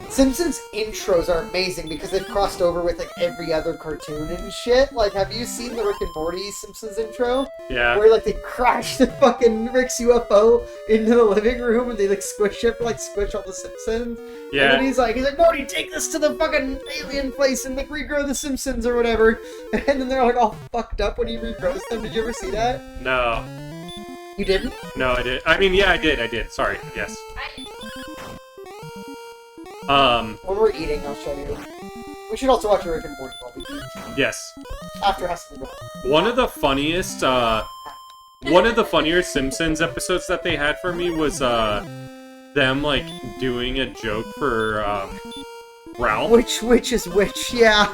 Simpsons intros are amazing because they've crossed over with, like, every other cartoon and shit. Like, have you seen the Rick and Morty Simpsons intro? Yeah. Where, like, they crash the fucking Rick's UFO into the living room and they, like, squish it, like, squish all the Simpsons. Yeah. And then he's like, Morty, take this to the fucking alien place and, like, regrow the Simpsons or whatever. And then they're, like, all fucked up when he regrows them. Did you ever see that? No. You didn't? No, I did. I mean, yeah, I did. Sorry. Yes. When we're eating, I'll show you. We should also watch Rick and Morty while we eat. Yes. After has to go. One of the funniest Simpsons episodes that they had for me was, them, like, doing a joke for, Ralph. Which is which, yeah.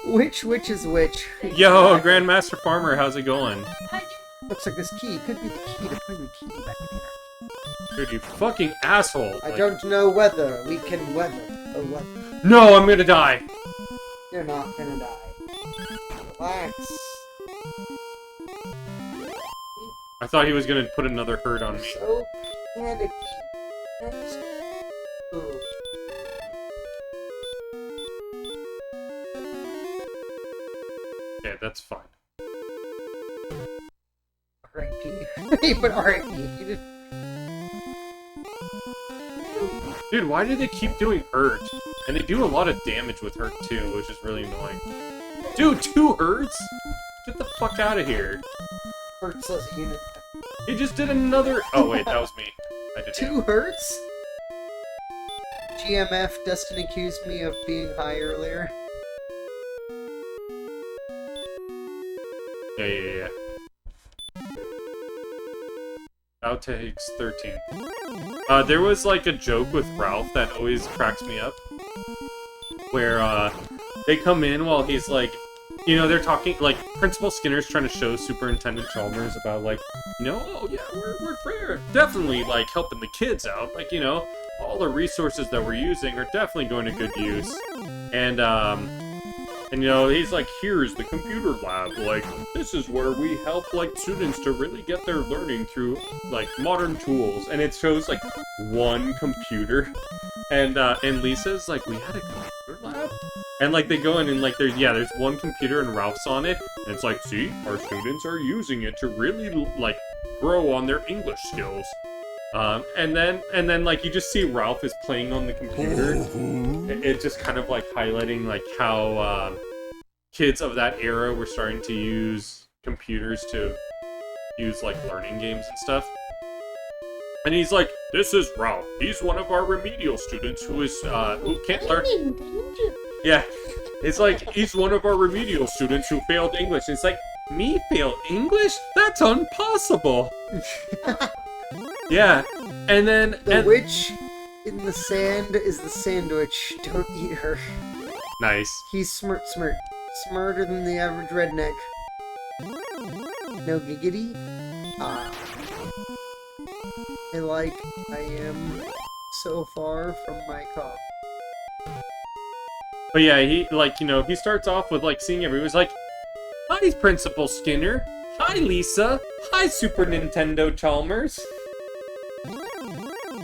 which is which. Yo, Grandmaster Farmer, how's it going? Looks like this key could be the key to putting the key back in here. Dude, you fucking asshole. I Like, don't know whether we can weather the weather. No, I'm gonna die. You're not gonna die. Relax. I thought he was gonna put another hurt on me. So panicky. Ooh. Okay, that's fine. R.I.P. But R.I.P. You just... Dude, why do they keep doing hurt? And they do a lot of damage with hurt too, which is really annoying. Dude, 2 hurts? Get the fuck out of here. Hurts as a unit. He just did another... Oh wait, that was me. I did 2 hurts? GMF, Dustin accused me of being high earlier. Yeah. Outtakes 13. There was like a joke with Ralph that always cracks me up. Where, they come in while he's like, you know, they're talking, like, Principal Skinner's trying to show Superintendent Chalmers about, like, you know, oh yeah, we're definitely, like, helping the kids out. Like, you know, all the resources that we're using are definitely going to good use. And, you know, he's like, here's the computer lab. Like, this is where we help, like, students to really get their learning through, like, modern tools. And it shows, like, one computer. And Lisa's like, we had a computer lab? And, like, they go in and, like, there's one computer and Ralph's on it. And it's like, see, our students are using it to really, like, grow on their English skills. And then, like, you just see Ralph is playing on the computer. It's just kind of, like, highlighting, like, how, kids of that era were starting to use computers to use, like, learning games and stuff. And he's like, this is Ralph. He's one of our remedial students who can't learn. Yeah. It's like, he's one of our remedial students who failed English. It's like, me fail English? That's impossible. Yeah. And then... The witch in the sand is the sandwich. Don't eat her. Nice. He's smarter than the average redneck. No giggity. I am so far from my car. But yeah, he, like, you know, he starts off with, like, seeing everyone. He's like, hi, Principal Skinner. Hi, Lisa. Hi, Super Nintendo Chalmers.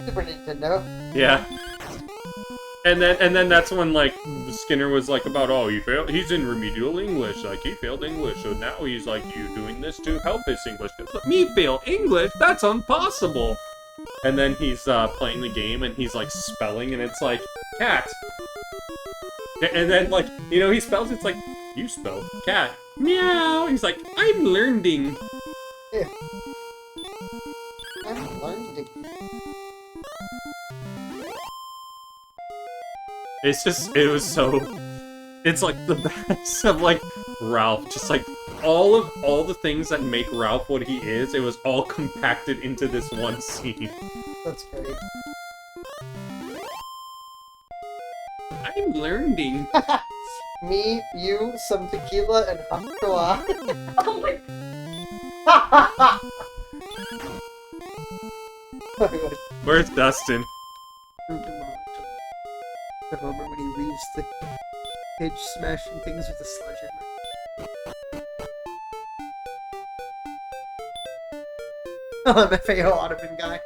Super Nintendo. Yeah. And then that's when, like, Skinner was like about, oh, he's in remedial English, like, he failed English, so now he's like, you doing this to help his English. Me fail English? That's impossible! And then he's, playing the game, and he's, like, spelling, and it's like, cat. And then, like, you know, he spells, it's like, you spelled cat. Meow! He's like, I'm learning. Yeah. I'm learning. It's just, it was so, it's like the best of, like, Ralph, just like, all the things that make Ralph what he is, it was all compacted into this one scene. That's great. I'm learning. Me, you, some tequila, and hakua. Oh my Where's Dustin? The moment when he leaves the pitch smashing things with a sledgehammer. Oh, I'm FAO Ottoman guy.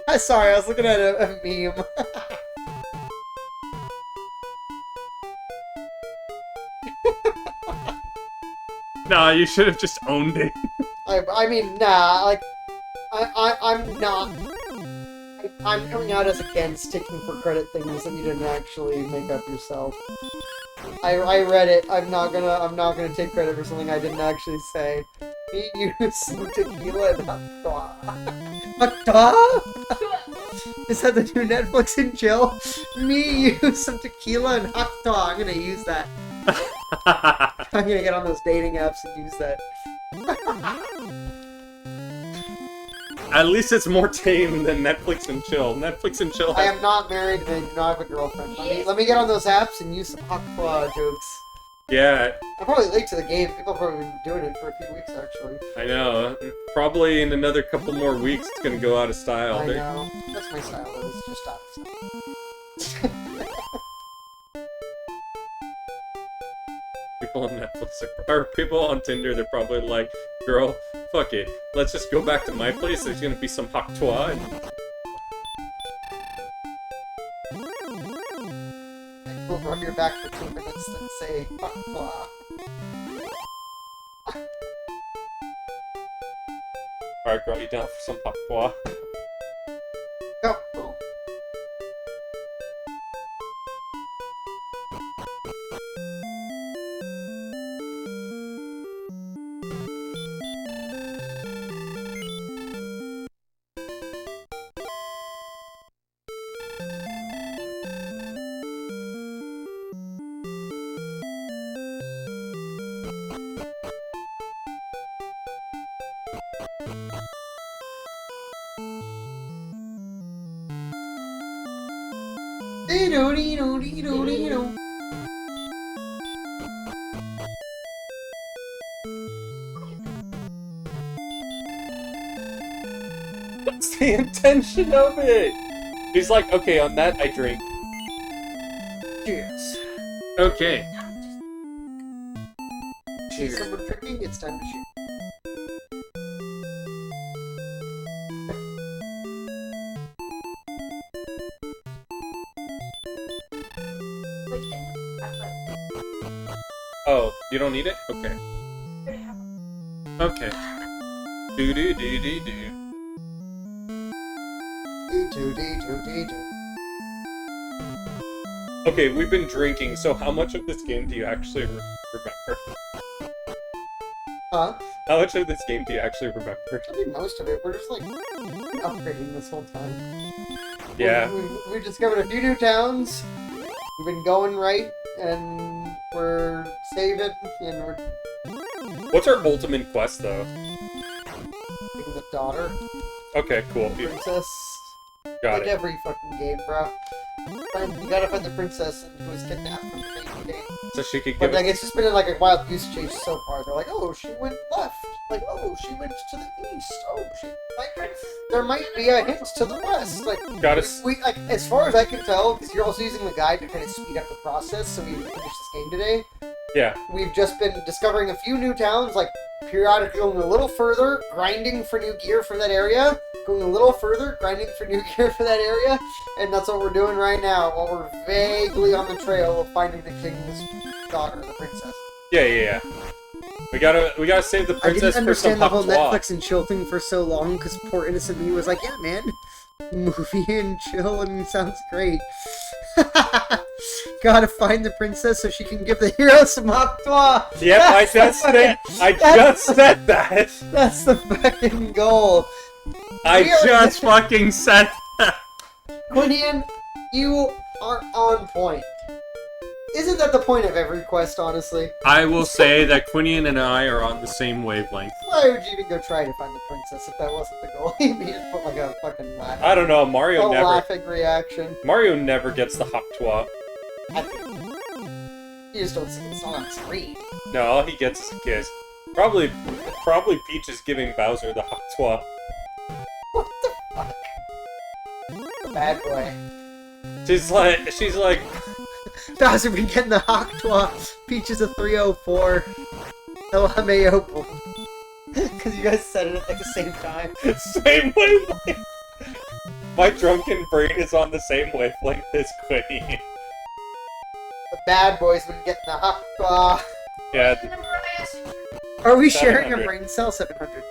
I'm sorry, I was looking at a meme. Nah, you should have just owned it. I mean, nah, like, I'm not... I'm coming out as against taking for credit things that you didn't actually make up yourself. I read it. I'm not gonna take credit for something I didn't actually say. Me use some tequila and hakua. Hakua? Is that the new Netflix and chill? Me use some tequila and hakua. I'm gonna use that. I'm gonna get on those dating apps and use that. At least it's more tame than Netflix and chill. Netflix and chill I am not married and I do not have a girlfriend. Let me get on those apps and use some hakua jokes. Yeah, I'm probably late to the game. People have probably been doing it for a few weeks, actually. I know. Probably in another couple more weeks it's gonna go out of style. I know. That's my style. It's just out of style. People on Netflix or people on Tinder, they're probably like, girl, fuck it. Let's just go back to my place. There's gonna be some haktua and... We'll rub your back for 2 minutes and say, hakua. Alright, girl, you down for some hakua? Go. That's the intention of it. He's like, okay, on that I drink. Cheers. Okay. Cheers. Someone drinking, it's time to shoot. Oh, you don't need it? Okay. Okay. Do do do do do. Okay, we've been drinking, so how much of this game do you actually remember? Huh? How much of this game do you actually remember? I think most of it. We're just like upgrading this whole time. Yeah. We've discovered a few new towns. We've been going right, and we're saving, and we're What's our ultimate quest, though? taking the daughter, Okay, cool. princess. Got Like it. every fucking game, bro. You gotta find the princess who was kidnapped from the main game. So she could But give like, us... it's just been like a wild goose chase so far. They're like, oh, she went left. Like, oh, she went to the east. Oh, she like there might be a hint to the west. Like, Got us. we like as far as I can tell, because you're also using the guide to kind of speed up the process. So we finished this game today. Yeah. We've just been discovering a few new towns, like periodically going a little further, grinding for new gear for that area, going a little further, grinding for new gear for that area, and that's what we're doing right now, while we're vaguely on the trail of finding the king's daughter, the princess. Yeah. We gotta save the I princess didn't for some understand the whole hot Netflix and chill thing for so long, because poor innocent me was like, yeah, man, movie and chill and sounds great. Gotta find the princess so she can give the hero some Aktua. Yep, I just said that. That's the fucking goal. I We are- just fucking said that. Quinian, you are on point. Isn't that the point of every quest, honestly? I will say that Quinian and I are on the same wavelength. Why would you even go try to find the princess if that wasn't the goal? You just put like a fucking laugh. I don't know, Mario never laughing reaction. gets the Haktua. I think you just don't see it on screen. No, all he gets is a kiss. Probably Peach is giving Bowser the Haktua. What the fuck? The bad boy. She's like, Bowser been getting the Aktua. Peach is a 304. LMAO. Because you guys said it at like the same time. same wavelength. My drunken brain is on the same wavelength as Quinian. The bad boy's been getting the Aktua. Yeah, Are we sharing a 700. brain cell? 700.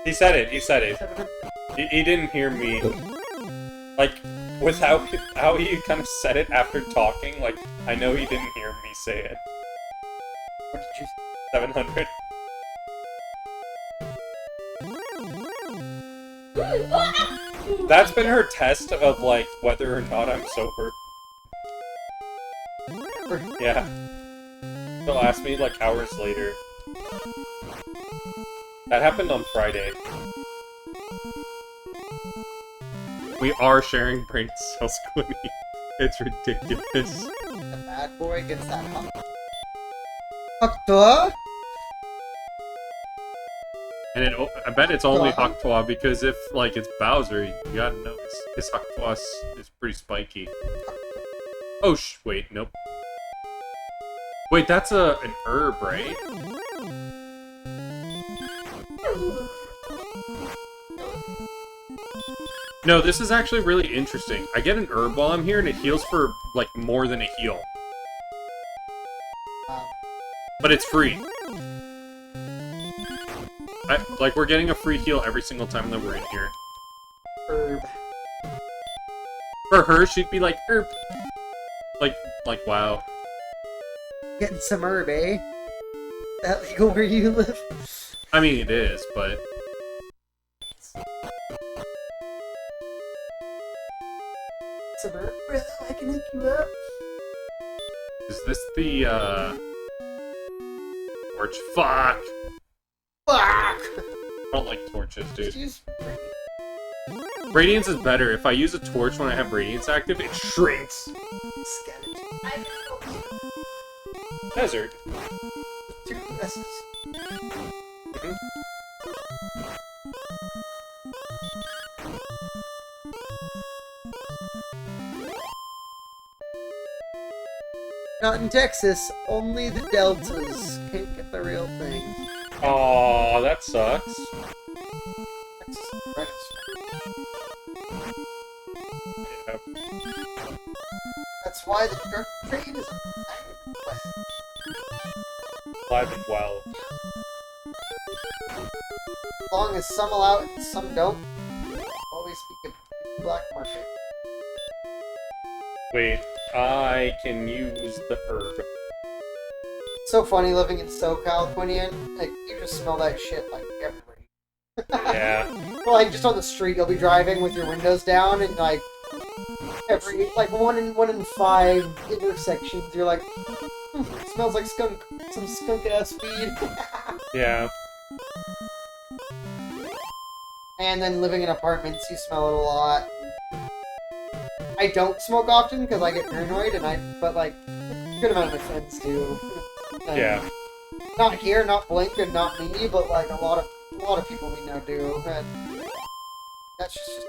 he said it. 700. He didn't hear me. Like, with how he kind of said it after talking, like, I know he didn't hear me say it. What did you 700. That's been her test of, like, whether or not I'm sober. Yeah. She'll ask me, like, hours later. That happened on Friday. We are sharing brain cells, Quinny. It's ridiculous. The bad boy gets that Aktua? And I bet it's only Huh? Haktua because if, like, it's Bowser, you gotta know his Haktua is pretty spiky. Oh, wait, nope. Wait, that's an herb, right? No, this is actually really interesting. I get an herb while I'm here, and it heals for, like, more than a heal. Wow. But it's free. Like, we're getting a free heal every single time that we're in here. Herb. For her, she'd be like, herb. Like, wow. Getting some herb, eh? That legal where you live? I mean, it is, but... Some herb, bro. I can hook you up. Is this the, torch? Fuck! Fuck! I don't like torches, Just dude. use Radiance is better. If I use a torch when I have Radiance active, it shrinks. Skeleton. I can focus. Desert. 2 S's. Mhm. Not in Texas. Only the deltas can't get the real thing. Aw, that sucks. Texas credits. Yeah. That's why the drug trade is a Alive and well. as long as some allow it and some don't. Always speak of black market. Wait, I can use the herb. So funny living in SoCal, Quinian. Like you just smell that shit like everywhere. Yeah. Like just on the street, you'll be driving with your windows down, and like every like one in 5 intersections, you're like, it smells like skunk, some skunk ass weed. Yeah. And then living in apartments, you smell it a lot. I don't smoke often because I get paranoid, but like a good amount of my friends do. And Yeah. Not here, not Blink, and not me, but like a lot of people we know do. And that's just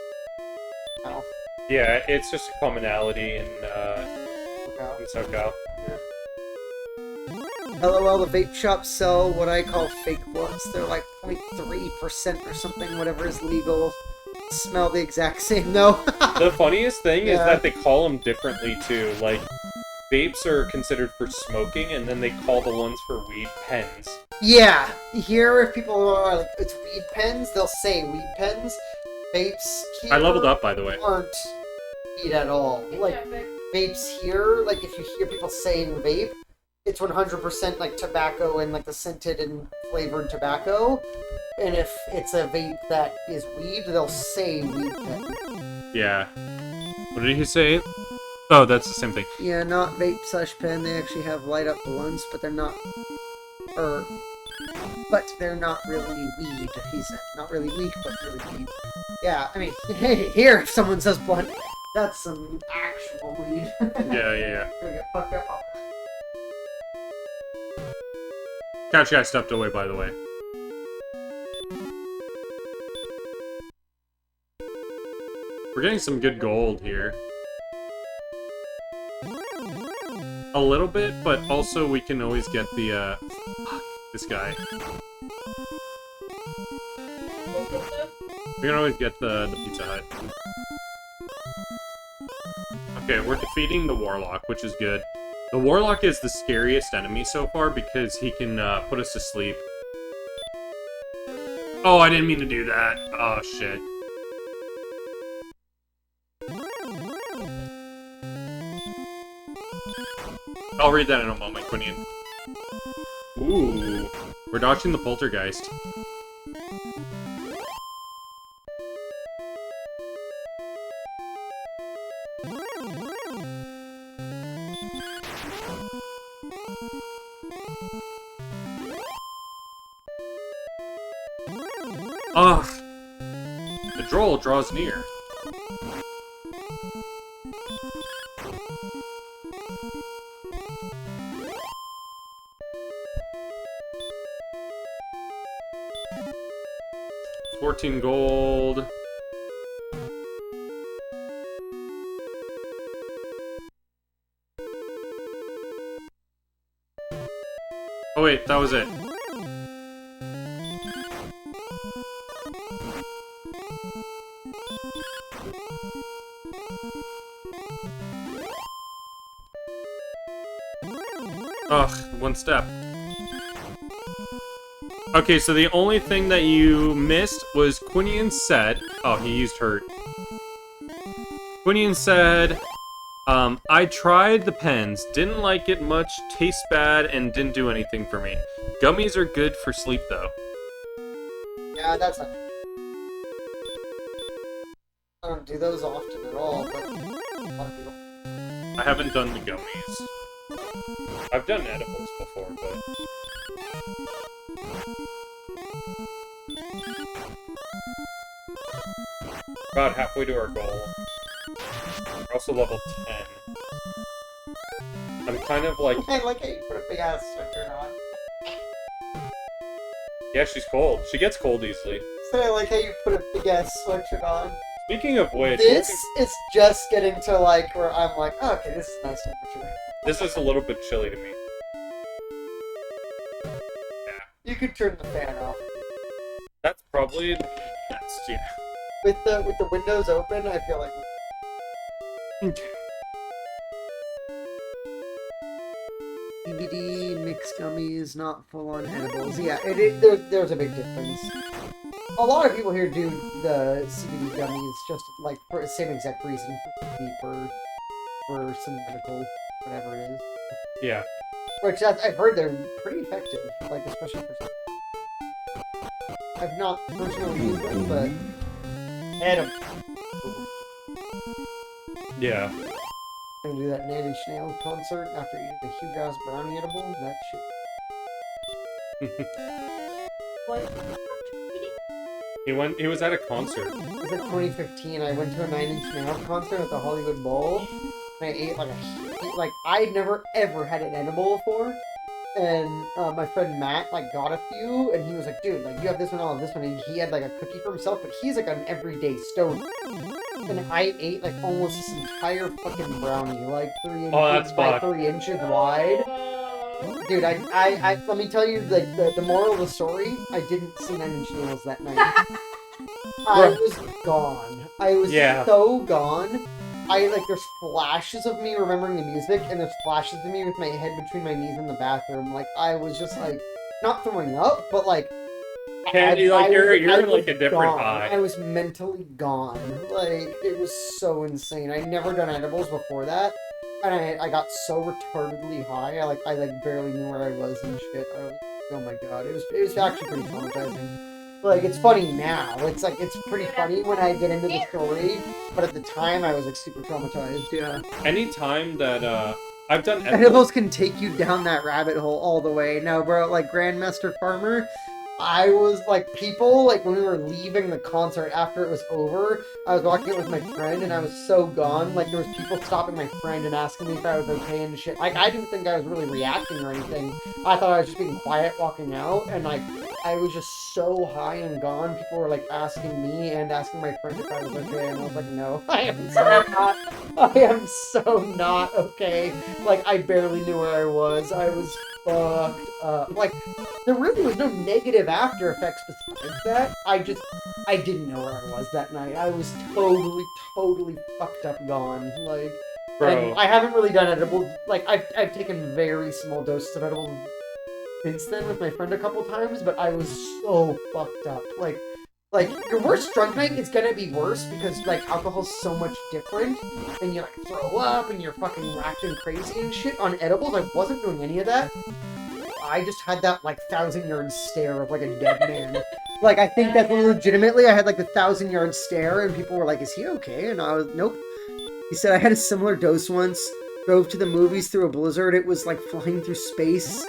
oh, Yeah, it's just a commonality in okay. SoCal. LOL, the vape shops sell what I call fake blunts. They're like 0.3% or something, whatever is legal. Smell the exact same though. The funniest thing is Yeah. that they call them differently too. Like, vapes are considered for smoking, and then they call the ones for weed pens. Yeah, here if people are like, it's weed pens, they'll say weed pens. Vapes here I leveled up, by the way. aren't weed at all. Like, Epic. vapes here, like if you hear people saying vape, it's 100% like tobacco and like the scented and flavored tobacco. And if it's a vape that is weed, they'll say weed pen. Yeah. What did he say? Oh, that's the same thing. Yeah, not vape slash pen. They actually have light up blunts, but they're not. But they're not really weed. He said, not really weed, but really weed. Yeah, I mean, hey, here if someone says blunt, that's some actual weed. Yeah. Gonna get fucked up. Couch guy stepped away, by the way. We're getting some good gold here. A little bit, but also we can always get the, this guy. We can always get the Pizza Hut. Okay, we're defeating the Warlock, which is good. The Warlock is the scariest enemy so far because he can put us to sleep. Oh, I didn't mean to do that. Oh, shit. I'll read that in a moment, Quinian. Ooh, we're dodging the Poltergeist. Ugh! The droll draws near. $14 gold. Oh wait, that was it. Ugh, one step. Okay, so the only thing that you missed was Quinian said... Oh, he used hurt. Quinian said, I tried the pens, didn't like it much, tastes bad, and didn't do anything for me. Gummies are good for sleep, though. Yeah, that's not. I don't do those often at all, but a lot of people. I haven't done the gummies. I've done edibles before, but... About halfway to our goal. We're also level 10. I'm kind of like... I like how you put a big ass sweatshirt on. Yeah, she's cold. She gets cold easily. So I like how you put a big ass sweatshirt on. Speaking of which... This is just getting to like where I'm like, oh, okay, this is a nice temperature. This is a little bit chilly to me. You could turn the fan off. That's probably... That's, yeah. With the windows open, I feel like... CBD mixed gummies, not full-on edibles. Yeah, there's a big difference. A lot of people here do the CBD gummies just like for the same exact reason, for some medical whatever it is. Yeah. Which I've heard they're pretty effective, like especially for. I've not personally used them, but I had a. Yeah. I'm gonna do that Nine Inch Nails concert after eating a huge ass brownie edible. That shit. What? He was at a concert. It was in 2015. I went to a Nine Inch Nails concert at the Hollywood Bowl, and I ate like I'd never ever had an edible before. And my friend Matt like got a few, and he was like, "Dude, like you have this one, I'll have this one." And he had like a cookie for himself, but he's like an everyday stoner. And I ate like almost this entire fucking brownie, like 3 inches by 3 inches wide. Dude, I let me tell you, like the moral of the story, I didn't see Nine Inch Nails that night. I was gone. I was so gone. There's flashes of me remembering the music, and there's flashes of me with my head between my knees in the bathroom. Like, I was just, like, not throwing up, but, like... Candy, like, you're in, like, a different high. I was mentally gone. Like, it was so insane. I'd never done edibles before that, and I got so retardedly high, I barely knew where I was and shit. Oh my god, it was actually pretty traumatizing. Like, it's funny now. It's pretty funny when I get into the story, but at the time, I was, like, super traumatized, yeah. Anytime that, I've done edibles can take you down that rabbit hole all the way. No, bro, like, Grandmaster Farmer, I was, like, people, like, when we were leaving the concert after it was over, I was walking with my friend, and I was so gone, like, there was people stopping my friend and asking me if I was okay and shit. Like, I didn't think I was really reacting or anything. I thought I was just being quiet walking out, and, like, I was just so high and gone. People were like asking me and asking my friend if I was okay, and I was like, no, I am so not okay. Like, I barely knew where I was. I was fucked up. Like, there really was no negative after effects besides that. I didn't know where I was that night. I was totally fucked up gone. Like, bro. And I haven't really done edibles. Like, I've taken very small doses of edibles since then with my friend a couple times, but I was so fucked up. Like your worst drunk night is gonna be worse because like alcohol's so much different, and you like throw up and you're fucking acting crazy and shit. On edibles, I wasn't doing any of that. I just had that like 1,000-yard stare of like a dead man. Like I think that legitimately I had like the 1,000-yard stare, and people were like, "Is he okay?" And I was, "Nope." He said I had a similar dose once. Drove to the movies through a blizzard. It was like flying through space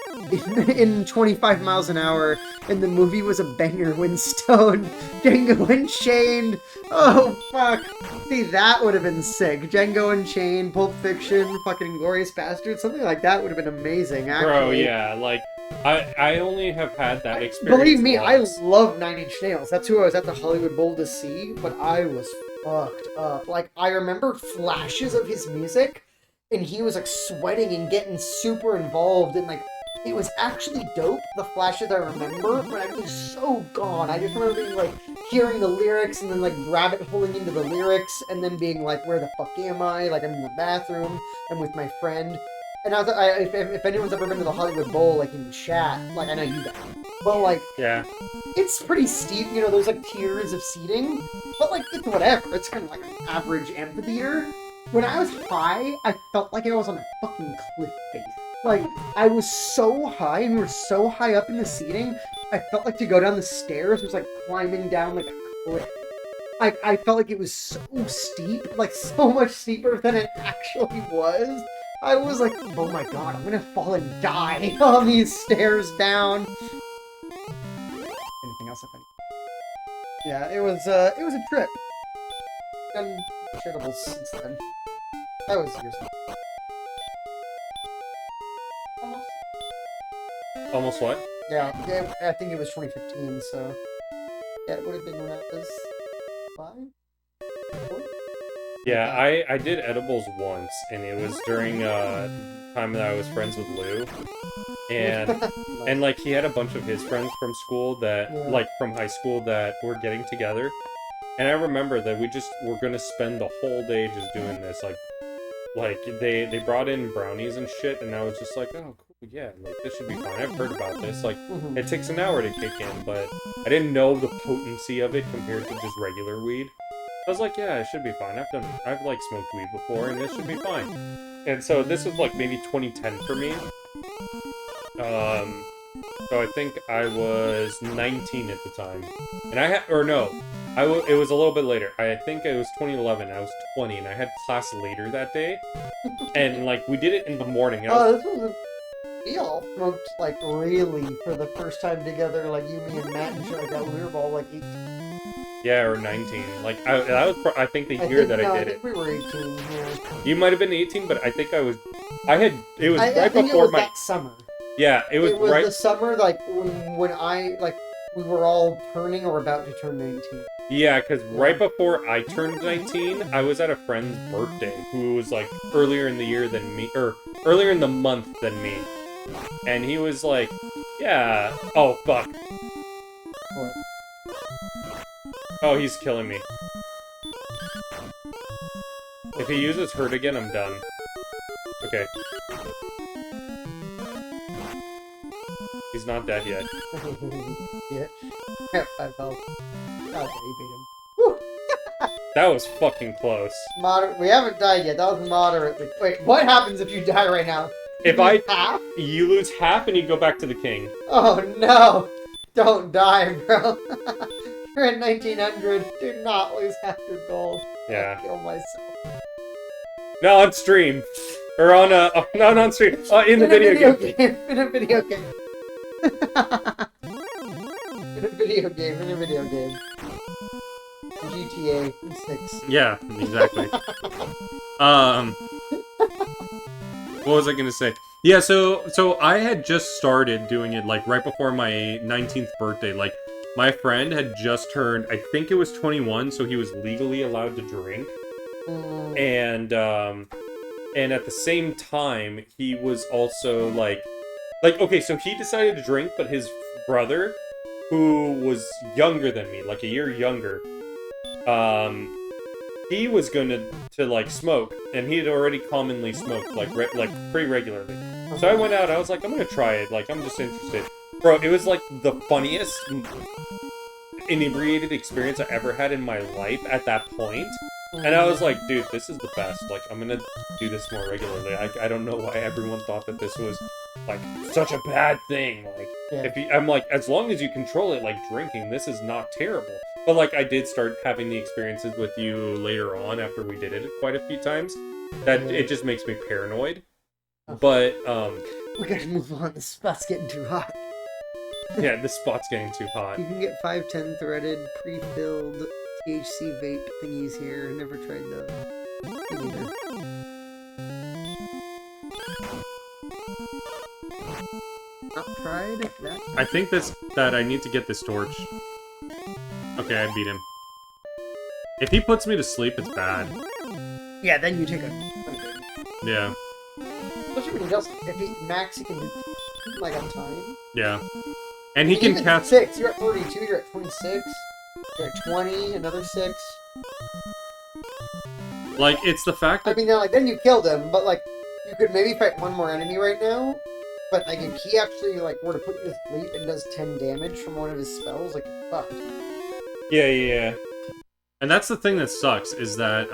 in 25 miles an hour, and the movie was a banger when stoned. Django Unchained. Oh, fuck. See, that would have been sick. Django Unchained, Pulp Fiction, fucking Inglourious Basterds, something like that would have been amazing, actually. Bro, yeah, like, I only have had that experience. Believe me, once. I love Nine Inch Nails. That's who I was at the Hollywood Bowl to see, but I was fucked up. Like, I remember flashes of his music, and he was like sweating and getting super involved, and like it was actually dope, the flashes I remember, but I was so gone. I just remember being like hearing the lyrics and then like rabbit holing into the lyrics and then being like, where the fuck am I? Like I'm in the bathroom, I'm with my friend. And if anyone's ever been to the Hollywood Bowl, like in chat, like I know you guys, but like, yeah, it's pretty steep, you know, there's like tiers of seating, but like it's whatever, it's kind of like an average amphitheater. When I was high, I felt like I was on a fucking cliff face. Like, I was so high, and we were so high up in the seating, I felt like to go down the stairs was like climbing down like a cliff. I felt like it was so steep, like so much steeper than it actually was. I was like, oh my god, I'm gonna fall and die on these stairs down. Anything else, if any? Yeah, it was a trip. Done shitables since then. That was years ago. Almost. Almost what? Yeah, I think it was 2015, so yeah, it would have been when I was 5, 4. Yeah, I did edibles once, and it was during time that I was friends with Lou, and and like he had a bunch of his friends from school that like from high school that were getting together, and I remember that we just were gonna spend the whole day just doing this, like they brought in brownies and shit, and I was just like, oh cool, yeah, like this should be fun. I've heard about this. Like it takes an hour to kick in, but I didn't know the potency of it compared to just regular weed. I was like, yeah, it should be fine. I've like smoked weed before, and this should be fine. And so this was like maybe 2010 for me. So I think I was 19 at the time, and it was a little bit later. I think it was 2011. I was 20, and I had class later that day, and like we did it in the morning. This was we all smoked like really for the first time together, like you, me, and Matt and shit like that. We were all like 18. Yeah, or 19. Like I think the year that I did it. We were 18. Yeah. You might have been 18, but I think it was right I think before it was my that summer. Yeah, it was right the summer like when I like we were all turning or about to turn 19. Yeah, because right before I turned 19, I was at a friend's birthday who was like earlier in the year than me, or earlier in the month than me. And he was like, yeah, oh fuck. What? Oh, he's killing me. If he uses hurt again, I'm done. Okay. He's not dead yet. Yeah. 5 health. Okay, you beat him. Woo! That was fucking close. We haven't died yet. That was moderately. Wait, what happens if you die right now? If lose half? You lose half and you go back to the king. Oh no! Don't die, bro. You're at 1900. Do not lose half your gold. Yeah. I'll kill myself. No, on stream. Or on not on stream. In the video game. In a video game. In a video game. GTA 6. Yeah, exactly. What was I gonna say? Yeah, so I had just started doing it like right before my 19th birthday. Like my friend had just turned, I think it was 21, so he was legally allowed to drink. And at the same time, he was also like okay, so he decided to drink, but his brother, who was younger than me, like a year younger, he was going to like smoke, and he had already commonly smoked like pretty regularly. So I went out. I was like, I'm gonna try it. Like I'm just interested, bro. It was like the funniest inebriated experience I ever had in my life at that point. And I was like, dude, this is the best. Like I'm gonna do this more regularly. I don't know why everyone thought that this was like such a bad thing. Like I'm like, as long as you control it, like drinking, this is not terrible. But like I did start having the experiences with you later on after we did it quite a few times. That it just makes me paranoid. But we gotta move on. The spot's getting too hot. Yeah, this spot's getting too hot. You can get 510 threaded pre-filled THC vape thingies here. Never tried those. Me neither. Not tried that. I think that I need to get this torch. Okay, I beat him. If he puts me to sleep, it's bad. Yeah, then you take a. Yeah. Especially when he does. If he max, he can do like on time. Yeah. And he can even cast 6. You're at 42. You're at 26. You're at 20. Another 6. Like it's the fact that I mean, like then you killed him, but like you could maybe fight one more enemy right now. But like if he actually like were to put you to sleep and does 10 damage from one of his spells, like fuck. Yeah. And that's the thing that sucks is that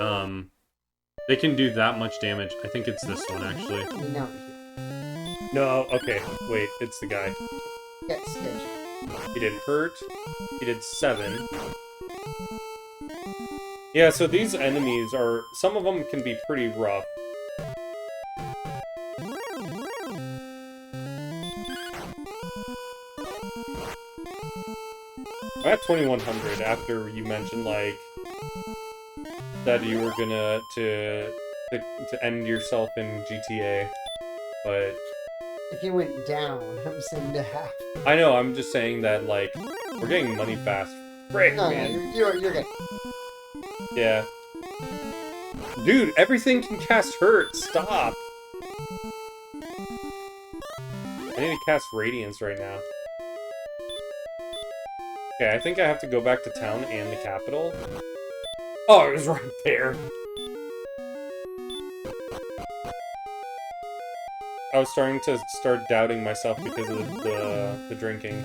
they can do that much damage. I think it's this one actually. I mean, now No, okay, wait, it's the guy. get stitch. He did hurt. He did 7. Yeah, so these enemies are... Some of them can be pretty rough. I'm at 2100 after you mentioned like that you were gonna to end yourself in GTA, but If you went down, I'm saying to half. I know. I'm just saying that like we're getting money fast. Frick, No, man. you're good. Yeah. Dude, everything can cast hurt. Stop. I need to cast Radiance right now. Okay, I think I have to go back to town and the capital. Oh, it was right there. I was starting to doubting myself because of the drinking.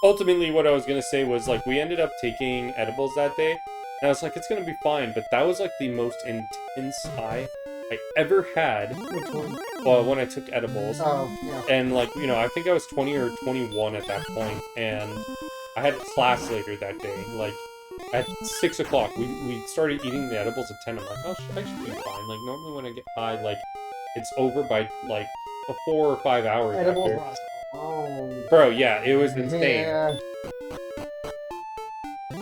Ultimately, what I was gonna say was, like, we ended up taking edibles that day, and I was like, it's gonna be fine, but that was, like, the most intense high I ever had. Which one? Well, when I took edibles. Oh, yeah. And, like, you know, I think I was 20 or 21 at that point, and I had class later that day, like, at 6 o'clock. We started eating the edibles at 10. I'm like, oh, I should be fine. Like, normally when I get high, like, it's over by, like, 4 or 5 hours Edibles after. last long. Bro, yeah, it was insane. Yeah.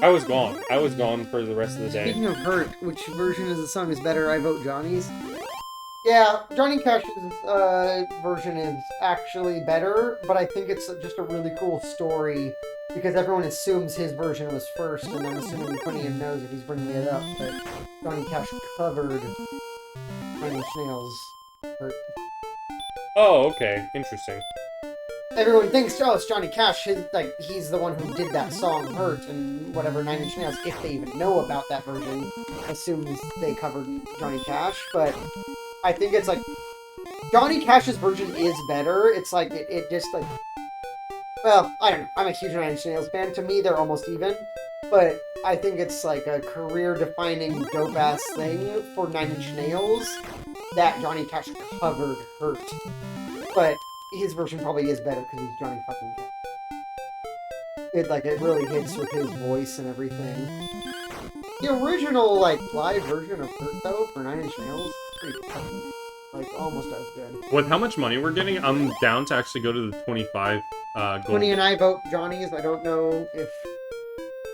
I was gone. I was gone for the rest of the day. Speaking of hurt, which version of the song is better? I vote Johnny's. Yeah, Johnny Cash's version is actually better, but I think it's just a really cool story because everyone assumes his version was first, and I'm assuming Quinian knows if he's bringing it up, but Johnny Cash covered Nine Inch Nails' Hurt. Oh, okay. Interesting. Everyone thinks, oh, it's Johnny Cash, he's the one who did that song, Hurt, and whatever, Nine Inch Nails, if they even know about that version, assumes they covered Johnny Cash, but I think it's like, Johnny Cash's version is better, it's like, it just like, well, I don't know, I'm a huge Nine Inch Nails fan, to me they're almost even, but I think it's like a career-defining dope-ass thing for Nine Inch Nails, that Johnny Cash covered Hurt, but his version probably is better because he's Johnny fucking Cash. It really hits with his voice and everything. The original, live version of Hurt, though, for Nine Inch Nails, pretty fucking, almost as good. With how much money we're getting, I'm down to actually go to the 25 gold. Quinny and I vote Johnny's. I don't know if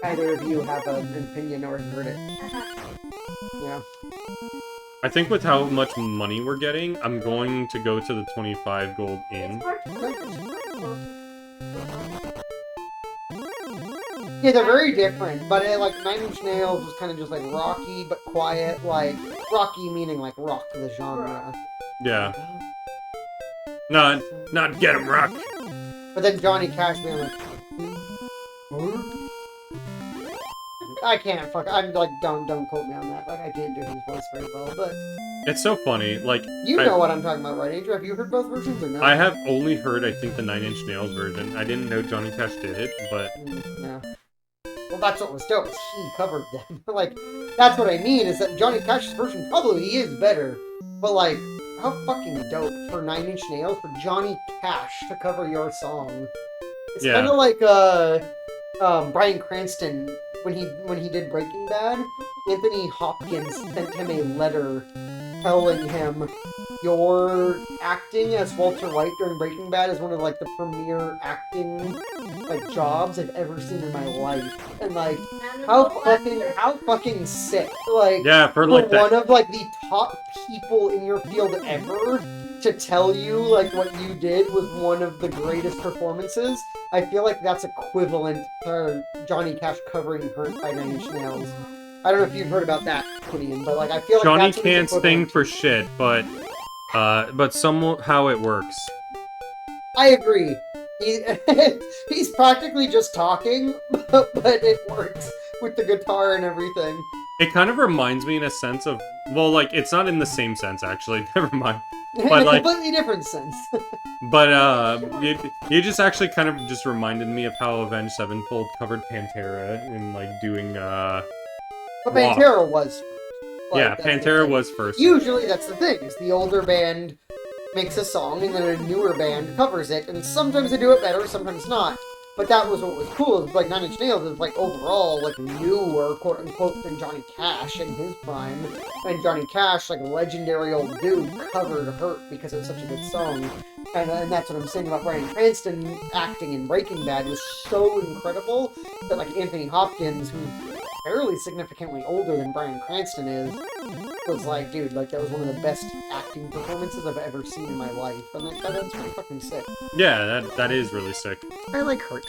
either of you have an opinion or heard it. Yeah. I think with how much money we're getting, I'm going to go to the 25 gold inn. Yeah, they're very different, but Nine Inch Nails was kind of just rocky but quiet, rocky meaning rock the genre. Yeah. Not get 'em rock. But then Johnny Cash being I can't I'm don't quote me on that. I can't do his voice very well, but It's so funny, you know what I'm talking about, right, Andrew? Have you heard both versions or no? I have only heard, I think, the 9 Inch Nails version. I didn't know Johnny Cash did it, but... Yeah. Well, that's what was dope, is he covered them. That's what I mean, is that Johnny Cash's version probably is better. But, how fucking dope for 9 Inch Nails, for Johnny Cash to cover your song. It's Yeah. kind of like, Bryan Cranston, when he did Breaking Bad, Anthony Hopkins sent him a letter telling him, your acting as Walter White during Breaking Bad is one of the premier acting jobs I've ever seen in my life, and how fucking sick, Yeah, for one that... of the top people in your field ever to tell you what you did was one of the greatest performances. I feel like that's equivalent to Johnny Cash covering Hurt by Nine Inch Nails. I don't know if you've heard about that, Quinian, but I feel like Johnny that's what it's can't sing equivalent for to. shit, but somehow it works. I agree. He's practically just talking, but it works with the guitar and everything. It kind of reminds me in a sense of... Well, it's not in the same sense, actually. Never mind. In But, a like- completely different sense. But, you just actually kind of just reminded me of how Avenged Sevenfold covered Pantera in, doing, But Pantera was. yeah, that's the Pantera thing. was first. Usually that's the thing, is the older band makes a song and then a newer band covers it, and sometimes they do it better, sometimes not. But that was what was cool. Is like Nine Inch Nails is like overall like newer, quote unquote, than Johnny Cash in his prime. And Johnny Cash, like legendary old dude, covered "Hurt" because it was such a good song. And that's what I'm saying about Bryan Cranston acting in Breaking Bad was so incredible that like Anthony Hopkins, who's fairly significantly older than Bryan Cranston is, was like, dude, like that was one of the best acting performances I've ever seen in my life. And like that's pretty fucking sick. Yeah, that is really sick. I like Hurt.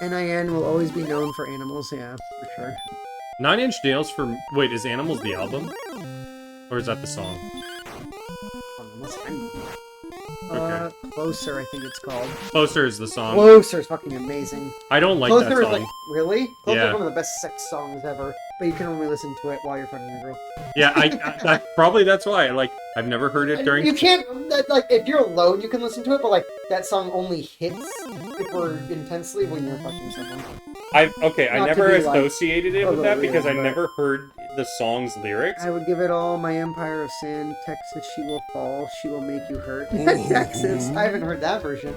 NIN will always be known for Animals, yeah, for sure. Nine Inch Nails for... Wait, is Animals the album? Or is that the song? Closer, I think it's called. Closer is the song. Closer is fucking amazing. I don't like Closer that song. is like, really? Closer Yeah. is one of the best sex songs ever, but you can only listen to it while you're fucking a girl. Yeah, probably that's why. Like, I've never heard it during... You can't, like, if you're alone, you can listen to it, but like, that song only hits super intensely when you're fucking someone. I Not never to be, like, associated it with that because I but- never heard the song's lyrics. I would give it all my empire of sand. Texas, she will fall. She will make you hurt. Texas. I haven't heard that version.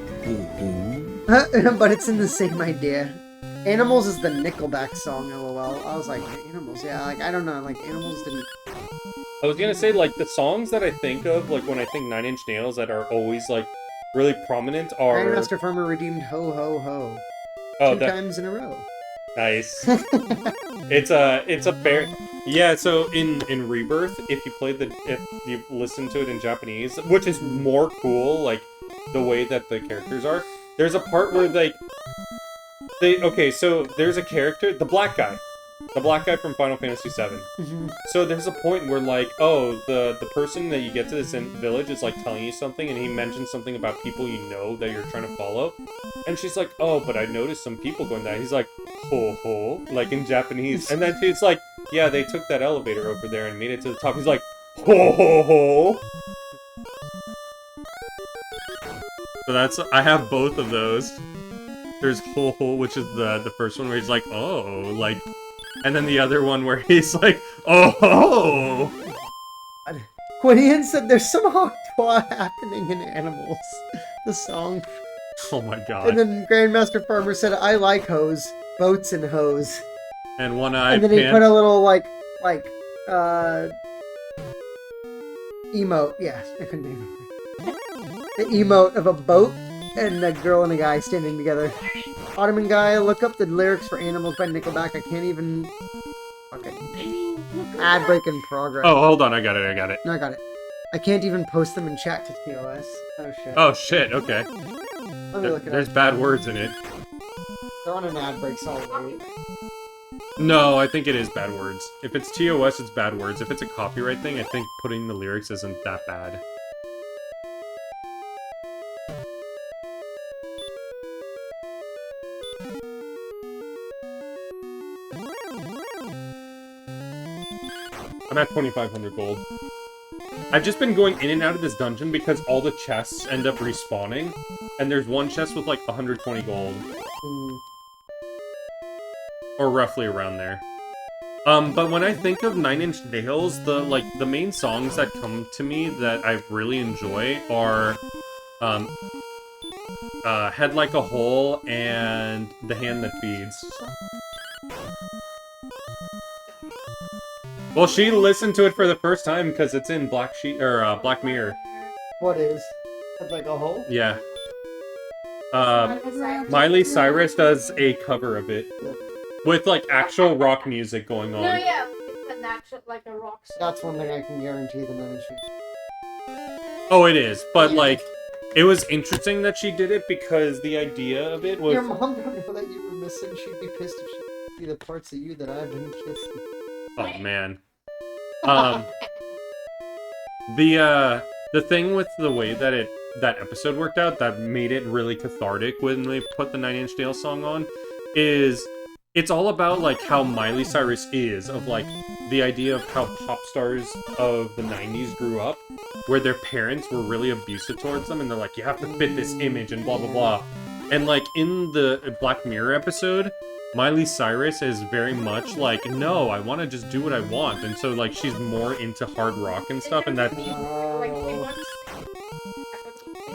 But it's in the same idea. Animals is the Nickelback song, lol. I was like, Animals, yeah, like, I don't know, like, Animals didn't... I was gonna say, like, the songs that I think of, like, when I think Nine Inch Nails that are always, like, really prominent are... Grandmaster Farmer redeemed Ho Ho Ho. Oh, Two that... times in a row. Nice. It's a fair... Yeah, so in Rebirth, if you listen to it in Japanese, which is more cool, like, the way that the characters are, there's a part where, like, okay, so there's a character, the black guy from Final Fantasy VII. Mhm. So there's a point where, like, oh, the person that you get to this village is, like, telling you something, and he mentions something about people you know that you're trying to follow, and she's like, oh, but I noticed some people going down. He's like, ho ho, like, in Japanese, and then it's like, yeah, they took that elevator over there and made it to the top. He's like, ho ho ho. So I have both of those. There's ho ho, which is the first one where he's like, oh, like, and then the other one where he's like, oh ho. When Ian said there's some hardcore happening in Animals, the song. Oh my god. And then Grandmaster Farmer said, I like hoes, boats and hoes. And one eye And then he put a little, emote. Yeah, I couldn't name it. The emote of a boat and a girl and a guy standing together. Ottoman guy, look up the lyrics for Animals by Nickelback. I can't even... Okay. Ad break in progress. Oh, hold on, I got it. No, I got it. I can't even post them in chat to TOS. Oh, shit. Oh shit, okay. Let me look it There's up. bad words in it. They're on an ad break, so I'll wait. No, I think it is bad words. If it's TOS, it's bad words. If it's a copyright thing, I think putting the lyrics isn't that bad. I'm at 2,500 gold. I've just been going in and out of this dungeon because all the chests end up respawning, and there's one chest with like 120 gold. Or roughly around there. But when I think of Nine Inch Nails, the main songs that come to me that I really enjoy are Head Like a Hole and The Hand That Feeds. Well, she listened to it for the first time because it's in Black Mirror. What is? It's like a hole? Yeah. Miley Cyrus does a cover of it. With, like, actual rock music going on. No, yeah, it's an actual, like a rock song. That's one thing I can guarantee the Nine Inch. Oh, it is. But, like, it was interesting that she did it because the idea of it was... Your mom don't know that you were missing. She'd be pissed if she could see the parts of you that I've been kissing. Oh, man. The thing with the way that that episode worked out that made it really cathartic when they put the Nine Inch Nails song on is it's all about like how Miley Cyrus is, of like the idea of how pop stars of the 90s grew up, where their parents were really abusive towards them and they're like, you have to fit this image and blah blah blah. And like in the Black Mirror episode, Miley Cyrus is very much like, no, I want to just do what I want, and so like she's more into hard rock and stuff, and that, Like, it was...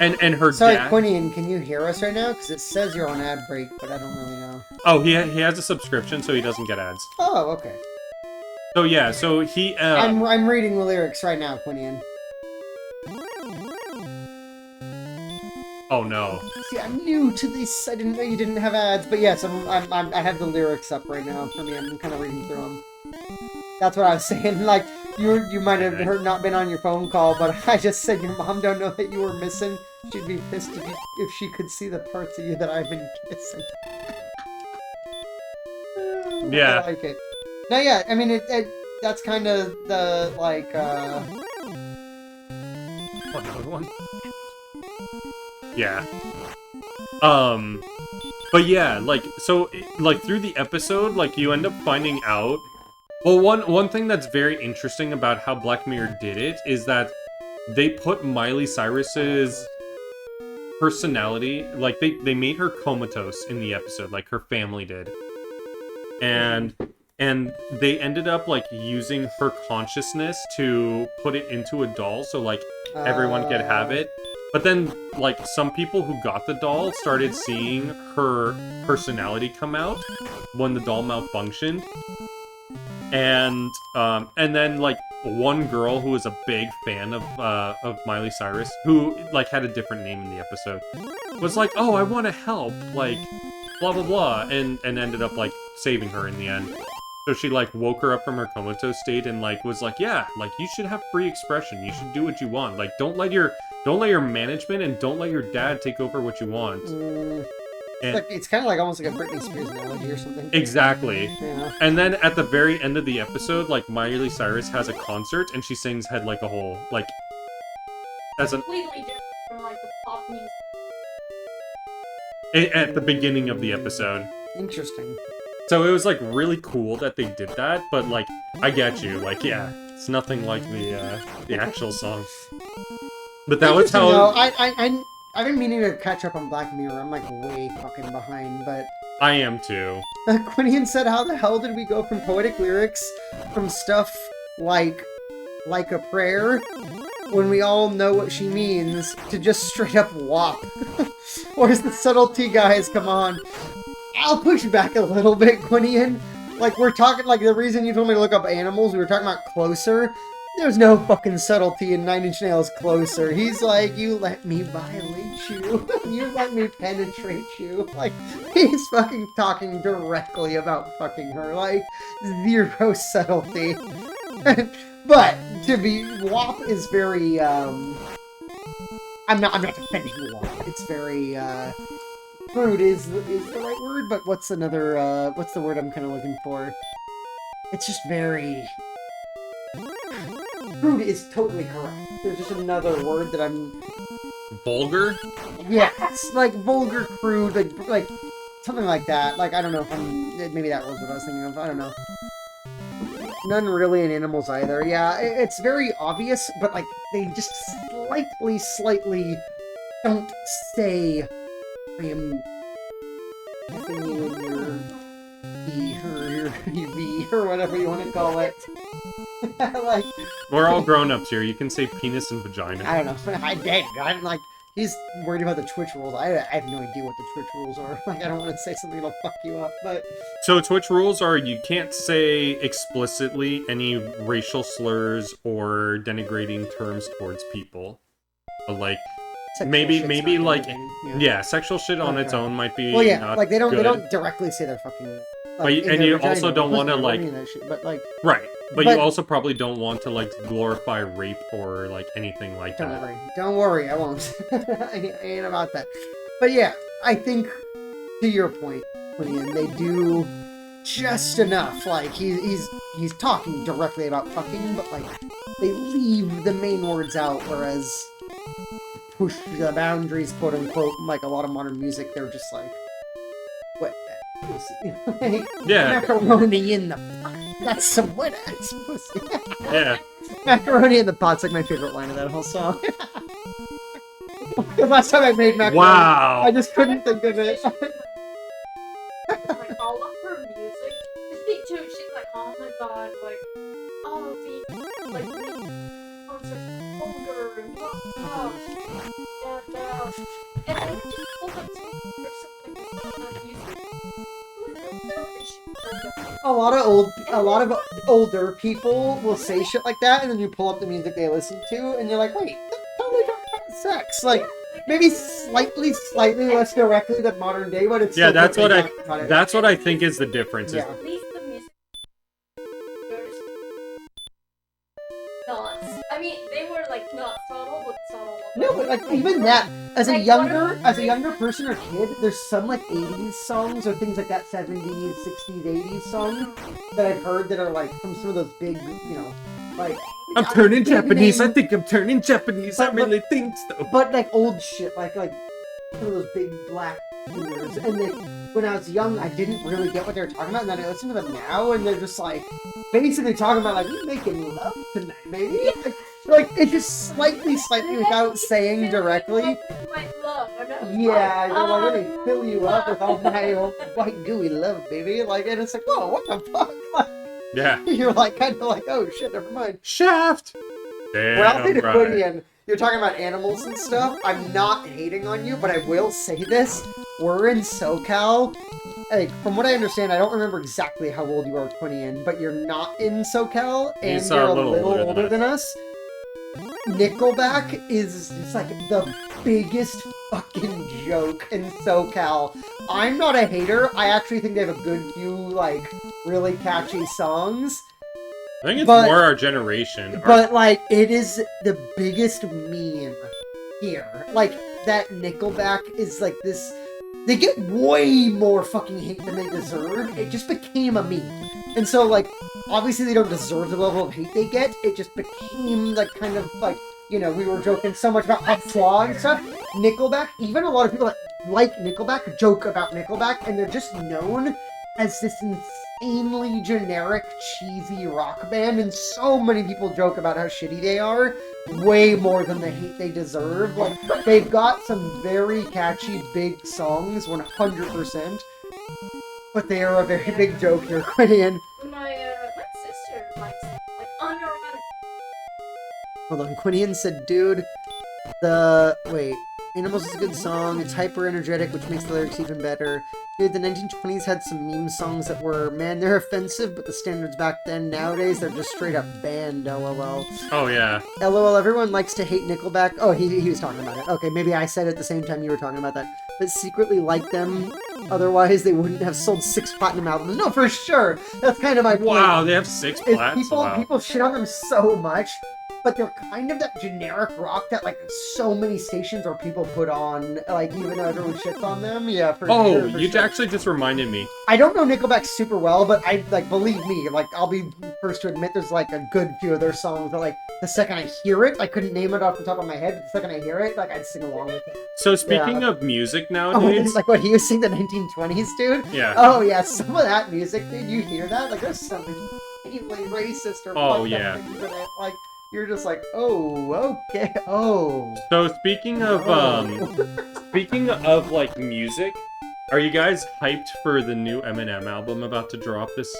And her Sorry, dad. Quinian, can you hear us right now? Because it says you're on ad break, but I don't really know. Oh, he has a subscription, so he doesn't get ads. Oh, okay. So yeah, so he. I'm reading the lyrics right now, Quinian. Oh no. See, I'm new to this. I didn't know you didn't have ads, but yes, I have the lyrics up right now for me. I'm kind of reading through them. That's what I was saying. Like you might have not been on your phone call, but I just said your mom don't know that you were missing. She'd be pissed if she could see the parts of you that I've been kissing. Yeah. I like it. No, yeah. I mean, that's kind of the like. Another one. Yeah. But yeah, like, so, like, through the episode, like, you end up finding out... Well, one thing that's very interesting about how Black Mirror did it is that they put Miley Cyrus's personality, like, they made her comatose in the episode, like her family did. And they ended up, like, using her consciousness to put it into a doll, so, like, everyone could have it. But then, like, some people who got the doll started seeing her personality come out when the doll malfunctioned. And then, like, one girl who was a big fan of Miley Cyrus, who, like, had a different name in the episode, was like, oh, I want to help, like, blah, blah, blah, and ended up, like, saving her in the end. So she, like, woke her up from her comatose state and, like, was like, yeah, like, you should have free expression. You should do what you want. Like, don't let your management and don't let your dad take over what you want. It's kind of like almost like a Britney Spears analogy or something. Exactly. Yeah. And then at the very end of the episode, like, Miley Cyrus has a concert and she sings Head Like a Hole. Like, as an... Completely different from, like, the pop music. At the beginning of the episode. Interesting. So it was, like, really cool that they did that, but, like, I get you. Like, yeah, it's nothing like the actual song. But that was how... No, I've been meaning to catch up on Black Mirror. I'm, like, way fucking behind, but... I am, too. Quinian said, how the hell did we go from poetic lyrics, from stuff like a prayer, when we all know what she means, to just straight up WAP? Where's the subtlety, guys? Come on. I'll push back a little bit, Quinian. Like, we're talking, like, the reason you told me to look up animals, we were talking about Closer. There's no fucking subtlety in Nine Inch Nails' Closer. He's like, you let me violate you. You let me penetrate you. Like, he's fucking talking directly about fucking her. Like, zero subtlety. But, to be, WAP is very, I'm not defending WAP. It's very, crude is the right word, but what's the word I'm kind of looking for? It's just very... Crude is totally correct. There's just another word that I'm... Vulgar? Yeah, it's like vulgar, crude, like something like that. Like, I don't know if maybe that was what I was thinking of. I don't know. None really in animals either. Yeah, it's very obvious, but, like, they just slightly don't say... I am effing you in your V, or whatever you want to call it. Like, We're all grown-ups here. You can say penis and vagina. I don't know. I'm like, he's worried about the Twitch rules. I have no idea what the Twitch rules are. Like, I don't want to say something that'll fuck you up, but... So Twitch rules are you can't say explicitly any racial slurs or denigrating terms towards people. But, like, Sexual maybe shit's not like anything, yeah, sexual shit on Okay. its own might be Well, yeah, not like they don't good. directly say they're fucking. But you- in and their you vagina. also don't Of course wanna, they're like- doing that shit, but like, Right. But But- you also probably don't want to, like, glorify rape or, like, anything like that. don't worry, I won't. I ain't about that. But yeah, I think to your point, Quinian, they do just enough. Like he's talking directly about fucking, but like they leave the main words out, whereas push the boundaries, quote unquote, like a lot of modern music, they're just like, what that pussy? Like, Yeah. macaroni in the pot. That's some wet ass pussy. Yeah. Macaroni in the pot's like my favorite line of that whole song. The last time I made macaroni, Wow. I just couldn't think of it. Like, all of her music. Just too, she's like, oh my god, like, all of the, like, concerts vulgar and Oh, and then just pulled up something music. A lot of older people will say shit like that, and then you pull up the music they listen to, and you're like, wait, they're totally talking about sex. Like, maybe slightly less directly than modern day, but it's Yeah, still that's what I. that's what I think is the difference. Yeah. At least the music. Not. I mean, they were like not subtle, but subtle. No, but like even that, as a Like, younger person or kid, there's some like 80s songs or things like that, 70s, 60s, 80s songs that I've heard that are like from some of those big, you know, like. I'm turning big Japanese. I name- think I'm turning Japanese. I But- really think so. But like old shit, like some of those big black singers. And then when I was young, I didn't really get what they were talking about. And then I listen to them now, and they're just like basically talking about like we're making love tonight, maybe. Like it's just slightly without saying directly. Yeah, you're like, let me fill you up with all my old white gooey love, baby. Like, and it's like, whoa, what the fuck? Like, Yeah. you're like kind of like, oh shit, never mind. Shaft. Well, Damn right. Quinian, you're talking about animals and stuff. I'm not hating on you, but I will say this: we're in SoCal. Like, from what I understand, I don't remember exactly how old you are, Quinian, but you're not in SoCal, and He's you're a a little little older older than than us. Nickelback is just like the biggest fucking joke in SoCal. I'm not a hater. I actually think they have a good few, like, really catchy songs. I think it's But- more our generation. But, like, it is the biggest meme here. Like, that Nickelback is like this. They get way more fucking hate than they deserve. It just became a meme. And so, like, obviously they don't deserve the level of hate they get. It just became, like, kind of like, you know, we were joking so much about Flaw and stuff. Nickelback, even a lot of people that like Nickelback joke about Nickelback, and they're just known as this insanely generic, cheesy rock band, and so many people joke about how shitty they are, way more than the hate they deserve. Like, they've got some very catchy, big songs, 100%, but they are a very big joke here, Quinian. My sister likes it. Like unironic. Hold on, Quinian said, dude, wait, Animals is a good song, it's hyper energetic, which makes the lyrics even better. Dude, the 1920s had some meme songs that were, man, they're offensive, but the standards back then, nowadays, they're just straight up banned, lol. Oh, yeah. LOL, everyone likes to hate Nickelback. Oh, he was talking about it. Okay, maybe I said it at the same time you were talking about that. But secretly like them, otherwise they wouldn't have sold 6 platinum albums. No, for sure! That's kind of my point. Wow, they have 6 Is plats? Wow. people shit on them so much, but they're kind of that generic rock that, like, so many stations or people put on, like, even though everyone shits on them. Yeah, for Oh, sure. you actually just reminded me. I don't know Nickelback super well, but I, like, believe me, like, I'll be first to admit there's, like, a good few of their songs that, like, the second I hear it, I couldn't name it off the top of my head, but the second I hear it, like, I'd sing along with it. So speaking of music Oh, nowadays, it's like what he was singing the 1920s, dude? yeah. Oh, yeah, some of that music, dude, you hear that? Like, there's something insanely racist or Oh, fucked yeah. up things in it. Like, you're just like, oh, okay, oh. So speaking of like music, are you guys hyped for the new Eminem album about to drop this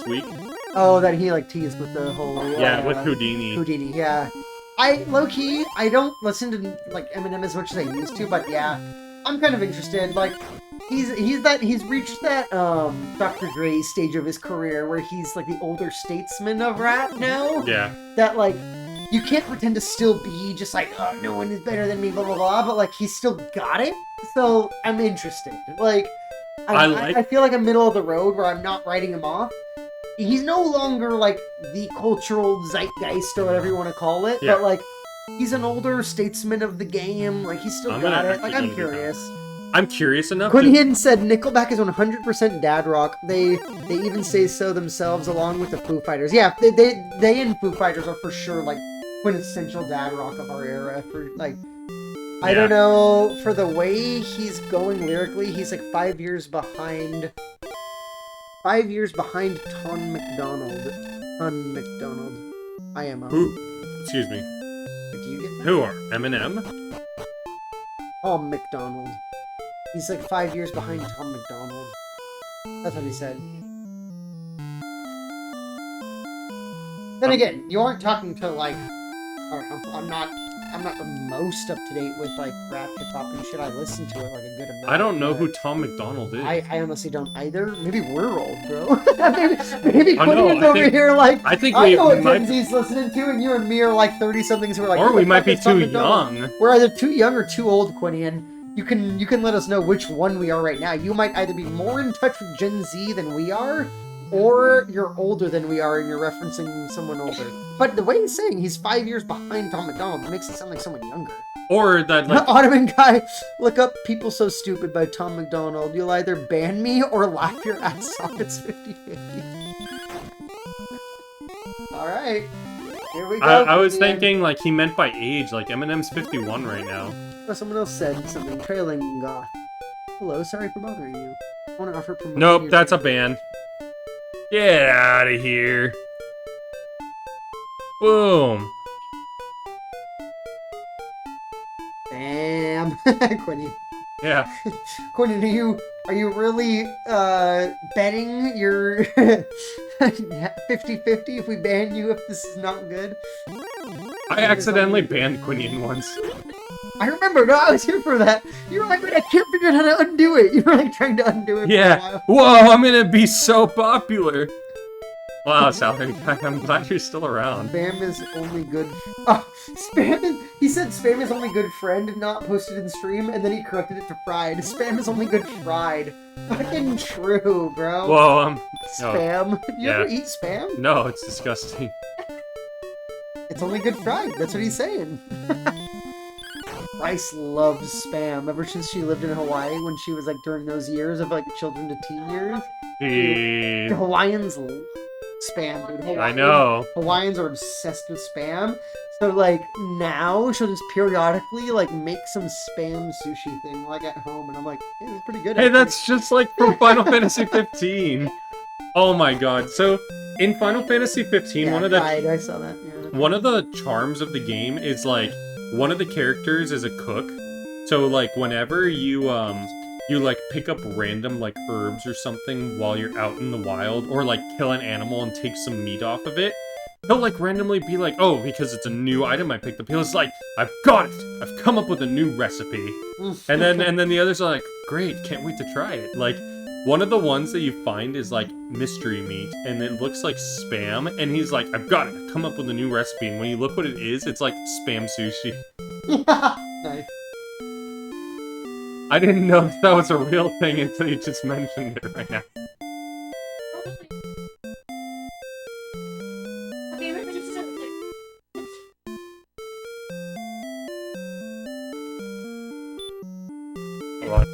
week? Oh, that he, like, teased with the whole... Yeah, with Houdini. Houdini, yeah. Low-key, I don't listen to, like, Eminem as much as I used to, but yeah, I'm kind of interested. Like, he's reached that, Dr. Dre stage of his career where he's, like, the older statesman of rap now. Yeah. That, like, you can't pretend to still be just like, oh, no one is better than me, blah, blah, blah, but, like, he's still got it, so I'm interested. Like, I feel like I'm middle of the road where I'm not writing him off. He's no longer, like, the cultural zeitgeist or whatever you want to call it, Yeah. but, like, he's an older statesman of the game, like, he's still I'm got gonna it. Like, actually I'm give it a curious. I'm curious enough Quinian said Nickelback is 100% dad rock. They even say so themselves, along with the Foo Fighters. Yeah, they and Foo Fighters are for sure, like, quintessential dad rock of our era. For, like, I Yeah. don't know, for the way he's going lyrically, he's like 5 years behind. 5 years behind Ton McDonald. IMO. Who? Excuse me. Do you get that? Who are Eminem? Tom McDonald. He's like 5 years behind Tom McDonald. That's what he said. Then again, you aren't talking to, like, don't know. I'm not the most up to date with like rap, hip hop, and shit. I listen to it like a good amount. I don't know but who Tom McDonald is. I honestly don't either. Maybe we're old, bro. maybe Oh, no, Quentin's I over think- here like I think I we know what might- Gen Z's listening to, and you and me are like 30-somethings who are like, or who we the might fuck be is Tom too McDonald? young. We're either too young or too old, Quentin. You can let us know which one we are right now. You might either be more in touch with Gen Z than we are, or you're older than we are and you're referencing someone older. But the way he's saying he's 5 years behind Tom McDonald makes it sound like someone younger. Or that, like, Ottoman guy, look up People So Stupid by Tom McDonald. You'll either ban me or laugh your ass off. It's 50-50. Alright. Here we go. I was to the end. thinking, like, he meant by age. Like, Eminem's 51 right now. Oh, someone else said something. Trailing goth. Hello, sorry for bothering you. I want to offer promotion. Nope, to your that's a channel. ban. Get out of here. Boom. Damn. Quentin. Yeah. Quentin, are you really betting your 50-50 if we ban you if this is not good? I accidentally banned Quinian once. I remember, no, I was here for that. You were like, "Wait, I can't figure out how to undo it." You were like trying to undo it for a Yeah. while. Whoa, I'm gonna be so popular. Wow, Salary Guy, I'm glad you're still around. Spam is only good. Oh, spam is. He said spam is only good friend, not posted in stream, and then he corrected it to fried. Spam is only good fried. Fucking true, bro. Whoa, no. Spam. You Yeah. ever eat spam? No, it's disgusting. It's only good fried. That's what he's saying. Rice loves spam. Ever since she lived in Hawaii, when she was like during those years of like children to teen years, Jeez. Hawaiians love spam, dude. I know. Hawaiians are obsessed with spam. So like now she'll just periodically like make some spam sushi thing like at home, and I'm like, hey, this is pretty good. Hey, actually. that's just like from Final Fantasy 15. Oh my god. So, in Final Fantasy 15, Yeah, one of the right, I saw that. Yeah. one of the charms of the game is like one of the characters is a cook. So like whenever you like pick up random like herbs or something while you're out in the wild, or like kill an animal and take some meat off of it, he'll like randomly be like, oh, because it's a new item I picked up. He's like, I've got it. I've come up with a new recipe. And then the others are like, great, can't wait to try it. Like, one of the ones that you find is like mystery meat, and it looks like spam, and he's like, I've got it, I've come up with a new recipe, and when you look what it is, it's like spam sushi. Nice. I didn't know that was a real thing until you just mentioned it right now. Okay, we're just Hold on.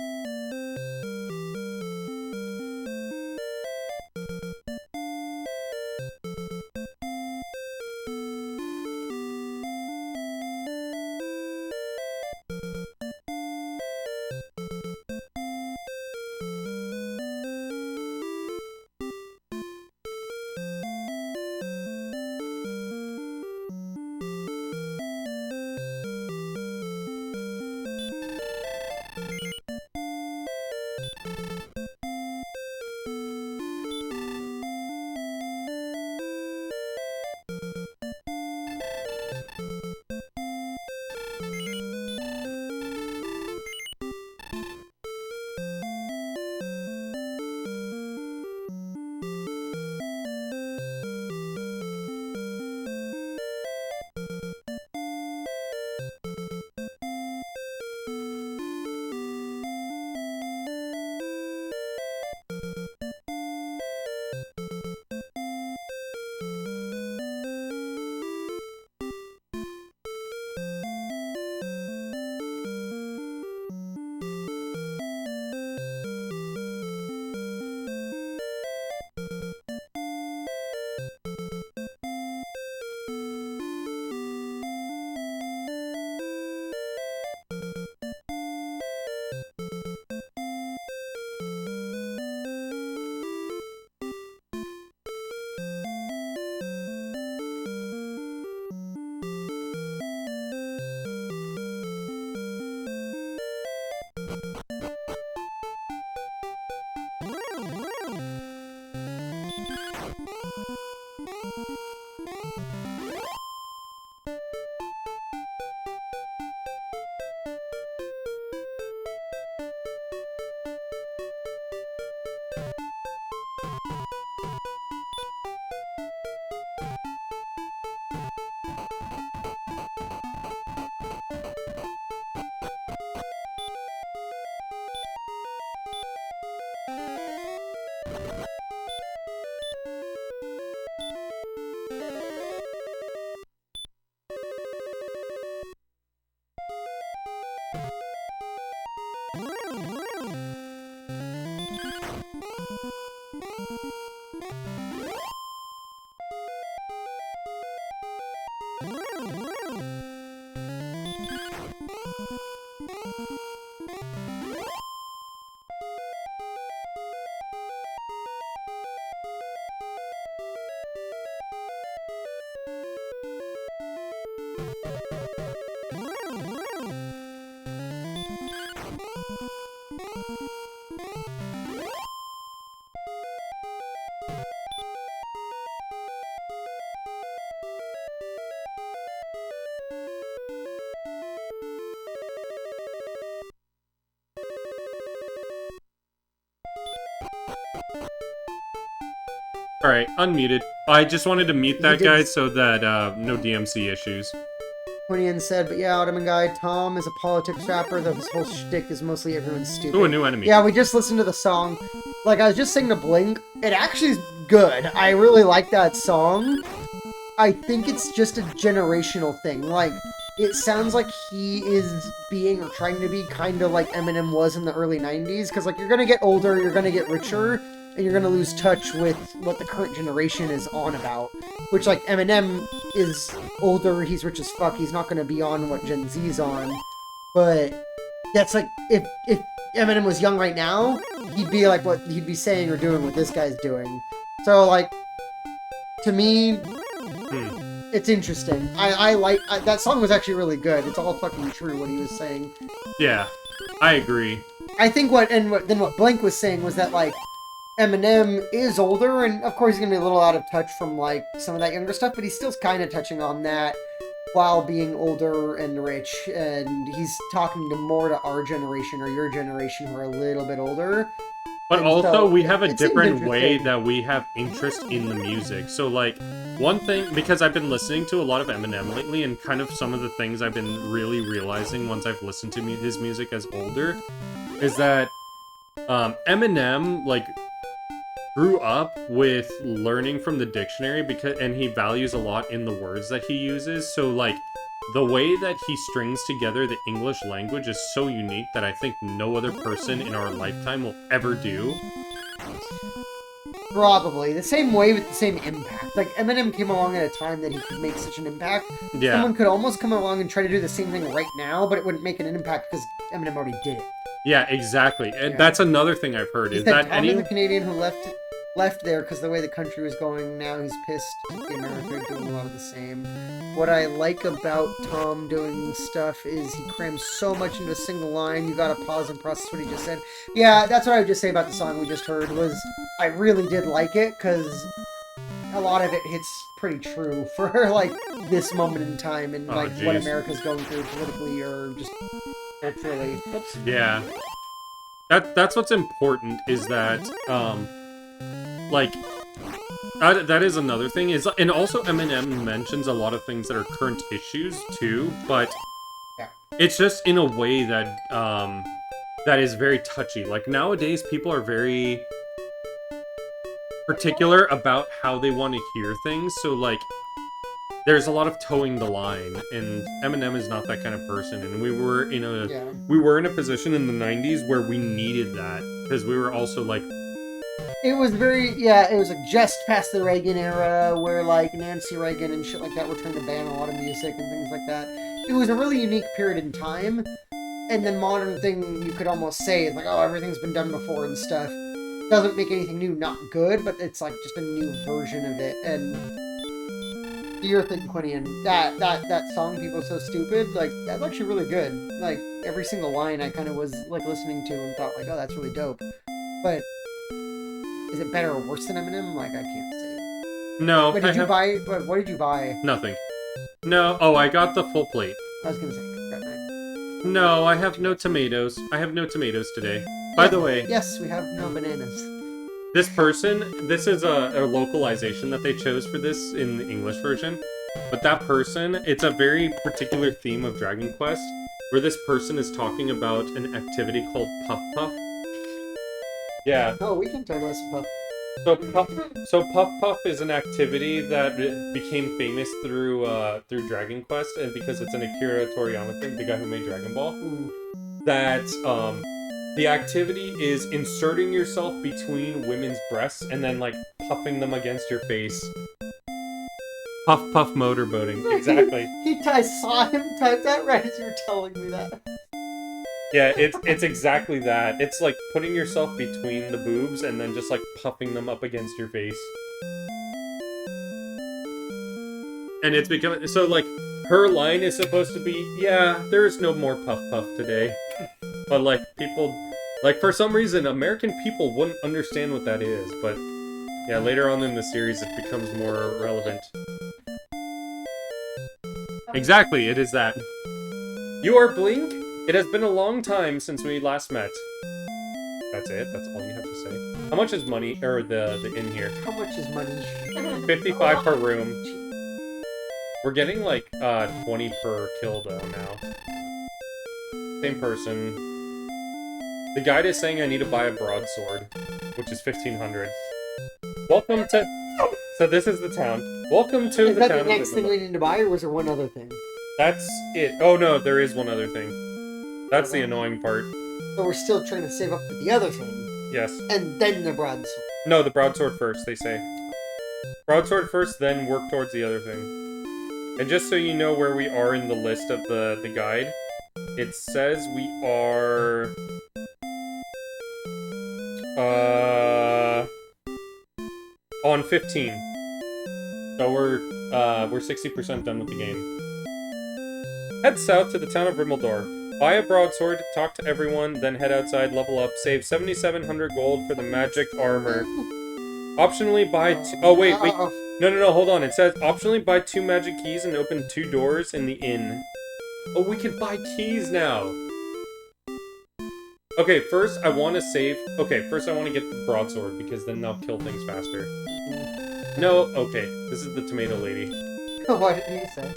Alright, unmuted. I just wanted to mute that did- guy so that no DMC issues. Quinian said, but yeah, Ottoman guy, Tom is a politics rapper, though his whole shtick is mostly everyone's stupid. Ooh, a new enemy. Yeah, we just listened to the song. Like, I was just saying to Blink, it actually is good. I really like that song. I think it's just a generational thing. Like, it sounds like he is being, or trying to be, kind of like Eminem was in the early 90s. Because, like, you're going to get older, you're going to get richer, and you're going to lose touch with what the current generation is on about. Which, like, Eminem is older, he's rich as fuck, he's not going to be on what Gen Z's on. But that's like, if Eminem was young right now, he'd be like what he'd be saying or doing what this guy's doing. So, like, to me, it's interesting. I like, that song was actually really good. It's all fucking true what he was saying. Yeah, I agree. I think what Blank was saying was that, like, Eminem is older, and of course he's gonna be a little out of touch from, like, some of that younger stuff, but he's still kind of touching on that while being older and rich, and he's talking more to our generation or your generation who are a little bit older. But And also, so, we have a it seems different way interesting. that we have interest in the music. So, like, one thing, because I've been listening to a lot of Eminem lately, and kind of some of the things I've been really realizing once I've listened to his music as older, is that Eminem, like, grew up with learning from the dictionary, and he values a lot in the words that he uses. So, like, the way that he strings together the English language is so unique that I think no other person in our lifetime will ever do. Probably. The same way with the same impact. Like, Eminem came along at a time that he could make such an impact. Yeah. Someone could almost come along and try to do the same thing right now, but it wouldn't make an impact because Eminem already did it. Yeah, exactly. And Yeah. that's another thing I've heard, He's is that Tom is the Canadian who left there because the way the country was going, now he's pissed at the America doing a lot of the same. What I like about Tom doing stuff is he crams so much into a single line, you gotta pause and process what he just said. Yeah, that's what I would just say about the song we just heard, was I really did like it, because a lot of it hits pretty true for, like, this moment in time and, like, what jeez. America's going through politically or just culturally. Oops. Yeah. That's what's important, is that, like, that is another thing, is, and also Eminem mentions a lot of things that are current issues, too, but Yeah. it's just in a way that, that is very touchy. Like, nowadays, people are very particular about how they want to hear things, so, like, there's a lot of towing the line, and Eminem is not that kind of person, and we were in a position in the 90s where we needed that, because we were also, like, It was it was like just past the Reagan era where, like, Nancy Reagan and shit like that were trying to ban a lot of music and things like that. It was a really unique period in time, and then modern thing you could almost say is like, oh, everything's been done before and stuff. Doesn't make anything new not good, but it's like just a new version of it. And your thing, Quinian, that song, People So Stupid, like, that's actually really good. Like, every single line I kind of was, like, listening to and thought, like, oh, that's really dope. But is it better or worse than Eminem? Like, I can't say. no, What did you buy? nothing. No, oh, I got the full plate. I was gonna say, got that. No, I have no tomatoes. I have no tomatoes today. By the way, Yes, we have no bananas. this is a localization that they chose for this in the English version. But that person, it's a very particular theme of Dragon Quest, where this person is talking about an activity called Puff Puff. Yeah. Oh, we can talk about some puff. So Puff Puff is an activity that became famous through Dragon Quest, and because it's an Akira Toriyama thing, the guy who made Dragon Ball, that The activity is inserting yourself between women's breasts and then, like, puffing them against your face. Puff, puff, motorboating. Exactly. I saw him type that right as you were telling me that. Yeah, it's exactly that. It's like putting yourself between the boobs and then just, like, puffing them up against your face. And it's becoming... So, like, her line is supposed to be, yeah, there is no more puff puff today. But, like, people... Like, for some reason, American people wouldn't understand what that is. But, yeah, later on in the series, it becomes more relevant. Exactly, it is that. You are Blink? It has been a long time since we last met. That's it? That's all you have to say? How much is money, or the inn here? How much is money? 55 per room. We're getting, like, 20 per kill, though, now. Same person. The guide is saying I need to buy a broadsword, which is 1,500. Welcome to... So this is the town. Welcome to Is the that town the of next thing Isabel. we need to buy, or was there one other thing? That's it. Oh, no, there is one other thing. That's the annoying part. So we're still trying to save up for the other thing, Yes. and then the broadsword. No, the broadsword first, they say. Broadsword first, then work towards the other thing. And just so you know where we are in the list of the guide, it says we are... on 15. So we're 60% done with the game. Head south to the town of Rimmelsdorf. Buy a broadsword, talk to everyone, then head outside, level up, save 7,700 gold for the magic armor. Optionally buy oh wait. No, hold on. It says optionally buy 2 magic keys and open 2 doors in the inn. Oh, we can buy keys now. Okay, first I want to save... Okay, first I want to get the broadsword, because then they'll kill things faster. No, okay. This is the tomato lady. What did you say?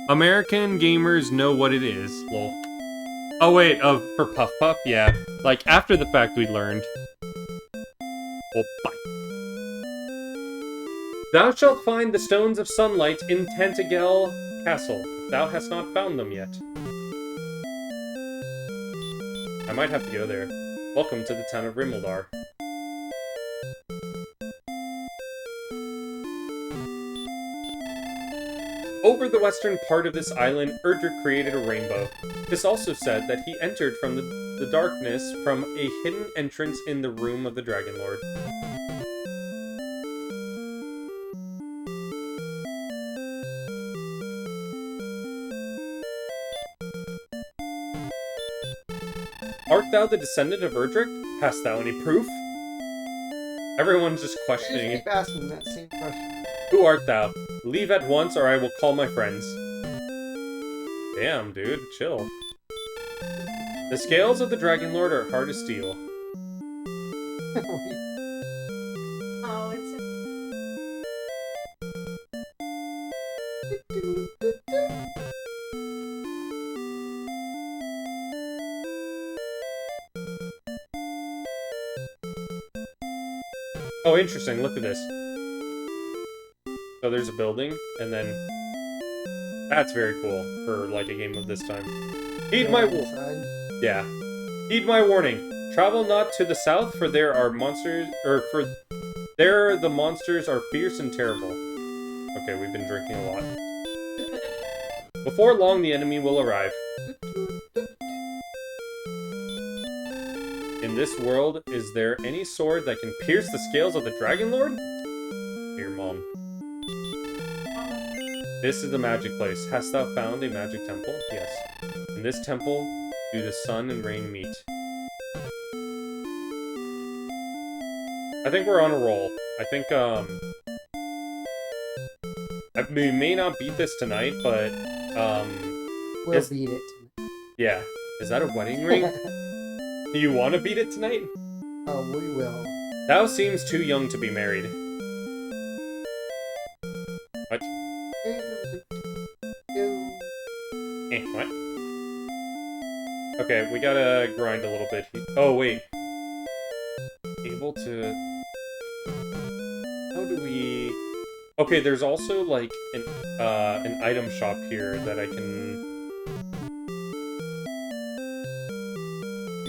American gamers know what it is, lol. Oh wait, for Puff Puff? Yeah. Like, after the fact we learned. Oh, bye. Thou shalt find the Stones of Sunlight in Tantagel Castle, if thou hast not found them yet. I might have to go there. Welcome to the town of Rimmelsdorf. Over the western part of this island, Erdrick created a rainbow. This also said that he entered from the darkness from a hidden entrance in the room of the Dragon Lord. Art thou the descendant of Erdrick? Hast thou any proof? Everyone's just questioning. Just keep asking that same question. Who art thou? Leave at once, or I will call my friends. Damn, dude, chill. The scales of the Dragon Lord are hard as steel. Oh, it's Oh, interesting, look at this. So there's a building, and then... That's very cool for, like, a game of this time. Heed my Yeah. Heed my warning. Travel not to the south, for there are monsters... There the monsters are fierce and terrible. Okay, we've been drinking a lot. Before long, the enemy will arrive. In this world, is there any sword that can pierce the scales of the Dragon Lord? Here, Mom. This is the magic place. Hast thou found a magic temple? Yes. In this temple, do the sun and rain meet. I think we're on a roll. I think, we may not beat this tonight, but, We'll beat it. yeah. Is that a wedding ring? Do you want to beat it tonight? Oh, we will. Thou seems too young to be married. What? What? Okay, we gotta grind a little bit. Oh, wait. Able to... How do we... Okay, there's also, like, an item shop here that I can...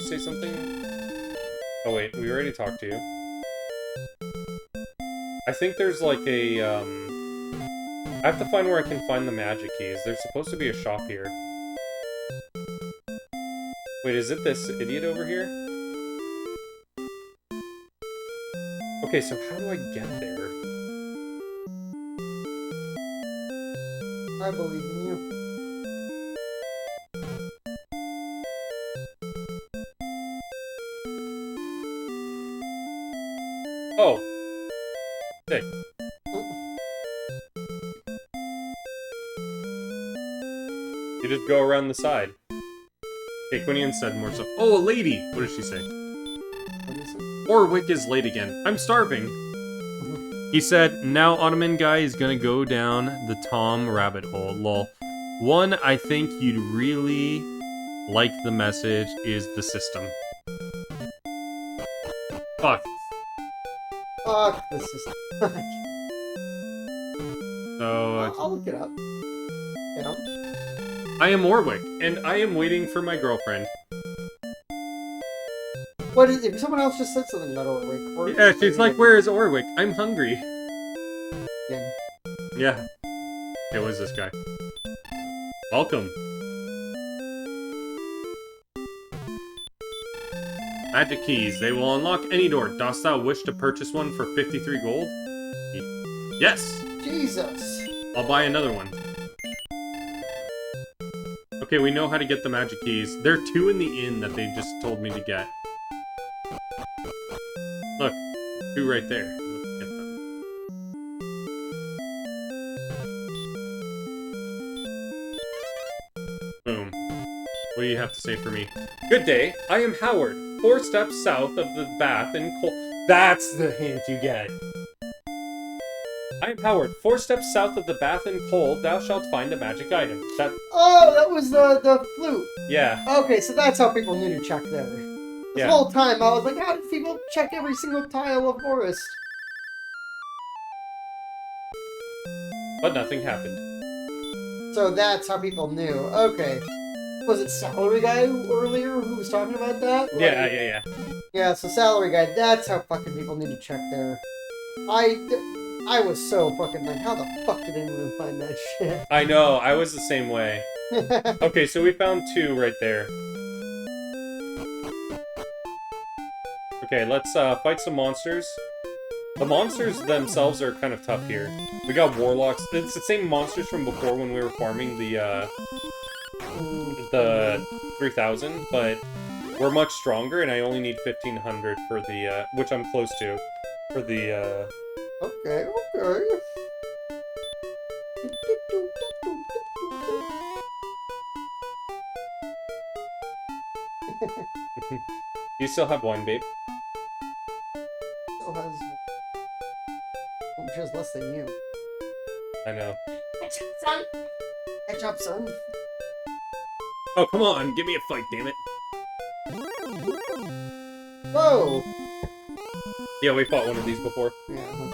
say something? Oh wait, we already talked to you. I think there's like a, I have to find where I can find the magic keys. There's supposed to be a shop here. Wait, is it this idiot over here? Okay, so how do I get there? I believe in you. Oh. Hey. You just go around the side. Okay, Quinian said more stuff. Oh, a lady! What did she say? What is it? Orwick is late again. I'm starving. He said, now Ottoman guy is gonna go down the Tom rabbit hole. Lol. One, I think you'd really like the message is the system. Fuck. Fuck the system. So, I'll look it up. You know? I am Orwick, and I am waiting for my girlfriend. What is, if someone else just said something about Orwick? Or, Yeah, she's like, where is Orwick? I'm hungry. Again. Yeah. Okay, what is this guy? Welcome. Magic keys. They will unlock any door. Dost thou wish to purchase one for 53 gold? Yes! Jesus! I'll buy another one. Okay, we know how to get the magic keys. There are 2 in the inn that they just told me to get. Look, 2 right there. Let's get them. Boom. What do you have to say for me? Good day, I am Howard. 4 steps south of the bath in Col- That's the hint you get. I am Howard. 4 steps south of the bath in Cole, thou shalt find a magic item. That, Oh, that was the flute. yeah. Okay, so that's how people knew to check there. This Yeah. whole time I was like, how did people check every single tile of forest? But nothing happened. So that's how people knew. Okay. Was it Salary Guy earlier who was talking about that? Yeah, yeah. Yeah, so Salary Guy, that's how fucking people need to check there. I was so fucking like, how the fuck did anyone find that shit? I know, I was the same way. Okay, so we found 2 right there. Okay, let's fight some monsters. The monsters themselves are kind of tough here. We got warlocks. It's the same monsters from before when we were farming the 3000, but we're much stronger, and I only need 1500 for the, which I'm close to, for the, Okay. Do you still have wine, babe? Still has... Which has less than you. I know. Son, Catch up, son. Oh, come on, give me a fight, damn it. Whoa! Yeah, we fought one of these before. Yeah.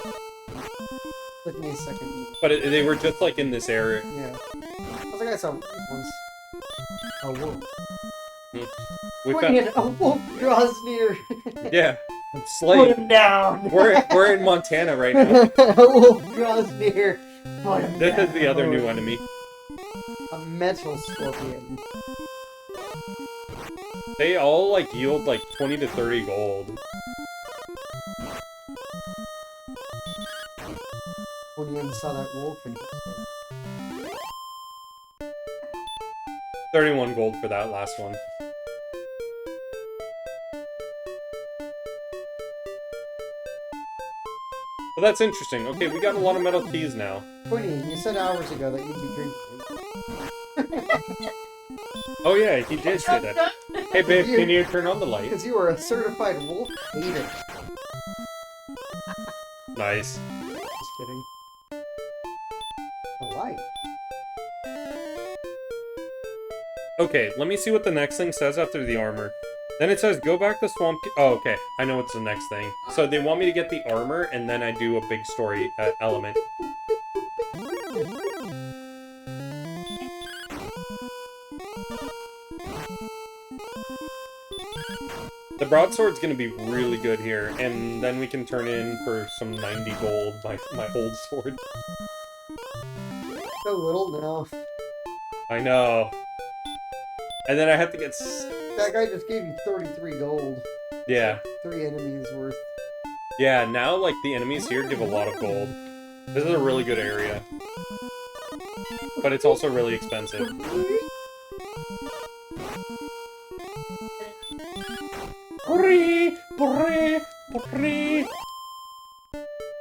Took me a second. But they were just, like, in this area. Yeah. I was like, I saw these ones. A wolf. We When found... a wolf draws near. Yeah. Put Slay. him down! We're in Montana right now. A wolf draws near. Put him This down. is the other new enemy. A metal scorpion. They all, like, yield, like, 20 to 30 gold. When you saw that wolf and 31 gold for that last one. Well, that's interesting. Okay, we got a lot of metal keys now. Quinny, you said hours ago that you'd be drinking. Oh yeah, he did say that. Hey babe, can you turn on the light? Because you were a certified wolf hater. Nice. Just kidding. A light. Okay, let me see what the next thing says after the armor. Then it says, go back to Swamp... Oh, okay. I know what's the next thing. So they want me to get the armor, and then I do a big story element. The broadsword's gonna be really good here, and then we can turn in for some 90 gold my old sword. So little now. I know. And then I have to get... That guy just gave you 33 gold. Yeah. 3 enemies worth. Yeah, now, like, the enemies here give a lot of gold. This is a really good area. But it's also really expensive. Hurry! Hurry! Hurry!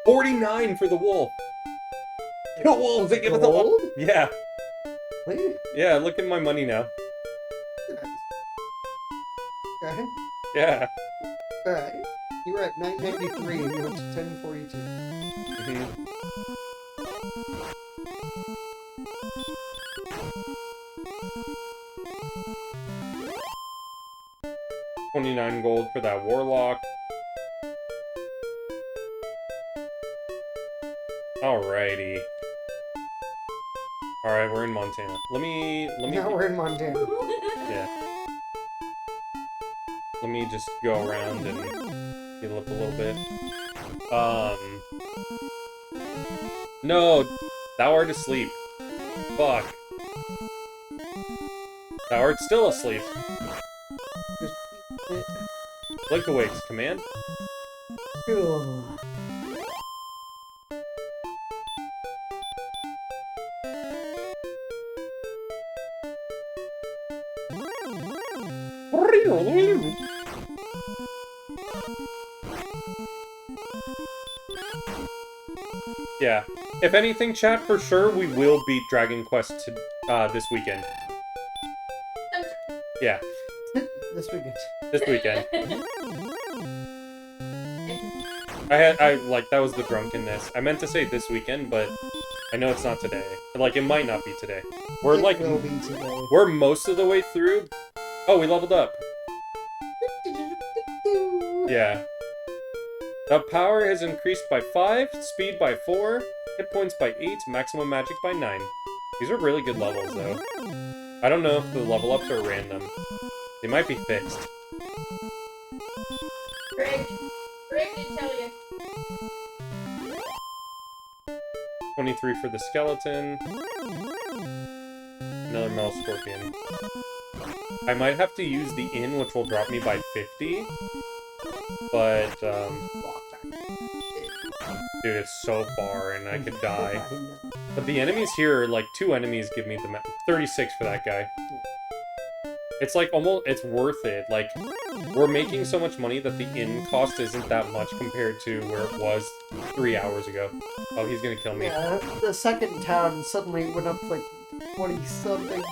49 for the wolf! The wolves, they give us a lot! Gold? Yeah. Really? Yeah, look at my money now. Okay. Yeah. Alright. You were at 993 and you went to 1042. Mhm. $29 gold for that warlock. Alrighty. Alright, we're in Montana. Let me Now we're in Montana. yeah. Let me just go around and heal up a little bit. No! Thou art asleep. Fuck. Thou art still asleep. Just eat it. Blink awakes. Command? Ugh. Yeah. If anything, chat, for sure, we will beat Dragon Quest this weekend. Yeah, This weekend. this weekend. That was the drunkenness. I meant to say this weekend, but I know it's not today. Like, it might not be today. We're It like, will be today. we're most of the way through. Oh, we leveled up. Yeah. The power has increased by 5, speed by 4, hit points by 8, maximum magic by 9. These are really good levels, though. I don't know if the level ups are random. They might be fixed. Greg did tell you. 23 for the skeleton. Another metal scorpion. I might have to use the inn, which will drop me by 50. But, dude, it's so far, and I could die. I know. But the enemies here, like, 2 enemies give me the 36 for that guy. It's like, almost, it's worth it. Like, we're making so much money that the inn cost isn't that much compared to where it was 3 hours ago. Oh, he's gonna kill me. Yeah, the second town suddenly went up like 20-something.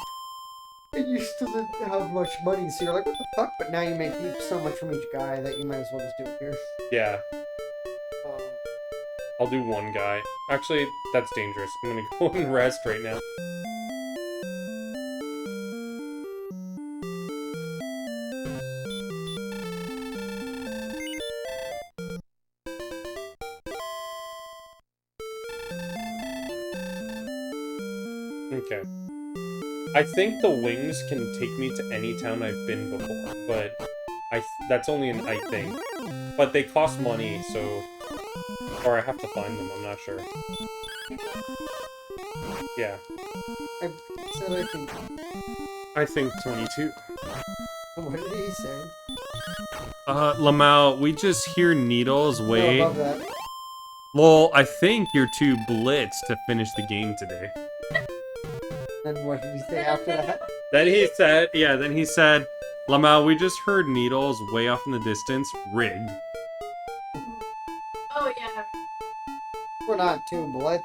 And you still didn't have much money, so you're like, what the fuck? But now you make so much from each guy that you might as well just do it here. Yeah. I'll do one guy. Actually, that's dangerous. I'm gonna go and rest right now. Okay. I think the wings can take me to any town I've been before, but that's only an I think. But they cost money, so... Or I have to find them, I'm not sure. Yeah. I said I think. I think 22. What did he say? Lamau, we just hear needles No, way... above that. Well, I think you're too blitzed to finish the game today. And what did he say after that? Then he said, Lamau, we just heard needles way off in the distance. Rigged. Oh yeah. We're not too blitzed.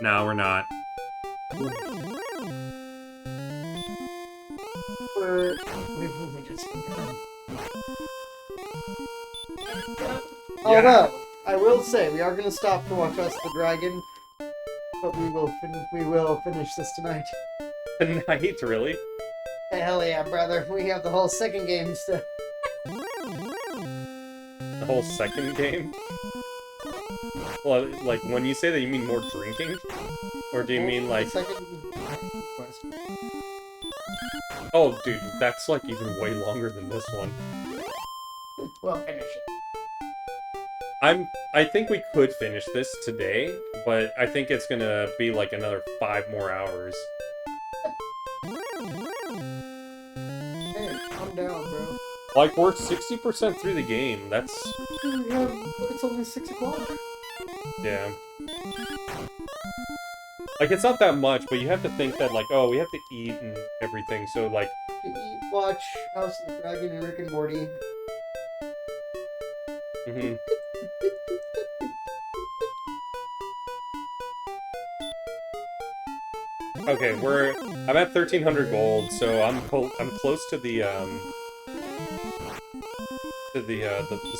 No, we're not. We've only just begun. Yeah. Although, I will say, we are going to stop to watch Us the Dragon, but we will finish this tonight. Tonight, really? Hell yeah, brother. We have the whole second game still. The whole second game? Well, like, when you say that, you mean more drinking? Or do you mean, like... The second quest. Oh, dude, that's, like, even way longer than this one. We'll finish it. I think we could finish this today, but I think it's gonna be like another 5 more hours. Hey, calm down, bro. Like, we're 60% through the game. That's... Yeah, it's only 6 o'clock. yeah. Like, it's not that much, but you have to think that, like, oh, we have to eat and everything, so, like... To eat, watch House of the Dragon and Rick and Morty. Mhm. Okay, I'm at 1,300 gold, so I'm close to the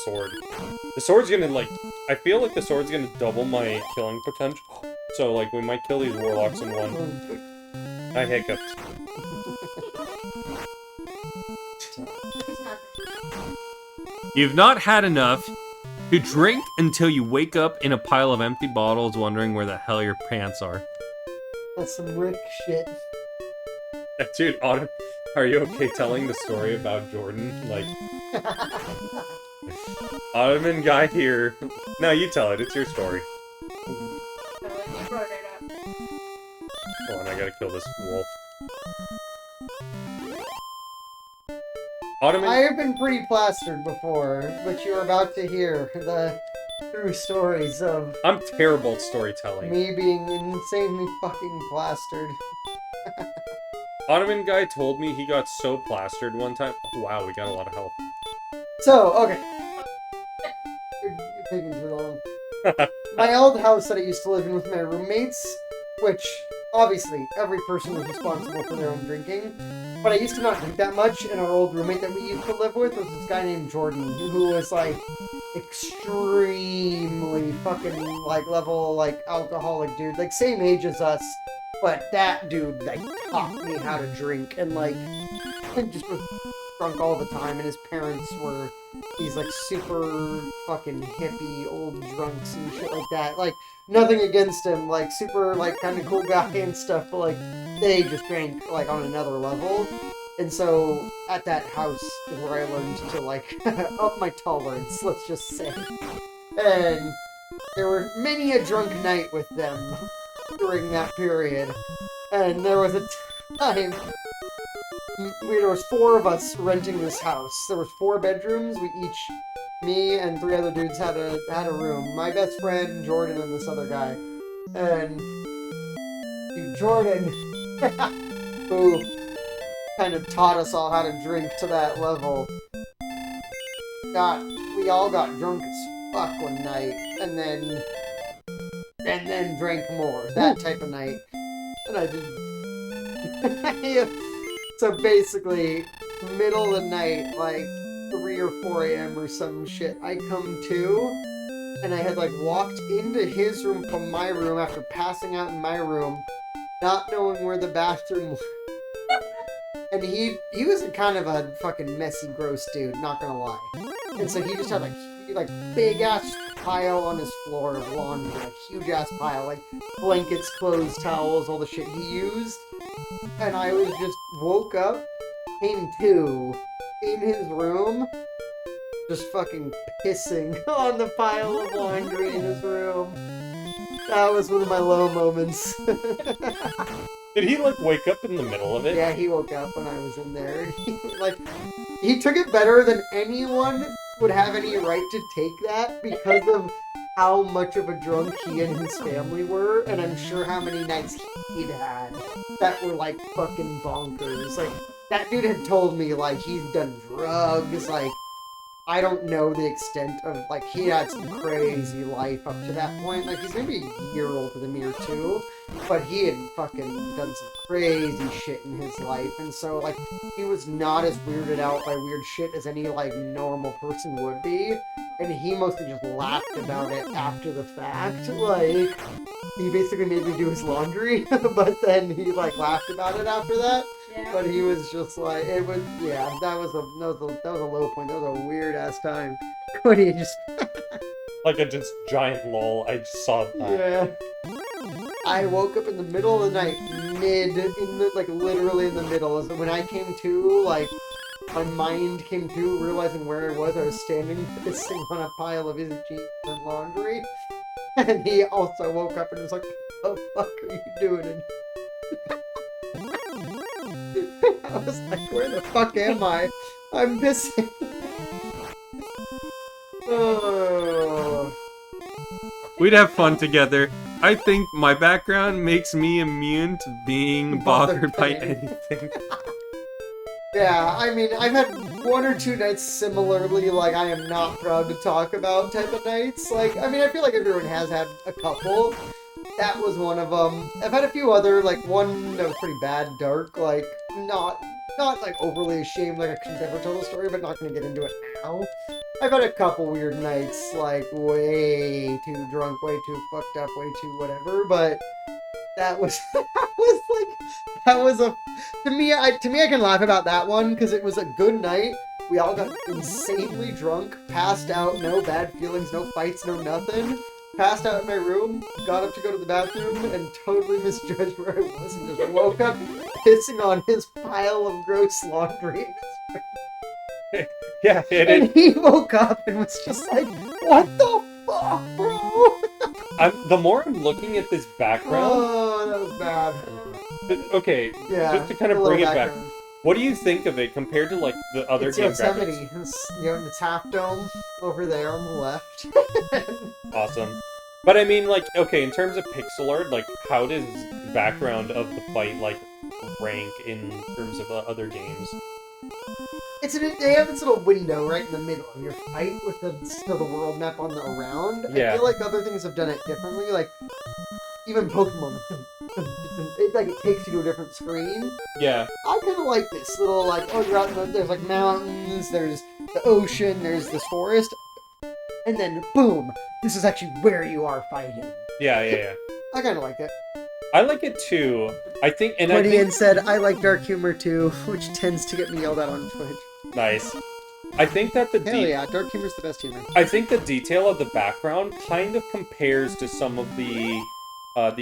sword. The sword's gonna, like, I feel like the sword's gonna double my killing potential. So, like, we might kill these warlocks in one. I hiccuped. You've not had enough to drink until you wake up in a pile of empty bottles wondering where the hell your pants are. That's some Rick shit. Dude, Autumn, are you okay telling the story about Jordan? Like, Ottoman guy here. No, you tell it. It's your story. You brought it up. Hold on, I gotta kill this wolf. Ottoman... I have been pretty plastered before, but you're about to hear the true stories of I'm terrible at storytelling. me being insanely fucking plastered. Ottoman guy told me he got so plastered one time. Oh, wow, we got a lot of health. So, okay. You're taking too long. My old house that I used to live in with my roommates, which, obviously, every person was responsible for their own drinking, but I used to not drink that much, and our old roommate that we used to live with was this guy named Jordan, who was, like, extremely fucking, like, level, like, alcoholic dude. Like, same age as us, but that dude, like, taught me how to drink, and, like, just was drunk all the time, and his parents were these, like, super fucking hippie old drunks and shit like that. Like, nothing against him, like, super, like, kind of cool guy and stuff, but, like, they just drank, like, on another level. And so, at that house is where I learned to, like, up my tolerance, let's just say. And there were many a drunk night with them during that period. And there was a time... there was 4 of us renting this house. There was 4 bedrooms. Me and 3 other dudes had a room. My best friend, Jordan, and this other guy. And dude, Jordan, who kind of taught us all how to drink to that level, we all got drunk as fuck one night, and then drank more. That type of night. And I did. So basically, middle of the night, like 3 or 4 a.m. or some shit, I come to, and I had like walked into his room from my room after passing out in my room, not knowing where the bathroom was. And he was a kind of a fucking messy, gross dude, not gonna lie. And so he just had like big ass pile on his floor of laundry, like huge ass pile, like blankets, clothes, towels, all the shit he used. And I was just woke up, came to, in his room, just fucking pissing on the pile of laundry in his room. That was one of my low moments. Did he, like, wake up in the middle of it? Yeah, he woke up when I was in there. He took it better than anyone would have any right to take that because of how much of a drunk he and his family were, and I'm sure how many nights he'd had that were, like, fucking bonkers. Like, that dude had told me, like, he's done drugs, like, I don't know the extent of, like, he had some crazy life up to that point. Like, he's maybe a year older than me or 2, but he had fucking done some crazy shit in his life. And so, like, he was not as weirded out by weird shit as any, like, normal person would be. And he mostly just laughed about it after the fact. Like, he basically made me do his laundry, but then he, like, laughed about it after that. Yeah. But he was just like, it was, yeah, that was a low point. That was a weird ass time. When he just, Like a just giant lull. I just saw that. yeah. I woke up in the middle of the night, literally in the middle. When I came to, like, my mind came to realizing where I was standing pissing on a pile of his jeans and laundry. And he also woke up and was like, what the fuck are you doing in I was like, where the fuck am I? I'm missing. Oh. We'd have fun together. I think my background makes me immune to being bothered by anything. Yeah, I mean, I've had 1 or 2 nights similarly, like, I am not proud to talk about type of nights. Like, I mean, I feel like everyone has had a couple. That was one of them. I've had a few other, like, one that was pretty bad, dark, like, not like, overly ashamed, like, I could never tell the story, but not gonna get into it now. I've had a couple weird nights, like, way too drunk, way too fucked up, way too whatever, but that was, that was a, to me, I can laugh about that one, because it was a good night. We all got insanely drunk, passed out, no bad feelings, no fights, no nothing. Passed out in my room, got up to go to the bathroom, and totally misjudged where I was, and just woke up pissing on his pile of gross laundry. Yeah, And he woke up and was just like, what the fuck, bro? The more I'm looking at this background... Oh, that was bad. Okay, Yeah, just to kind of bring it back. What do you think of it compared to, like, the other it's game Yosemite. graphics? It's Half Dome over there on the left. Awesome. But I mean, like, okay, in terms of pixel art, like, how does the background of the fight, like, rank in terms of other games? They have this little window right in the middle of your fight with the world map on the around. Yeah. I feel like other things have done it differently. Like, even Pokemon, it takes you to a different screen. Yeah. I kind of like this little, like, oh, you're out in there's, like, mountains, there's the ocean, there's this forest, and then, boom, this is actually where you are fighting. Yeah. I kind of like it. I like it too. I think, and Ian said, I like dark humor too, which tends to get me yelled at on Twitch. Nice. I think that Hell yeah, dark humor's the best humor. I think the detail of the background kind of compares to some of the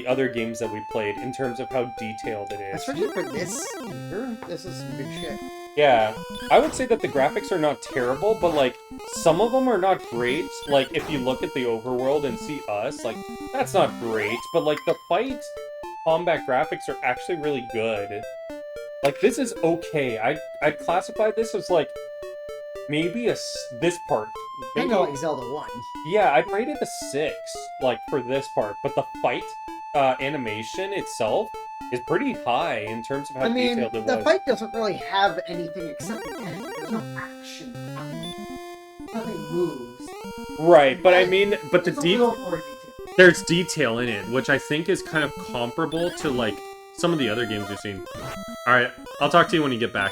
other games that we played in terms of how detailed it is. Especially for this year, this is some good shit. Yeah, I would say that the graphics are not terrible, but, like, some of them are not great. Like, if you look at the overworld and see us, like, that's not great, but, like, the fight combat graphics are actually really good. Like, this is okay. I'd classify this as, like, maybe this part. Kind of like Zelda 1. Yeah, I'd rate it a 6, like, for this part, but the fight animation itself is pretty high in terms of how detailed it was. The fight doesn't really have anything except there's no action. Nothing moves. Right, but I mean, but There's a little more detail. there's detail in it, which I think is kind of comparable to, like, some of the other games we've seen. Alright, I'll talk to you when you get back.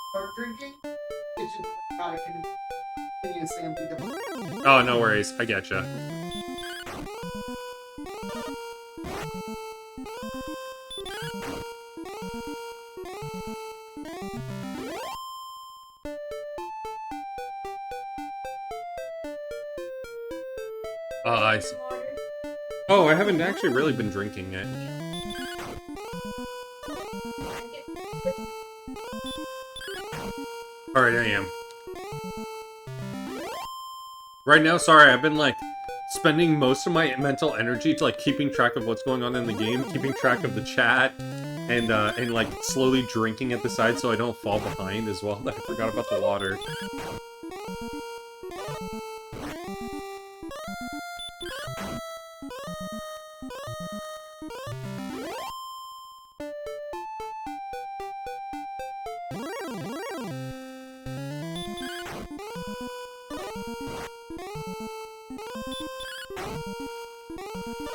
Start drinking, it's just, God, I can continuously empty the... Oh, no worries. I getcha. I see. Oh, I haven't actually really been drinking it. Alright, I am. Right now, sorry, I've been, like, spending most of my mental energy to, like, keeping track of what's going on in the game, keeping track of the chat, and like, slowly drinking at the side so I don't fall behind as well. I forgot about the water.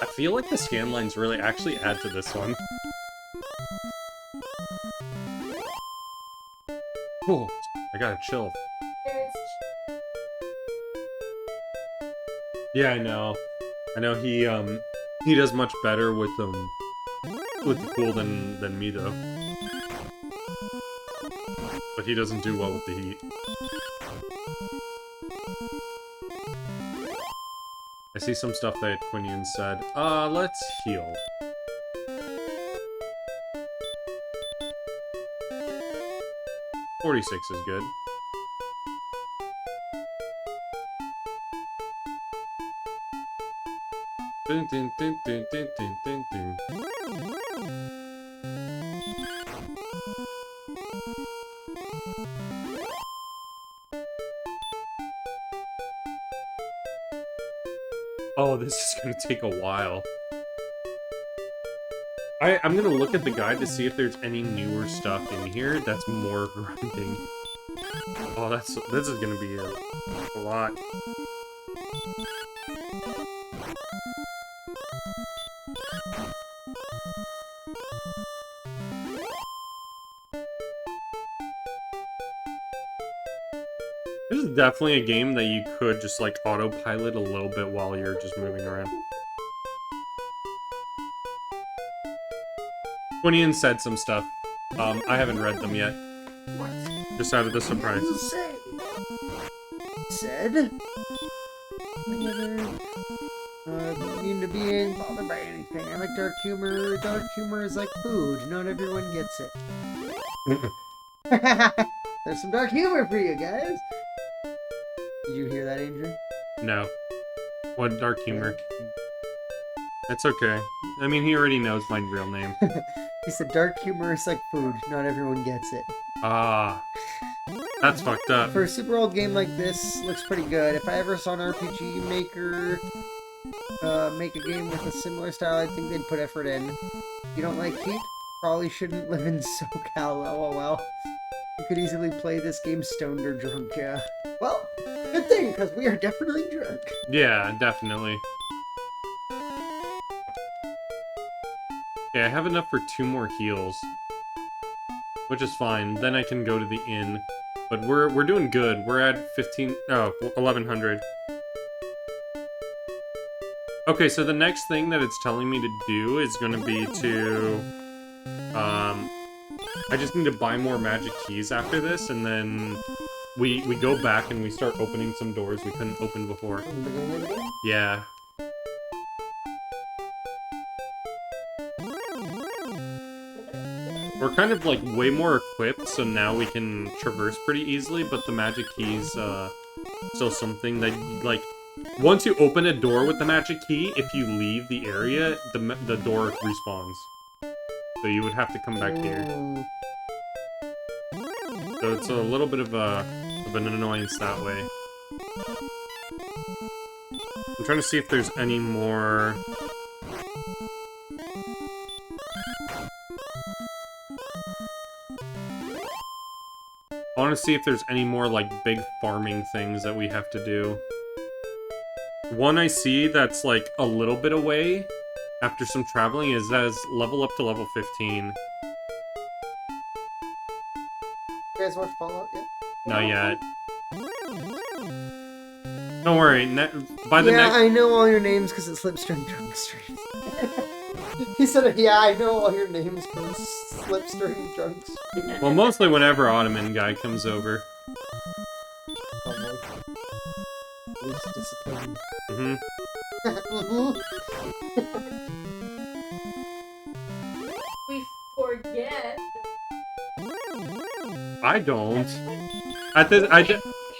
I feel like the scan lines really actually add to this one. Cool. I gotta chill. Yeah, I know. I know he does much better with the cool than me though. But he doesn't do well with the heat. I see some stuff that Quinian said. Let's heal. 46 is good. Dun, dun, dun, dun, dun, dun, dun, dun. Oh, this is gonna take a while. I'm gonna look at the guide to see if there's any newer stuff in here that's more grinding. Oh, this is gonna be a lot. This is definitely a game that you could just like autopilot a little bit while you're just moving around. Quinian said some stuff. I haven't read them yet. What? Just out of the surprise. What did you say? Said? Don't mean to be ain't bothered by anything. I like dark humor. Dark humor is like food. Not everyone gets it. There's some dark humor for you guys. Did you hear that, Andrew? No. What dark humor? That's okay. I mean, he already knows my real name. He said dark humor is like food. Not everyone gets it. Ah. That's fucked up. For a super old game like this, looks pretty good. If I ever saw an RPG maker make a game with a similar style, I think they'd put effort in. If you don't like heat, probably shouldn't live in SoCal, lol. You could easily play this game stoned or drunk, yeah. Well, good thing, because we are definitely drunk. Yeah, definitely. Okay, I have enough for 2 more heals. Which is fine. Then I can go to the inn. But we're doing good. We're at 1100. Okay, so the next thing that it's telling me to do is going to be to... I just need to buy more magic keys after this, and then we go back and we start opening some doors we couldn't open before. Yeah. We're kind of, like, way more equipped, so now we can traverse pretty easily, but the magic key's, still something that, like, once you open a door with the magic key, if you leave the area, the door respawns. So you would have to come back here. So it's a little bit of an annoyance that way. I'm trying to see if there's any more... I want to see if there's any more, like, big farming things that we have to do. One I see that's, like, a little bit away after some traveling is as level up to level 15. You guys watch Fallout yet? Not yet. Don't worry, by the next... I know all your names because it slips during drunk streams. He said, yeah, I know all your names because it slips during drunk streams. Well, mostly whenever Ottoman guy comes over. Least discipline. Mm-hmm. We forget. I don't.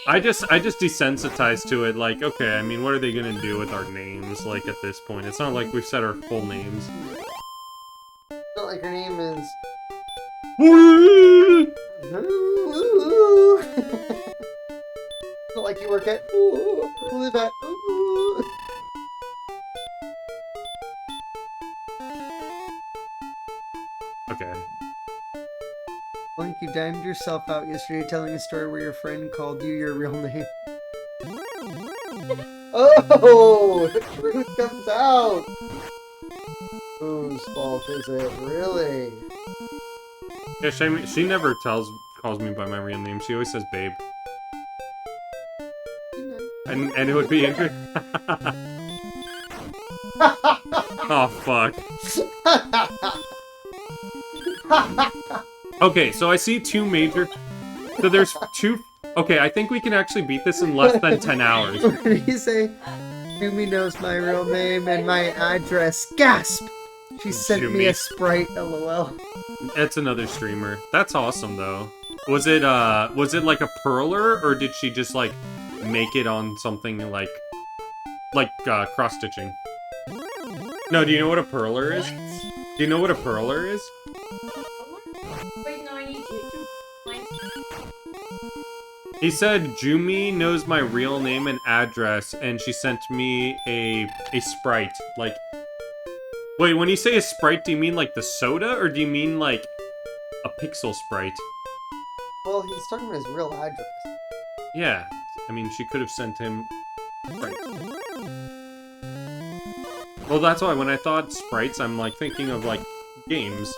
I just desensitized to it. Like, okay, I mean, what are they gonna do with our names? Like at this point, it's not like we've said our full names. It's not like your name is. Not like you work at. Live at. Okay. Link, you dimed yourself out yesterday telling a story where your friend called you your real name. Oh, the truth comes out. Whose fault is it, really? Yeah, she never calls me by my real name. She always says babe. And it would be interesting. Oh fuck. Okay, so I see 2 major... So there's 2... Okay, I think we can actually beat this in less than 10 hours. What did he say? Jumi knows my real name and my address. Gasp! She sent me a Sprite, lol. That's another streamer. That's awesome, though. Was it like a perler, or did she just like make it on something like cross stitching? No, do you know what a perler is? Do you know what a perler is? Wait, no, I need you to explain. He said Jumi knows my real name and address, and she sent me a Sprite. Like, wait, when you say a Sprite, do you mean like the soda, or do you mean like a pixel Sprite? Well, he's talking about his real address. Yeah, I mean, she could have sent him Sprite. Well, that's why when I thought sprites, I'm like thinking of like games.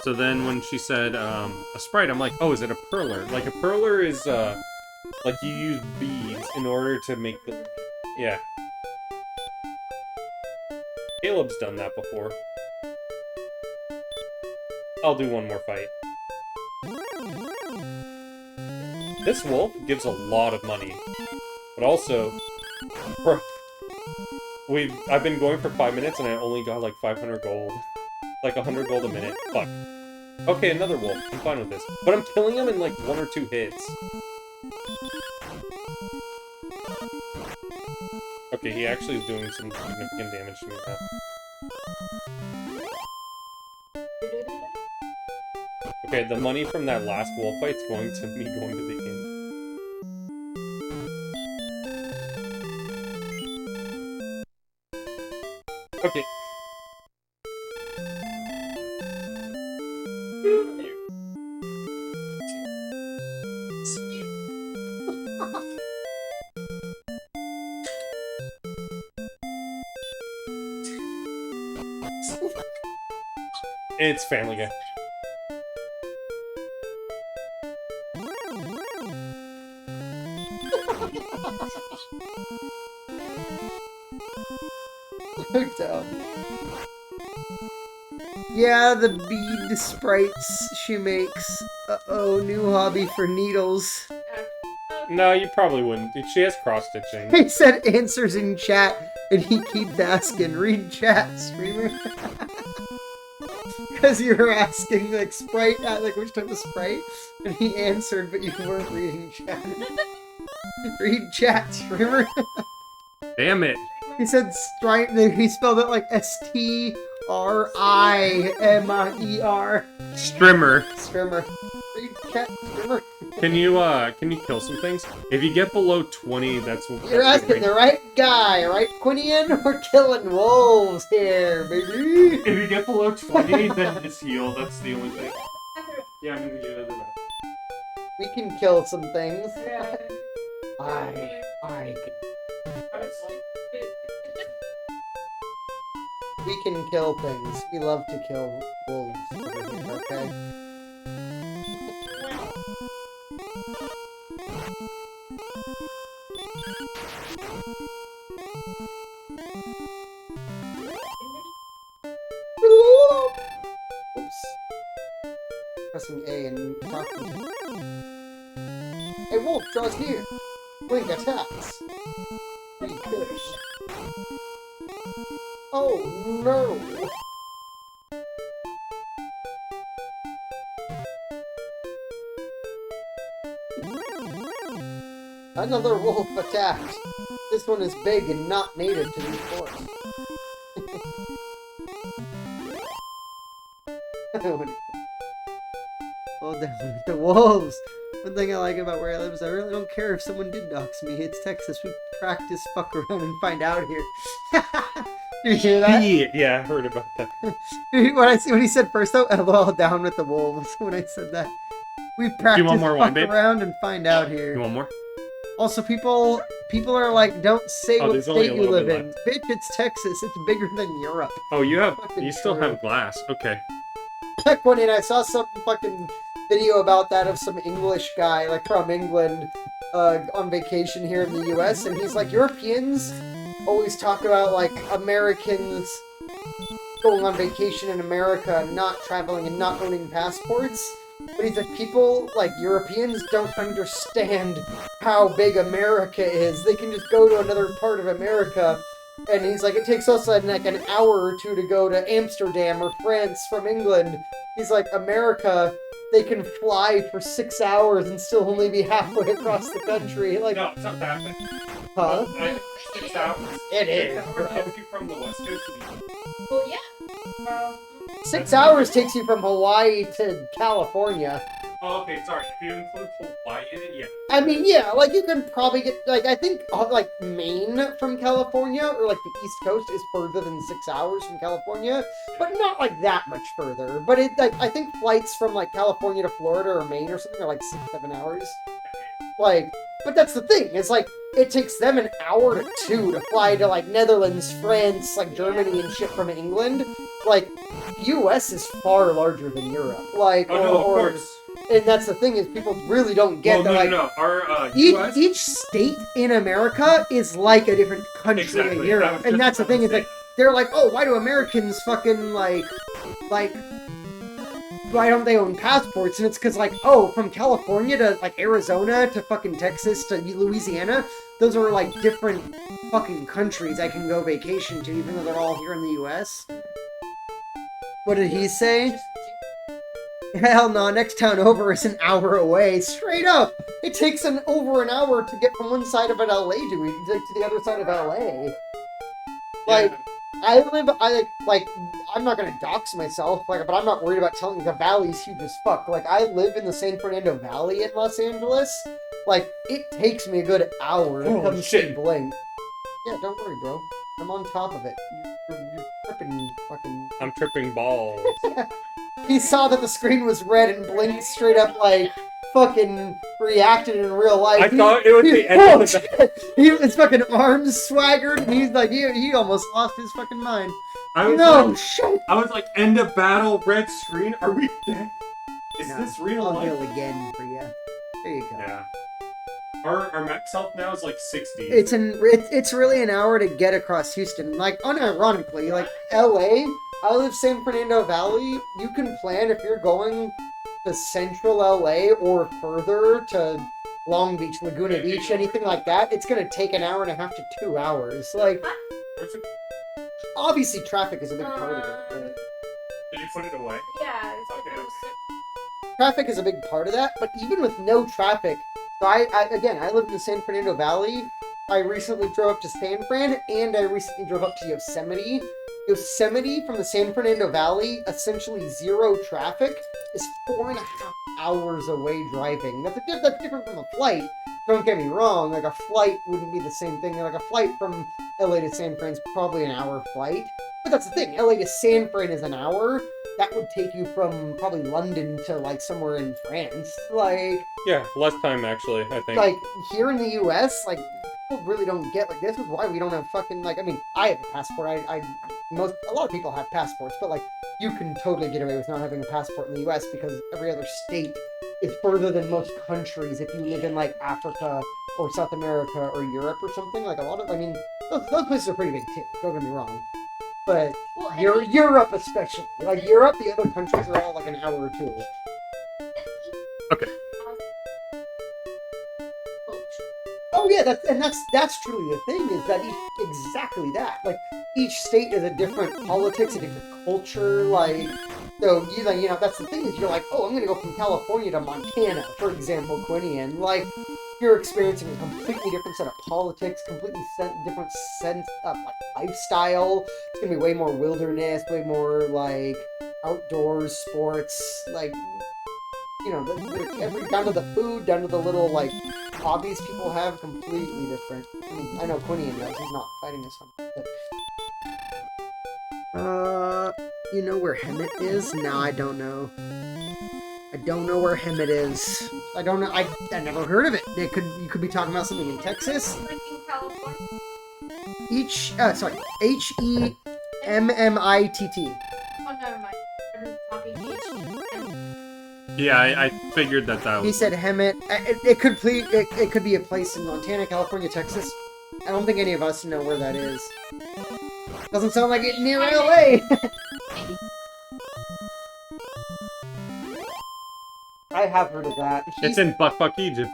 So then when she said a sprite, I'm like, oh, is it a perler? Like a perler is like you use beads in order to make the... Yeah. Caleb's done that before. I'll do one more fight. This wolf gives a lot of money. But also... Bro, I've been going for 5 minutes and I only got like 500 gold. Like 100 gold a minute. Fuck. Okay, another wolf. I'm fine with this. But I'm killing him in like 1 or 2 hits. Okay, he actually is doing some significant damage to me now. Okay, the money from that last wolf fight's going to me going to the inn. Okay. It's Family Guy. So dumb. Yeah, the bead sprites she makes. Uh-oh, new hobby for needles. No, you probably wouldn't. She has cross-stitching. He said answers in chat, and he keeps asking, read chat, streamer. Because you were asking, like, Sprite, like, which type of Sprite? And he answered, but you weren't reading chat. Read chat, streamer. Damn it. He said Sprite, he spelled it like S-T-R-I-M-E-R. Strimmer. Strimmer. Read chat, streamer. Can you kill some things? If you get below 20, that's what... You're asking the right guy, right, Quinian? We're killing wolves here, baby! If you get below 20, then just heal. That's the only thing. Yeah, I'm gonna do that. We can kill some things. I We can kill things. We love to kill wolves over here, okay? Oops. Pressing A and talking. A wolf draws near. Blink attacks. Pretty good. Oh no! Another wolf attacked. This one is big and not native to these forests. Hold down with the wolves. One thing I like about where I live is I really don't care if someone did dox me. It's Texas. We practice, fuck around, and find out here. Did you hear that? Yeah, I heard about that. When he said first though, LOL down with the wolves. When I said that, we practice, fuck around, and find out here. You want more? Also, people are like, don't say what state you live in. left. Bitch, it's Texas. It's bigger than Europe. Oh, you Fucking still true. have glass. Okay. Check one in. I saw some fucking video about that of some English guy, like from England, on vacation here in the U.S. And he's like, Europeans always talk about like Americans going on vacation in America, and not traveling and not owning passports. But he's like, people like Europeans don't understand how big America is. They can just go to another part of America And he's like, it takes us like an hour or two to go to Amsterdam or France from England. He's like, America, they can fly for 6 hours and still only be halfway across the country. Like, No, it's not that bad. huh? 6 hours. It is, 6 hours bro. gets you from the West Coast to the East. Well, yeah. 6 hours takes you from Hawaii to California. Oh, okay, sorry. If you include Hawaii in it, yeah. I mean, yeah, like you can probably get, like, I think, like, Maine from California, or like the East Coast is further than 6 hours from California, but not like that much further. But it, like, I think flights from like California to Florida or Maine or something are like 6-7 hours. Like, but that's the thing, it's like, it takes them an hour to 2 to fly to like Netherlands, France, like Germany and shit from England. Like, US is far larger than Europe. Like, Oh, no, of course. and that's the thing is people really don't get Well, that. no, Like, no, Our, US... each state in America is like a different country Exactly. in I Europe, was and just that's the about thing to is say like they're like, oh, why do Americans fucking like, why don't they own passports? And it's because like, oh, from California to like Arizona to fucking Texas to Louisiana, those are like different fucking countries I can go vacation to, even though they're all here in the U.S. What did he say? Hell no, next town over is an hour away. Straight up! It takes over an hour to get from one side of an LA to the other side of LA. Like, I'm not gonna dox myself, like, but I'm not worried about telling the valley's huge as fuck. Like, I live in the San Fernando Valley in Los Angeles. Like, it takes me a good hour to Holy come shit. see Blink. Yeah, don't worry, bro. I'm on top of it. You're tripping fucking... I'm tripping balls. He saw that the screen was red and blinked straight up like fucking reacted in real life. I thought it was the end oh, of the shit. His fucking arms swaggered and he's like, he almost lost his fucking mind. I was No, like, shit. I was like, end of battle, red screen. Are we dead? Is No, this real I'll life? heal again for you. There you go. Yeah. Our max health now is like 60. It's really an hour to get across Houston. Like, unironically, like LA, I live San Fernando Valley. You can plan if you're going to central LA or further to Long Beach, Laguna Beach, anything like that. It's gonna take an hour and a half to 2 hours. Like, Where's it? obviously traffic is a big part of it. But Did you put it away? Yeah, it's like Okay. almost traffic is a big part of that. But even with no traffic, so I live in the San Fernando Valley. I recently drove up to San Fran, and I recently drove up to Yosemite. Yosemite from the San Fernando Valley, essentially zero traffic, is 4.5 hours away driving. That's different from a flight. Don't get me wrong, like a flight wouldn't be the same thing. Like a flight from LA to San Fran's probably an hour flight. But that's the thing, LA to San Fran is an hour. That would take you from probably London to like somewhere in France. Like, Yeah, less time actually, I think. like here in the US, like people really don't get like this is why we don't have fucking like I mean I have a passport. A lot of people have passports, but like you can totally get away with not having a passport in the US because every other state is further than most countries if you live in like Africa or South America or Europe or something. Like a lot of I mean those places are pretty big too, don't get me wrong. But well, I mean, Europe especially. Like Europe, the other countries are all like an hour or two. Okay. Oh yeah, that's truly the thing is that exactly that. Like each state is a different politics, a different culture. Like so you know that's the thing is you're like oh I'm gonna go from California to Montana for example, Quinian. Like you're experiencing a completely different set of politics, completely different sense of like lifestyle. It's gonna be way more wilderness, way more like outdoors sports, like you know every down to the food, down to the little like hobbies people have completely different. I mean, I know Quinian knows he's not fighting us on but... you know where Hemet is? No, I don't know. I don't know where Hemet is. I don't know. I never heard of it. You could be talking about something in Texas. like in California. Hemmitt. Oh, never mind. I'm talking H. Yeah, I figured that He was... said Hemet. It could be a place in Montana, California, Texas. I don't think any of us know where that is. Doesn't sound like it near LA. I have heard of that. It's in Buck, Egypt.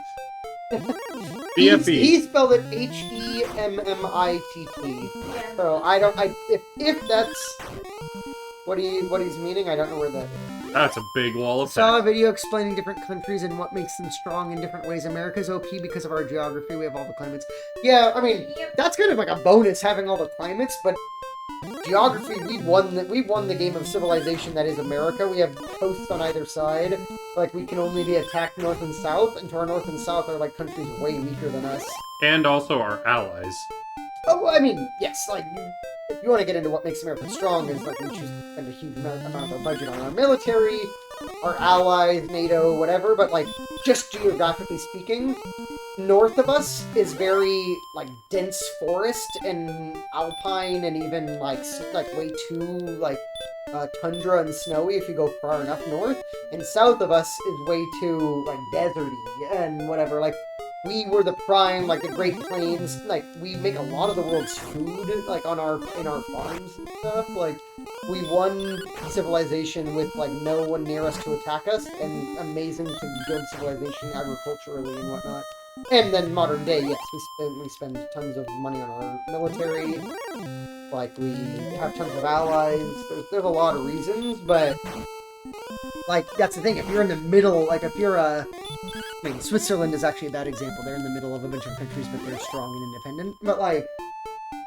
BFE. He spelled it Hemmitt. Yeah. So if that's what he's meaning, I don't know where that is. That's a big wall of Saw a text. video explaining different countries and what makes them strong in different ways. America's OP because of our geography. We have all the climates. Yeah, I mean, that's kind of like a bonus having all the climates, but geography, we won the game of civilization that is America. We have coasts on either side. Like, we can only be attacked north and south, and to our north and south are like countries way weaker than us. And also our allies. Oh, well, I mean, yes, like, if you want to get into what makes America strong, is like we choose to spend a huge amount of our budget on our military, our allies, NATO, whatever, but like, just geographically speaking, north of us is very, like, dense forest and alpine and even, like way too, like, tundra and snowy if you go far enough north, and south of us is way too, like, deserty and whatever, like, we were the prime, like, the Great Plains, like, we make a lot of the world's food, like, in our farms and stuff, like, we won civilization with, like, no one near us to attack us, and amazing to build civilization agriculturally and whatnot. And then modern day, yes, we spend tons of money on our military, like, we have tons of allies, there's a lot of reasons, but, like, that's the thing, if you're in the middle, like, if you're I mean, Switzerland is actually a bad example. They're in the middle of a bunch of countries, but they're strong and independent. But, like,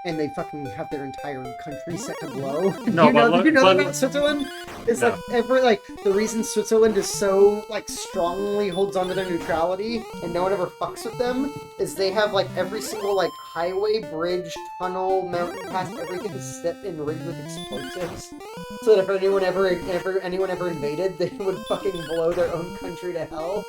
and they fucking have their entire country set to blow. No, Did you know that about Switzerland? It's No. like, the reason Switzerland is so, like, strongly holds onto their neutrality and no one ever fucks with them is they have, like, every single, like, highway, bridge, tunnel, mountain pass, everything is set and rigged with explosives. So that if anyone ever invaded, they would fucking blow their own country to hell.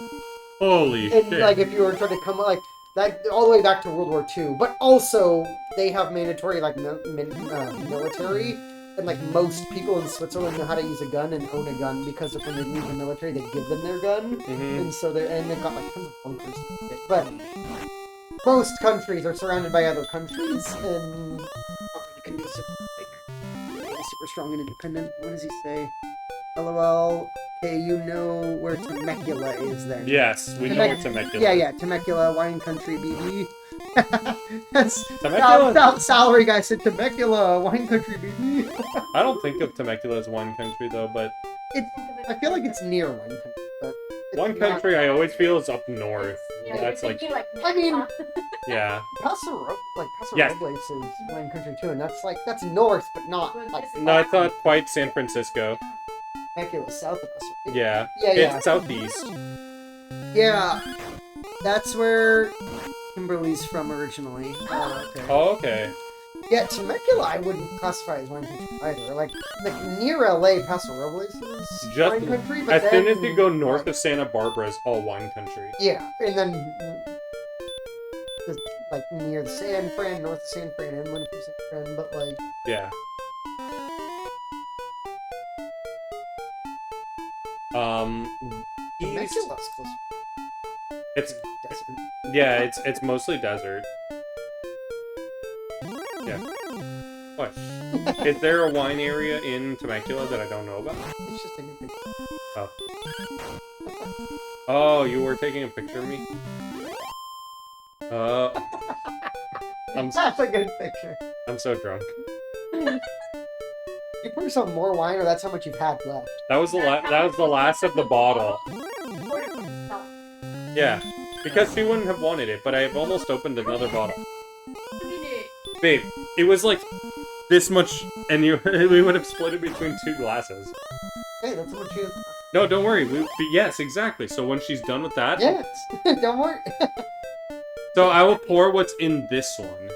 Holy And, shit. like, if you were trying to come, like, that, all the way back to World War II. But also, they have mandatory, like, military. And, like, most people in Switzerland know how to use a gun and own a gun because if when they leave the military, they give them their gun. Mhm. And so they've got, like, tons of bunkers and shit. But most countries are surrounded by other countries, and you can be super strong and independent. What does he say? LOL. Okay, you know where Temecula is then. Yes, we know where Temecula. Yeah, Temecula, wine country, BB. That's Temecula. salary guy said Temecula, wine country, BB. I don't think of Temecula as wine country though, but I feel like it's near wine country, but it's wine not. country I always feel is up north. Yeah, That's you're like, thinking, I mean- yeah. Paso Yes. Robles is wine country too, and that's north, but not like No, it's not quite San Francisco. Temecula, south of us. Right? Yeah. Yeah. It's southeast. Yeah, that's where Kimberly's from originally. Okay. Oh, okay. Yeah, Temecula I wouldn't classify as wine country either. Like near LA, Paso Robles is Just wine country, but as soon as then, you go north like, of Santa Barbara is all wine country. yeah, and then like near the San Fran, north of San Fran, inland from San Fran, but like Yeah. East. Temecula's close. It's Desert. yeah, it's mostly desert. Yeah. What? Is there a wine area in Temecula that I don't know about? It's just a new picture. Oh, you were taking a picture of me? That's a good picture. I'm so drunk. You pour yourself more wine, or that's how much you've had left. That was the last of the bottle. Yeah, because she wouldn't have wanted it, but I have almost opened another bottle. Babe, it was like this much, and we would have split it between two glasses. Hey, that's how much you. No, don't worry. Yes, exactly. So when she's done with that, Yes, don't worry. so I will pour what's in this one.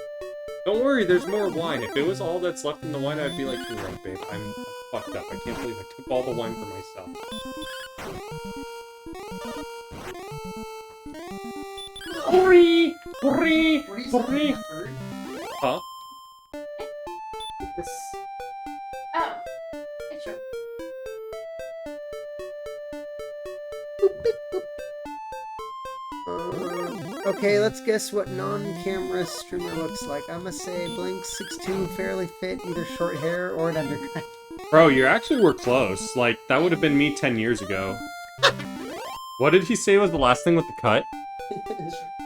Don't worry, there's more wine. If it was all that's left in the wine, I'd be like, you're right, babe. I'm fucked up. I can't believe I took all the wine for myself. Hurry! Hurry! What are you Hurry! saying? Bird? Huh? This. Oh, picture. Okay, let's guess what non-camera streamer looks like. I'm gonna say Blink 6'2", fairly fit, either short hair or an undercut. Bro, you actually were close. Like, that would have been me 10 years ago. What did he say was the last thing with the cut?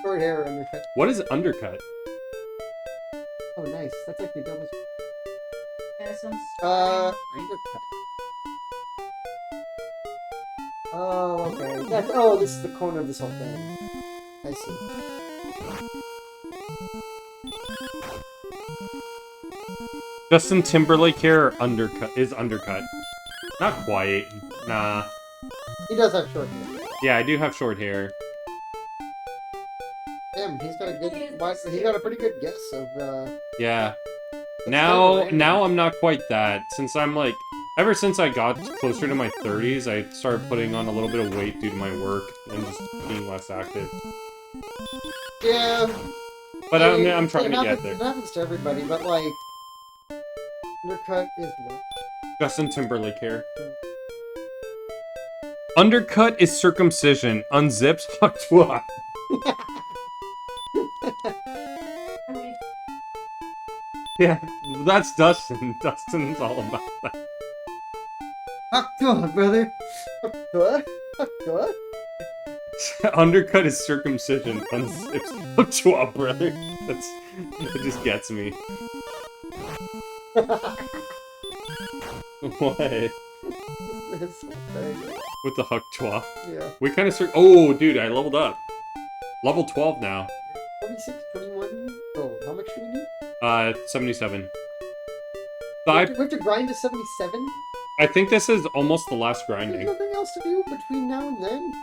Short hair undercut. What is undercut? Oh, nice. That's actually double. Yeah, some Undercut. Oh, okay. This is the corner of this whole thing. I see. Justin Timberlake hair or undercut is undercut. Not quite. Nah. He does have short hair. Yeah, I do have short hair. Damn, he's got a good. He got a pretty good guess of. Yeah. kind Now, of random. now I'm not quite that. Since I'm like, ever since I got closer to my 30s, I started putting on a little bit of weight due to my work and just being less active. Yeah. But I mean, I'm trying to get It there. happens to everybody, but like, undercut is what? Justin Timberlake hair. Undercut is circumcision. Unzips patois. I mean, Yeah, that's Dustin. Dustin's all about that. Fuck God, brother. Fuck God. Fuck God. Undercut is circumcision. Unzips patois, brother. It just gets me. What? This whole thing. With the huck twa. Yeah. We kind of oh, dude, I leveled up. Level 12 now. 26, 21. Oh, how much do we need? 77. We have to grind to 77? I think this is almost the last There's grinding. nothing else to do between now and then?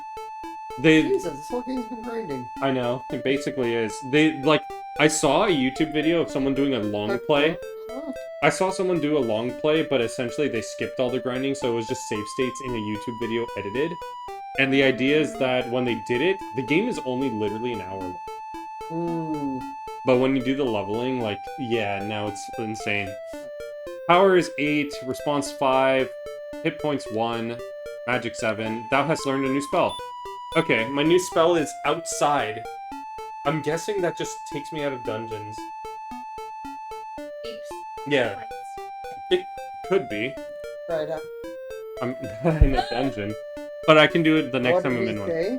They, Jesus, this whole game's been grinding. I know, it basically is. They, like, I saw a YouTube video of someone doing a long play. Oh, I saw someone do a long play, but essentially they skipped all the grinding, so it was just save states in a YouTube video edited. And the idea is that when they did it, the game is only literally an hour long. But when you do the leveling, like, yeah, now it's insane. Power is 8, response 5, hit points 1, magic 7. Thou hast learned a new spell. Okay, my new spell is outside. I'm guessing that just takes me out of dungeons. apes. Yeah, it could be. Try it out. I'm not in a dungeon. But I can do it the next What time did I'm he in one. say?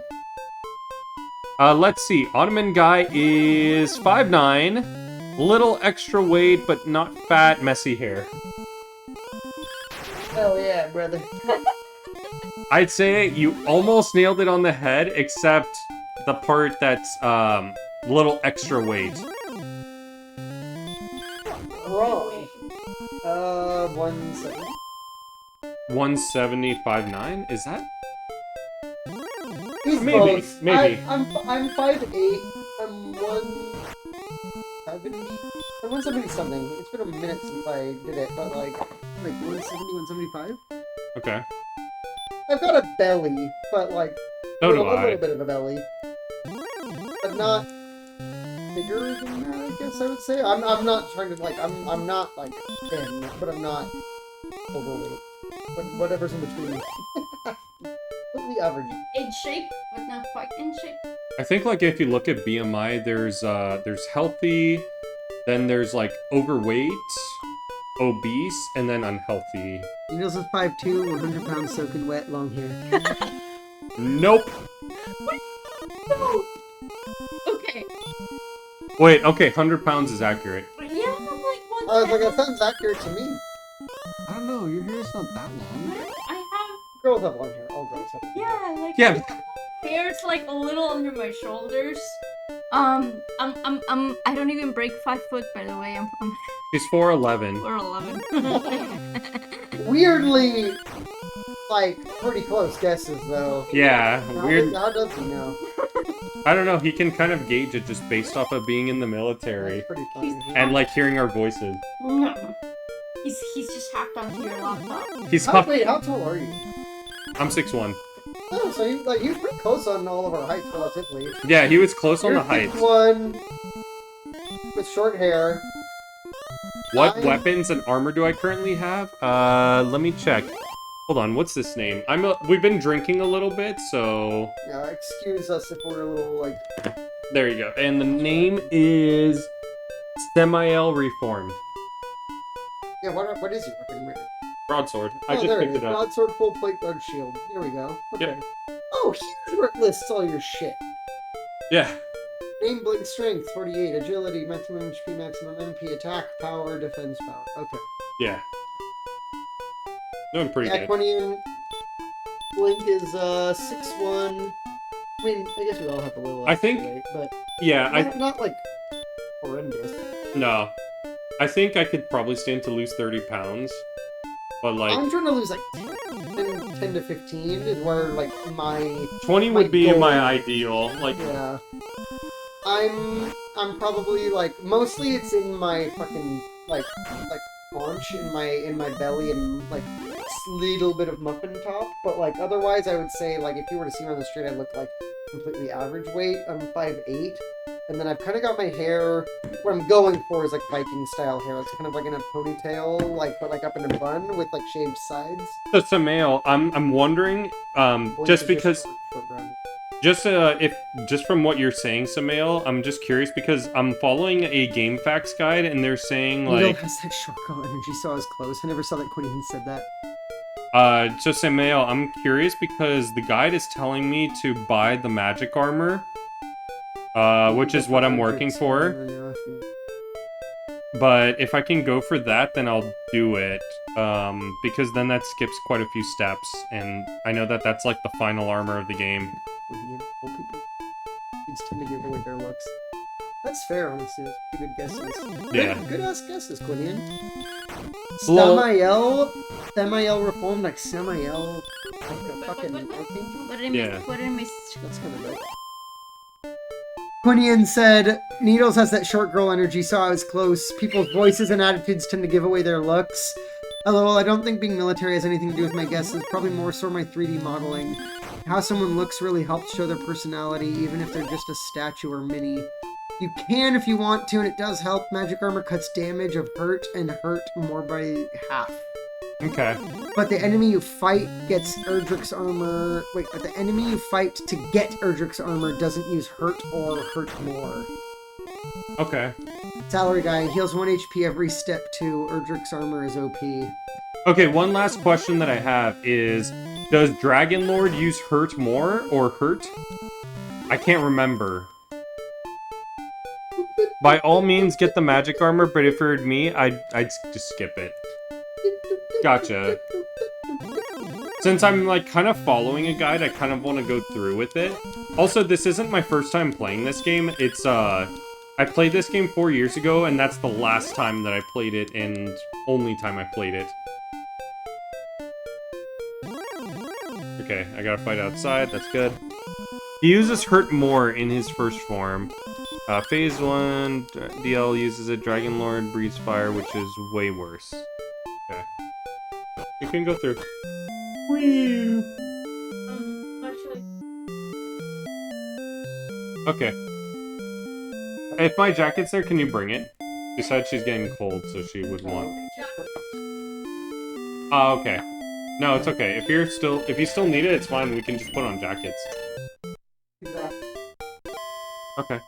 Let's see. Ottoman guy is 5'9", little extra weight, but not fat, messy hair. Hell yeah, brother. I'd say you almost nailed it on the head, except the part that's little extra weight. Wrong. 170. 175.9? Is that? He's Maybe, close. maybe. I'm 5'8". I'm 170. I'm 170 something. It's been a minute since I did it, but like 170, 175. Okay. I've got a belly, but like So do a little I. bit of a belly, but not bigger than that. I guess I would say. I'm not trying to like. I'm not like thin, but I'm not overweight. But whatever's in between. What's the average? In shape, but not quite in shape. I think like if you look at BMI, there's healthy, then there's like overweight, obese, and then unhealthy. Needles is 5'2", 100 pounds soaking wet, long hair. Nope. No! Okay. Wait, okay, 100 pounds is accurate. But yeah, I'm like one. I was like, that sounds accurate to me. I don't know, your hair's not that long. I Girls have long hair. All girls have. have, yeah, like. Yeah. Hair's like a little under my shoulders. I don't even break 5 foot, by the way. I'm He's 4'11". or 11. Weirdly, like, pretty close guesses, though. Yeah, weird. How does he know? I don't know, he can kind of gauge it just based off of being in the military. That's pretty funny. And like hearing our voices. No. He's just hacked onto your laptop. He's Wait, how tall are you? I'm 6'1". Oh, so he was pretty close on all of our heights, relatively. Yeah, he was close on You're the heights. 6'1", with short hair. What I'm- weapons and armor do I currently have? Let me check. Hold on, what's this name? We've been drinking a little bit, so Yeah, excuse us if we're a little, like... there you go. And the name is Semiel Reformed. Yeah, what is your weapon? Broadsword. I Oh, just there it picked is. it up. Broadsword, full plate, large shield. Here we go. Okay. Yep. Oh, here's where it lists all your shit. Yeah. Name Blink Strength, 48. Agility, maximum HP, maximum MP, attack, power, defense power. Okay. Yeah. Doing pretty Yeah, good. Quinian Blink is 6'1". I mean, I guess we all have a little I extra think- weight, but Yeah, not like horrendous. no. I think I could probably stand to lose 30 pounds. But like I'm trying to lose like 10 to 15 is where like my 20 my would be goal- my ideal. Like yeah. I'm probably like mostly it's in my fucking like paunch in my belly and like little bit of muffin top, but like otherwise I would say like if you were to see me on the street I look like completely average weight. I'm 5'8", and then I've kind of got my hair. What I'm going for is like Viking style hair. It's kind of like in a ponytail, like but like up in a bun with like shaved sides. so Samael, I'm wondering, Blink just is because short round. just from what you're saying, Samael, I'm just curious because I'm following a game facts guide and they're saying Needle like has that short girl energy, so I was close. I never saw that Quinian said that. so Samael, I'm curious because the guide is telling me to buy the magic armor, which is what I'm working for. But if I can go for that, then I'll do it. Because then that skips quite a few steps, and I know that that's like the final armor of the game. Quinian, old people. Kids tend to give away their looks. That's fair, honestly. That's pretty good guesses. Yeah. Good ass guesses, Quinian. Well- Samael reformed like Samael. Like a fucking archangel. Yeah. That's kind of dope. Quinian said, Needles has that short girl energy, so I was close. People's voices and attitudes tend to give away their looks. LOL, I don't think being military has anything to do with my guesses. Probably more so my 3D modeling. How someone looks really helps show their personality, even if they're just a statue or mini. You can if you want to, and it does help. Magic armor cuts damage of hurt and hurt more by half. Okay. But the enemy you fight gets Erdrick's armor. Wait, but the enemy you fight to get Erdrick's armor doesn't use hurt or hurt more. Okay. Salary guy heals 1 HP every step 2. Erdrick's armor is OP. Okay, one last question that I have is, does Dragon Lord use hurt more or hurt? I can't remember. By all means, get the magic armor, but if it were me, I'd just skip it. Gotcha. Since I'm like kind of following a guide, I kind of want to go through with it. Also, this isn't my first time playing this game. It's I played this game 4 years ago, and that's the last time that I played it, and only time I played it. Okay, I gotta fight outside, that's good. He uses hurt more in his first form. Phase 1, DL uses a Dragon Lord, breathes fire, which is way worse. Okay. You can go through. Actually, Okay. If my jacket's there, can you bring it? Besides, she's getting cold, so she would want. Oh, okay. No, it's okay. If you still need it, it's fine. We can just put on jackets. Okay.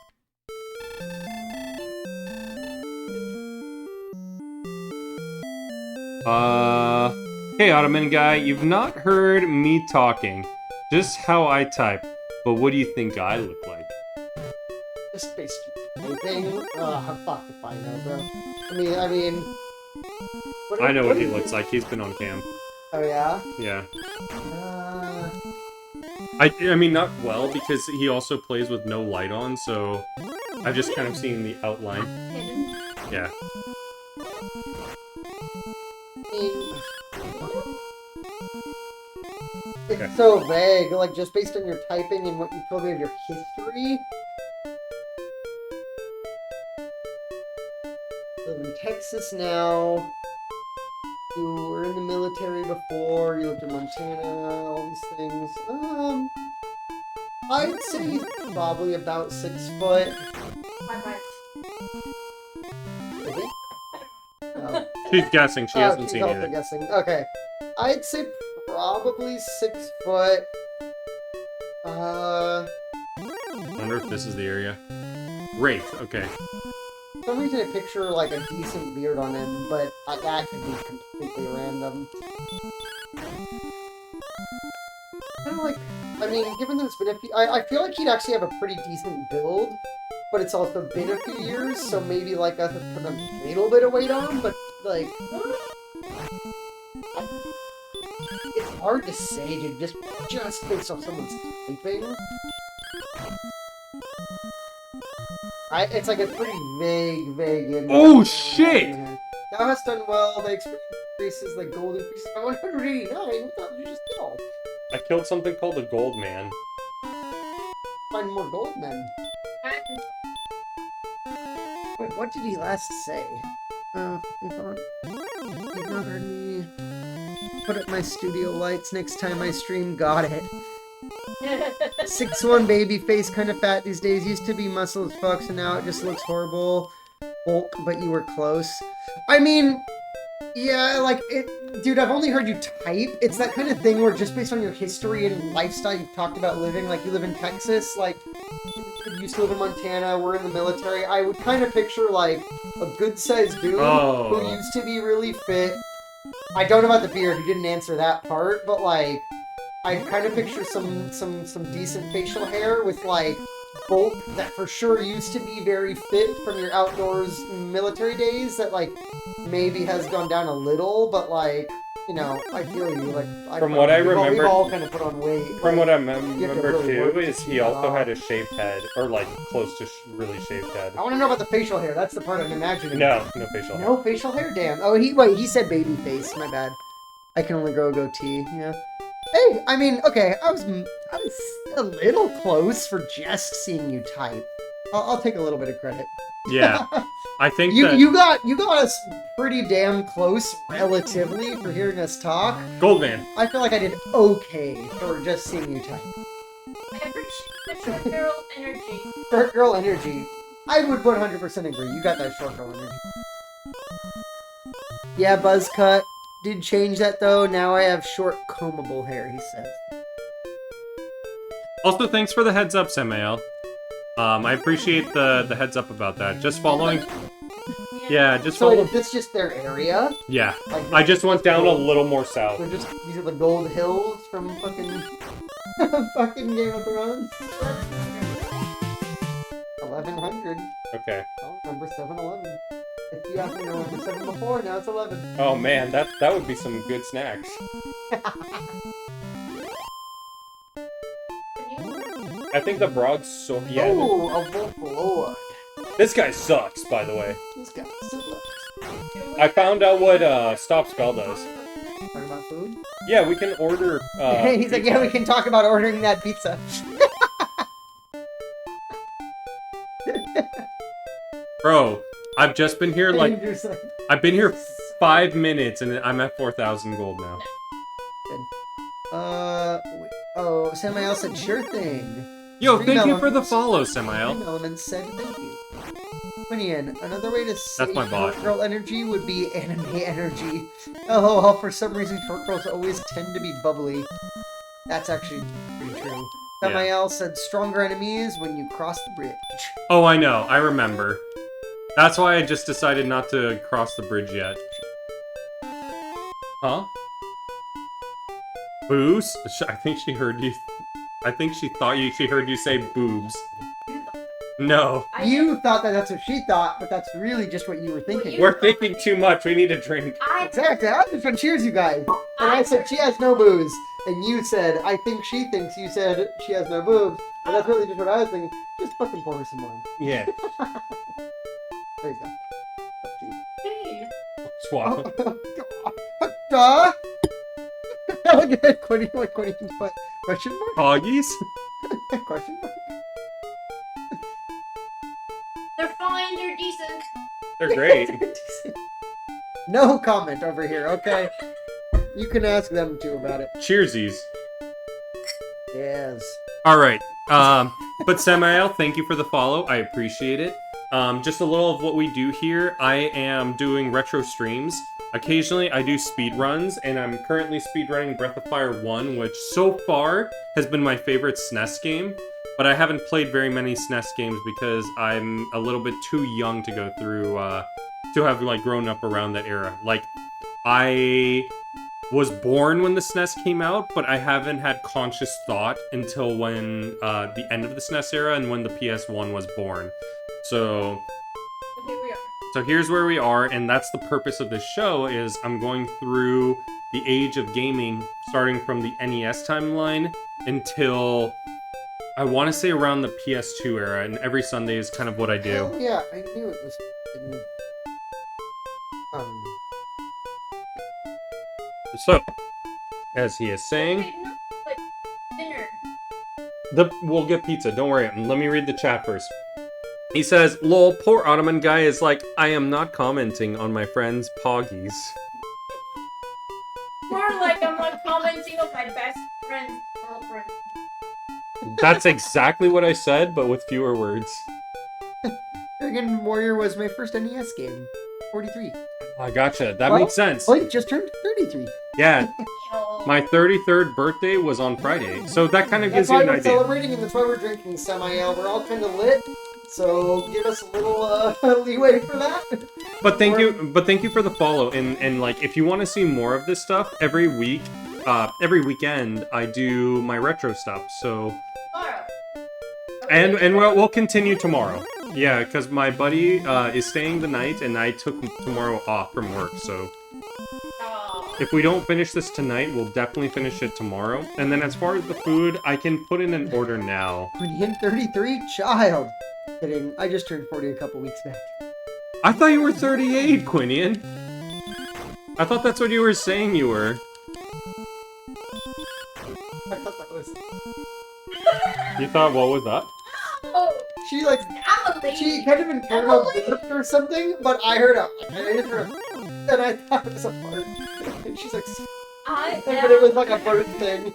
Hey, Ottoman guy, you've not heard me talking. Just how I type. But what do you think I look like? Just based typing. Fuck if I know, bro. I mean. I know what he looks like. He's been on cam. Oh yeah. Yeah. I mean, not well, because he also plays with no light on, so I've just kind of seen the outline. hidden. Yeah. It's so vague, like just based on your typing and what you told me of your history. You live in Texas now. You were in the military before. You lived in Montana. All these things. I'd say he's probably about 6 foot. My right. Is he? Oh. She's guessing. She hasn't she's seen also it. guessing. Okay. I'd say probably 6 foot. I wonder if this is the area. Wraith, okay. For some reason I picture like a decent beard on him, but that could be completely random. Kind of like I mean, given that it's been a few, I feel like he'd actually have a pretty decent build, but it's also been a few years, so maybe like I could put a little bit of weight on, but like, it's hard to say, dude. Just based off someone's typing. It's like a pretty vague. Oh shit! Thou hast done well. They experience increases like gold increases by 189. What the hell did you just kill? I killed something called a gold man. Find more gold men. Wait, what did he last say? You've not heard me put up my studio lights next time I stream. Got it. 6'1" baby face, kind of fat these days. Used to be muscle as fuck, so now it just looks horrible. Bulk, but you were close. I mean, yeah, like, dude, I've only heard you type. It's that kind of thing where just based on your history and lifestyle you've talked about living, like, you live in Texas, like, you used to live in Montana, we're in the military. I would kind of picture, like, a good-sized dude who used to be really fit. I don't know about the beard, you didn't answer that part, but, like, I kind of picture some decent facial hair with, like, bulk that for sure used to be very fit from your outdoors military days that, like, maybe has gone down a little, but, like, you know, I feel you. Like, from what I remember, we've all kind of put on weight. From like, what I remember really too, is he also had a shaved head, or like close to really shaved head. I want to know about the facial hair. That's the part I'm imagining. No facial hair. No facial hair? Damn. Oh, he said baby face. My bad. I can only grow a goatee. Yeah. Hey, I mean, okay, I was a little close for just seeing you type. I'll take a little bit of credit. Yeah, I think you got us pretty damn close, relatively, for hearing us talk. Goldman. I feel like I did okay for just seeing you type. I appreciate the short girl energy. Short girl energy. I would 100% agree. You got that short girl energy. Yeah, buzz cut. Did change that though. Now I have short combable hair, he says. Also, thanks for the heads up, Samael. I appreciate the heads up about that. Just following. Yeah, just so follow. Is this just their area? Yeah, Like, I just went down a little more south. These are the gold hills from fucking fucking Game of Thrones. 1100. Okay. I'll remember 7-Eleven. If you asked me to remember 7 before, now it's 11. Oh man, that would be some good snacks. I think the Brog's so yeah. Oh, a Wolf Lord. This guy sucks, by the way. This guy sucks. I found out what Stop Spell does. Talk about food? Yeah, we can order. He's like, yeah, we can talk about ordering that pizza. Bro, I've just been here like Dangerous. I've been here 5 minutes and I'm at 4,000 gold now. Wait. Oh, Samael said sure thing. Yo, Stream thank you for the Elements- follow, Stream Samael. Elements said thank you. Quinian, another way to say That's my bot. short girl energy would be anime energy. Oh, well, for some reason short girls always tend to be bubbly. That's actually pretty true. Yeah. Samael said stronger enemies when you cross the bridge. Oh, I know. I remember. That's why I just decided not to cross the bridge yet. Huh? Boobs? I think she heard you. I think she thought she heard you say boobs. No. You thought that's what she thought, but that's really just what you were thinking. We're thinking too much. We need a drink. Exactly. I just want to cheers you guys. And I said she has no boobs, and you said I think she thinks. You said she has no boobs, and that's really just what I was thinking. Just fucking pour her some more. Yeah. There you go. Hey. Swap. Duh. Look at that Quinny, but question mark? Hoggies? Question mark? They're fine, they're decent. They're great. No comment over here, okay? You can ask them too about it. Cheersies. Yes. Alright. But Samael, thank you for the follow. I appreciate it. Just a little of what we do here. I am doing retro streams. Occasionally, I do speed runs, and I'm currently speedrunning Breath of Fire 1, which so far has been my favorite SNES game. But I haven't played very many SNES games because I'm a little bit too young to go through, to have, like, grown up around that era. Like, I was born when the SNES came out, but I haven't had conscious thought until when the end of the SNES era and when the PS1 was born. So Here we are. So here's where we are, and that's the purpose of this show, is I'm going through the age of gaming, starting from the NES timeline until, I want to say around the PS2 era, and every Sunday is kind of what I do. Hell yeah, I knew it was. So, as he is saying, Wait, no, like, dinner. we'll get pizza, don't worry, let me read the chat first. He says, lol, poor Ottoman guy is like, I am not commenting on my friend's poggies. More like I'm not commenting on my best friend's girlfriend. That's exactly what I said, but with fewer words. Dragon Warrior was my first NES game. 43. I gotcha, that Well, makes sense. Blake just turned 33. Yeah, Oh. my 33rd birthday was on Friday, so that kind of That's gives you why an we're idea. celebrating, and that's why we're drinking semi-ale. We're all kind of lit, so give us a little leeway for that. But thank you for the follow, and like, if you want to see more of this stuff, every weekend, I do my retro stuff, so... Tomorrow. And we'll continue tomorrow. Yeah, because my buddy is staying the night, and I took tomorrow off from work, so... Oh. If we don't finish this tonight, we'll definitely finish it tomorrow. And then as far as the food, I can put in an order now. When you hit 33, child. Kidding. I just turned 40 a couple weeks back. I thought you were 38, Quinian. I thought that's what you were saying you were. I thought that was... You thought, what was that? Oh, She, like, I'm a lady. she kind of internal burped or something, but I heard a... And I thought it was a fart. And she's like... I But am it was like a fart thing.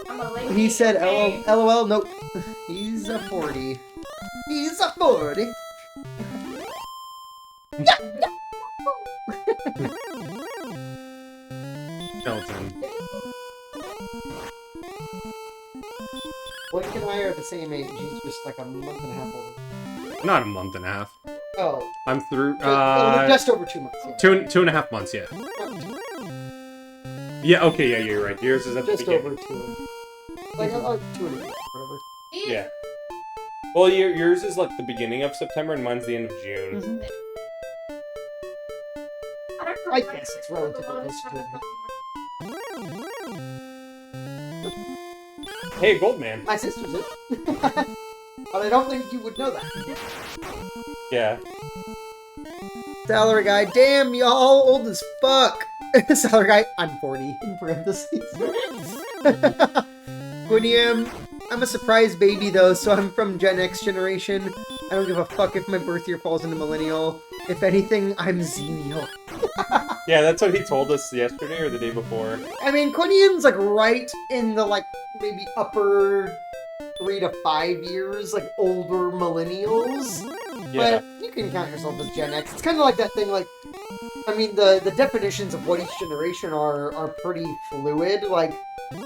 I'm a lady. He said, okay? LOL, nope. He's a 40. He's a 40. Elton. Blake and I are the same age. He's just like a month and a half older. Not a month and a half. Oh. I'm through, Just over 2 months. Yeah. 2.5 months, yeah. Yeah, okay, yeah, you're right. Yours is at the Just beginning. over 2. Like, 2 and a half, whatever. He- Yeah. Well, yours is like the beginning of September, and mine's the end of June. Mhm. I don't know I why guess it's the relatively one close to from the- Hey, Goldman. My sister's it. But I don't think you would know that. Yeah. Salary guy, damn, y'all old as fuck. Salary guy, I'm 40, in parentheses. Quiniam, I'm a surprise baby though, so I'm from Gen X generation. I don't give a fuck if my birth year falls into millennial. If anything, I'm Xenial. Yeah, that's what he told us yesterday or the day before. I mean, Quiniam's like right in the like maybe upper 3 to 5 years, like older millennials. Yeah. But you can count yourself as Gen X. It's kind of like that thing, like, I mean, the definitions of what each generation are pretty fluid. Like,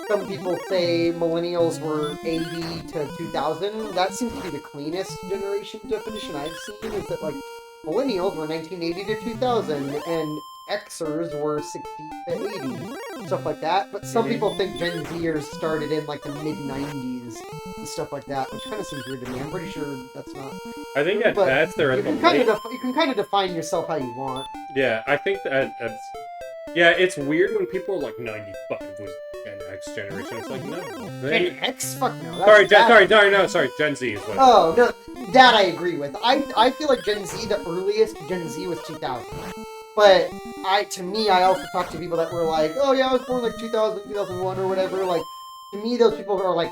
some people say millennials were 80 to 2000. That seems to be the cleanest generation definition I've seen, is that, like, millennials were 1980 to 2000, and Xers were 60 to 80. Stuff like that. But some people think Gen Zers started in, like, the mid-90s and stuff like that, which kind of seems weird to me. I'm pretty sure that's not... I think at But best they're You at the can, kind late. of you can kind of define yourself how you want. Yeah, I think that's... Yeah, it's weird when people are like 95 was Gen X generation. It's like, no. Gen X? Fuck no. That's Sorry, bad. sorry, Gen Z is what. Oh, no, that I agree with. I feel like Gen Z, the earliest Gen Z was 2000. But to me, I also talked to people that were like, oh yeah, I was born like 2000, 2001 or whatever. Like, to me, those people are like,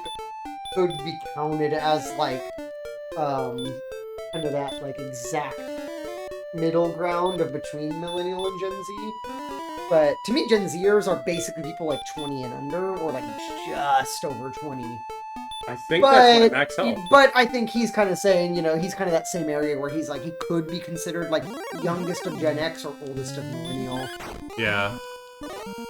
could be counted as like, kind of that like exact middle ground of between millennial and Gen Z. But to me, Gen Zers are basically people like 20 and under, or like just over 20. I think that's what Max Health. But I think he's kind of saying, you know, he's kind of that same area where he's like, he could be considered like youngest of Gen X or oldest of millennial. Yeah.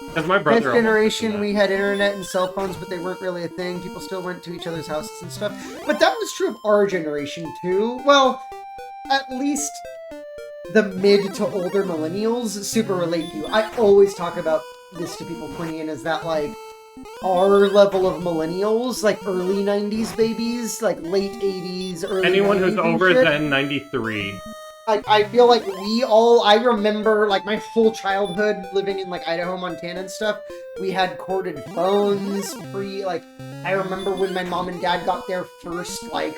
Because my brother. Fifth almost generation, did we had internet and cell phones, but they weren't really a thing. People still went to each other's houses and stuff. But that was true of our generation too. Well, at least the mid to older millennials super relate to you. I always talk about this to people, Quinian, is that, like, our level of millennials, like early 90s babies, like late 80s, early Anyone 90s who's and over shit, than 93. I feel like I remember, like, my whole childhood living in, like, Idaho, Montana and stuff, we had corded phones, I remember when my mom and dad got their first, like,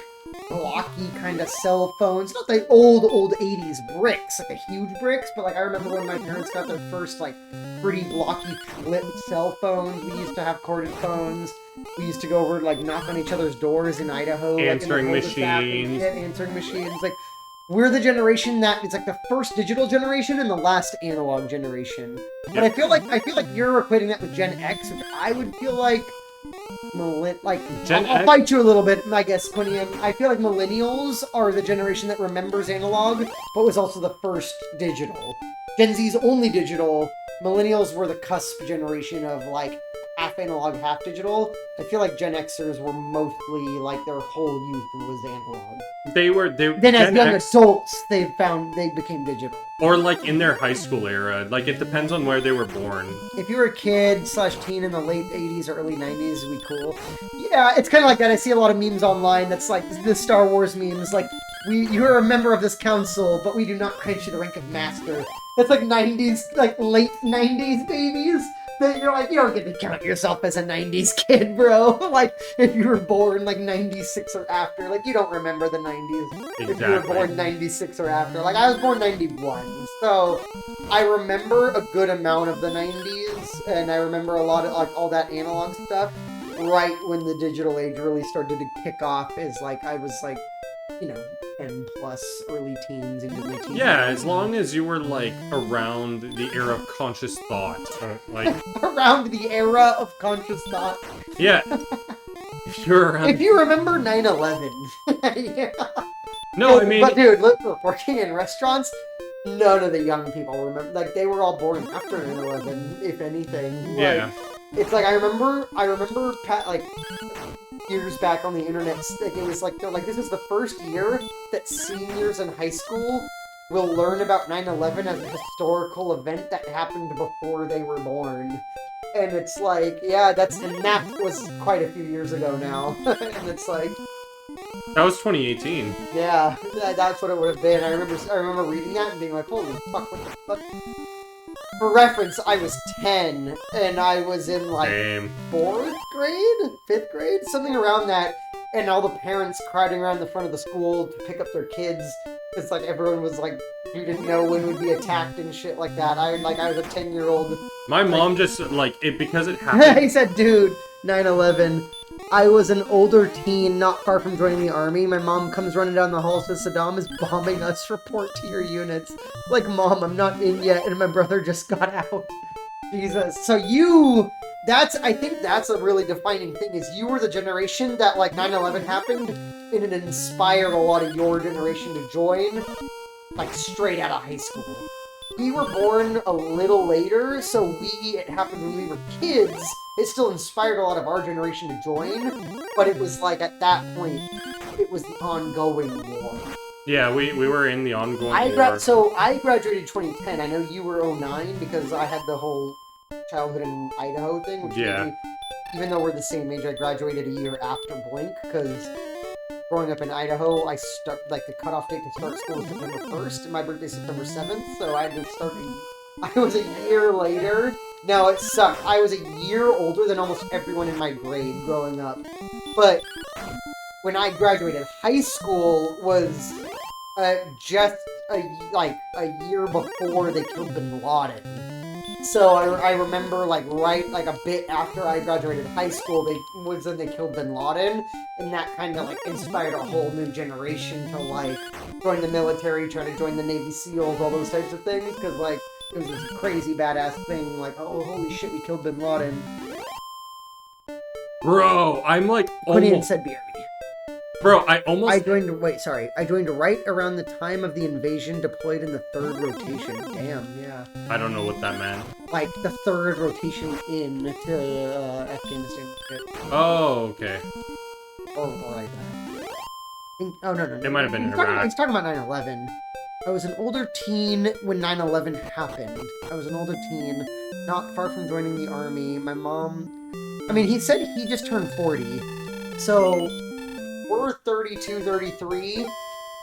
blocky kind of cell phones, not the old 80s bricks, like the huge bricks, but, like, I remember when my parents got their first, like, pretty blocky flip cell phones. We used to have corded phones. We used to go over, like, knock on each other's doors in Idaho. Answering like, in the cul-de-sac and machines. shit, answering machines. Like, we're the generation that is, like, the first digital generation and the last analog generation. But Yep. I feel like you're equating that with Gen X, which I would feel like Gen I'll X? fight you a little bit, I guess, Quinian. I feel like millennials are the generation that remembers analog, but was also the first digital. Gen Z's only digital. Millennials were the cusp generation of, like, half analog, half digital. I feel like Gen Xers were mostly, like, their whole youth was analog. Then Then as young adults, they became digital. or like in their high school era. Like it depends on where they were born. If you were a kid / teen in the late 80s or early 90s, it'd be cool. Yeah, it's kind of like that. I see a lot of memes online that's like the Star Wars memes, like, you are a member of this council, but we do not grant you the rank of master. That's like 90s, like late 90s babies. That you're like, you don't get to count yourself as a 90s kid, bro. Like, if you were born like 96 or after, like, you don't remember the 90s. If you were Exactly. born 96 or after. Like, I was born 91, so I remember a good amount of the 90s, and I remember a lot of, like, all that analog stuff right when the digital age really started to kick off, is like, I was like, 10 plus, early teens into the teens. Yeah, as long as you were like around the era of conscious thought. Like, Around the era of conscious thought. yeah. If you're around. If you remember 9/11. Yeah. No, I mean. But dude, look, working in restaurants, none of the young people remember. Like, they were all born after 9/11, if anything. Yeah. Like, it's like, I remember, like, years back on the internet, like, it was like, they're like, this is the first year that seniors in high school will learn about 9/11 as a historical event that happened before they were born. And it's like, yeah, and that was quite a few years ago now. And it's like, That was 2018. yeah, that's what it would have been. I remember reading that and being like, holy fuck, what the fuck? For reference, I was 10, and I was in, like, Same. 4th grade? 5th grade? Something around that, and all the parents crowding around the front of the school to pick up their kids, because, like, everyone was, like, you didn't know when would be attacked and shit like that. I was a 10-year-old. My mom just, like, because it happened. He said, dude, 9/11. I was an older teen not far from joining the army. My mom comes running down the hall, says, Saddam is bombing us, report to your units. Like, Mom, I'm not in yet, and my brother just got out. Jesus. So I think that's a really defining thing, is you were the generation that, like, 9/11 happened, and it inspired a lot of your generation to join, like, straight out of high school. We were born a little later, so it happened when we were kids. It still inspired a lot of our generation to join, but it was like, at that point, it was the ongoing war. Yeah, we were in the ongoing war. So I graduated 2010. I know you were 09 because I had the whole childhood in Idaho thing, which Yeah. made me, even though we're the same age, I graduated a year after Blink, because growing up in Idaho, the cutoff date to start school was September 1st, and my birthday's September 7th, so I had to start I was a year later. No, it sucked. I was a year older than almost everyone in my grade growing up. But when I graduated high school was just a year before they killed Bin Laden. So I remember, like, a bit after I graduated high school, they killed Bin Laden, and that kind of, like, inspired a whole new generation to, like, join the military, try to join the Navy SEALs, all those types of things, because, like, it was this crazy badass thing, like, oh, holy shit, we killed Bin Laden. Bro, I'm like Quinian almost. said BRB. Bro, I almost. I joined right around the time of the invasion, deployed in the 3rd rotation. Damn, yeah. I don't know what that meant. Like, the 3rd rotation to Afghanistan. Oh, okay. Or like that. Oh, no. It might have been in He's talking Iraq. about 9/11. I was an older teen when 9/11 happened. I was an older teen, not far from joining the army. My mom... I mean, he said he just turned 40. So, we're 32, 33.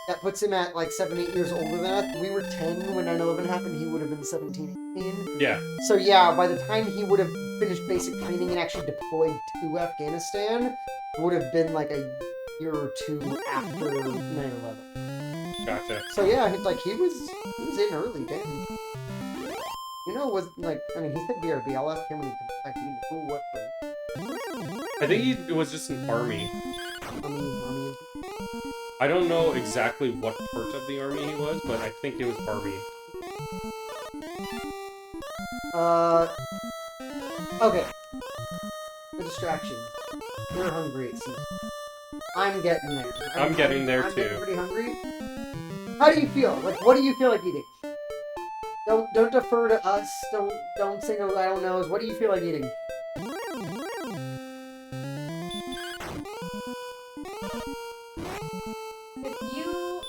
That puts him at like 7, 8 years older than us. We were 10 when 9/11 happened. He would have been 17, 18. Yeah. So yeah, by the time he would have finished basic training and actually deployed to Afghanistan, would have been like a year or two after 9/11. Gotcha. So yeah, it's like he was in early, damn. You know, was like, I mean, he said BRB. I'll ask him when he comes back. Do you know what rank? I think it was just an army. I mean, I don't know exactly what part of the army he was, but I think it was army. okay. The distraction. You're hungry, it seems. I'm getting there. I'm getting there I'm too. getting pretty hungry. How do you feel? Like, what do you feel like eating? Don't defer to us. Don't say no. I don't know. What do you feel like eating? If you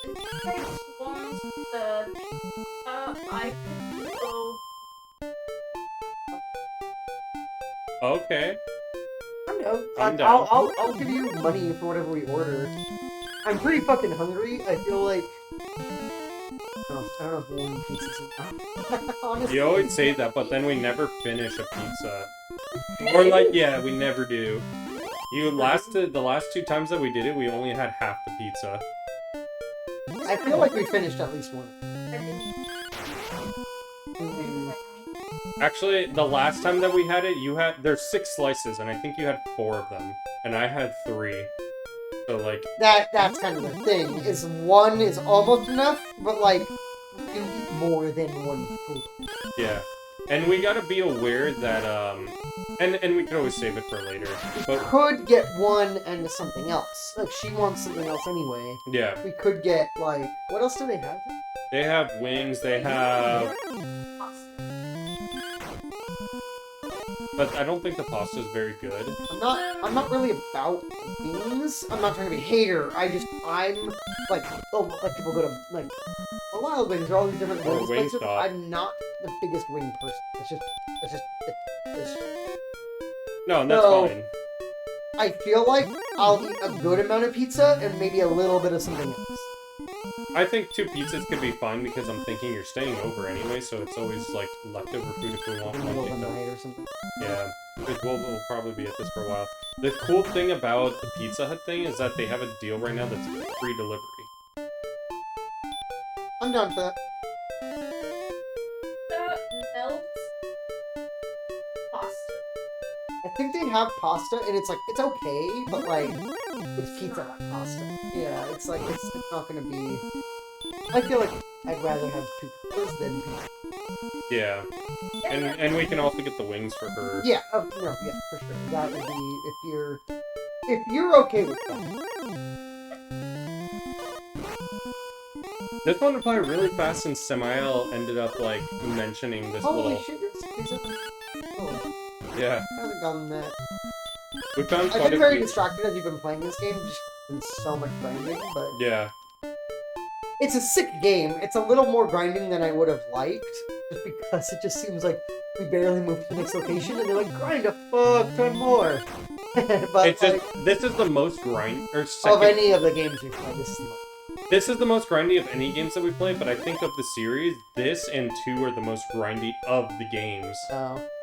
guys want the I could go. Okay. I don't know. I'm down. I'll give you money for whatever we order. I'm pretty fucking hungry. I feel like. Oh, I don't know if one pizza's enough. Honestly. You always say that, but then we never finish a pizza. Or like, yeah, we never do. The last 2 times that we did it, we only had half the pizza. I feel like we finished at least one. I think. Actually, the last time that we had it, there's 6 slices, and I think you had 4 of them, and I had 3. So like That's kind of the thing. Is one is almost enough, but like you eat more than one food. yeah, and we gotta be aware that and we could always save it for later. But Could get one and something else. Like she wants something else anyway. yeah, We could get like what else do they have? they have wings. They have, but I don't think the pasta is very good. I'm not really about things. I'm not trying to be a hater. I'm like people go to like a Wild Wings or all these different Or wings places. Wingstop. I'm not the biggest wing person. It's No, and that's So- fine. I feel like I'll eat a good amount of pizza and maybe a little bit of something else. I think 2 pizzas could be fine because I'm thinking you're staying over anyway, so it's always like leftover food if we want In the middle of one. the night or something. Yeah, because we'll probably be at this for a while. The cool thing about the Pizza Hut thing is that they have a deal right now that's free delivery. I'm down for that. Melt pasta. I think they have pasta, and it's like it's okay, but like it's Pizza Hut pasta. Yeah, it's like it's not gonna be. I feel like I'd rather have 2 pizzas than pizza. Yeah, and we can also get the wings for her. Yeah, no, yeah, for sure. That would be if you're okay with that. This one would play really fast since Samael ended up like mentioning this Holy little. shit, you're Pizza Hut. Oh, Yeah, I haven't gotten that. we found I've quite been a very few. distracted as you've been playing this game, just been so much grinding, but Yeah, it's a sick game. It's a little more grinding than I would have liked, just because it just seems like we barely moved to the next location, and they're like, grind a fuck ton more. But it's like, just this is the most grind or of second. any of the games we've played, this is the most. This is the most grindy of any games that we played, but I think of the series, this and 2 are the most grindy of the games.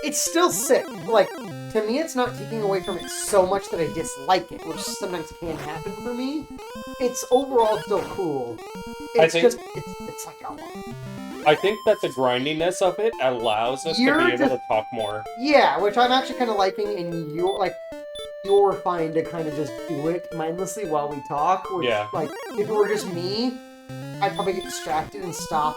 It's still sick. Like, to me, it's not taking away from it so much that I dislike it, which sometimes can happen for me. It's overall still cool. It's think- just, it's like, oh, I think that the grindiness of it allows us to You're be able just- to talk more. yeah, which I'm actually kind of liking, and you're fine to kind of just do it mindlessly while we talk. Which, Yeah. like, if it were just me, I'd probably get distracted and stop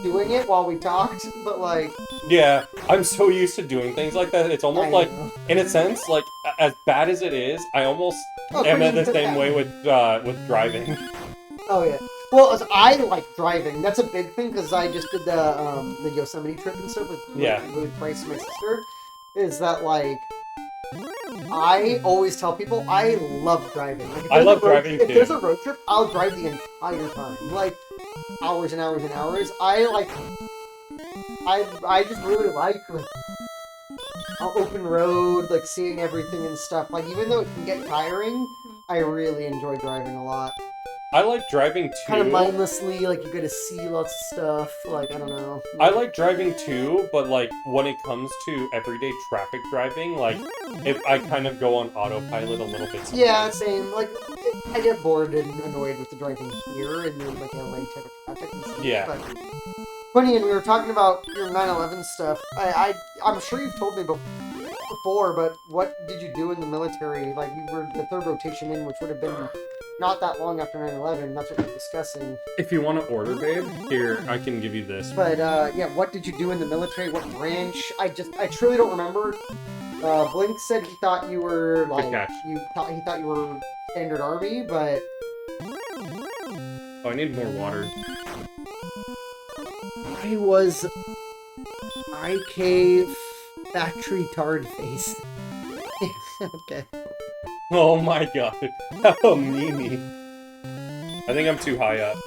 doing it while we talked, but like... Yeah, I'm so used to doing things like that. It's almost I like, know. in a sense, like as bad as it is, I almost Oh, am pretty at the good same at way it. with driving. Oh yeah. Well, as I like driving. That's a big thing because I just did the Yosemite trip and stuff with Yeah. with Bryce and my sister. Is that like I always tell people I love driving. Like, if I there's love a road- driving, If too. there's a road trip, I'll drive the entire time. Like hours and hours and hours. I just really like open road, like seeing everything and stuff. Like even though it can get tiring, I really enjoy driving a lot. I like driving Kind of too. mindlessly, like you get to see lots of stuff. Like I don't know. I like driving too, but like when it comes to everyday traffic driving, like if I kind of go on autopilot a little bit. Sometimes. Yeah, same. Like I get bored and annoyed with the driving here and then like LA type of traffic and stuff. Yeah. But funny, and we were talking about your 9/11 stuff. I'm sure you've told me before, but what did you do in the military? Like you were the third rotation in, which would have been not that long after 9/11. That's what we're discussing. If you want to order, babe, here I can give you this. But yeah, what did you do in the military? What branch? I truly don't remember. Blink said he thought you were like he thought you were standard army, but Oh, I need more water. I was IK factory tard face. Okay. Oh my god, how Mimi. I think I'm too high up.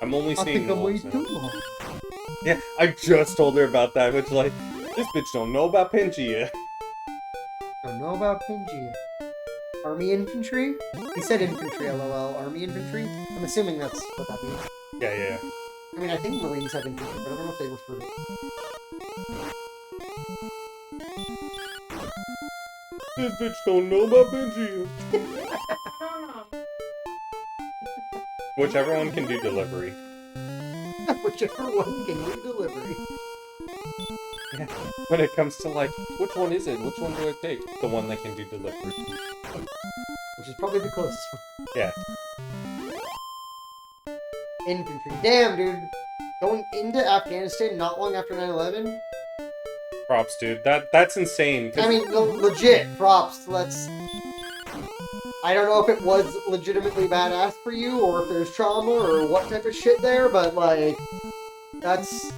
I'm only I seeing think I'm way wolves too now. long. Yeah, I just told her about that, which like, this bitch don't know about Pangea. Don't know about Pangea. Army infantry? He said infantry, lol. Army infantry? I'm assuming that's what that means. Yeah. I mean, I think Marines have infantry, but I don't know if they refer to it. This bitch don't know about Pangea. No. Whichever one can do delivery. Whichever one can do delivery. Yeah. When it comes to like, which one is it? Which one do I take? The one that can do delivery. Which is probably the closest one. Yeah. Infantry. Damn, dude. Going into Afghanistan not long after 9/11? Props, dude. That's insane. 'Cause I mean, legit, props. I don't know if it was legitimately badass for you, or if there's trauma, or what type of shit there, but, like, that's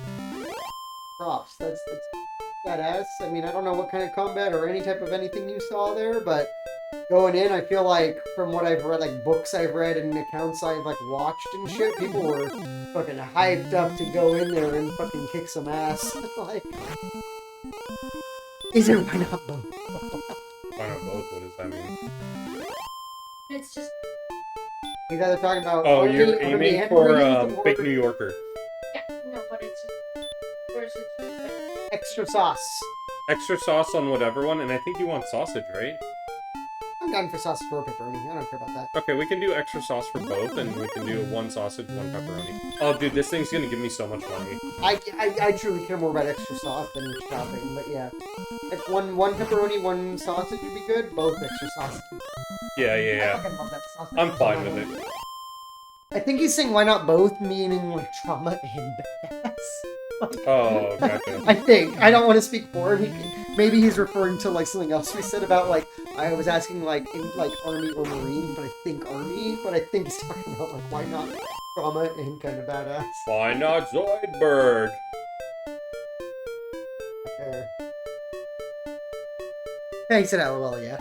props. That's badass. I mean, I don't know what kind of combat or any type of anything you saw there, but going in, I feel like, from what I've read, like, books I've read and accounts I've, like, watched and shit, people were fucking hyped up to go in there and fucking kick some ass. Like, is it why not both? Why not both? What does that mean? It's just You guys are talking about. Oh, Army- you're Army aiming and for Marines Big or New Yorker. yeah, no, but it's where's it? extra sauce. Extra sauce on whatever one, and I think you want sausage, right? I'm down for sausage or pepperoni. I don't care about that. Okay, we can do extra sauce for both, and we can do one sausage, one pepperoni. Oh, dude, this thing's gonna give me so much money. I truly care more about extra sauce than shopping, but yeah. If one pepperoni, one sausage would be good, both extra sauce. Yeah. I fucking love that sausage. I'm fine with it. I think he's saying why not both, meaning like trauma and badass. Oh, gotcha. I think. I don't want to speak for him. Maybe he's referring to like something else we said about like I was asking like in like Army or Marine, but I think Army. But I think he's talking about like why not trauma and kind of badass. Why not Zoidberg? Fair. Yeah, he said LOL, yeah.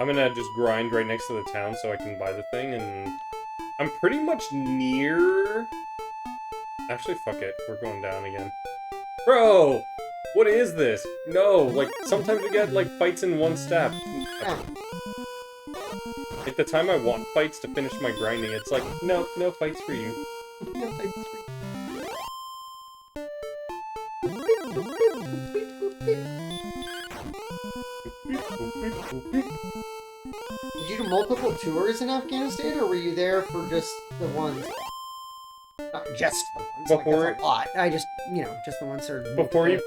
I'm gonna just grind right next to the town so I can buy the thing, and I'm pretty much near... Actually, fuck it. We're going down again. Bro! What is this? No, like, sometimes we get, like, fights in one step. Like, the time I want fights to finish my grinding, it's like, no fights for you. No, thanks. Did you do multiple tours in Afghanistan, or were you there for just the ones? Not just the ones. Before- like, that's a lot. I just, just the ones that are. Before you...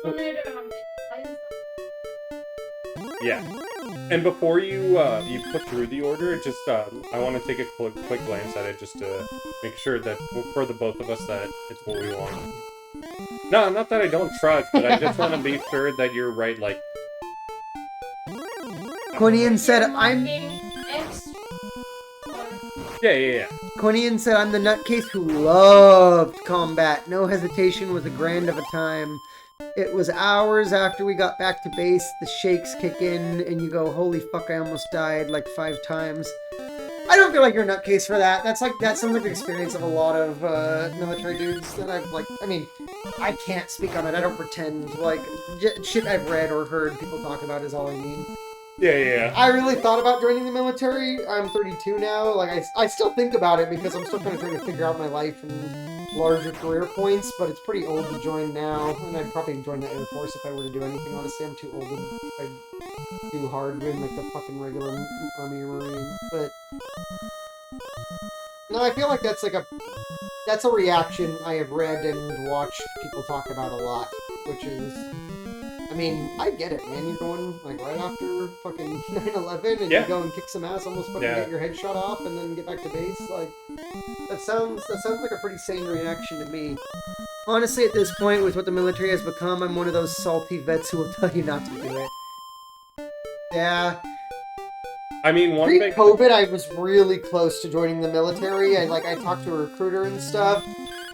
Yeah. And before you you put through the order, just I want to take a quick glance at it just to make sure that for the both of us that it's what we want. No, not that I don't trust, but I just want to be sure that you're right. Like, Quinian said, "I'm." yeah. Quinian said, "I'm the nutcase who loved combat. No hesitation was a grand of a time. It was hours after we got back to base, the shakes kick in, and you go, holy fuck, I almost died like 5 times. I don't feel like you're a nutcase for that. That sounds like the experience of a lot of military dudes that I've like. I mean, I can't speak on it. I don't pretend. Like shit I've read or heard people talk about is all I mean. Yeah. I really thought about joining the military. I'm 32 now. Like I still think about it because I'm still kind of trying to figure out my life and larger career points. But it's pretty old to join now, and I'd probably join the Air Force if I were to do anything. Honestly, I'm too old to do hard in like the fucking regular Army or Marines. But no, I feel like that's a reaction I have read and watched people talk about a lot, which is. I mean, I get it, man. You're going, like, right after fucking 9/11, and you go and kick some ass, almost fucking get your head shot off, and then get back to base. Like, that sounds like a pretty sane reaction to me. Honestly, at this point, with what the military has become, I'm one of those salty vets who will tell you not to do it. Yeah. I mean, pre-COVID, I was really close to joining the military. I talked to a recruiter and stuff.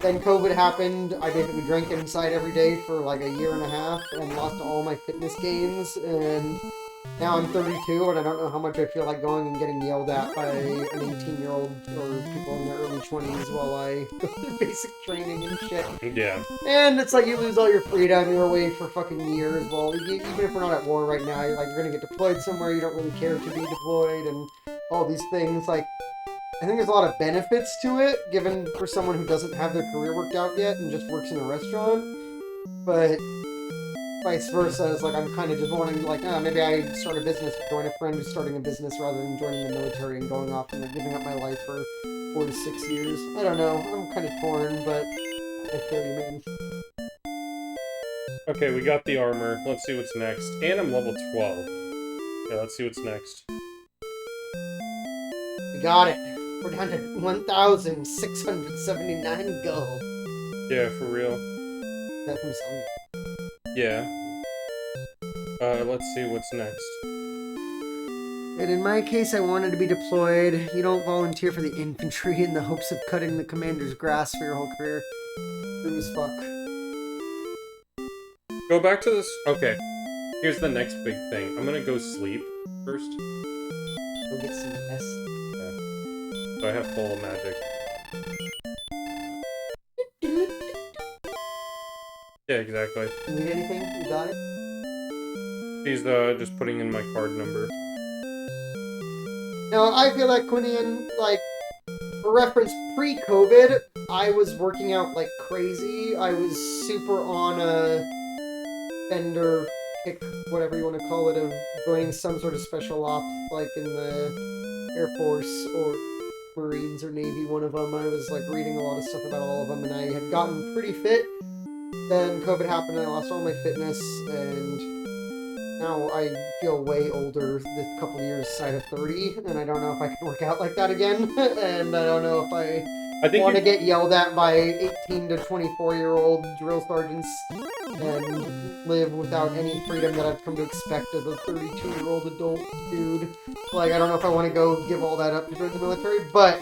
Then COVID happened. I basically drank inside every day for like a year and a half and lost all my fitness gains. And now I'm 32 and I don't know how much I feel like going and getting yelled at by an 18-year-old or people in their early 20s while I go through basic training and shit. Yeah. And it's like you lose all your freedom. You're away for fucking years. Well, even if we're not at war right now, you're gonna get deployed somewhere. You don't really care to be deployed and all these things. Like, I think there's a lot of benefits to it, given for someone who doesn't have their career worked out yet and just works in a restaurant. But vice versa, it's like I'm kind of just wanting, like, maybe I start a business, join a friend who's starting a business rather than joining the military and going off and giving up my life for 4 to 6 years. I don't know. I'm kind of torn, but I feel you, man. Okay, we got the armor. Let's see what's next. And I'm level 12. Yeah, let's see what's next. We got it. We're down to 1,679 gold. Yeah, for real. That from Sony. Yeah. Let's see what's next. And in my case, I wanted to be deployed. You don't volunteer for the infantry in the hopes of cutting the commander's grass for your whole career. True as fuck. Go back to this. Okay. Here's the next big thing. I'm gonna go sleep first. Go get some rest. So I have full magic. Yeah, exactly. You need anything? You got it? She's just putting in my card number. No, I feel like Quinian, like, for reference, pre-COVID, I was working out like crazy. I was super on a bender kick, whatever you want to call it, of joining some sort of special ops, like in the Air Force or Marines or Navy, one of them. I was like reading a lot of stuff about all of them, and I had gotten pretty fit. Then COVID happened, and I lost all my fitness, and now I feel way older this couple years side of 30, and I don't know if I can work out like that again, and I don't know if I want to get yelled at by 18 to 24-year-old drill sergeants and live without any freedom that I've come to expect as a 32-year-old adult dude. Like, I don't know if I want to go give all that up to join the military, but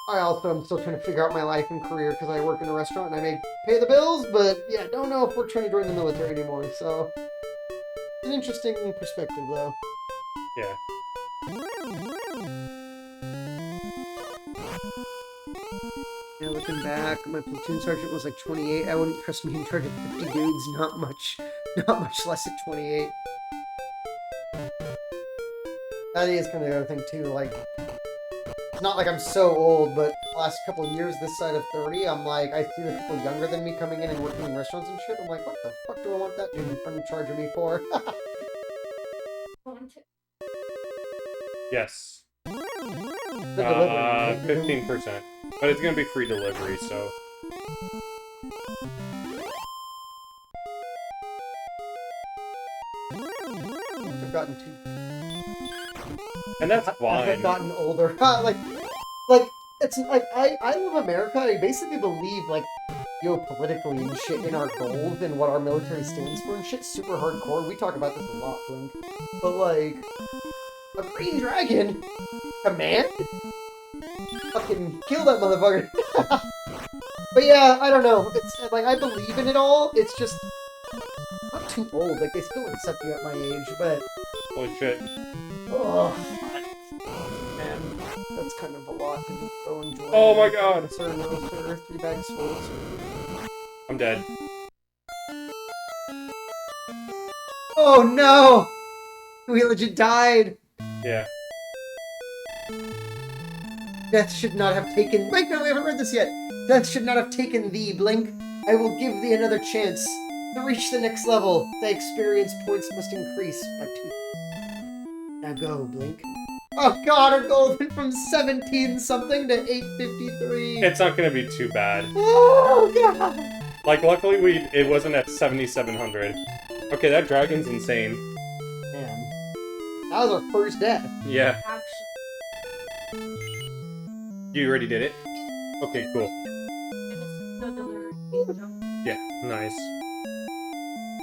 I also am still trying to figure out my life and career because I work in a restaurant and I may pay the bills, but yeah, don't know if we're trying to join the military anymore, so it's an interesting perspective, though. Yeah. Yeah, looking back, my platoon sergeant was like 28. I wouldn't trust me in charge of 50 dudes, not much less at 28. That is kind of the other thing, too, like, it's not like I'm so old, but the last couple of years this side of 30, I'm like, I see the people younger than me coming in and working in restaurants and shit. I'm like, what the fuck do I want that dude in charge of me for? Yes. The delivery, 15%. But it's gonna be free delivery, so... I've gotten too... And that's fine. I've gotten older. like, it's like, I love America. I basically believe, like, geopolitically and shit in our goals and what our military stands for and shit super hardcore. We talk about this a lot, Blink. But, like, a green dragon command? Fucking kill that motherfucker. But yeah, I don't know. It's, like, I believe in it all. It's just not too old. Like, they still accept you at my age, but... Holy shit. Oh, man. That's kind of a lot to just go enjoy. Oh my god. Sir, no, sir. 3 bags full, sir. I'm dead. Oh no! We legit died! Yeah. Death should not have taken. Wait, no, we haven't read this yet. Death should not have taken thee, Blink. I will give thee another chance. To reach the next level, thy experience points must increase by 2. Now go, Blink. Oh god, our goal went from 17 something to 853. It's not gonna be too bad. Oh god! Like, luckily it wasn't at 7,700. Okay, that dragon's insane. Man. That was our first death. Yeah. Actually, You already did it? Okay, cool. and it's another. Yeah, nice.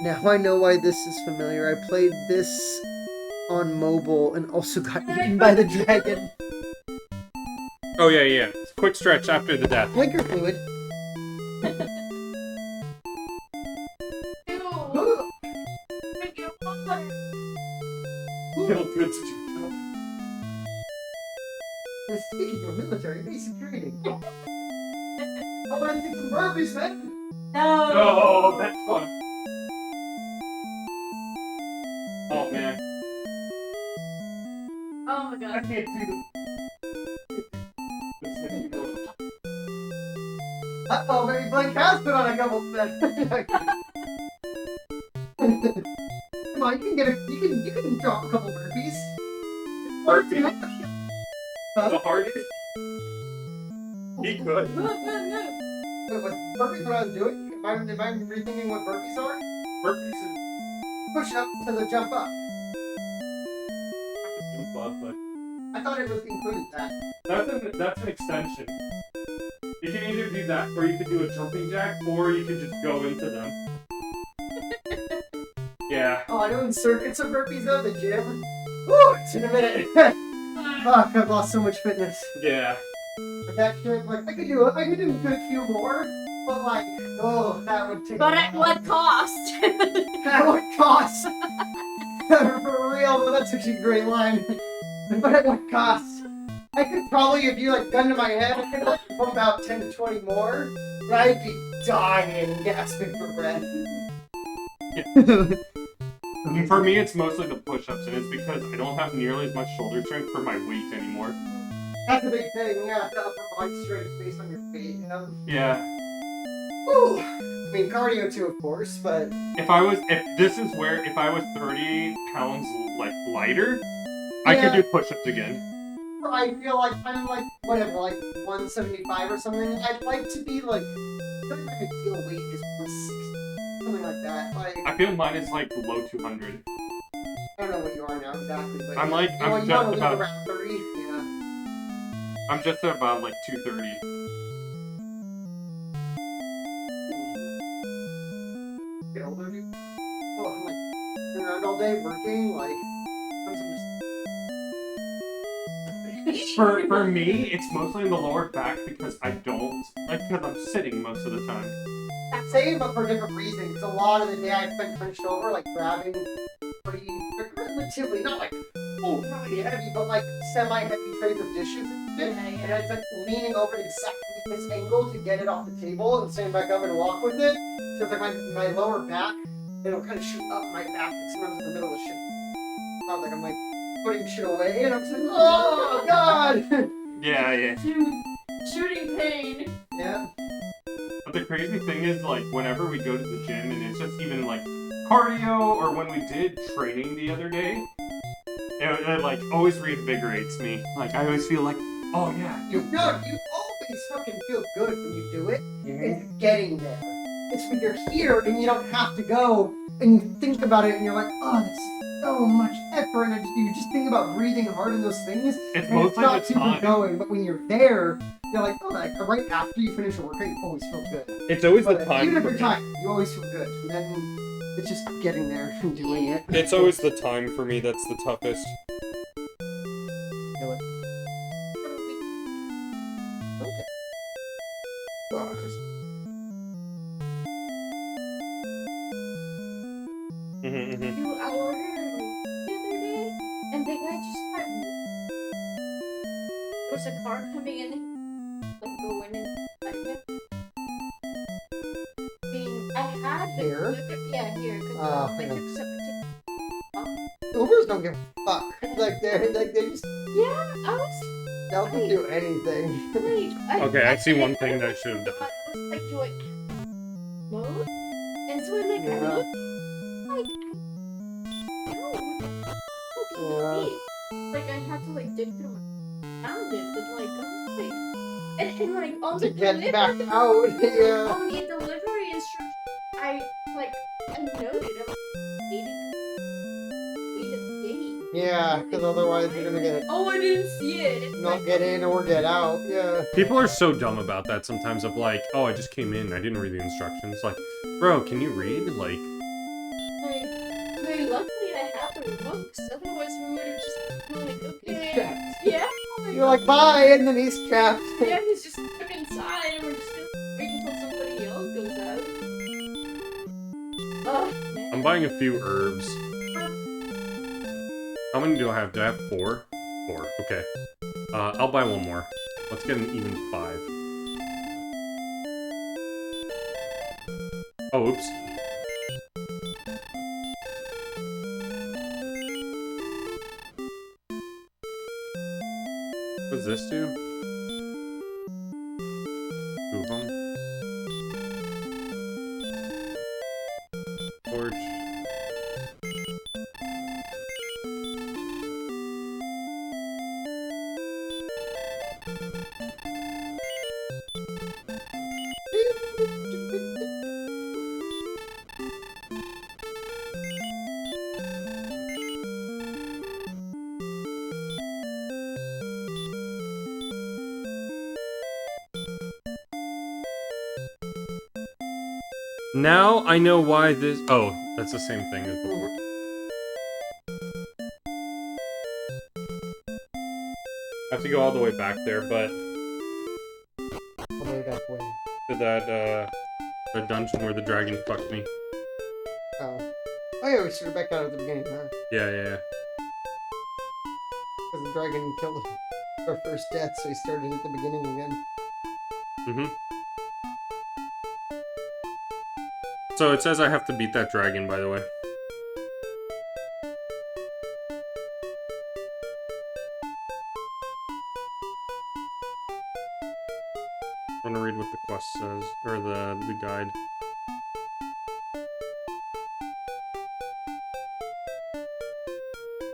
Now I know why this is familiar. I played this on mobile and also got eaten by the dragon. Oh, yeah, yeah. Quick stretch after the death. Blinker fluid. Ew. Thank you. Feel good to do. And speaking of military, basic training. I want to take some burpees, man. No. Oh, that's fun. Oh, man. Oh my I god. can't do Uh-oh, maybe Blink has put on a couple then. Come on, you can drop a couple burpees. Burpees? The hardest? He could. Move, move, move. Wait, was burpees what I was doing? Am I rethinking what burpees are? Burpees is Push up to the jump up. jump up, but I thought it was included that. that's an extension. You can either do that, or you could do a jumping jack, or you could just go into them. Yeah. Oh, I know in circuits of burpees though, the gym. Woo! It's in a minute. Fuck, I've lost so much fitness. Yeah. But that shit, like, I could do a good few more, but like, oh, that would take. But at what cost? That would cost. For real, but that's actually a great line. But at what cost? I could probably, if you like gun to my head, I could like pump out 10 to 20 more, but I'd be dying, gasping for breath. For me, it's mostly the push-ups, and it's because I don't have nearly as much shoulder strength for my weight anymore. That's a big thing, yeah, the upper body strength based on your feet, you know? Yeah. Woo! I mean, cardio too, of course, but If I was 30 pounds like lighter, I could Yeah. do push-ups again. I feel like I'm like, whatever, like 175 or something. I'd like to be like, I feel like my ideal weight is 160, something like that. Like, I feel mine is like low 200. I don't know what you are now exactly, but I'm like- you I'm want to just leave about- around 30, yeah. I'm just at about like 230. Get older, dude. Oh, I'm like sitting around all day working, like, sometimes I'm For me, it's mostly in the lower back because I don't because I'm sitting most of the time. just same, but for different reasons. Because a lot of the day I spend hunched over, like grabbing pretty, relatively, not like really heavy, but like semi-heavy trays of dishes and shit. Yeah, yeah. And it's like leaning over at exactly this angle to get it off the table and stand back up and walk with it. So it's like my lower back, it'll kind of shoot up my back sometimes in the middle of shit. Sounds like I'm like putting shit away and I'm just like, oh god! Yeah, yeah. Shooting pain. Yeah. But the crazy thing is, like, whenever we go to the gym and it's just even like cardio or when we did training the other day, it like always reinvigorates me. Like I always feel like, oh yeah, You always fucking feel good when you do it. It's getting there. It's when you're here and you don't have to go and you think about it and you're like, oh, that's so much effort. And you just think about breathing hard in those things. it's And mostly not the super time. going, but when you're there, you're like, oh, like right after you finish a workout, you always feel good. It's always But the time. even if for you're me. tired, you always feel good. And then it's just getting there and doing it. It's always the time for me that's the toughest. Feel it. Okay. Well, I ordered the other day, and the guy just got was a car coming in, like go in and let him. I mean, I had the Here? yeah, here, because Oh, I yeah. took something Ubers don't give a fuck. Like they just yeah, I was they'll do anything. like, Okay, I see and one I thing kinda, that I like, should have done. I was like, do I mode? And so I like, I Yeah. looked, like, no, what do Yeah. you need? Like, I had to like dig through my found it, but like, I was like, and like on To the get back delivery, out, yeah. on the delivery instruction, I noted I was eating the gate. Yeah, because otherwise you're gonna get Oh, I didn't see it. It's not like, get in or get out. Yeah. People are so dumb about that sometimes of like, oh, I just came in, I didn't read the instructions. Like, bro, can you read? Like, luckily I have the books. Otherwise, we would have just been like, He's okay, trapped. yeah. You're like bye, and then he's trapped. yeah, he's just stuck inside, and we're just gonna wait until somebody else goes out. Oh man. I'm buying a few herbs. How many do I have? Do I have 4? 4, okay. I'll buy one more. Let's get an even 5. Oh, oops. What does this do? 2 of them. Torch. Now I know why this. Oh, that's the same thing as before. I have to go all the way back there, but Way back way. to that the dungeon where the dragon fucked me. Oh. Oh yeah, we started back out at the beginning, huh? Yeah, yeah, yeah. Because the dragon killed our first death, so he started at the beginning again. Mm-hmm. So it says I have to beat that dragon, by the way. I'm gonna read what the quest says, or the guide.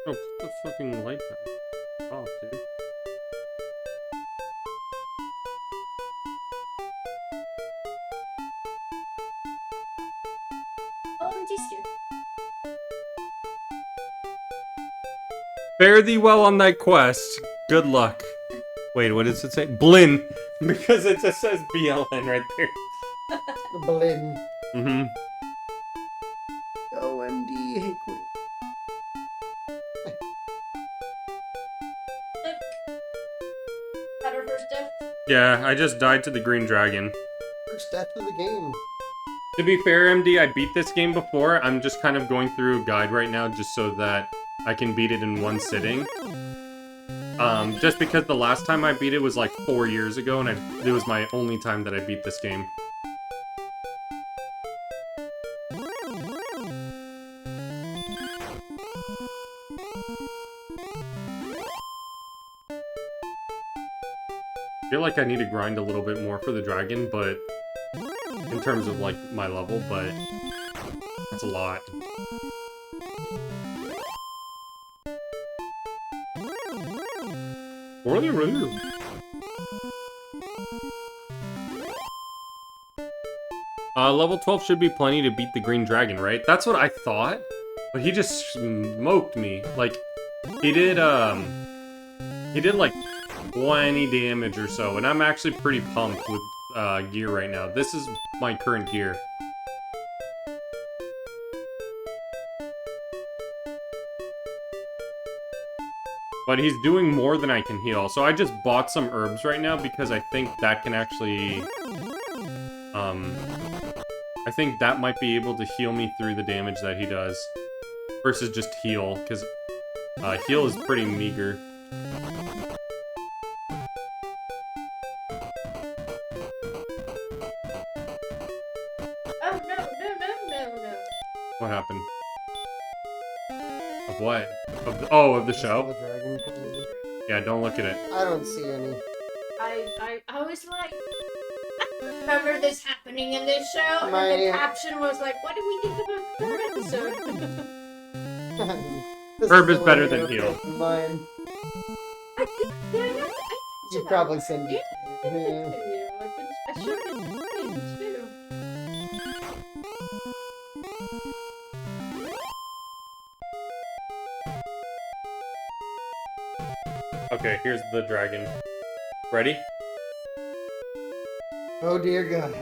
Oh, put the fucking light back off, dude. Oh, and he's here. Fare thee well on thy quest. Good luck. Wait, what does it say? Blin. Because it just says BLN right there. Blin. Mm-hmm. OMD, hey, quit. Look. Had our first death. Yeah, I just died to the green dragon. First death of the game. To be fair, MD, I beat this game before. I'm just kind of going through a guide right now just so that I can beat it in one sitting. Just because the last time I beat it was like 4 years ago, and it was my only time that I beat this game. I feel like I need to grind a little bit more for the dragon, but in terms of like my level, but that's a lot. Level 12 should be plenty to beat the green dragon, right? That's what I thought, but he just smoked me. Like, he did like 20 damage or so, and I'm actually pretty pumped with gear right now. This is my current gear. But he's doing more than I can heal, so I just bought some herbs right now because I think that can actually, I think that might be able to heal me through the damage that he does, versus just heal, because heal is pretty meager. What happened? Of what? Of the show? The dragon probably. Yeah, don't look at it. I don't see any. I was like, I remember this happening in this show, and My- then the caption was like, what do we think about the third episode? This Herb is the better way than to heal. open Mine. I think, yeah, I You probably send it. I Yeah. showed it to him too. Okay, here's the dragon. Ready? Oh dear God.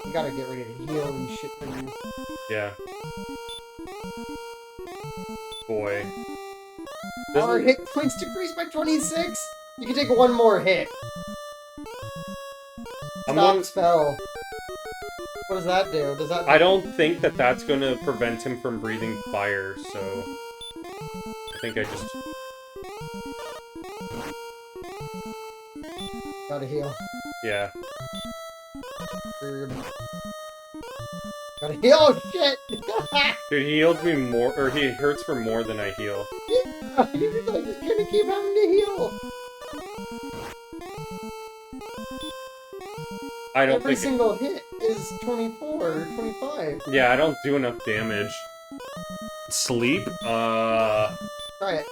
You gotta get ready to heal and shit things. Yeah. Boy. Our hit points decreased by 26? You can take one more hit. Stop spell. What does that do? Does that... I don't think that that's going to prevent him from breathing fire, so... I think I just... Gotta heal. Yeah. Herb. Gotta heal! Oh, shit! Dude, he heals me more, or he hurts for more than I heal. You're just gonna keep having to heal. I don't Every think... single hit is 24 or 25. Yeah, I don't do enough damage. Sleep? Try it.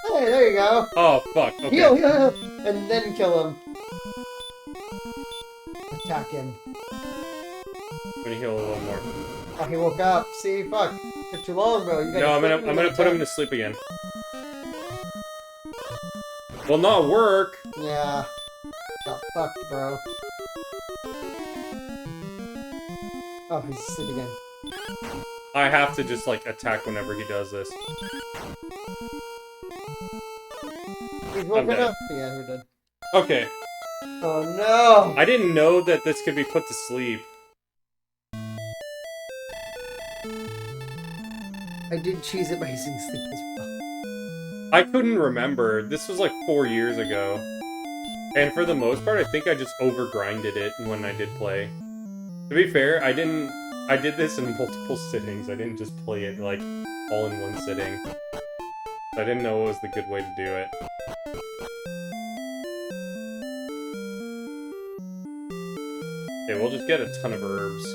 Hey, there you go. Oh, fuck, okay. Heal, heal, heal. And then kill him. Attack him. I'm gonna heal a little more. Oh, he woke up. See, fuck. Took too long, bro. You gotta No, I'm sleep gonna put him to sleep again. Will not work. Yeah. Got fucked, bro. Oh, he's asleep again. I have to just, like, attack whenever he does this. He's woken dead. up. Yeah, we're dead. Okay. Oh no! I didn't know that this could be put to sleep. I did cheese it by using sleep as well. I couldn't remember. This was like 4 years ago. And for the most part, I think I just overgrinded it when I did play. To be fair, I did this in multiple sittings. I didn't just play it, like, all in one sitting. I didn't know it was the good way to do it. Okay, we'll just get a ton of herbs.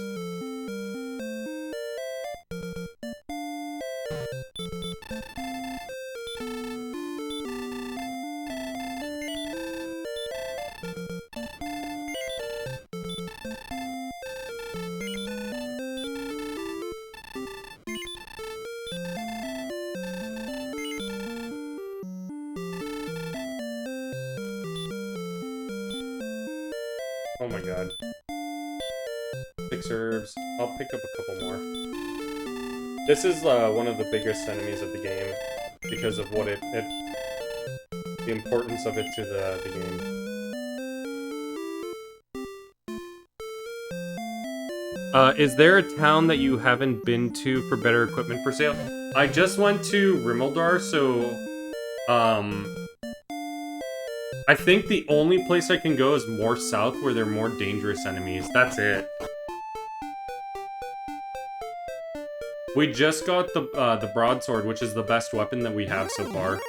Oh my god. 6 herbs. I'll pick up a couple more. This is one of the biggest enemies of the game because of what the importance of it to the game. Is there a town that you haven't been to for better equipment for sale? I just went to Rimeldar, so I think the only place I can go is more south where there are more dangerous enemies. That's it. We just got the broadsword, which is the best weapon that we have so far.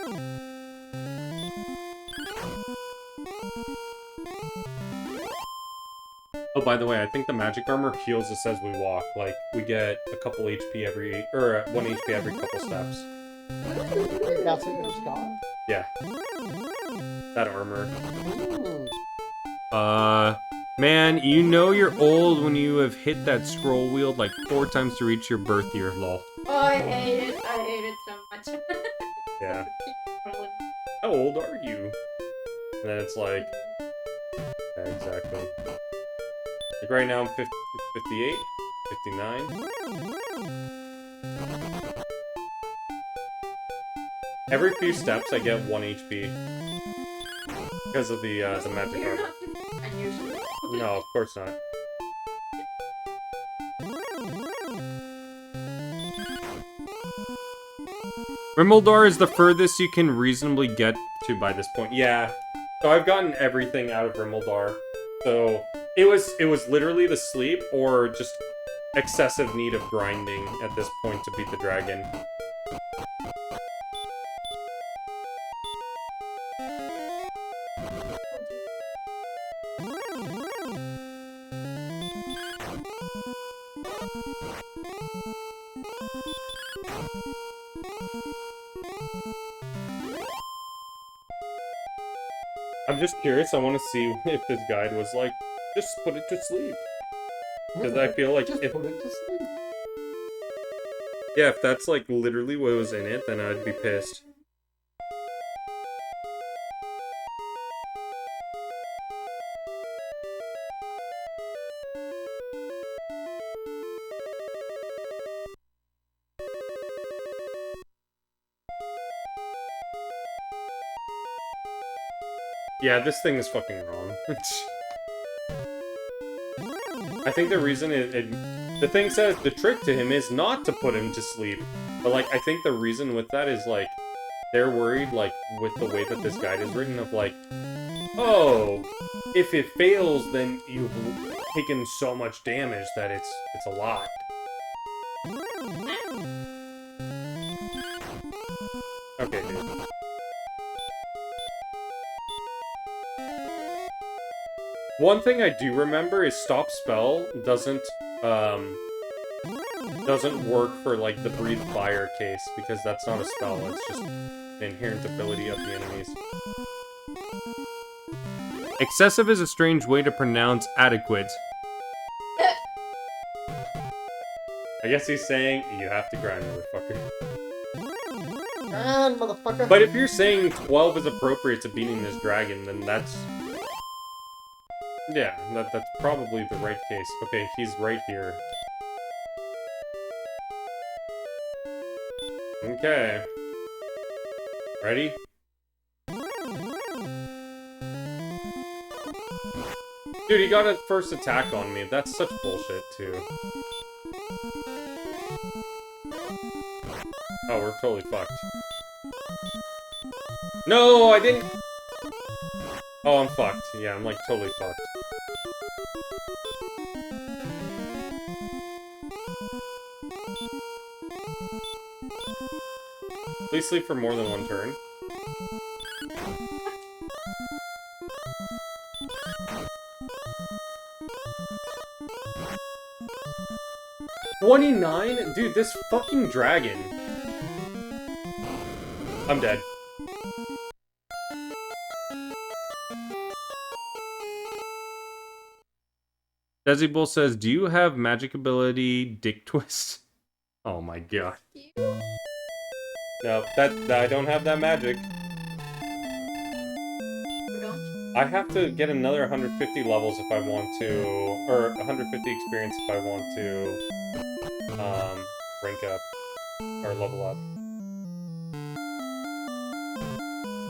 Oh, by the way, I think the magic armor heals us as we walk. Like, we get a couple HP every, or 1 HP every couple steps. That's what you just got? Yeah. That armor. Ooh. Man, you know you're old when you have hit that scroll wheel like 4 times to reach your birth year, lol. Oh, I hate it. I hate it so much. Yeah. Keep rolling. How old are you? And then it's like... Yeah, exactly. Like right now I'm 58, 59. Every few steps I get 1 HP. Because of the magic You're armor. not unusual. No, of course not. Rimeldar is the furthest you can reasonably get to by this point. Yeah, So I've gotten everything out of Rimeldar. So it was literally the sleep or just excessive need of grinding at this point to beat the dragon. I'm just curious, I want to see if this guide was like, just put it to sleep. Because I feel like just if, put it to sleep. yeah, if that's like literally what was in it, then I'd be pissed. Yeah, this thing is fucking wrong. I think the reason the thing says the trick to him is not to put him to sleep. But, like, I think the reason with that is, like, they're worried, like, with the way that this guide is written of, like, oh, if it fails, then you've taken so much damage that it's a lot. Okay, dude. One thing I do remember is stop spell doesn't work for like the breathe fire case because that's not a spell, it's just the inherent ability of the enemies. Excessive is a strange way to pronounce adequate. I guess he's saying you have to grind, motherfucker. Grind, motherfucker. But if you're saying 12 is appropriate to beating this dragon, then that's... yeah, that's probably the right case. Okay, he's right here. Okay. Ready? Dude, he got a first attack on me. That's such bullshit, too. Oh, we're totally fucked. No, I didn't... oh, I'm fucked. Yeah, I'm like totally fucked. Please sleep for more than one turn. $29? Dude, this fucking dragon. I'm dead. Desi Bull says, do you have magic ability Dick Twist? Oh my god. No, I don't have that magic. You don't? I have to get another 150 levels if I want to, or 150 experience if I want to, rank up, or level up.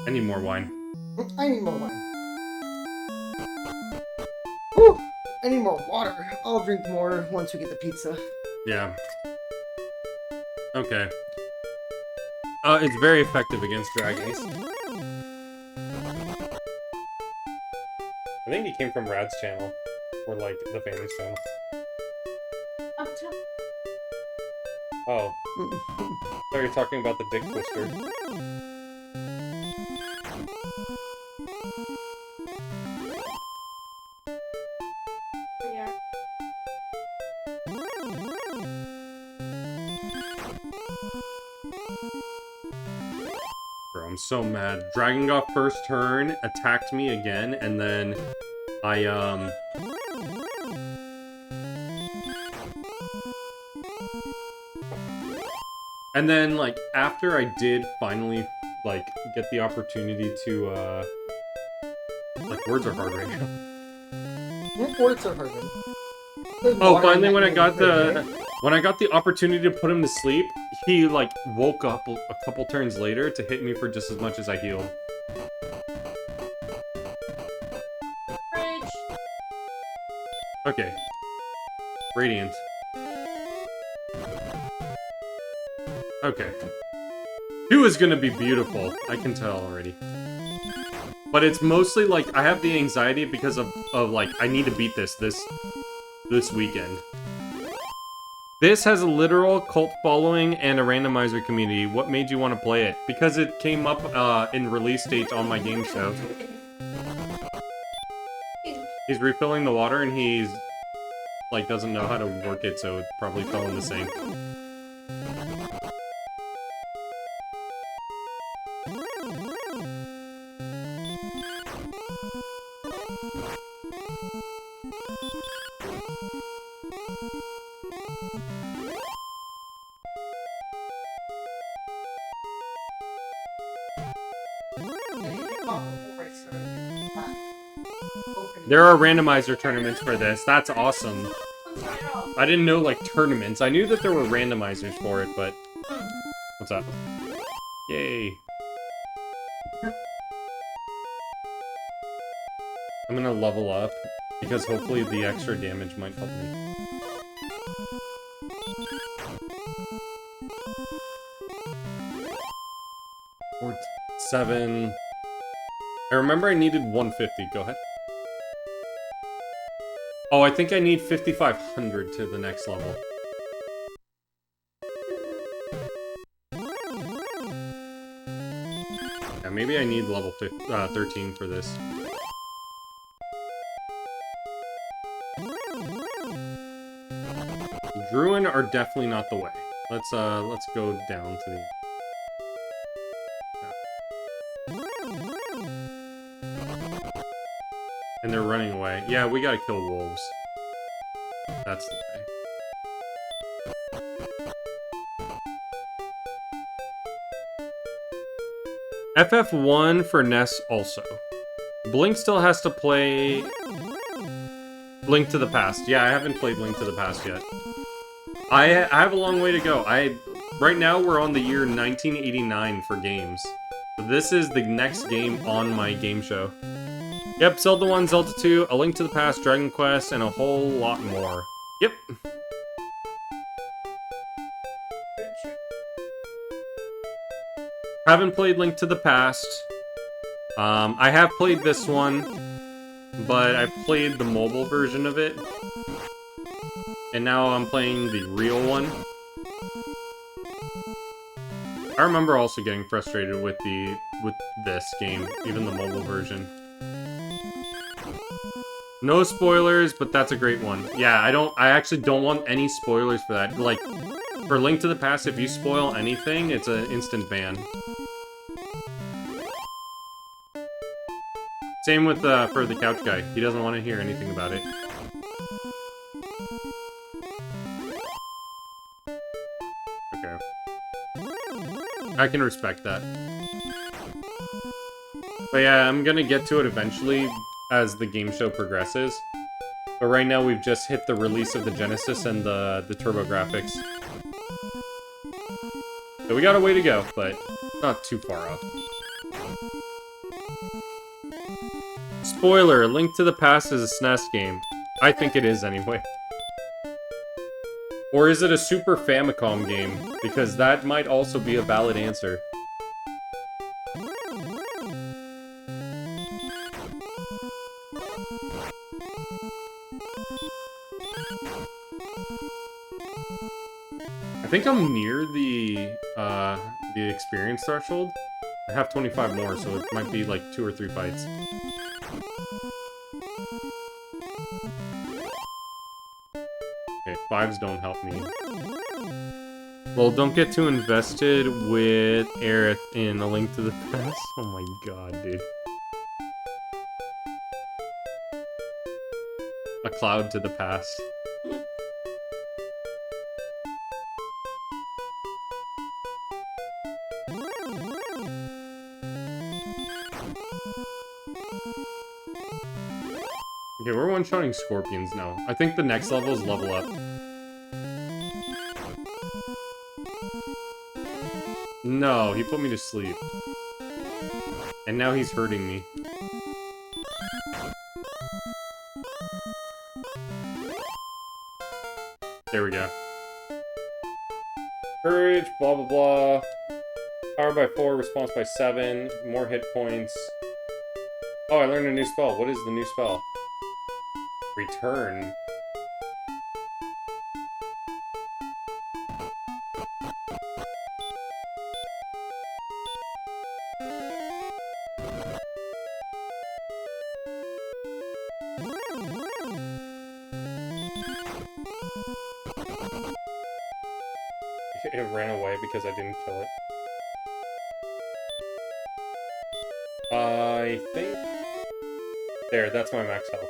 I need more wine. I need more wine. Whew. I need more water. I'll drink more once we get the pizza. Yeah. Okay. It's very effective against dragons. I think he came from Rad's channel, or like the family's channel. Up to Oh. So you're talking about the Dick Twister. yeah. Bro, I'm so mad. Dragon got first turn, attacked me again, and then and then, like, after I did finally, like, get the opportunity to, like, words are hard right now. What words are hard? Oh, finally when I got the opportunity to put him to sleep, he, like, woke up a couple turns later to hit me for just as much as I healed. Fridge. Okay. Radiant. Okay. 2 is gonna be beautiful. I can tell already. But it's mostly like I have the anxiety because of like I need to beat this weekend. This has a literal cult following and a randomizer community. What made you want to play it? Because it came up in release date on my game show. He's refilling the water and he's like doesn't know how to work it, so it probably fell in the sink. There are randomizer tournaments for this. That's awesome. I didn't know, like, tournaments. I knew that there were randomizers for it, but... What's up? Yay. I'm gonna level up, because hopefully the extra damage might help me. Or 7... I remember I needed 150. Go ahead. Oh, I think I need 5,500 to the next level. Yeah, maybe I need level 13 for this. Druin are definitely not the way. Let's go down to the... And they're running away. Yeah, we gotta kill wolves. That's the way. FF1 for NES also. Blink still has to play... Link to the Past. Yeah, I haven't played Link to the Past yet. I have a long way to go. Right now, we're on the year 1989 for games. So this is the next game on my game show. Yep, Zelda 1, Zelda 2, A Link to the Past, Dragon Quest, and a whole lot more. Yep. Haven't played Link to the Past. I have played this one, but I played the mobile version of it. And now I'm playing the real one. I remember also getting frustrated with this game, even the mobile version. No spoilers, but that's a great one. Yeah, I actually don't want any spoilers for that. Like, for Link to the Past, if you spoil anything, it's an instant ban. Same with, for the couch guy. He doesn't want to hear anything about it. Okay. I can respect that. But yeah, I'm gonna get to it eventually as the game show progresses. But right now we've just hit the release of the Genesis and the TurboGrafx. So we got a way to go, but not too far off. Spoiler, A Link to the Past is a SNES game. I think it is anyway. Or is it a Super Famicom game? Because that might also be a valid answer. I think I'm near the experience threshold. I have 25 more, so it might be like 2 or 3 fights. Okay, 5s don't help me. Well, don't get too invested with Aerith in A Link to the Past. Oh my god, dude. A cloud to the past. Okay, we're one-shotting scorpions now. I think the next level is level up. No, he put me to sleep. And now he's hurting me. There we go. Courage, blah blah blah. Power by 4, response by 7, more hit points. Oh, I learned a new spell. What is the new spell? Return. It ran away because I didn't kill it. I think... There, that's my max health.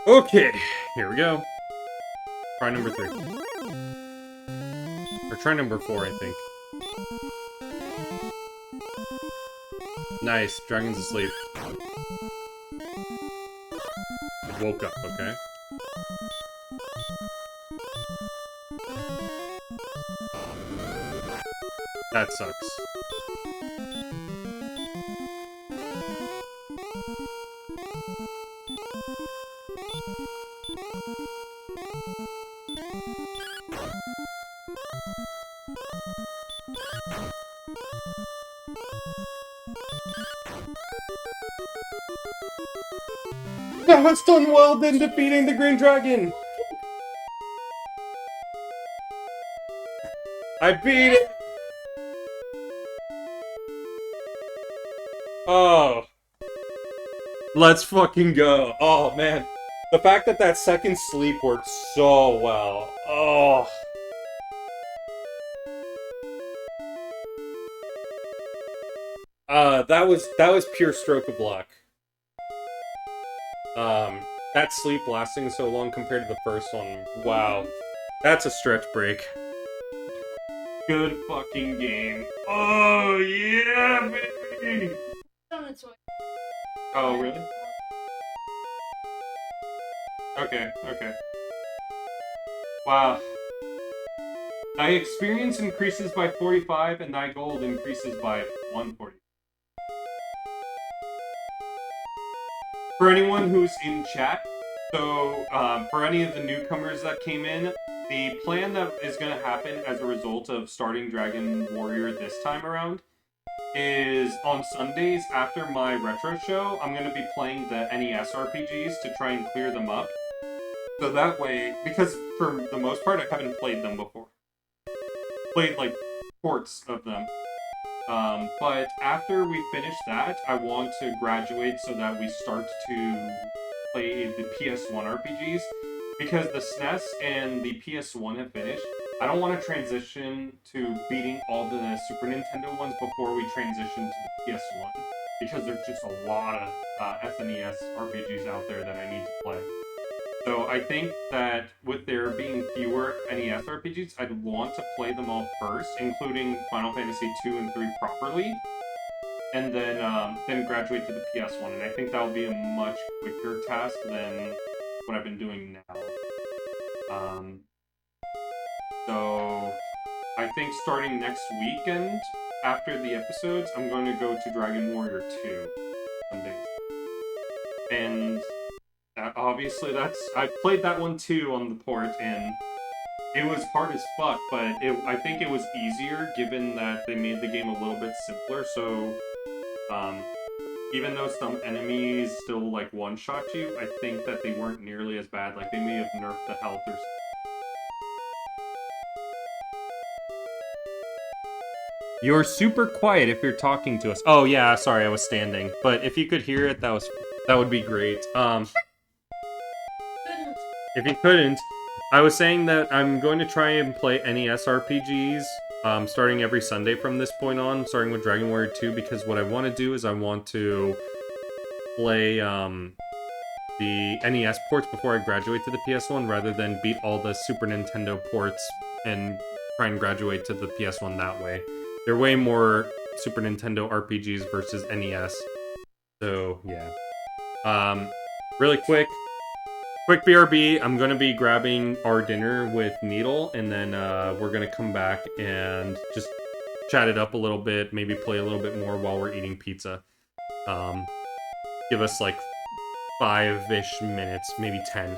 Okay, here we go. Try number 3. Or try number 4, I think. Nice, dragon's asleep. It woke up, okay. That sucks. Now it's done well then defeating the Green Dragon! I beat it! Oh. Let's fucking go. Oh, man. The fact that that second sleep worked so well. Oh. That was pure stroke of luck. That sleep lasting so long compared to the first one. Wow. That's a stretch break. Good fucking game. Oh, yeah, baby! Oh, really? Okay, okay. Wow. Thy experience increases by 45, and thy gold increases by 140. For anyone who's in chat, so for any of the newcomers that came in, the plan that is going to happen as a result of starting Dragon Warrior this time around is on Sundays after my retro show, I'm going to be playing the NES RPGs to try and clear them up. So that way, because for the most part, I haven't played them before. Played, like, ports of them. But after we finish that, I want to graduate so that we start to play the PS1 RPGs. Because the SNES and the PS1 have finished, I don't want to transition to beating all the Super Nintendo ones before we transition to the PS1. Because there's just a lot of SNES RPGs out there that I need to play. So I think that with there being fewer NES RPGs, I'd want to play them all first, including Final Fantasy 2 and 3 properly, and then graduate to the PS1. And I think that will be a much quicker task than what I've been doing now. So I think starting next weekend, after the episodes, I'm going to go to Dragon Warrior 2 Sundays. And obviously I played that one too on the port, and it was hard as fuck, but I think it was easier given that they made the game a little bit simpler, so even though some enemies still like one-shot you, I think that they weren't nearly as bad. Like they may have nerfed the health or something. You're super quiet if you're talking to us. Oh yeah, sorry, I was standing. But if you could hear it, that would be great. If you couldn't, I was saying that I'm going to try and play NES RPGs starting every Sunday from this point on, starting with Dragon Warrior 2, because what I want to do is I want to play the NES ports before I graduate to the PS1, rather than beat all the Super Nintendo ports and try and graduate to the PS1 that way. There are way more Super Nintendo RPGs versus NES. So, yeah. Really quick BRB, I'm going to be grabbing our dinner with Needle, and then we're going to come back and just chat it up a little bit, maybe play a little bit more while we're eating pizza. Give us like 5-ish minutes, maybe 10.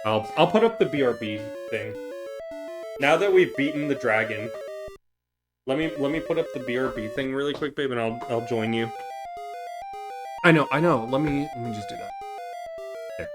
I'll put up the BRB thing. Now that we've beaten the dragon, Let me put up the BRB thing really quick, babe, and I'll join you. I know. Let me just do that. There.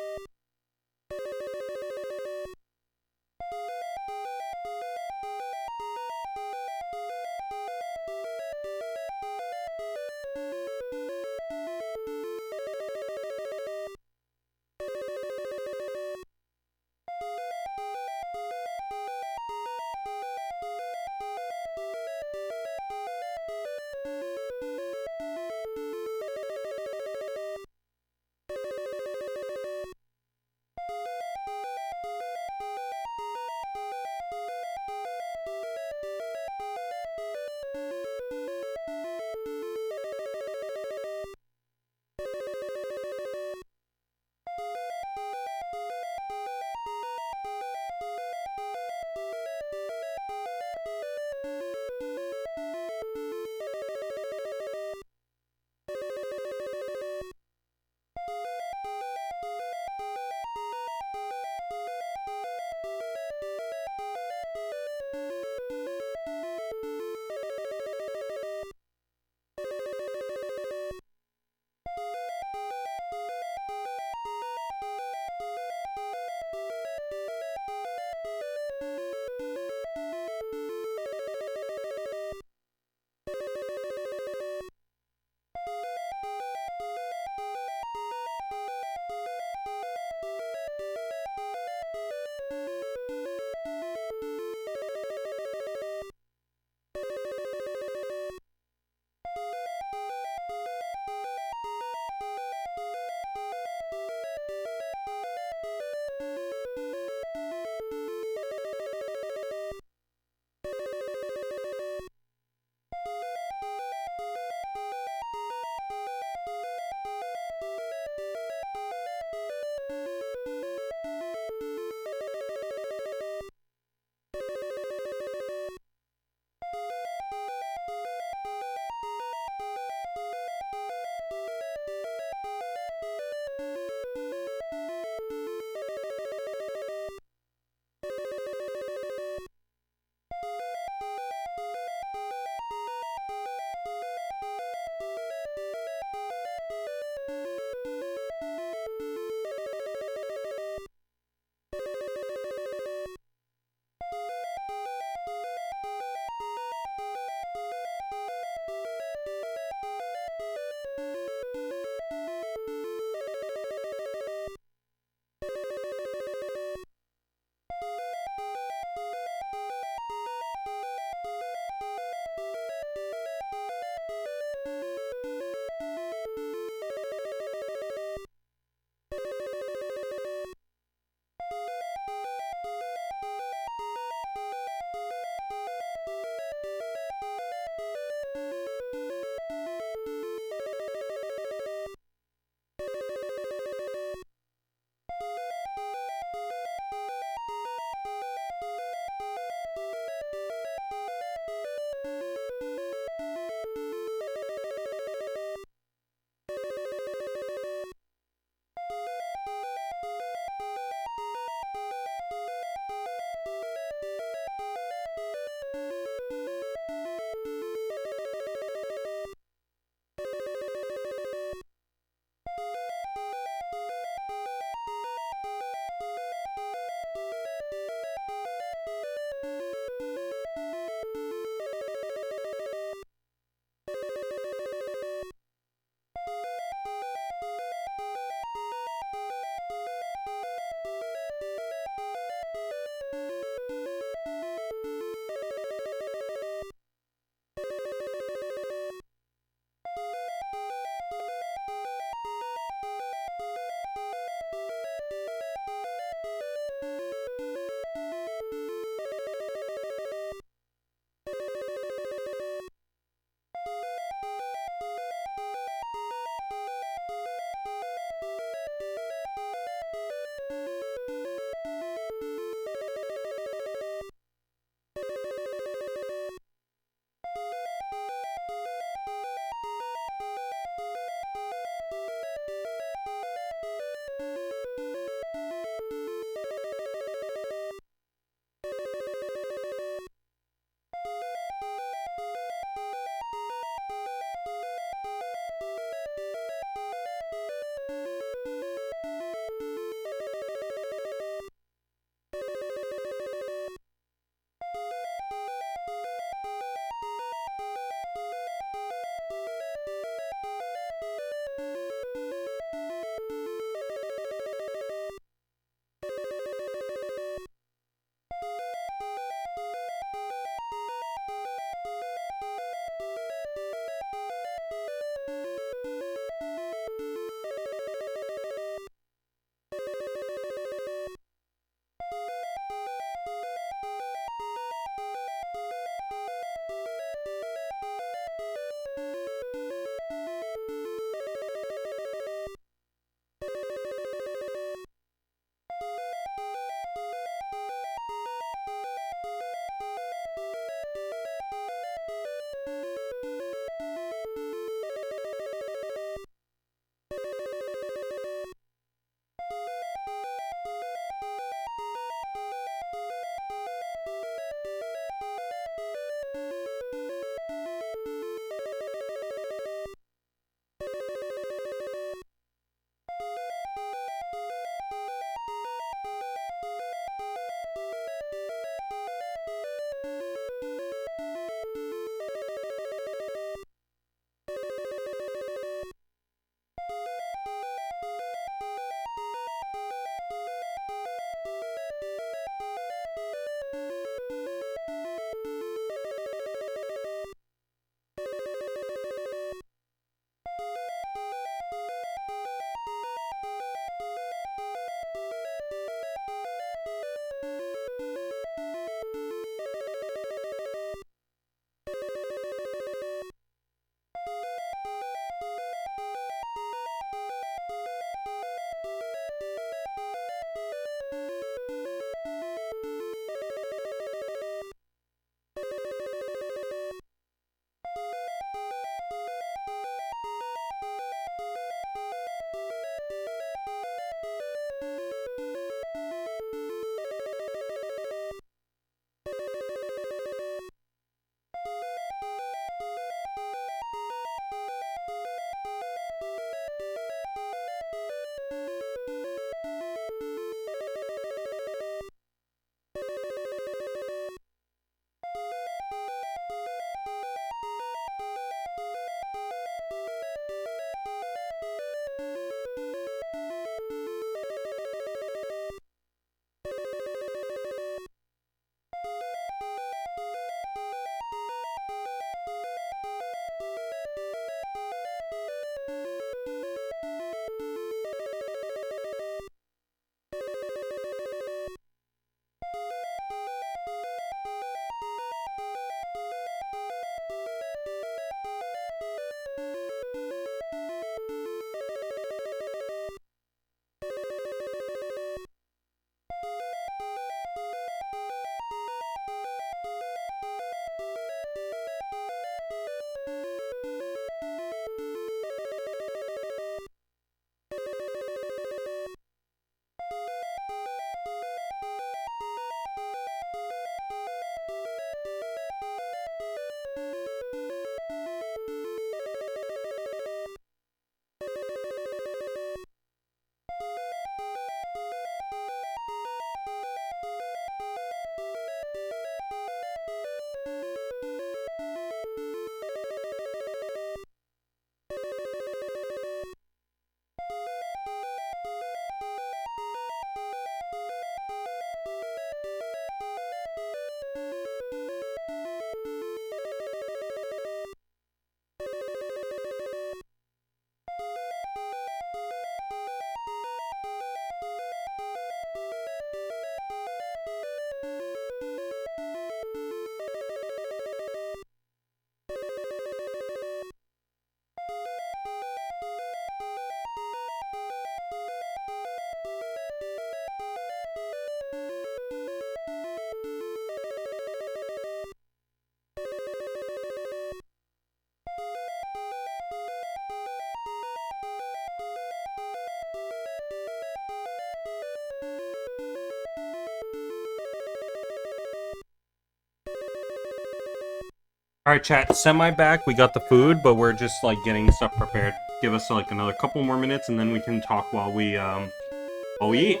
Alright, chat, semi-back, we got the food, but we're just, like, getting stuff prepared. Give us, like, another couple more minutes, and then we can talk while we eat.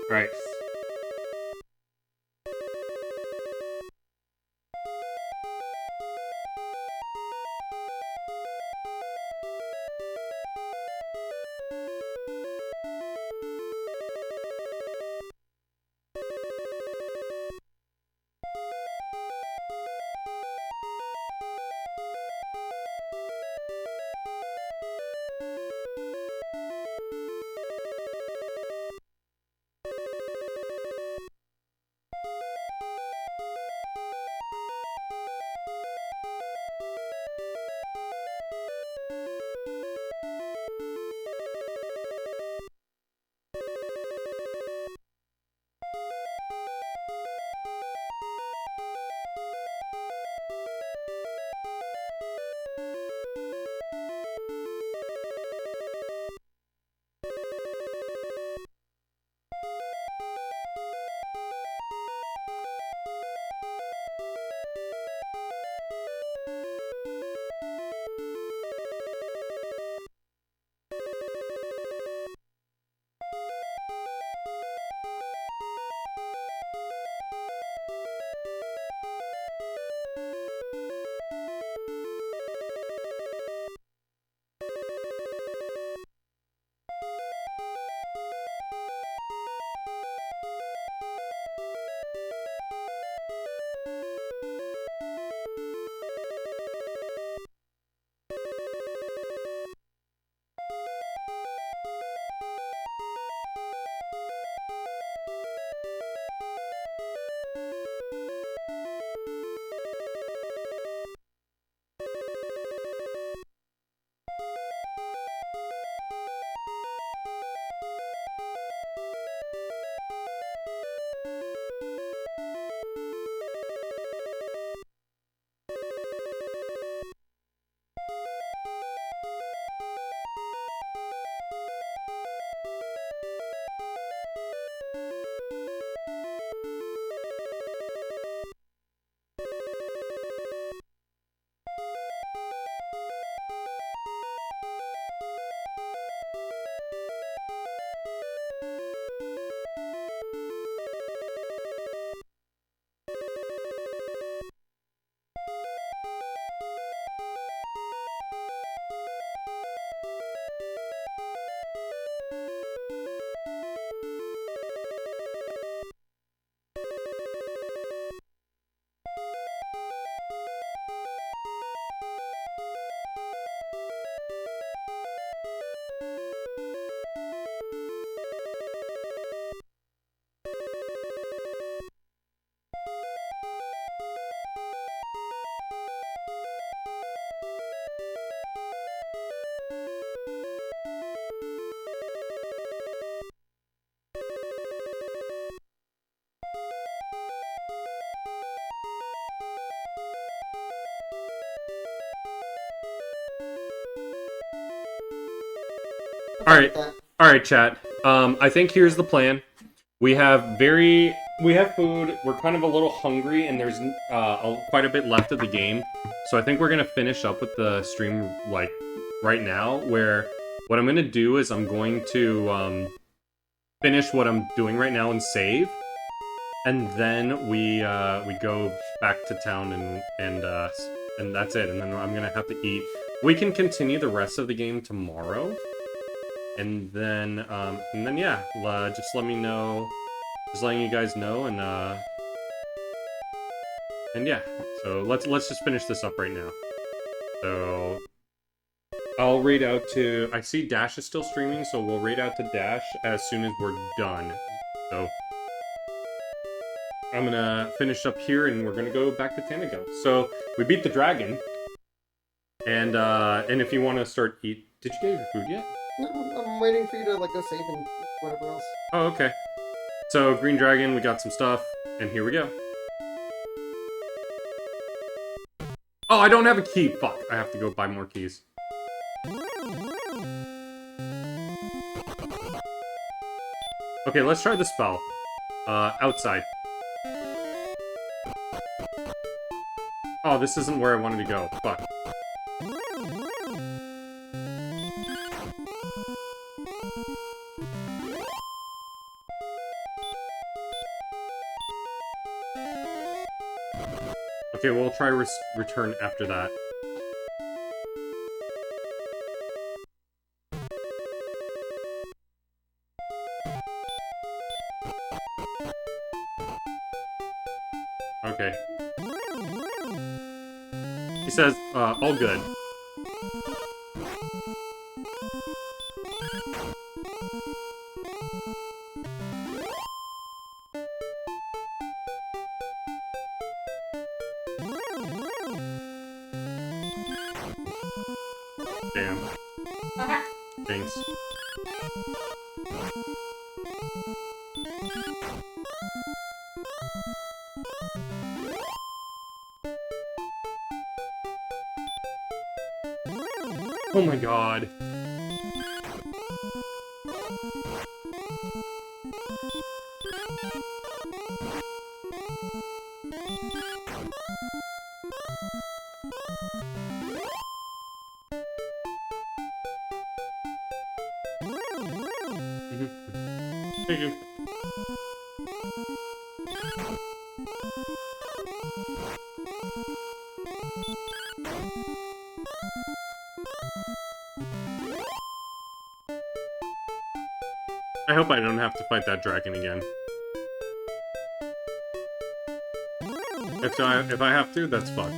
Alright. Alright, alright, chat. I think here's the plan. We have food, we're kind of a little hungry, and there's quite a bit left of the game. So I think we're gonna finish up with the stream, like, right now, where what I'm gonna do is I'm going to, finish what I'm doing right now and save. And then we go back to town and that's it. And then I'm gonna have to eat. We can continue the rest of the game tomorrow. And then yeah, just let me know, just letting you guys know, and yeah, so let's just finish this up right now. So I'll raid out to, I see Dash is still streaming, so we'll raid out to Dash as soon as we're done. So I'm gonna finish up here, and we're gonna go back to Tanago. So we beat the dragon, and if you want to start did you get your food yet? No, I'm waiting for you to like go save and whatever else. Oh, okay. So, Green Dragon, we got some stuff, and here we go. Oh, I don't have a key. Fuck, I have to go buy more keys. Okay, let's try the spell. Outside. Oh, this isn't where I wanted to go. Fuck. Okay, we'll try return after that. Okay. He says, all good. Damn. Thanks. Oh my god. Thank you. I hope I don't have to fight that dragon again. If I have to, that's fucked.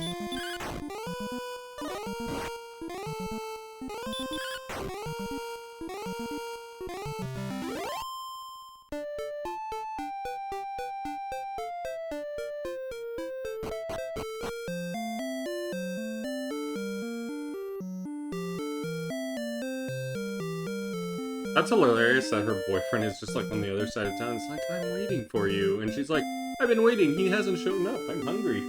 That's hilarious that her boyfriend is just like on the other side of town. It's like, I'm waiting for you. And she's like, I've been waiting. He hasn't shown up. I'm hungry.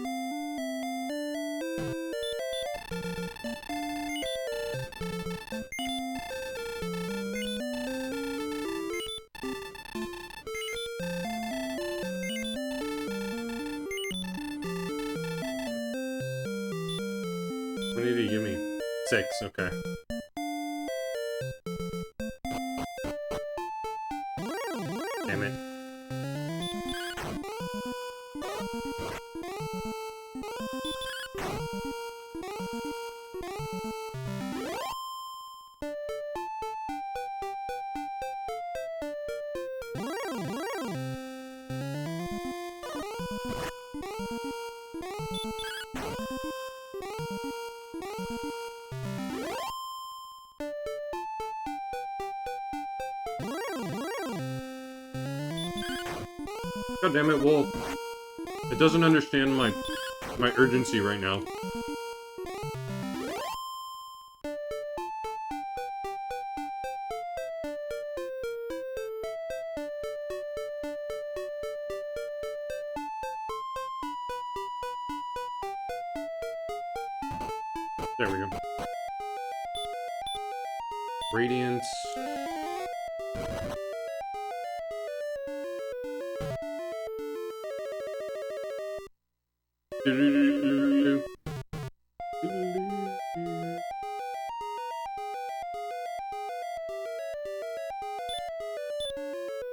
What did he give me? 6, okay. Damn it. God damn it, well, it doesn't understand my urgency right now. There we go. Radiance.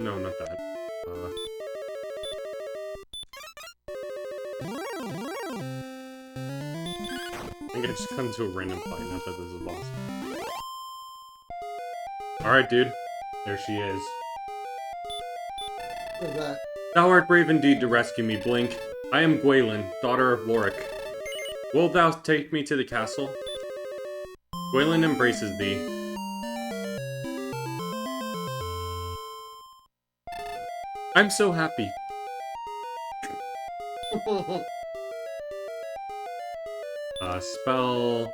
No, not that. I think I just got into a random fight, not that this is a boss. Alright, dude. There she is. What is that? Thou art brave indeed to rescue me, Blink. I am Gwaelin, daughter of Lorik. Wilt thou take me to the castle? Gwaelin embraces thee. I'm so happy. Spell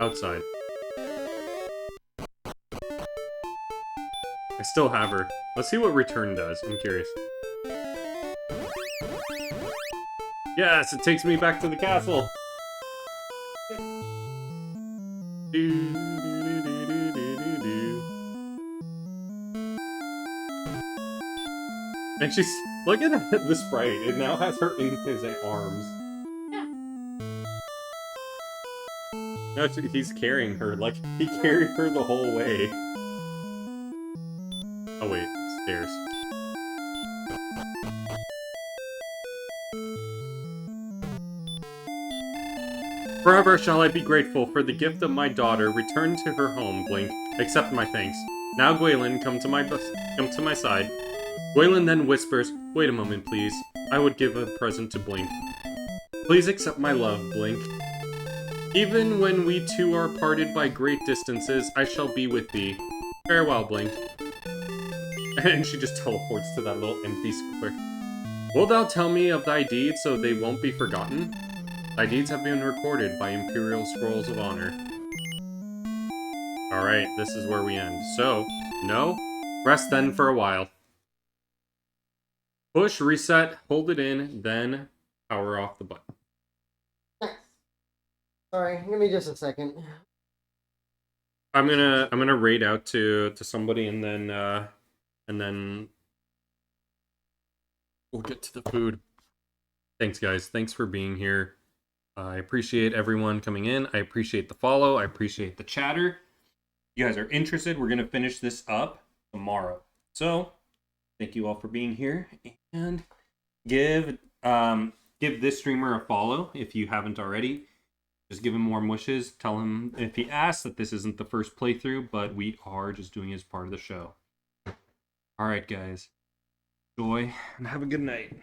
outside. I still have her. Let's see what return does. I'm curious. Yes, it takes me back to the castle. And she's, look at the sprite. It now has her in his arms. Yeah. No, he's carrying her. Like, he carried her the whole way. Oh, wait. Stairs. Forever shall I be grateful for the gift of my daughter. Return to her home, Blink. Accept my thanks. Now, Gwaylin, come to my side. Gwaylin then whispers, wait a moment, please. I would give a present to Blink. Please accept my love, Blink. Even when we two are parted by great distances, I shall be with thee. Farewell, Blink. And she just teleports to that little empty square. Wilt thou tell me of thy deeds so they won't be forgotten? Thy deeds have been recorded by Imperial Scrolls of Honor. Alright, this is where we end. So, no? Rest then for a while. Push, reset, hold it in, then power off the button. Nice. Sorry, give me just a second. I'm gonna raid out to somebody and then we'll get to the food. Thanks guys. Thanks for being here. I appreciate everyone coming in. I appreciate the follow. I appreciate the chatter. You guys are interested. We're gonna finish this up tomorrow. So thank you all for being here, and give this streamer a follow if you haven't already. Just give him more wishes. Tell him if he asks that this isn't the first playthrough, but we are just doing it as part of the show. All right, guys. Enjoy and have a good night.